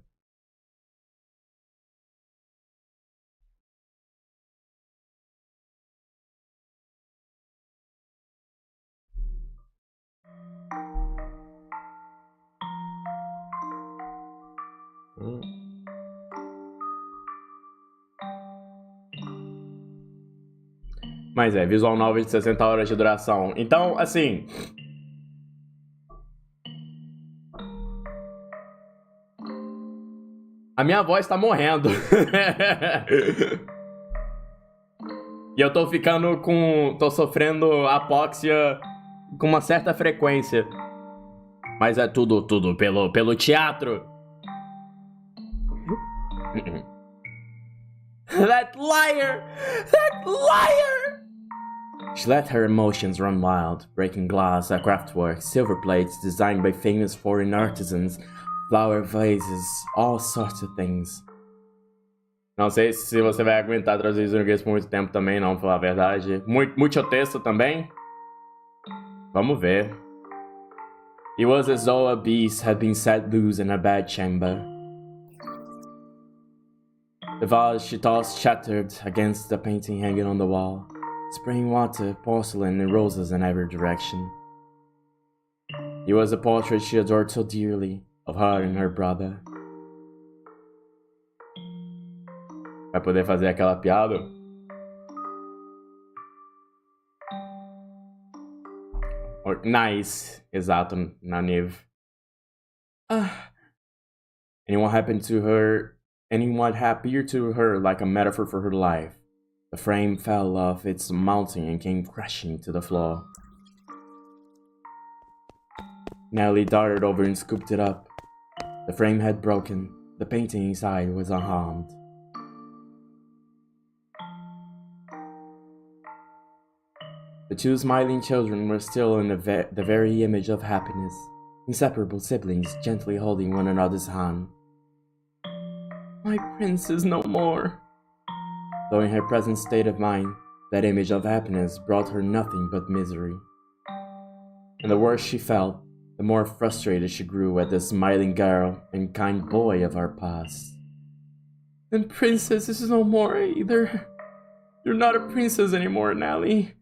Mas é, visual novel de 60 horas de duração. Então, assim... A minha voz tá morrendo. E eu tô ficando com... Tô sofrendo apóxia com uma certa frequência. Mas é tudo pelo teatro. That liar! That liar! She let her emotions run wild, breaking glass, a craftwork, silver plates designed by famous foreign artisans, flower vases, all sorts of things. Não sei se você vai aguentar traduzir isso em inglês por muito tempo também, não, pra falar a verdade. Muito texto também? Vamos ver. It was as though a beast had been set loose in a bad chamber. The vase she tossed shattered against the painting hanging on the wall, spraying water, porcelain, and roses in every direction. It was a portrait she adored so dearly, of her and her brother. Vai poder fazer aquela piada? Nice. Exato, na neve. And what happened to her, and what appeared to her like a metaphor for her life. The frame fell off its mounting and came crashing to the floor. Nellie darted over and scooped it up. The frame had broken. The painting inside was unharmed. The two smiling children were still in the very image of happiness, inseparable siblings gently holding one another's hand. My prince is no more. Though in her present state of mind, that image of happiness brought her nothing but misery. And the worse she felt, the more frustrated she grew at the smiling girl and kind boy of our past. And princess is no more either. You're not a princess anymore, Nellie.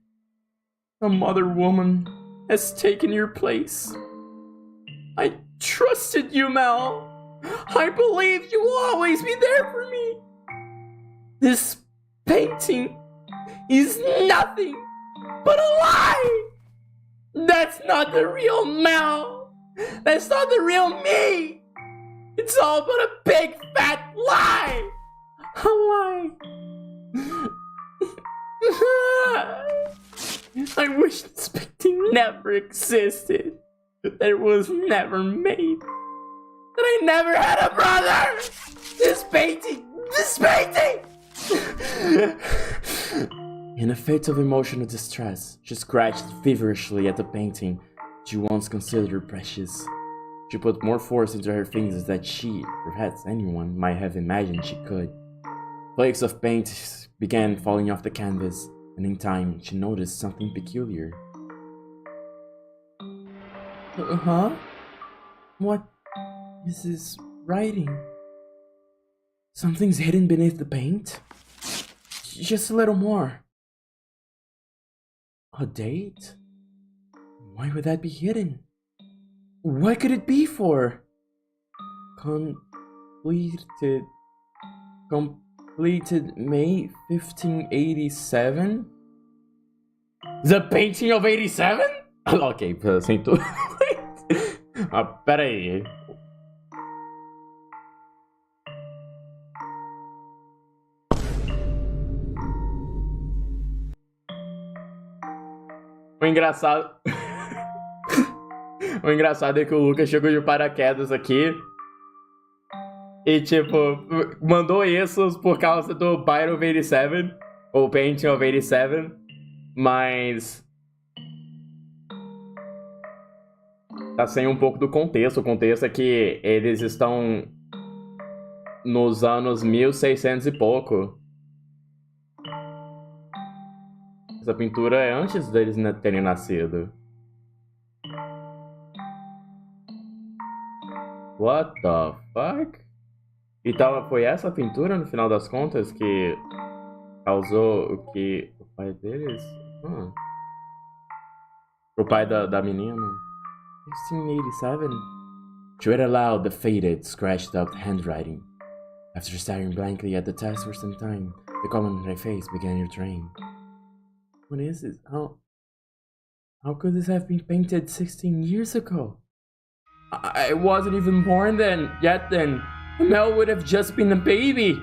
Some other woman has taken your place. I trusted you, Mel. I believed you will always be there for me. This painting is nothing but a lie. That's not the real Mel. That's not the real me. It's all but a big fat lie. A lie. I wish this painting never existed. That it was never made. That I never had a brother. This painting. In a fit of emotional distress, she scratched feverishly at the painting she once considered precious. She put more force into her fingers than she, perhaps anyone, might have imagined she could. Flakes of paint began falling off the canvas, and in time she noticed something peculiar. Huh? What is this writing? Something's hidden beneath the paint? Just a little more. A date? Why would that be hidden? What could it be for? Completed May 1587? The painting of 87? Ok, sinto. Ah, pera aí. O engraçado... O engraçado é que o Lucas chegou de paraquedas aqui e, tipo, mandou isso por causa do Pyro of 87, ou Painting of 87, mas tá sem um pouco do contexto. O contexto é que eles estão nos anos 1600 e pouco. Essa pintura é antes deles terem nascido. What the fuck? E tal, foi essa pintura, no final das contas, que causou o que o pai deles... O pai da menina. 1687. She read aloud the faded, scratched-up handwriting. After staring blankly at the text for some time, the comment on her face began to drain. What is this? How could this have been painted 16 years ago? I wasn't even born yet then. Mel would have just been a baby.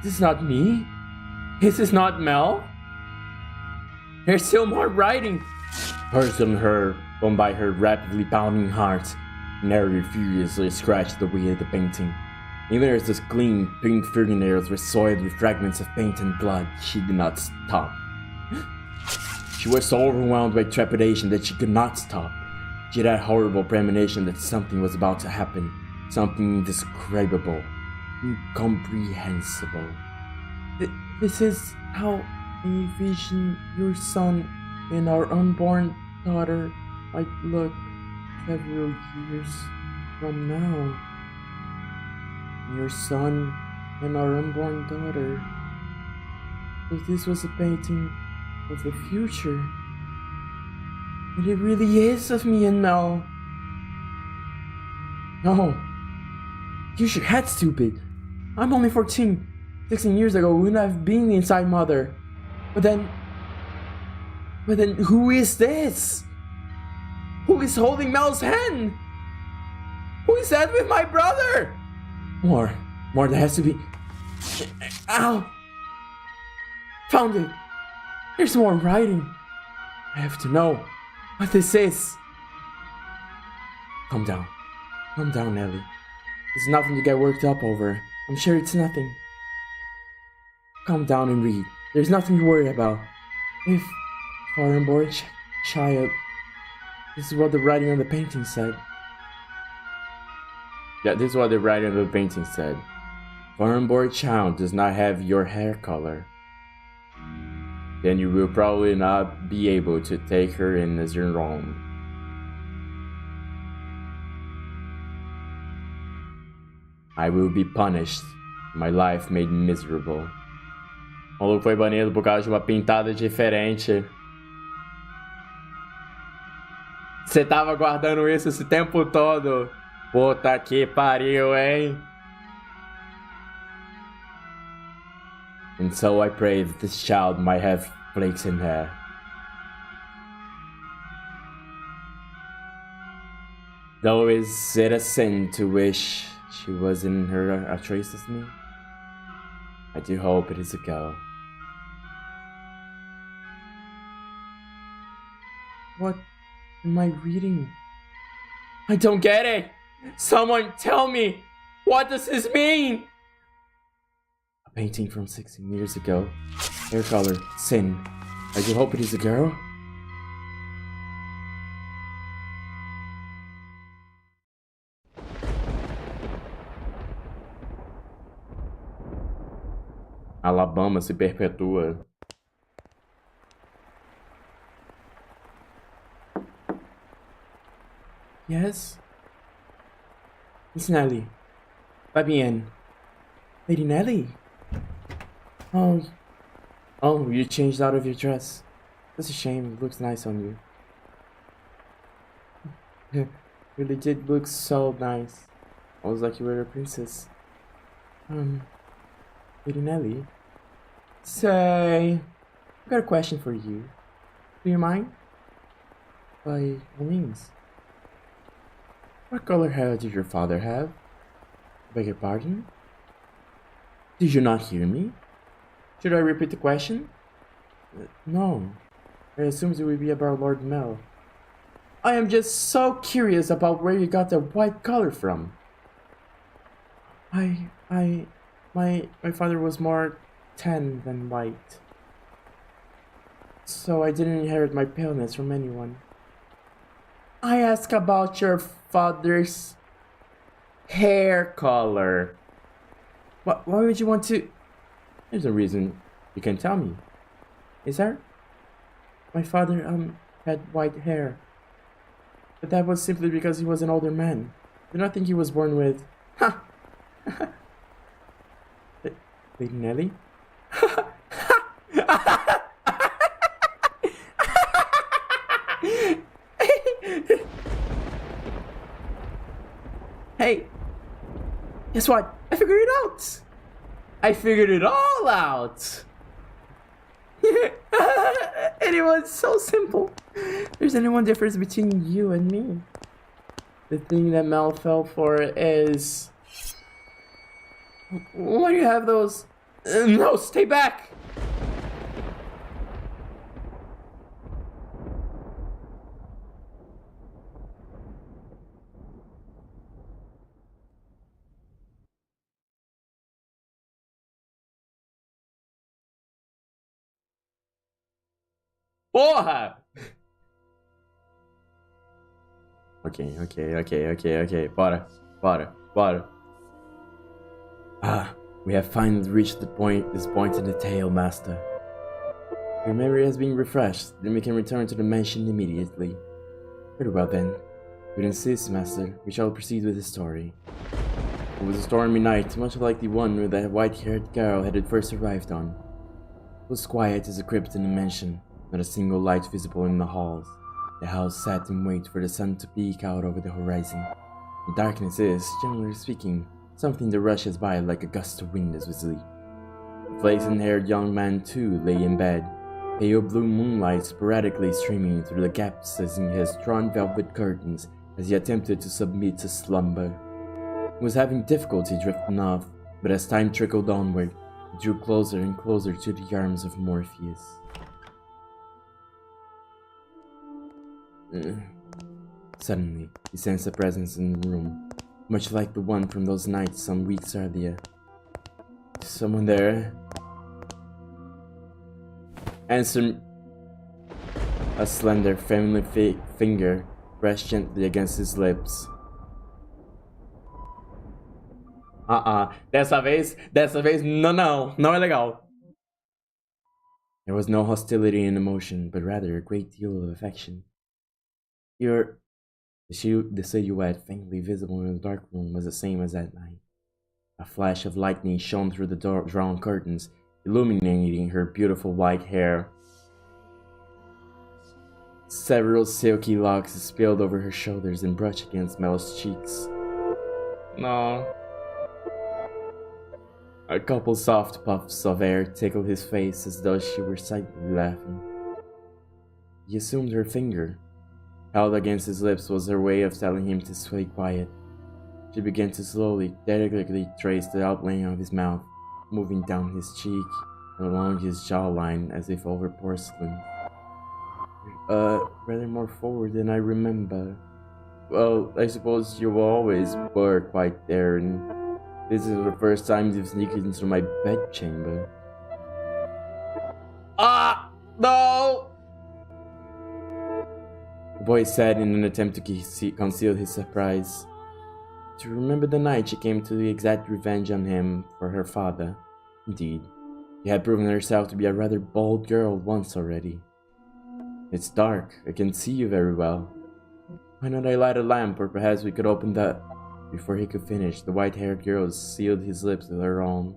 This is not me. This is not Mel. There's still more writing. Hers on her, gone by her rapidly pounding heart, Neri furiously scratched away at the painting. Even as those clean, pink fingernails were soiled with fragments of paint and blood, she did not stop. She was so overwhelmed by trepidation that she could not stop. She had a horrible premonition that something was about to happen. Something indescribable, incomprehensible. This is how I envision your son and our unborn daughter might look several years from now. Your son and our unborn daughter. If this was a painting of the future, and it really is of me and Mel. No. Use your head, stupid. I'm only 14. 16 years ago, we wouldn't have been inside Mother. But then, who is this? Who is holding Mel's hand? Who is that with my brother? More, there has to be. Ow! Found it. There's more writing. I have to know what this is. Calm down, Ellie. It's nothing to get worked up over. I'm sure it's nothing. Calm down and read. There's nothing to worry about. If our unborn child... This is what the writing on the painting said. Yeah, this is what the writing on the painting said. Our unborn child does not have your hair color. Then you will probably not be able to take her in as your own. I will be punished. My life made miserable. O maluco foi banido por causa de uma pintada diferente. Você tava guardando isso esse tempo todo? Puta que pariu, hein? And so I pray that this child might have flakes in hair. Though is it a sin to wish she was in her a trace as me? I do hope it is a go. What am I reading? I don't get it! Someone tell me! What does this mean? A painting from 16 years ago. Hair color, sin. I do hope it is a girl. Alabama se perpetua. Yes? Miss Nellie, let me in. Lady Nellie? Oh, you changed out of your dress. That's a shame. It looks nice on you. Really did look so nice. I was like you were a princess. Lady Nellie? Say, I've got a question for you. Do you mind? By all means. What color hair did your father have? Beg your pardon? Did you not hear me? Should I repeat the question? No. I assumed it would be about Lord Mel. I am just so curious about where you got the white color from. My father was more tan than white. So I didn't inherit my paleness from anyone. I ask about your father's hair color. Why would you want to? There's a reason you can tell me. Is there? My father, had white hair. But that was simply because he was an older man. I do not think he was born with... Ha! Lady Nelly? Hey! Guess what? I figured it out! I figured it all out! And it was so simple. There's only one difference between you and me. The thing that Mel fell for is... Why do you have those? No, stay back! Porra! Okay. Bora. Ah, we have finally reached this point in the tale, Master. Your memory has been refreshed, then we can return to the mansion immediately. Very well then. If you insist, Master, we shall proceed with the story. It was a stormy night, much like the one where that white-haired girl had first arrived on. It was quiet as a crypt in the mansion, not a single light visible in the halls. The house sat in wait for the sun to peek out over the horizon. The darkness is, generally speaking, something that rushes by like a gust of wind as we sleep. The flaxen-haired young man, too, lay in bed, pale blue moonlight sporadically streaming through the gaps in his drawn velvet curtains as he attempted to submit to slumber. He was having difficulty drifting off, but as time trickled onward, he drew closer and closer to the arms of Morpheus. Suddenly, he sensed a presence in the room, much like the one from those nights some weeks earlier. Someone there? Answered a slender, feminine finger pressed gently against his lips. Dessa vez, não é legal. There was no hostility in emotion, but rather a great deal of affection. The silhouette faintly visible in the dark room was the same as that night. A flash of lightning shone through the drawn curtains, illuminating her beautiful white hair. Several silky locks spilled over her shoulders and brushed against Mel's cheeks. No. A couple soft puffs of air tickled his face as though she were silently laughing. He assumed her finger, held against his lips, was her way of telling him to stay quiet. She began to slowly, delicately trace the outline of his mouth, moving down his cheek and along his jawline as if over porcelain. Rather more forward than I remember. Well, I suppose you always were quite there, and this is the first time you've sneaked into my bedchamber. Ah! No! The boy said in an attempt to conceal his surprise. To remember the night she came to exact revenge on him for her father. Indeed, she had proven herself to be a rather bold girl once already. It's dark, I can see you very well. Why not I light a lamp, or perhaps we could open that... Before he could finish, the white-haired girl sealed his lips with her own.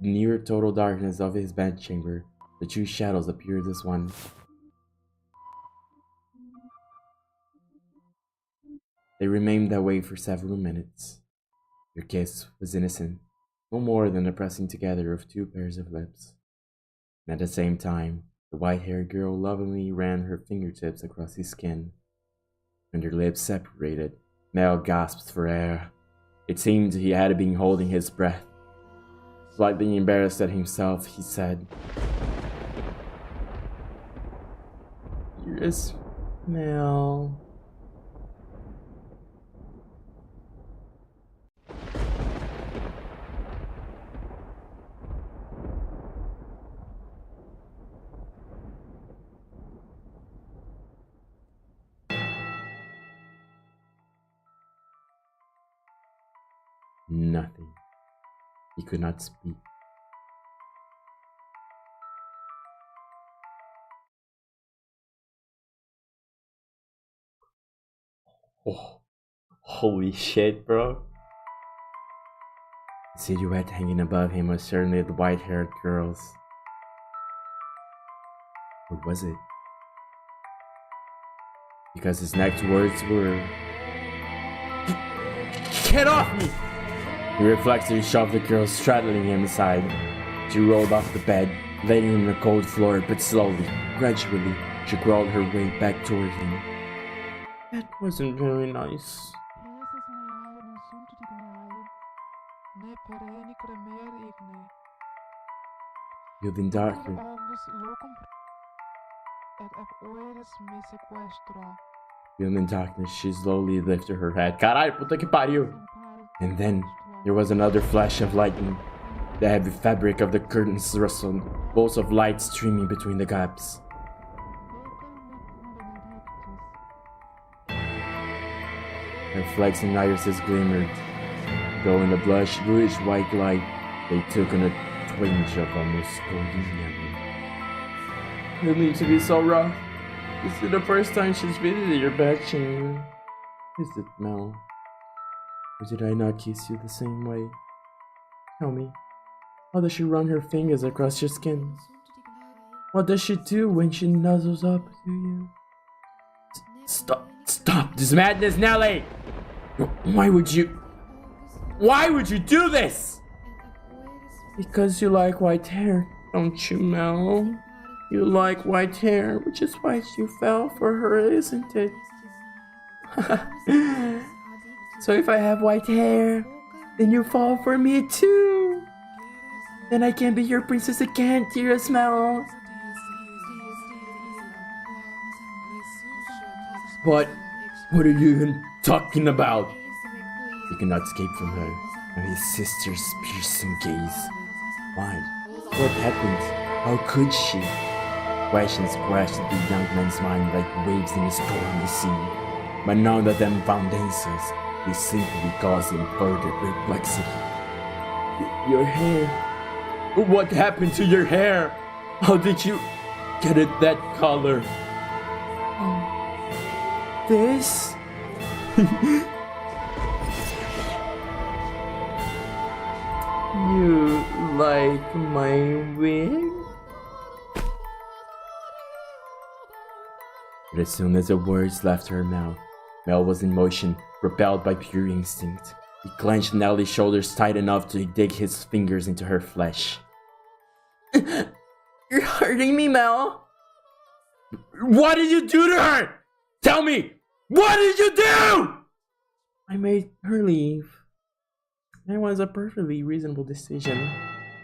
In the near total darkness of his bedchamber, the two shadows appeared as one. They remained that way for several minutes. Their kiss was innocent, no more than the pressing together of two pairs of lips. And at the same time, the white-haired girl lovingly ran her fingertips across his skin. When their lips separated, Mel gasped for air. It seemed he had been holding his breath. Slightly embarrassed at himself, he said, "Yes, Mel." Nothing. He could not speak. Oh, holy shit, bro. The silhouette hanging above him was certainly the white-haired girl's. Or was it? Because his next words were, "Get off me!" He reflexively shoved the girl, straddling him aside. She rolled off the bed, laying on the cold floor, but slowly, gradually, she crawled her way back toward him. That wasn't very nice. Feeling darker, feeling darkness, she slowly lifted her head. Caralho, puta que pariu. And then there was another flash of lightning. The heavy fabric of the curtains rustled, bolts of light streaming between the gaps. Her flexing irises glimmered, though in the bluish white light they took on a twinge of almost golden yellow. You need to be so rough. This is the first time she's visited your bedchamber. Is it, Mel? Or did I not kiss you the same way? Tell me, how does she run her fingers across your skin? What does she do when she nuzzles up to you? Stop this madness, Nelly! Why would you do this? Because you like white hair, don't you, Mel? You like white hair, which is why you fell for her, isn't it? So if I have white hair, then you fall for me too. Then I can be your princess again, dearest Mel. What are you even talking about? He could not escape from her, or his sister's piercing gaze. Why? What happened? How could she? Questions crashed into the young man's mind like waves in a stormy sea, but none of them found answers. They simply caused him further perplexity. Your hair. What happened to your hair? How did you get it that color? This? You like my wig? But as soon as the words left her mouth, Mel was in motion, propelled by pure instinct. He clenched Nellie's shoulders tight enough to dig his fingers into her flesh. You're hurting me, Mel. What did you do to her? Tell me! What did you do? I made her leave. It was a perfectly reasonable decision.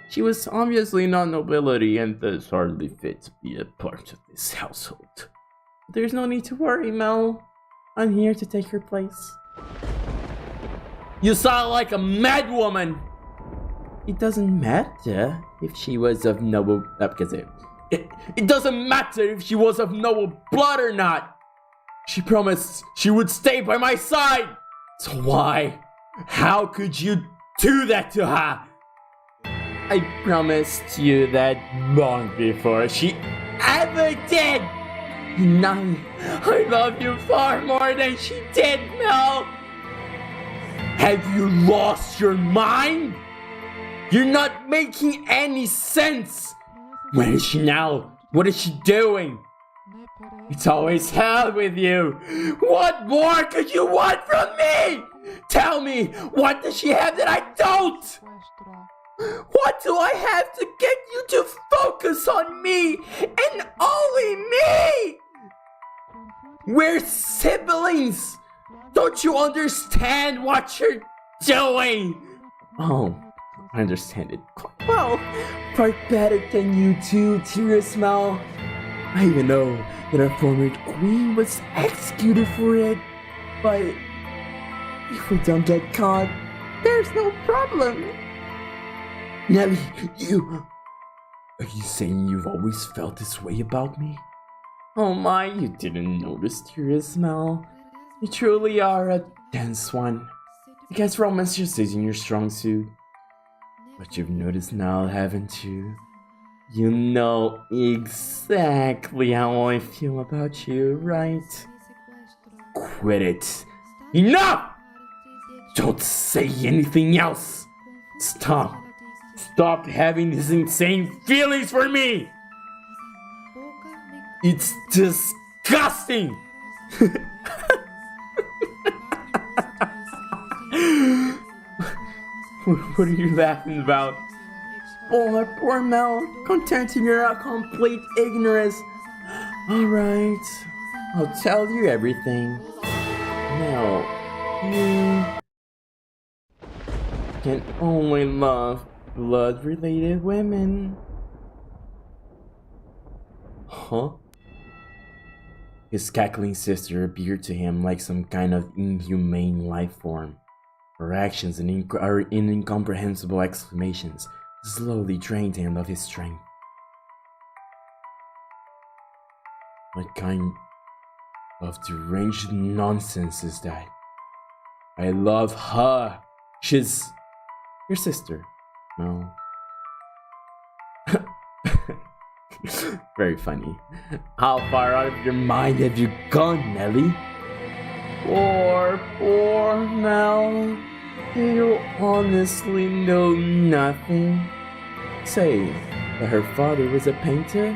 She was obviously not nobility and thus hardly fit to be a part of this household. There's no need to worry, Mel. I'm here to take her place. You sound like a mad woman. It doesn't matter if she was of noble... It doesn't matter if she was of noble blood or not. She promised she would stay by my side. So why? How could you do that to her? I promised you that Long before she ever did. and I love you far more than she did, Mel. Have you lost your mind? You're not making any sense. Where is she now? What is she doing? It's always hell with you. What more could you want from me? Tell me, what does she have that I don't? What do I have to get you to focus on me and only me? We're siblings. Don't you understand what you're doing? Oh, I understand it quite well. Far better than you do, dearest Mel. I even know that our former queen was executed for it. But if we don't get caught, there's no problem. Nellie, are you saying you've always felt this way about me? Oh my, you didn't notice, dearest Mel. You truly are a dense one. I guess romance just isn't your strong suit. But you've noticed now, haven't you? You know exactly how I feel about you, right? Quit it. Enough! Don't say anything else! Stop! Stop having these insane feelings for me! It's disgusting! What are you laughing about? Oh, poor Mel, content in your complete ignorance. Alright, I'll tell you everything. Mel, you can only love blood-related women. Huh? His cackling sister appeared to him like some kind of inhumane life form. Her actions and incomprehensible exclamations slowly drained him of his strength. What kind of deranged nonsense is that? I love her. She's your sister. No. Very funny. How far out of your mind have you gone, Nelly? Poor Mel. Do you honestly know nothing? Say that her father was a painter?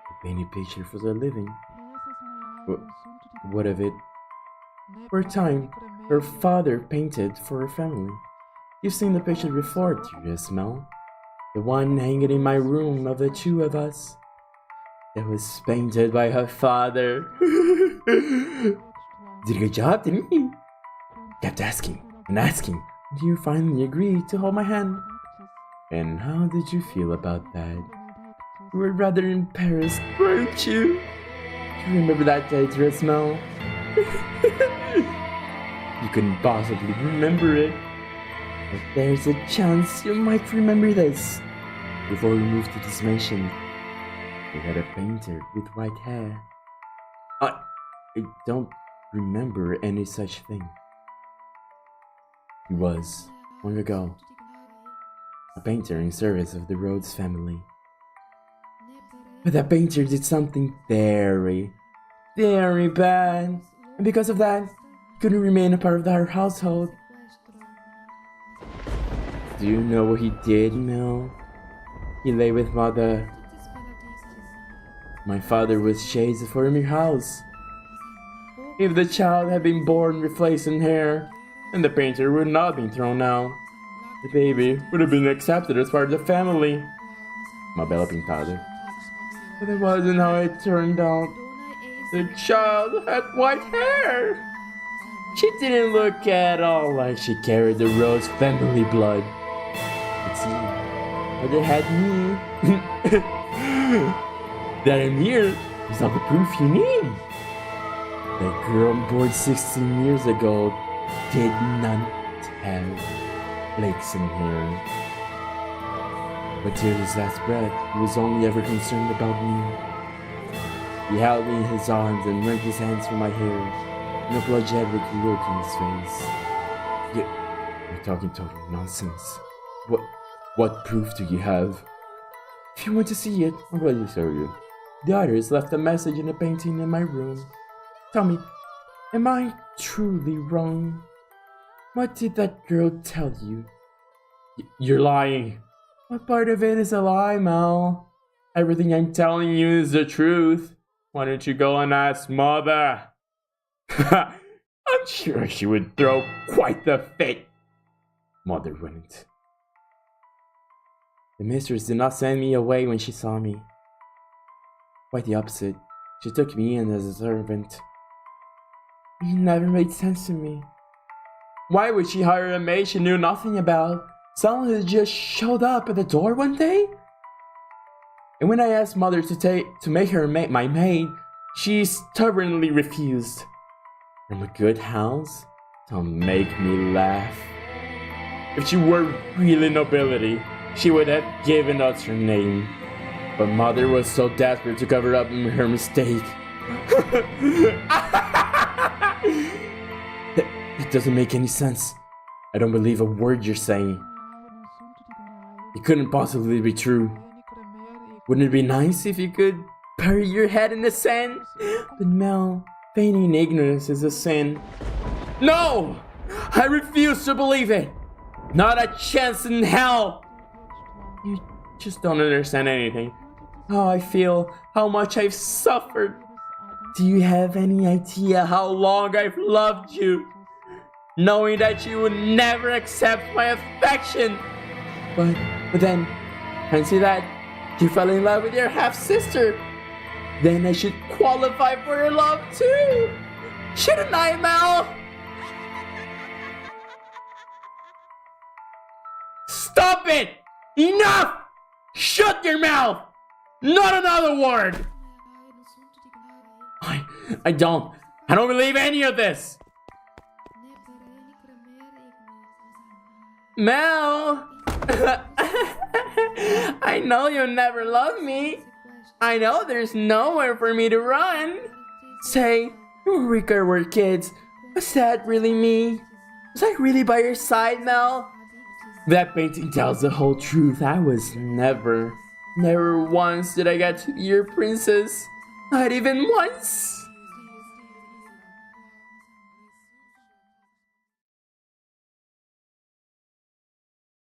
He painted pictures for a living. What of it? For a time, her father painted for her family. You've seen the picture before, dearest Mel. The one hanging in my room of the two of us. That was painted by her father. Did a good job, didn't he? Kept asking and asking until you finally agreed to hold my hand. And how did you feel about that? You were rather embarrassed, weren't you? Do you remember that day, dearest Mel? You couldn't possibly remember it. But there's a chance you might remember this. Before we moved to this mansion, we had a painter with white hair. I don't remember any such thing. He was, long ago, a painter in service of the Rhodes family. But that painter did something very, very bad. And because of that, he couldn't remain a part of our household. Do you know what he did, Mel? He lay with Mother. My father was chased from your house. If the child had been born with flaxen hair, then the painter would not have been thrown out. The baby would have been accepted as part of the family. Uma bela pintada. But it wasn't how it turned out. The child had white hair. She didn't look at all like she carried the Rose family blood. But see, Mother had me. That I'm here is not the proof you need. That girl born 16 years ago did not have flakes in hair. But till his last breath, he was only ever concerned about me. He held me in his arms and wrenched his hands from my hair, and a apologetic look in his face. You're talking total nonsense. What proof do you have? If you want to see it, I'm going to show you. The artist left a message in a painting in my room. Tell me, am I truly wrong? What did that girl tell you? You're lying. What part of it is a lie, Mel? Everything I'm telling you is the truth. Why don't you go and ask Mother? I'm sure she would throw quite the fit. Mother wouldn't. The mistress did not send me away when she saw me. Quite the opposite. She took me in as a servant. It never made sense to me. Why would she hire a maid she knew nothing about? Someone who just showed up at the door one day? And when I asked Mother to make her my maid, she stubbornly refused. From a good house? Don't make me laugh. If she were really nobility, she would have given us her name. But Mother was so desperate to cover up her mistake. It doesn't make any sense. I don't believe a word you're saying. It couldn't possibly be true. Wouldn't it be nice if you could bury your head in the sand? But Mel, feigning ignorance is a sin. No! I refuse to believe it! Not a chance in hell! You just don't understand anything. How I feel, how much I've suffered. Do you have any idea how long I've loved you? Knowing that you would never accept my affection. But then, fancy that, you fell in love with your half-sister. Then I should qualify for your love too. Shouldn't I, Mel? Stop it! Enough! Shut your mouth! Not another word! I don't believe any of this! Mel! I know you'll never love me. I know there's nowhere for me to run. Say, when we were kids, was that really me? Was I really by your side, Mel? That painting tells the whole truth. I was never once did I get to be your princess. Not even once.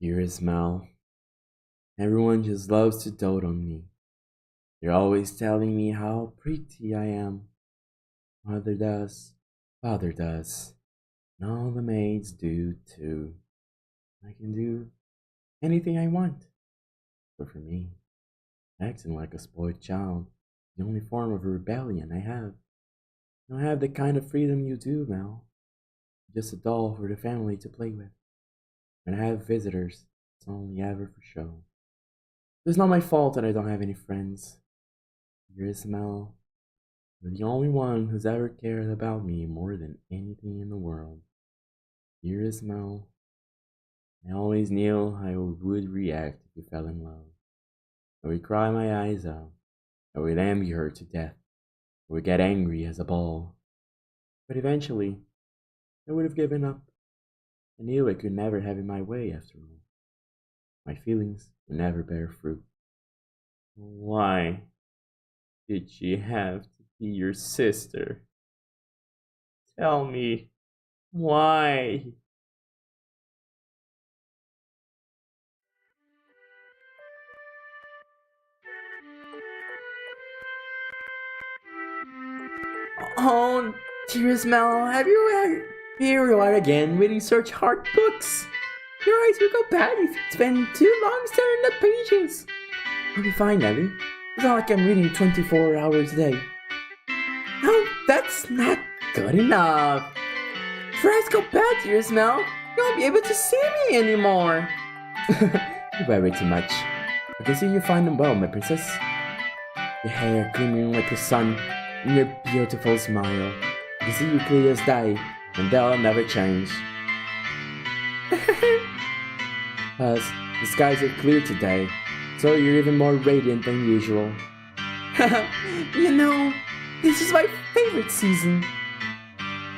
Dearest Mel, everyone just loves to dote on me. They're always telling me how pretty I am. Mother does, father does, and all the maids do too. I can do anything I want. But for me, acting like a spoiled child is the only form of rebellion I have. I don't have the kind of freedom you do, Mel. Just a doll for the family to play with. When I have visitors, it's only ever for show. It's not my fault that I don't have any friends. Dearest Mel, you're the only one who's ever cared about me more than anything in the world. Dearest Mel, I always knew how I would react if you fell in love. I would cry my eyes out. I would envy her to death. I would get angry as a ball. But eventually, I would have given up. I knew I could never have it my way after all. My feelings would never bear fruit. Why did she have to be your sister? Tell me, why? Oh, dearest Mel, have you here you are again reading such hard books. Your eyes will go bad if you spend too long staring at the pages. I'll be fine, Ellie. It's not like I'm reading 24 hours a day. No, that's not good enough. If your eyes go bad, dearest Mel, you won't be able to see me anymore. You worry too much. I can see you find them well, my princess. Your hair gleaming like the sun, and your beautiful smile. I can see you clear as day, and they'll never change. Plus, the skies are clear today, so you're even more radiant than usual. You know, this is my favorite season.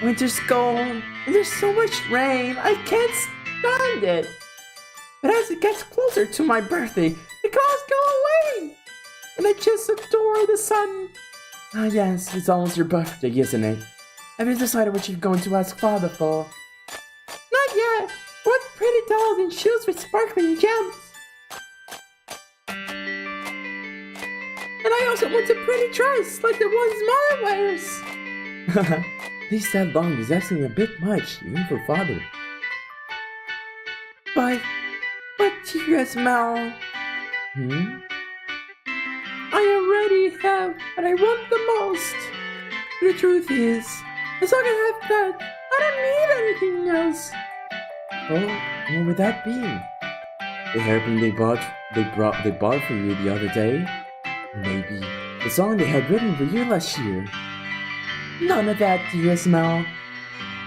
Winter's gone, and there's so much rain, I can't stand it. But as it gets closer to my birthday, the clouds go away, and I just adore the sun. Ah yes, it's almost your birthday, isn't it? Have you decided what you're going to ask Father for? Not yet! What pretty dolls and shoes with sparkling gems! And I also want a pretty dress, like the ones Mother wears! At least that long is asking a bit much, even for Father. But dearest Mel... I already have what I want the most. The truth is, as long as I have that, I don't need anything else. Oh, what would that be? The hairpin they bought for you the other day? Maybe the song they had written for you last year? None of that, dearest Mel.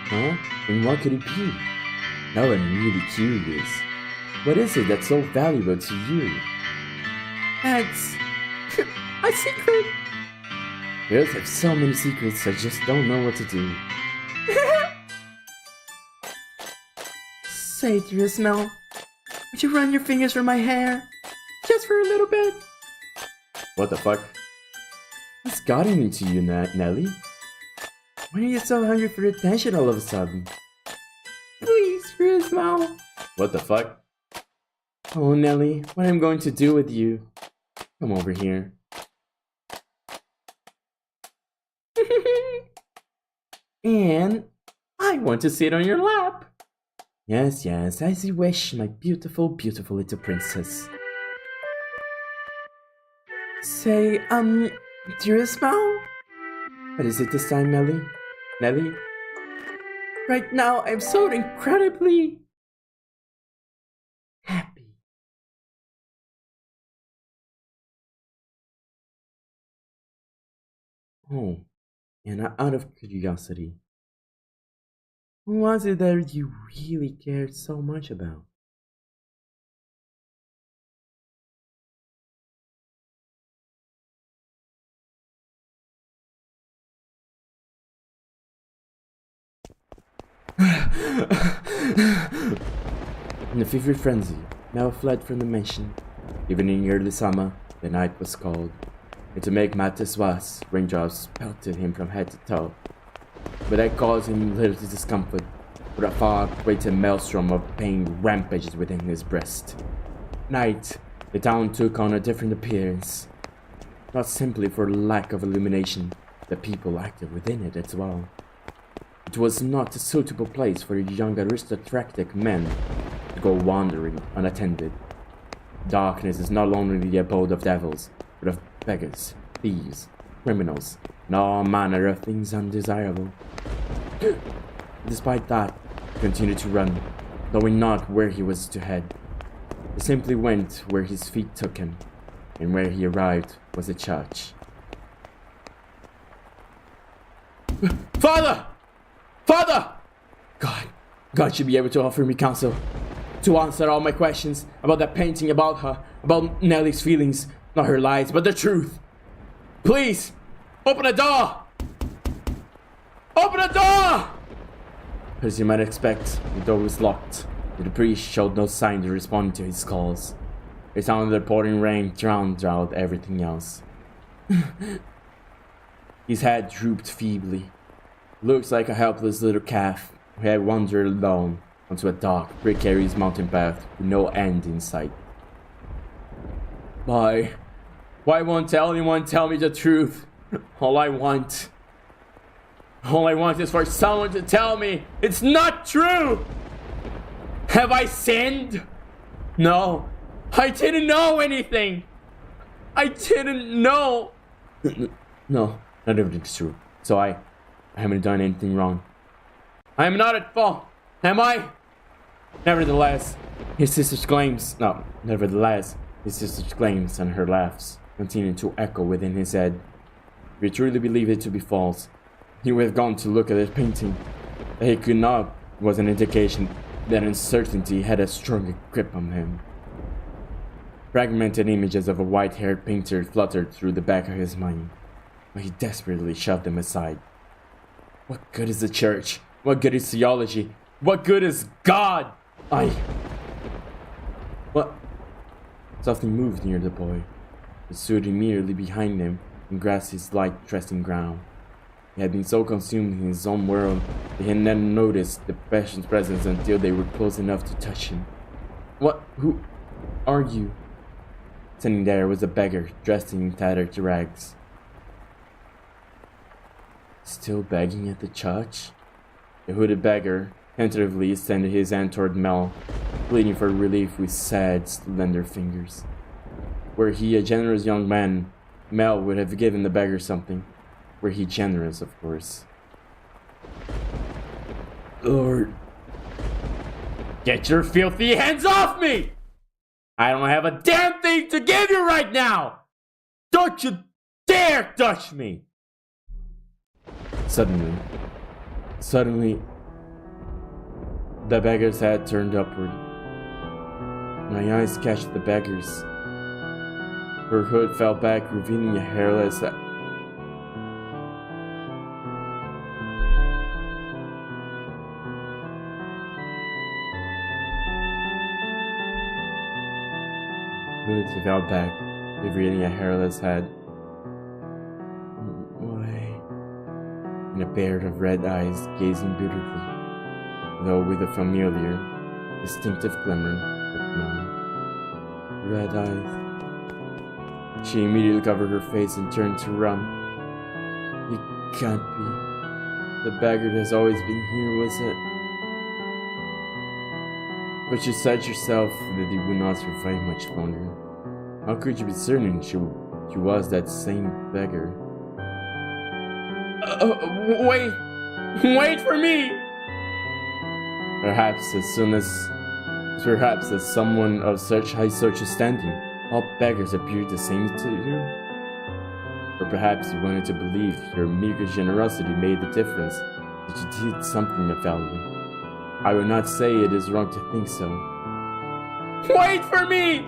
Huh? Then what could it be? Now I'm really curious. What is it that's so valuable to you? That's a secret. Girls have so many secrets, I just don't know what to do. Say, dearest Mel, would you run your fingers through my hair? Just for a little bit. What the fuck? What's gotten into you, Nelly? Why are you so hungry for attention all of a sudden? Please, dearest Mel. What the fuck? Oh, Nelly, what I'm going to do with you? Come over here. And I want to sit on your lap. Yes, yes, as you wish, my beautiful, beautiful little princess. Say, dearest Mel? What is it this time, Nelly? Nelly? Right now, I'm so incredibly happy. Oh, and out of curiosity, what was it that you really cared so much about? In a fever frenzy, Mel fled from the mansion. Even in early summer, the night was cold, and to make matters worse, raindrops pelted him from head to toe. But that caused him little discomfort, for a far greater maelstrom of pain rampages within his breast. Night, the town took on a different appearance, not simply for lack of illumination, the people active within it as well. It was not a suitable place for young aristocratic men to go wandering unattended. Darkness is not only the abode of devils, but of beggars, thieves, criminals, and all manner of things undesirable. Despite that, he continued to run, knowing not where he was to head. He simply went where his feet took him, and where he arrived was a church. Father! Father! God should be able to offer me counsel. To answer all my questions about that painting, about her, about Nelly's feelings, not her lies, but the truth. Please, open the door! Open the door! As you might expect, the door was locked. The priest showed no sign to respond to his calls. The sound of the pouring rain drowned out everything else. His head drooped feebly. Looks like a helpless little calf who had wandered alone onto a dark, precarious mountain path with no end in sight. Why won't anyone tell me the truth? All I want is for someone to tell me it's not true! Have I sinned? No, I didn't know anything! I didn't know! No, none of it is true. So I haven't done anything wrong. I am not at fault, am I? Nevertheless, his sister's claims and her laughs continued to echo within his head. If he truly believed it to be false, he would have gone to look at the painting. That he could not was an indication that uncertainty had a stronger grip on him. Fragmented images of a white-haired painter fluttered through the back of his mind, but he desperately shoved them aside. What good is the church? What good is theology? What good is God? What? Something moved near the boy. It stood immediately behind him and grasped his light resting ground. He had been so consumed in his own world that he had never noticed the passion's presence until they were close enough to touch him. What? Who are you? Standing there was a beggar dressed in tattered rags. Still begging at the church? The hooded beggar tentatively extended his hand toward Mel, pleading for relief with sad, slender fingers. Were he a generous young man, Mel would have given the beggar something. Were he generous, of course. Lord, get your filthy hands off me! I don't have a damn thing to give you right now! Don't you dare touch me! Suddenly, the beggar's head turned upward. My eyes catch the beggar's. Her hood fell back, revealing a hairless... Good, he fell back, revealing a hairless head. Why? And a pair of red eyes gazing beautifully, though with a familiar, distinctive glimmer, but no. Red eyes. She immediately covered her face and turned to run. It can't be. The beggar has always been here, was it? But you said yourself that he would not survive much longer. How could you be certain she was that same beggar? Wait for me! Perhaps as someone of such high social standing, all beggars appear the same to you? Or perhaps you wanted to believe your meager generosity made the difference, that you did something of value. I will not say it is wrong to think so. Wait for me!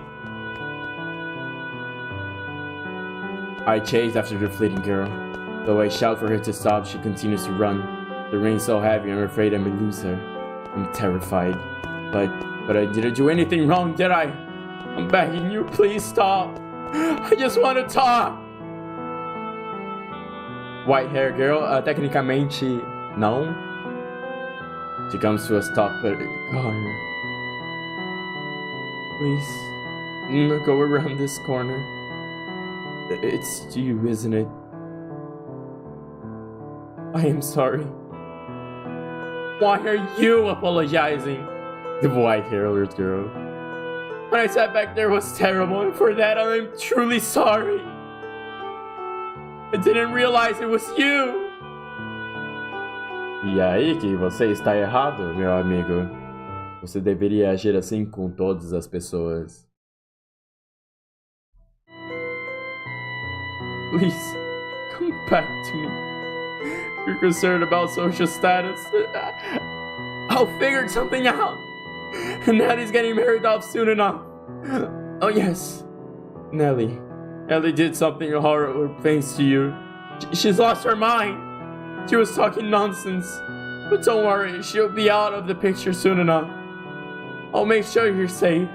I chased after the fleeting girl. Though I shout for her to stop, she continues to run. The rain's so heavy, I'm afraid I may lose her. I'm terrified. But I didn't do anything wrong, did I? I'm begging you, please stop. I just want to talk. White hair girl, tecnicamente, não. She comes to a stop at a corner. Please, no, go around this corner. It's you, isn't it? I am sorry. Why are you apologizing? The white-haired girl. What I said back there was terrible, and for that I am truly sorry. I didn't realize it was you. E aí que você está errado, meu amigo. Você deveria agir assim com todas as pessoas. Please, come back to me. You're concerned about social status. I'll figure something out. And Nelly's getting married off soon enough. Oh yes, Nelly. Nelly did something horrible thanks to you. She's lost her mind. She was talking nonsense. But don't worry, she'll be out of the picture soon enough. I'll make sure you're safe.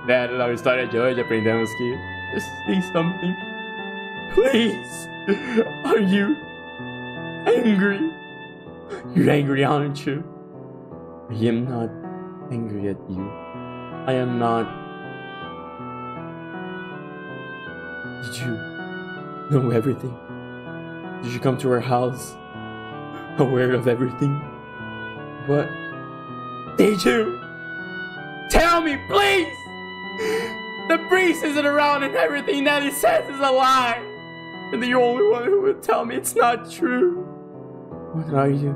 Na história de hoje aprendemos que... Just say something. Please. Are you angry? You're angry, aren't you? I am not angry at you. I am not. Did you know everything? Did you come to our house aware of everything? What? Did you? Tell me, please! The priest isn't around and everything that he says is a lie! And the only one who would tell me it's not true. What are you?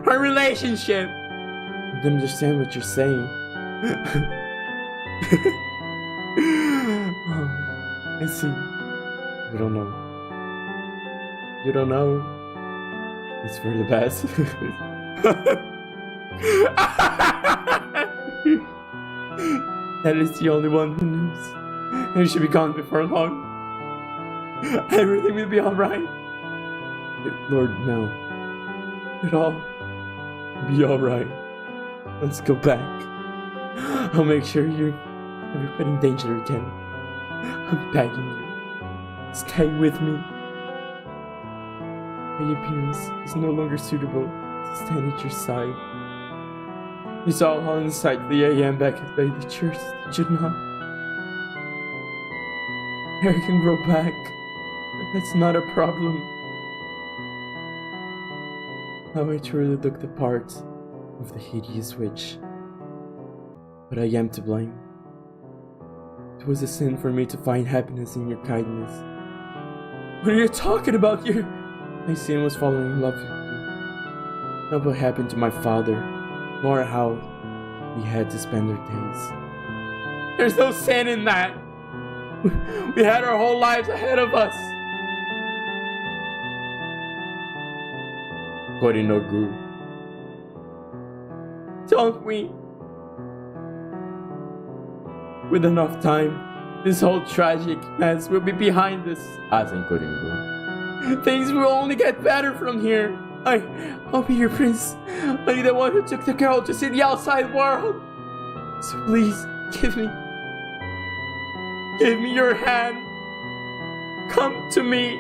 Our relationship! I don't understand what you're saying. Oh, I see. You don't know. You don't know? It's for the best. That is the only one who knows. And you should be gone before long. Everything will be alright. Lord, no. It'll all be alright. Let's go back. I'll make sure you're never put in danger again. I'm begging you. Stay with me. My appearance is no longer suitable to stand at your side. You saw how unsightly I am back at the church, did you not? Hair can grow back. That's not a problem. How I truly look the part of the hideous witch. But I am to blame. It was a sin for me to find happiness in your kindness. What are you talking about? My sin was falling in love with you. Not what happened to my father, nor how we had to spend our days. There's no sin in that. We had our whole lives ahead of us. Korinogu. Don't we? With enough time, this whole tragic mess will be behind us. As in Korinogu. Things will only get better from here. I'll be your prince. I'll be the one who took the girl to see the outside world. So please, give me your hand. Come to me,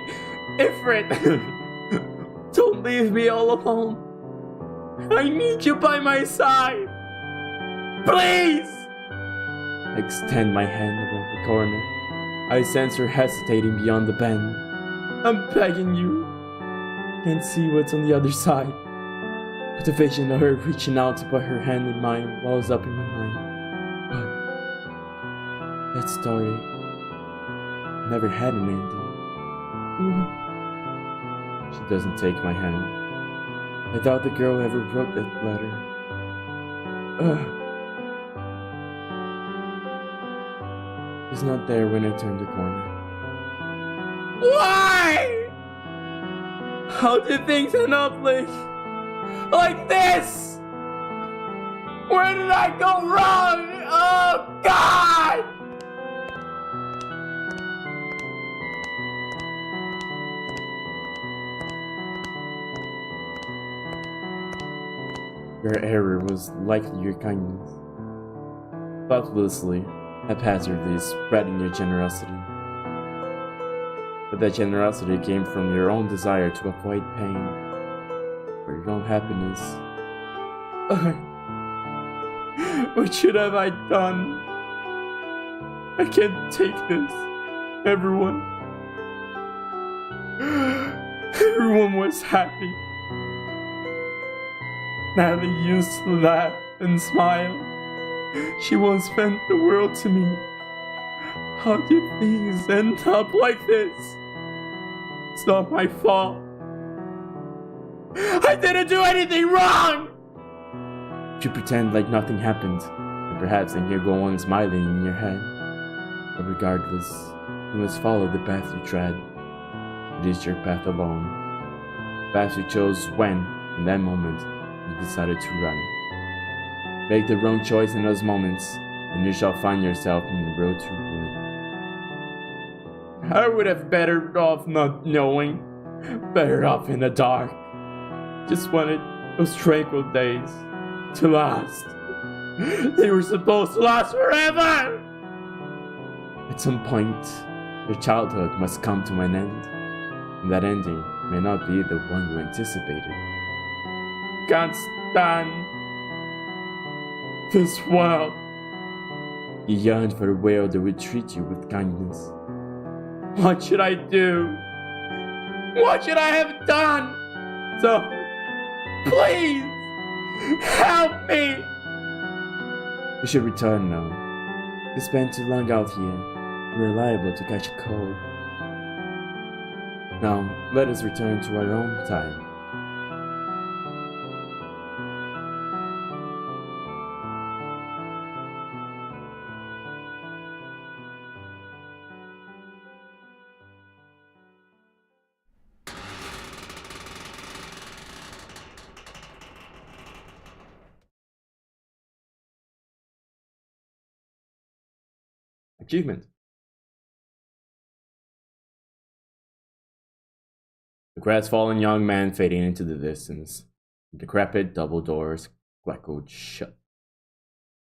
Ifrit. Don't leave me all alone. I need you by my side. Please! I extend my hand around the corner. I sense her hesitating beyond the bend. I'm begging you. Can't see what's on the other side. But the vision of her reaching out to put her hand in mine wells up in my mind. But that story never had an ending. She doesn't take my hand. I doubt the girl ever wrote that letter. She's not there when I turn the corner. Why? How did things end up like this? Where did I go wrong? Oh God! Your error was likely your kindness. Thoughtlessly, haphazardly spreading your generosity. But that generosity came from your own desire to avoid pain, or your own happiness. What should have I done? I can't take this. Everyone was happy. Natalie used to laugh and smile. She once meant the world to me. How did things end up like this? It's not my fault. I didn't do anything wrong! You pretend like nothing happened, and perhaps then you go on smiling in your head. But regardless, you must follow the path you tread. It is your path alone. The path you chose when, in that moment, you decided to run. Make the wrong choice in those moments, and you shall find yourself on the road to ruin. I would have better off not knowing, better off in the dark. Just wanted those tranquil days to last. They were supposed to last forever! At some point, your childhood must come to an end, and that ending may not be the one you anticipated. Can't stand this world. You yearned for a world that would treat you with kindness. What should I do? What should I have done? So, please, help me! You should return now. You spent too long out here. You are liable to catch a cold. Now, let us return to our own time. Achievement. The crestfallen young man fading into the distance. The decrepit double doors clackled shut.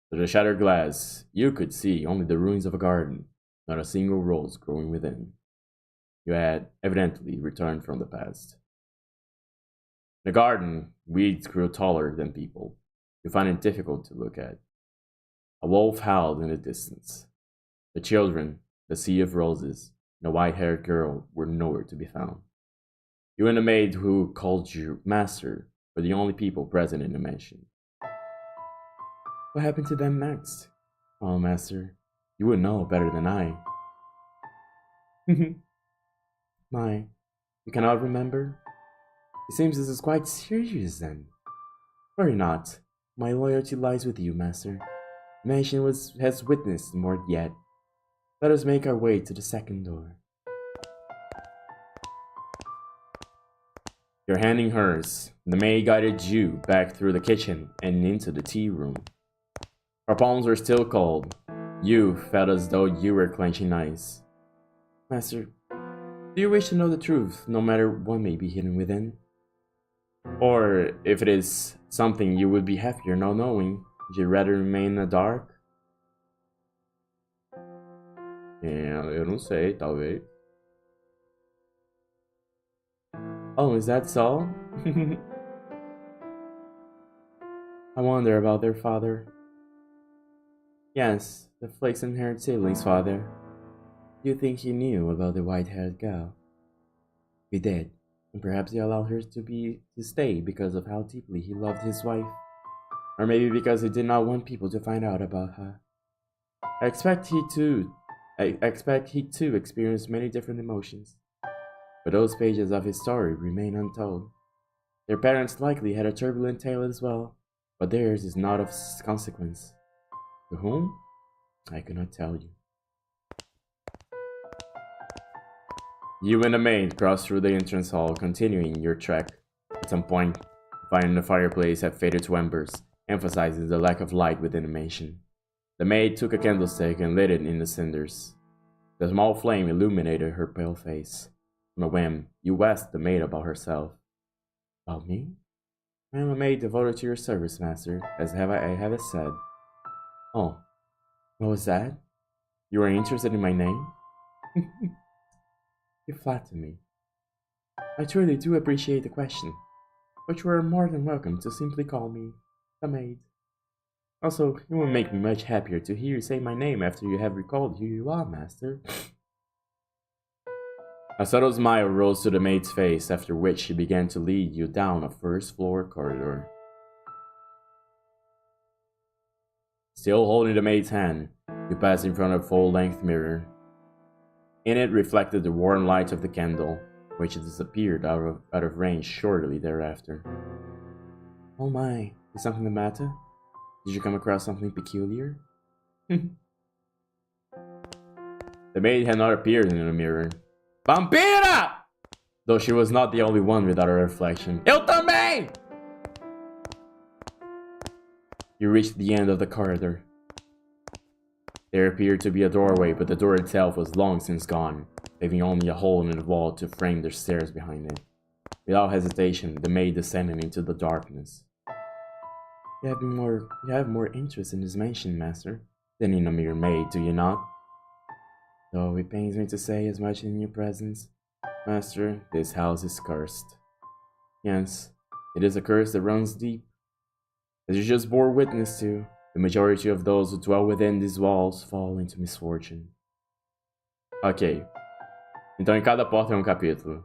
Through the shattered glass, you could see only the ruins of a garden, not a single rose growing within. You had evidently returned from the past. In the garden, weeds grew taller than people. You found it difficult to look at. A wolf howled in the distance. The children, the sea of roses, and a white-haired girl were nowhere to be found. You and the maid who called you master were the only people present in the mansion. What happened to them next? Oh, master, you would know better than I. My, you cannot remember? It seems this is quite serious then. Worry not. My loyalty lies with you, master. The mansion has witnessed more yet. Let us make our way to the second door. You're handing hers. The maid guided you back through the kitchen and into the tea room. Her palms were still cold. You felt as though you were clenching ice. Master, do you wish to know the truth, no matter what may be hidden within? Or, if it is something you would be happier not knowing, would you rather remain in the dark, Eu não sei, talvez. Oh, is that so? I wonder about their father. Yes, the flaxen-haired sibling's father. Do you think he knew about the white-haired girl? He did, and perhaps he allowed her to stay because of how deeply he loved his wife. Or maybe because he did not want people to find out about her. I expect he too experienced many different emotions. But those pages of his story remain untold. Their parents likely had a turbulent tale as well, but theirs is not of consequence. To whom? I cannot tell you. You and the maid cross through the entrance hall, continuing your trek. At some point, finding the fireplace had faded to embers, emphasizing the lack of light within the mansion. The maid took a candlestick and lit it in the cinders. The small flame illuminated her pale face. On a whim, you asked the maid about herself. About me? I am a maid devoted to your service, master, as I have said. Oh, what was that? You are interested in my name? You flatter me. I truly do appreciate the question, but you are more than welcome to simply call me the maid. Also, it will make me much happier to hear you say my name after you have recalled who you are, master. A subtle smile rose to the maid's face, after which she began to lead you down a first-floor corridor. Still holding the maid's hand, you passed in front of a full-length mirror. In it reflected the warm light of the candle, which disappeared out of range shortly thereafter. Oh my, is something the matter? Did you come across something peculiar? The maid had not appeared in the mirror. Vampira! Though she was not the only one without a reflection. Eu também! You reached the end of the corridor. There appeared to be a doorway, but the door itself was long since gone, leaving only a hole in the wall to frame the stairs behind it. Without hesitation, the maid descended into the darkness. You have more interest in this mansion, master, than in a mere maid, do you not? Though it pains me to say as much in your presence. Master, this house is cursed. Yes, it is a curse that runs deep. As you just bore witness to, the majority of those who dwell within these walls fall into misfortune. Ok. Então em cada porta é um capítulo.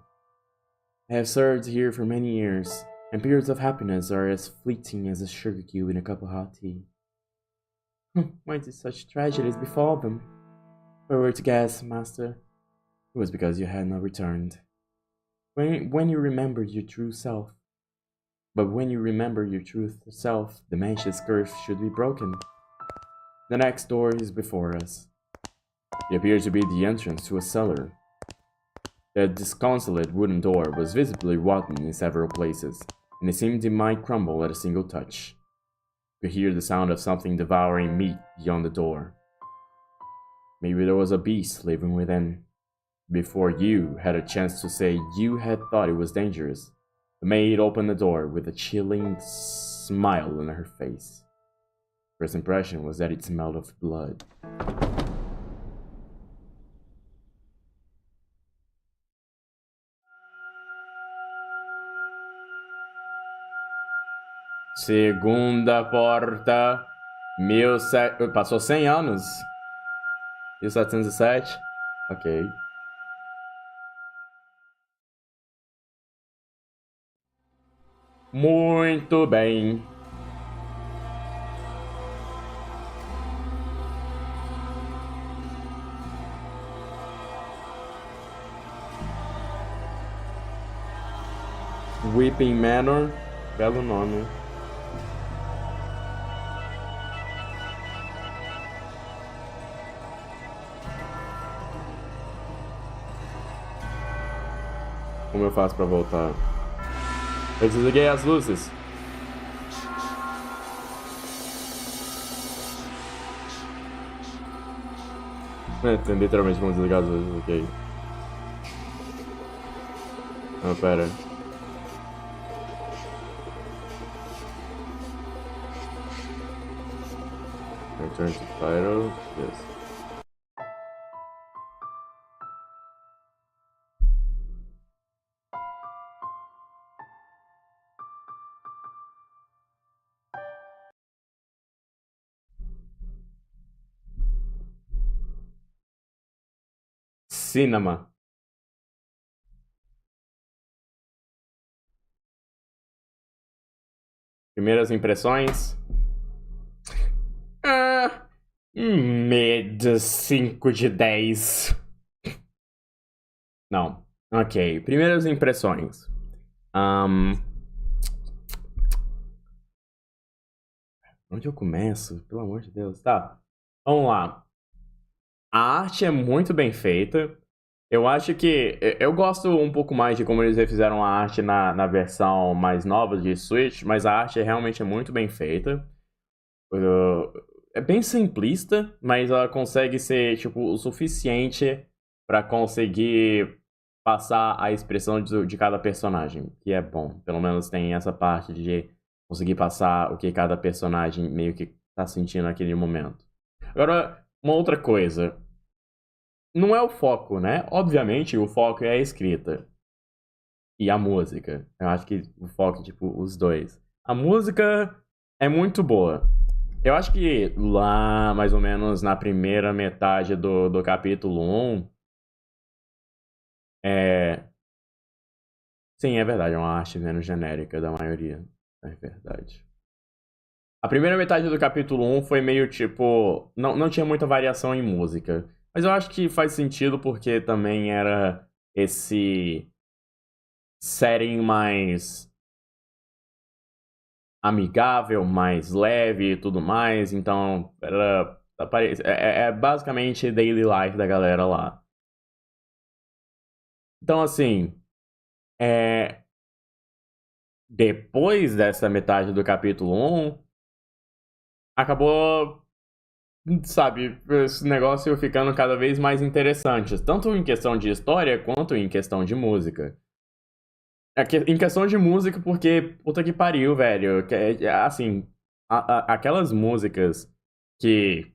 I have served here for many years, and periods of happiness are as fleeting as a sugar cube in a cup of hot tea. Why did such tragedies befall them? If I were to guess, master, it was because you had not returned. When you remembered your true self. But when you remember your true self, the mansion's curse should be broken. The next door is before us. It appears to be the entrance to a cellar. The disconsolate wooden door was visibly rotten in several places, and it seemed it might crumble at a single touch. You could hear the sound of something devouring meat beyond the door. Maybe there was a beast living within. Before you had a chance to say you had thought it was dangerous, the maid opened the door with a chilling smile on her face. First impression was that it smelled of blood. Segunda porta. Passou 100 anos. 1707. Ok. Muito bem. Weeping Manor. Belo nome. Como eu faço pra voltar? Eu desliguei as luzes. Tem literalmente como desligar as luzes, ok. Ah, pera. Return to title, yes. cinema. Primeiras impressões? Mid 5 de 10. Não. Ok. Primeiras impressões. Onde eu começo? Pelo amor de Deus. Tá. Vamos lá. A arte é muito bem feita. Eu acho que... Eu gosto um pouco mais de como eles refizeram a arte na versão mais nova de Switch, mas a arte realmente é muito bem feita. É bem simplista, mas ela consegue ser, tipo, o suficiente pra conseguir passar a expressão de cada personagem, que é bom. Pelo menos tem essa parte de conseguir passar o que cada personagem meio que tá sentindo naquele momento. Agora, uma outra coisa. Não é o foco, né? Obviamente, o foco é a escrita. E a música. Eu acho que o foco é, tipo, os dois. A música é muito boa. Eu acho que lá, mais ou menos, na primeira metade do capítulo 1... Sim, é verdade. É uma arte menos genérica da maioria. É verdade. A primeira metade do capítulo 1 foi meio, tipo... Não tinha muita variação em música. Mas eu acho que faz sentido porque também era esse setting mais amigável, mais leve e tudo mais. Então, é basicamente daily life da galera lá. Então, assim, depois dessa metade do capítulo 1, acabou... Sabe, esse negócio ficando cada vez mais interessante, tanto em questão de história quanto em questão de música. Em questão de música, porque puta que pariu, velho. Assim, aquelas músicas que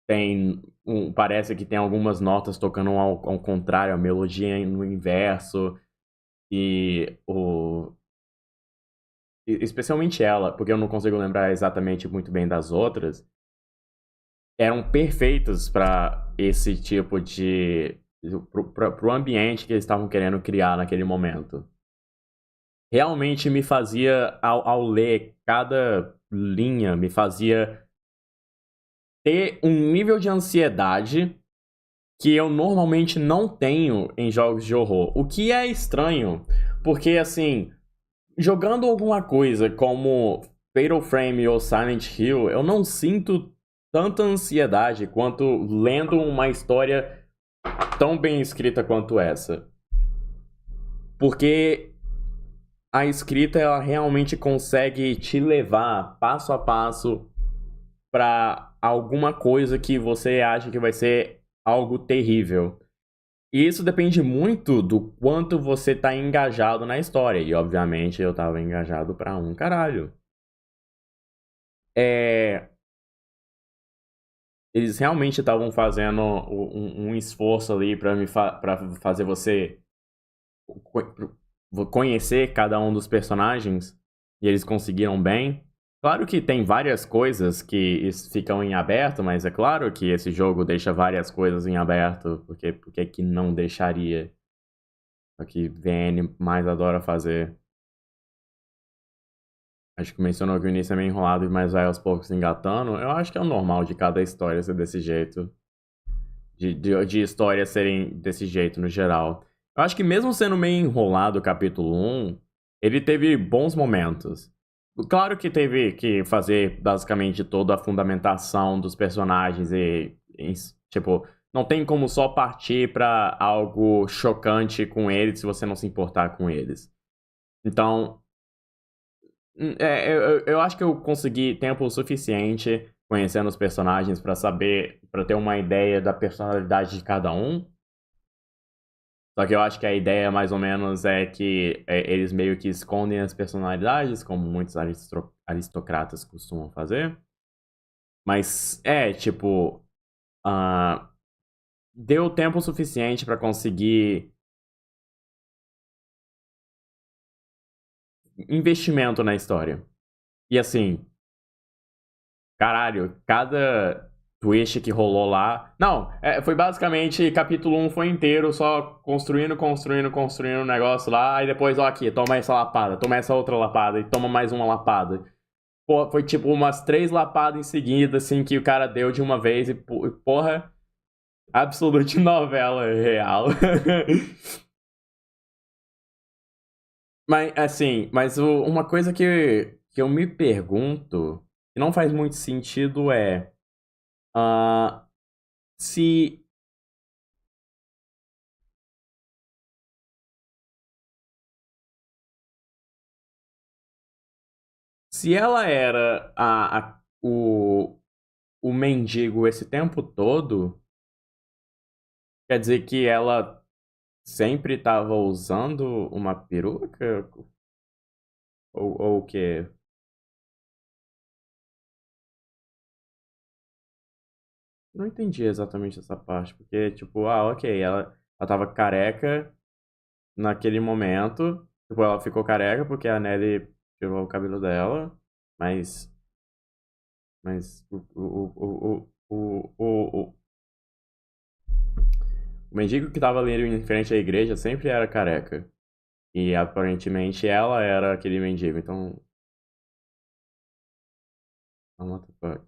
tem. Parece que tem algumas notas tocando ao contrário, a melodia no inverso. E especialmente ela, porque eu não consigo lembrar exatamente muito bem das outras, eram perfeitas pra esse tipo de... pro ambiente que eles estavam querendo criar naquele momento. Realmente me fazia, ao ler cada linha, me fazia ter um nível de ansiedade que eu normalmente não tenho em jogos de horror. O que é estranho, porque assim, jogando alguma coisa como Fatal Frame ou Silent Hill, eu não sinto tanta ansiedade quanto lendo uma história tão bem escrita quanto essa. Porque a escrita, ela realmente consegue te levar passo a passo pra alguma coisa que você acha que vai ser algo terrível. E isso depende muito do quanto você tá engajado na história. E, obviamente, eu tava engajado pra um caralho. Eles realmente estavam fazendo um esforço ali pra fazer você conhecer cada um dos personagens, e eles conseguiram bem. Claro que tem várias coisas que ficam em aberto, mas é claro que esse jogo deixa várias coisas em aberto, porque que não deixaria? É o que VN mais adora fazer. Acho que mencionou que o início é meio enrolado, mas vai aos poucos engatando. Eu acho que é o normal de cada história ser desse jeito. De histórias serem desse jeito no geral. Eu acho que mesmo sendo meio enrolado o capítulo 1, ele teve bons momentos. Claro que teve que fazer basicamente toda a fundamentação dos personagens tipo, não tem como só partir pra algo chocante com eles se você não se importar com eles. Então, eu acho que eu consegui tempo suficiente conhecendo os personagens pra saber, pra ter uma ideia da personalidade de cada um. Só que eu acho que a ideia, mais ou menos, é que eles meio que escondem as personalidades, como muitos aristocratas costumam fazer. Mas, tipo... deu tempo suficiente pra conseguir... investimento na história. E assim... Caralho, cada twist que rolou lá. Não, foi basicamente, capítulo 1 foi inteiro só construindo o negócio lá, aí depois, ó, aqui, toma essa lapada, toma essa outra lapada, e toma mais uma lapada. Pô, foi tipo umas 3 lapadas em seguida, assim, que o cara deu de uma vez, e porra, absolute novela real. Mas, assim, uma coisa que eu me pergunto, que não faz muito sentido se ela era o mendigo esse tempo todo, quer dizer que ela sempre tava usando uma peruca? Ou o quê? Não entendi exatamente essa parte, porque, tipo, ok, ela tava careca naquele momento, tipo, ela ficou careca porque a Nelly tirou o cabelo dela, mas o mendigo que tava ali em frente à igreja sempre era careca. E aparentemente ela era aquele mendigo, então. What the fuck?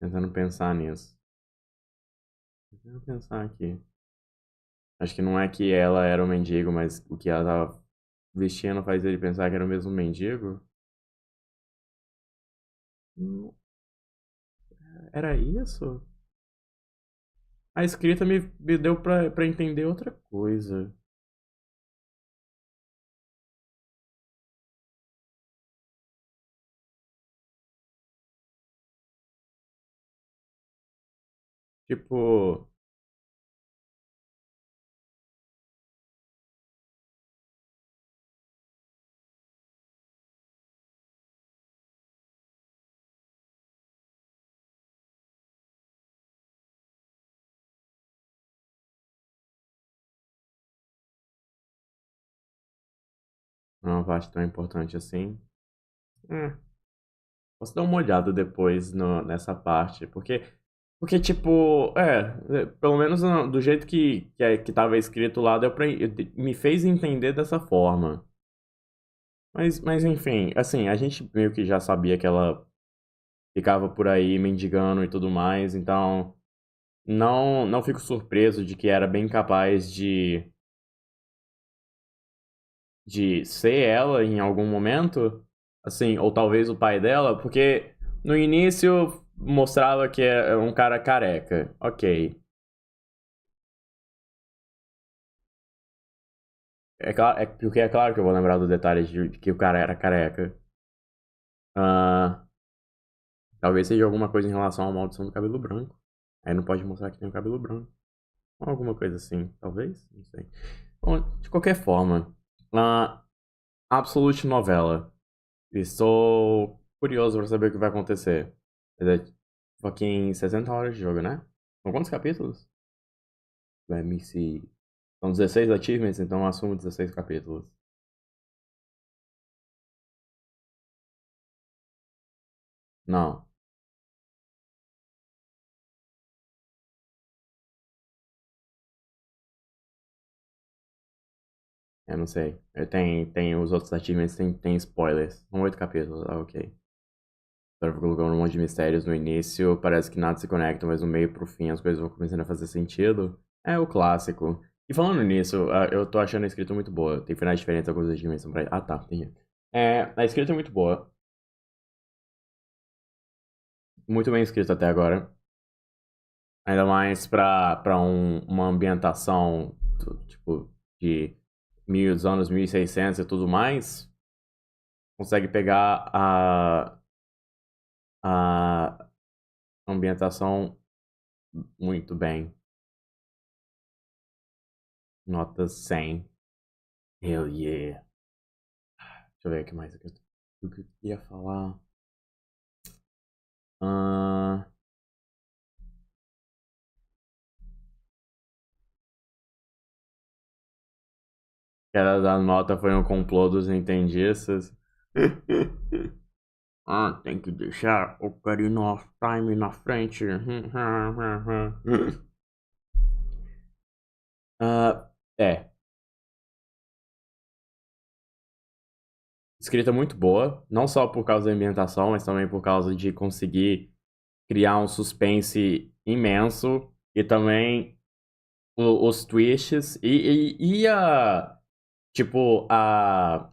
Tentando pensar nisso. Tentando pensar aqui. Acho que não é que ela era o mendigo, mas o que ela tava vestindo faz ele pensar que era o mesmo mendigo. Hum, Era isso? A escrita me deu pra entender outra coisa. Tipo. Não é uma parte tão importante assim. Hum, Posso dar uma olhada depois nessa parte, porque tipo, pelo menos do jeito que tava escrito lá, me fez entender dessa forma. Mas enfim, assim, a gente meio que já sabia que ela ficava por aí mendigando e tudo mais, então não fico surpreso de que era bem capaz de ser ela em algum momento, assim, ou talvez o pai dela, porque no início mostrava que é um cara careca, ok. Porque é claro que eu vou lembrar do detalhe de que o cara era careca. Ah, talvez seja alguma coisa em relação à maldição do cabelo branco. Aí não pode mostrar que tem o cabelo branco. Ou alguma coisa assim, talvez, não sei. Bom, de qualquer forma, Absolute novela. Estou curioso para saber o que vai acontecer. É fucking 60 horas de jogo, né? São quantos capítulos? Let me see. São 16 achievements, então eu assumo 16 capítulos. Não, eu não sei. Tem os outros achievements, tem spoilers. São 8 capítulos, ok. Tava colocando um monte de mistérios no início, parece que nada se conecta, mas no meio pro fim as coisas vão começando a fazer sentido. É o clássico. E falando nisso, eu tô achando a escrita muito boa. Tem finais diferentes, algumas das dimensões pra... Ah, tá, tem. A escrita é muito boa. Muito bem escrita até agora. Ainda mais pra uma ambientação, tipo, de dos anos 1600 e tudo mais. Consegue pegar a ambientação muito bem. Nota 100. Hell yeah. Deixa eu ver o que mais aqui. O que eu queria falar. Queda da nota foi um complô dos nintendistas. Tem que deixar o Ocarina of Time na frente. É. Escrita muito boa, não só por causa da ambientação, mas também por causa de conseguir criar um suspense imenso e também os twists e a... Tipo, a...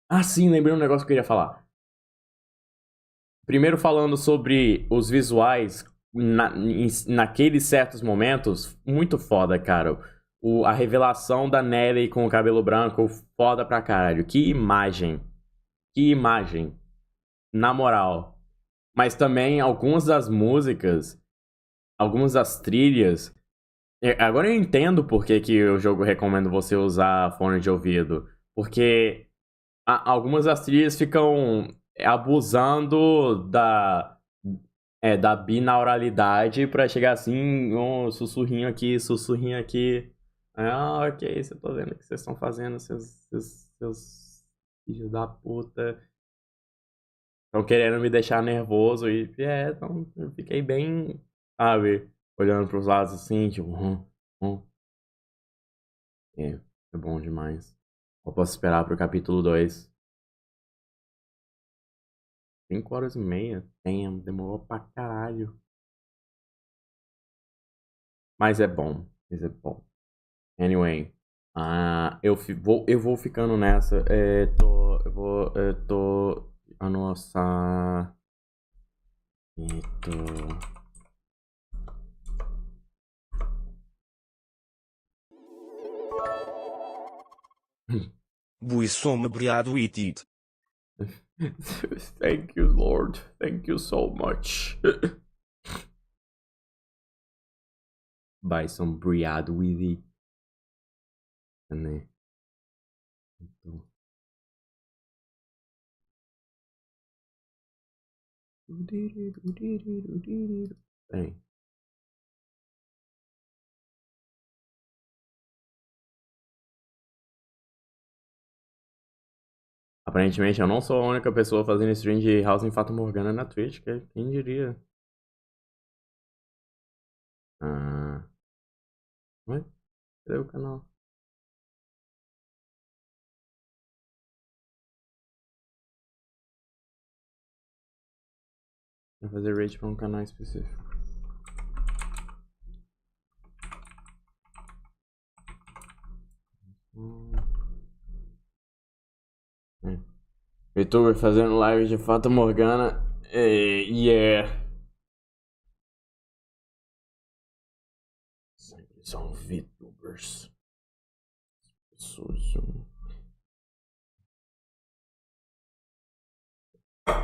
Ah, sim, lembrei um negócio que eu queria falar. Primeiro falando sobre os visuais naqueles certos momentos, muito foda, cara. A revelação da Nelly com o cabelo branco, foda pra caralho. Que imagem. Que imagem. Na moral. Mas também algumas das músicas, algumas das trilhas. Agora eu entendo por que o jogo recomenda você usar fone de ouvido. Porque algumas das trilhas ficam abusando da binauralidade pra chegar assim, um sussurrinho aqui, sussurrinho aqui. Ok, eu tô vendo o que vocês estão fazendo, seus filhos da puta. Estão querendo me deixar nervoso e então eu fiquei bem, sabe, olhando pros lados assim, tipo, é bom demais. Eu posso esperar pro capítulo 2. 5 horas e meia? Demorou pra caralho. Mas é bom. Anyway. Eu vou ficando nessa. Eu tô... Nossa. Buisson obrigado it. Thank you, Lord. Thank you so much. Buy some bread with it. Né? Bem. Aparentemente eu não sou a única pessoa fazendo stream de House em Fata Morgana na Twitch, quem diria? Ué? Cadê o canal? Vou fazer raid pra um canal específico. VTuber fazendo live de Fata Morgana. Yeah. Sempre são VTubers.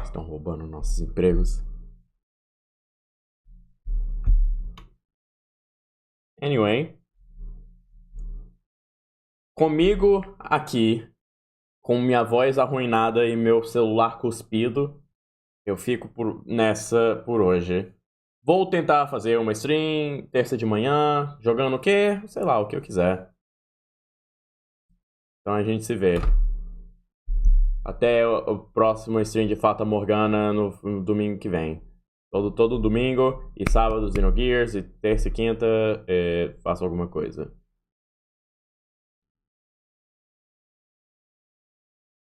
Estão roubando nossos empregos. Anyway. Comigo aqui, com minha voz arruinada e meu celular cuspido, eu fico nessa por hoje. Vou tentar fazer uma stream terça de manhã, jogando o quê? Sei lá, o que eu quiser. Então a gente se vê. Até o próximo stream de Fata Morgana no domingo que vem. Todo domingo e sábado Xenogears e terça e quinta faço alguma coisa.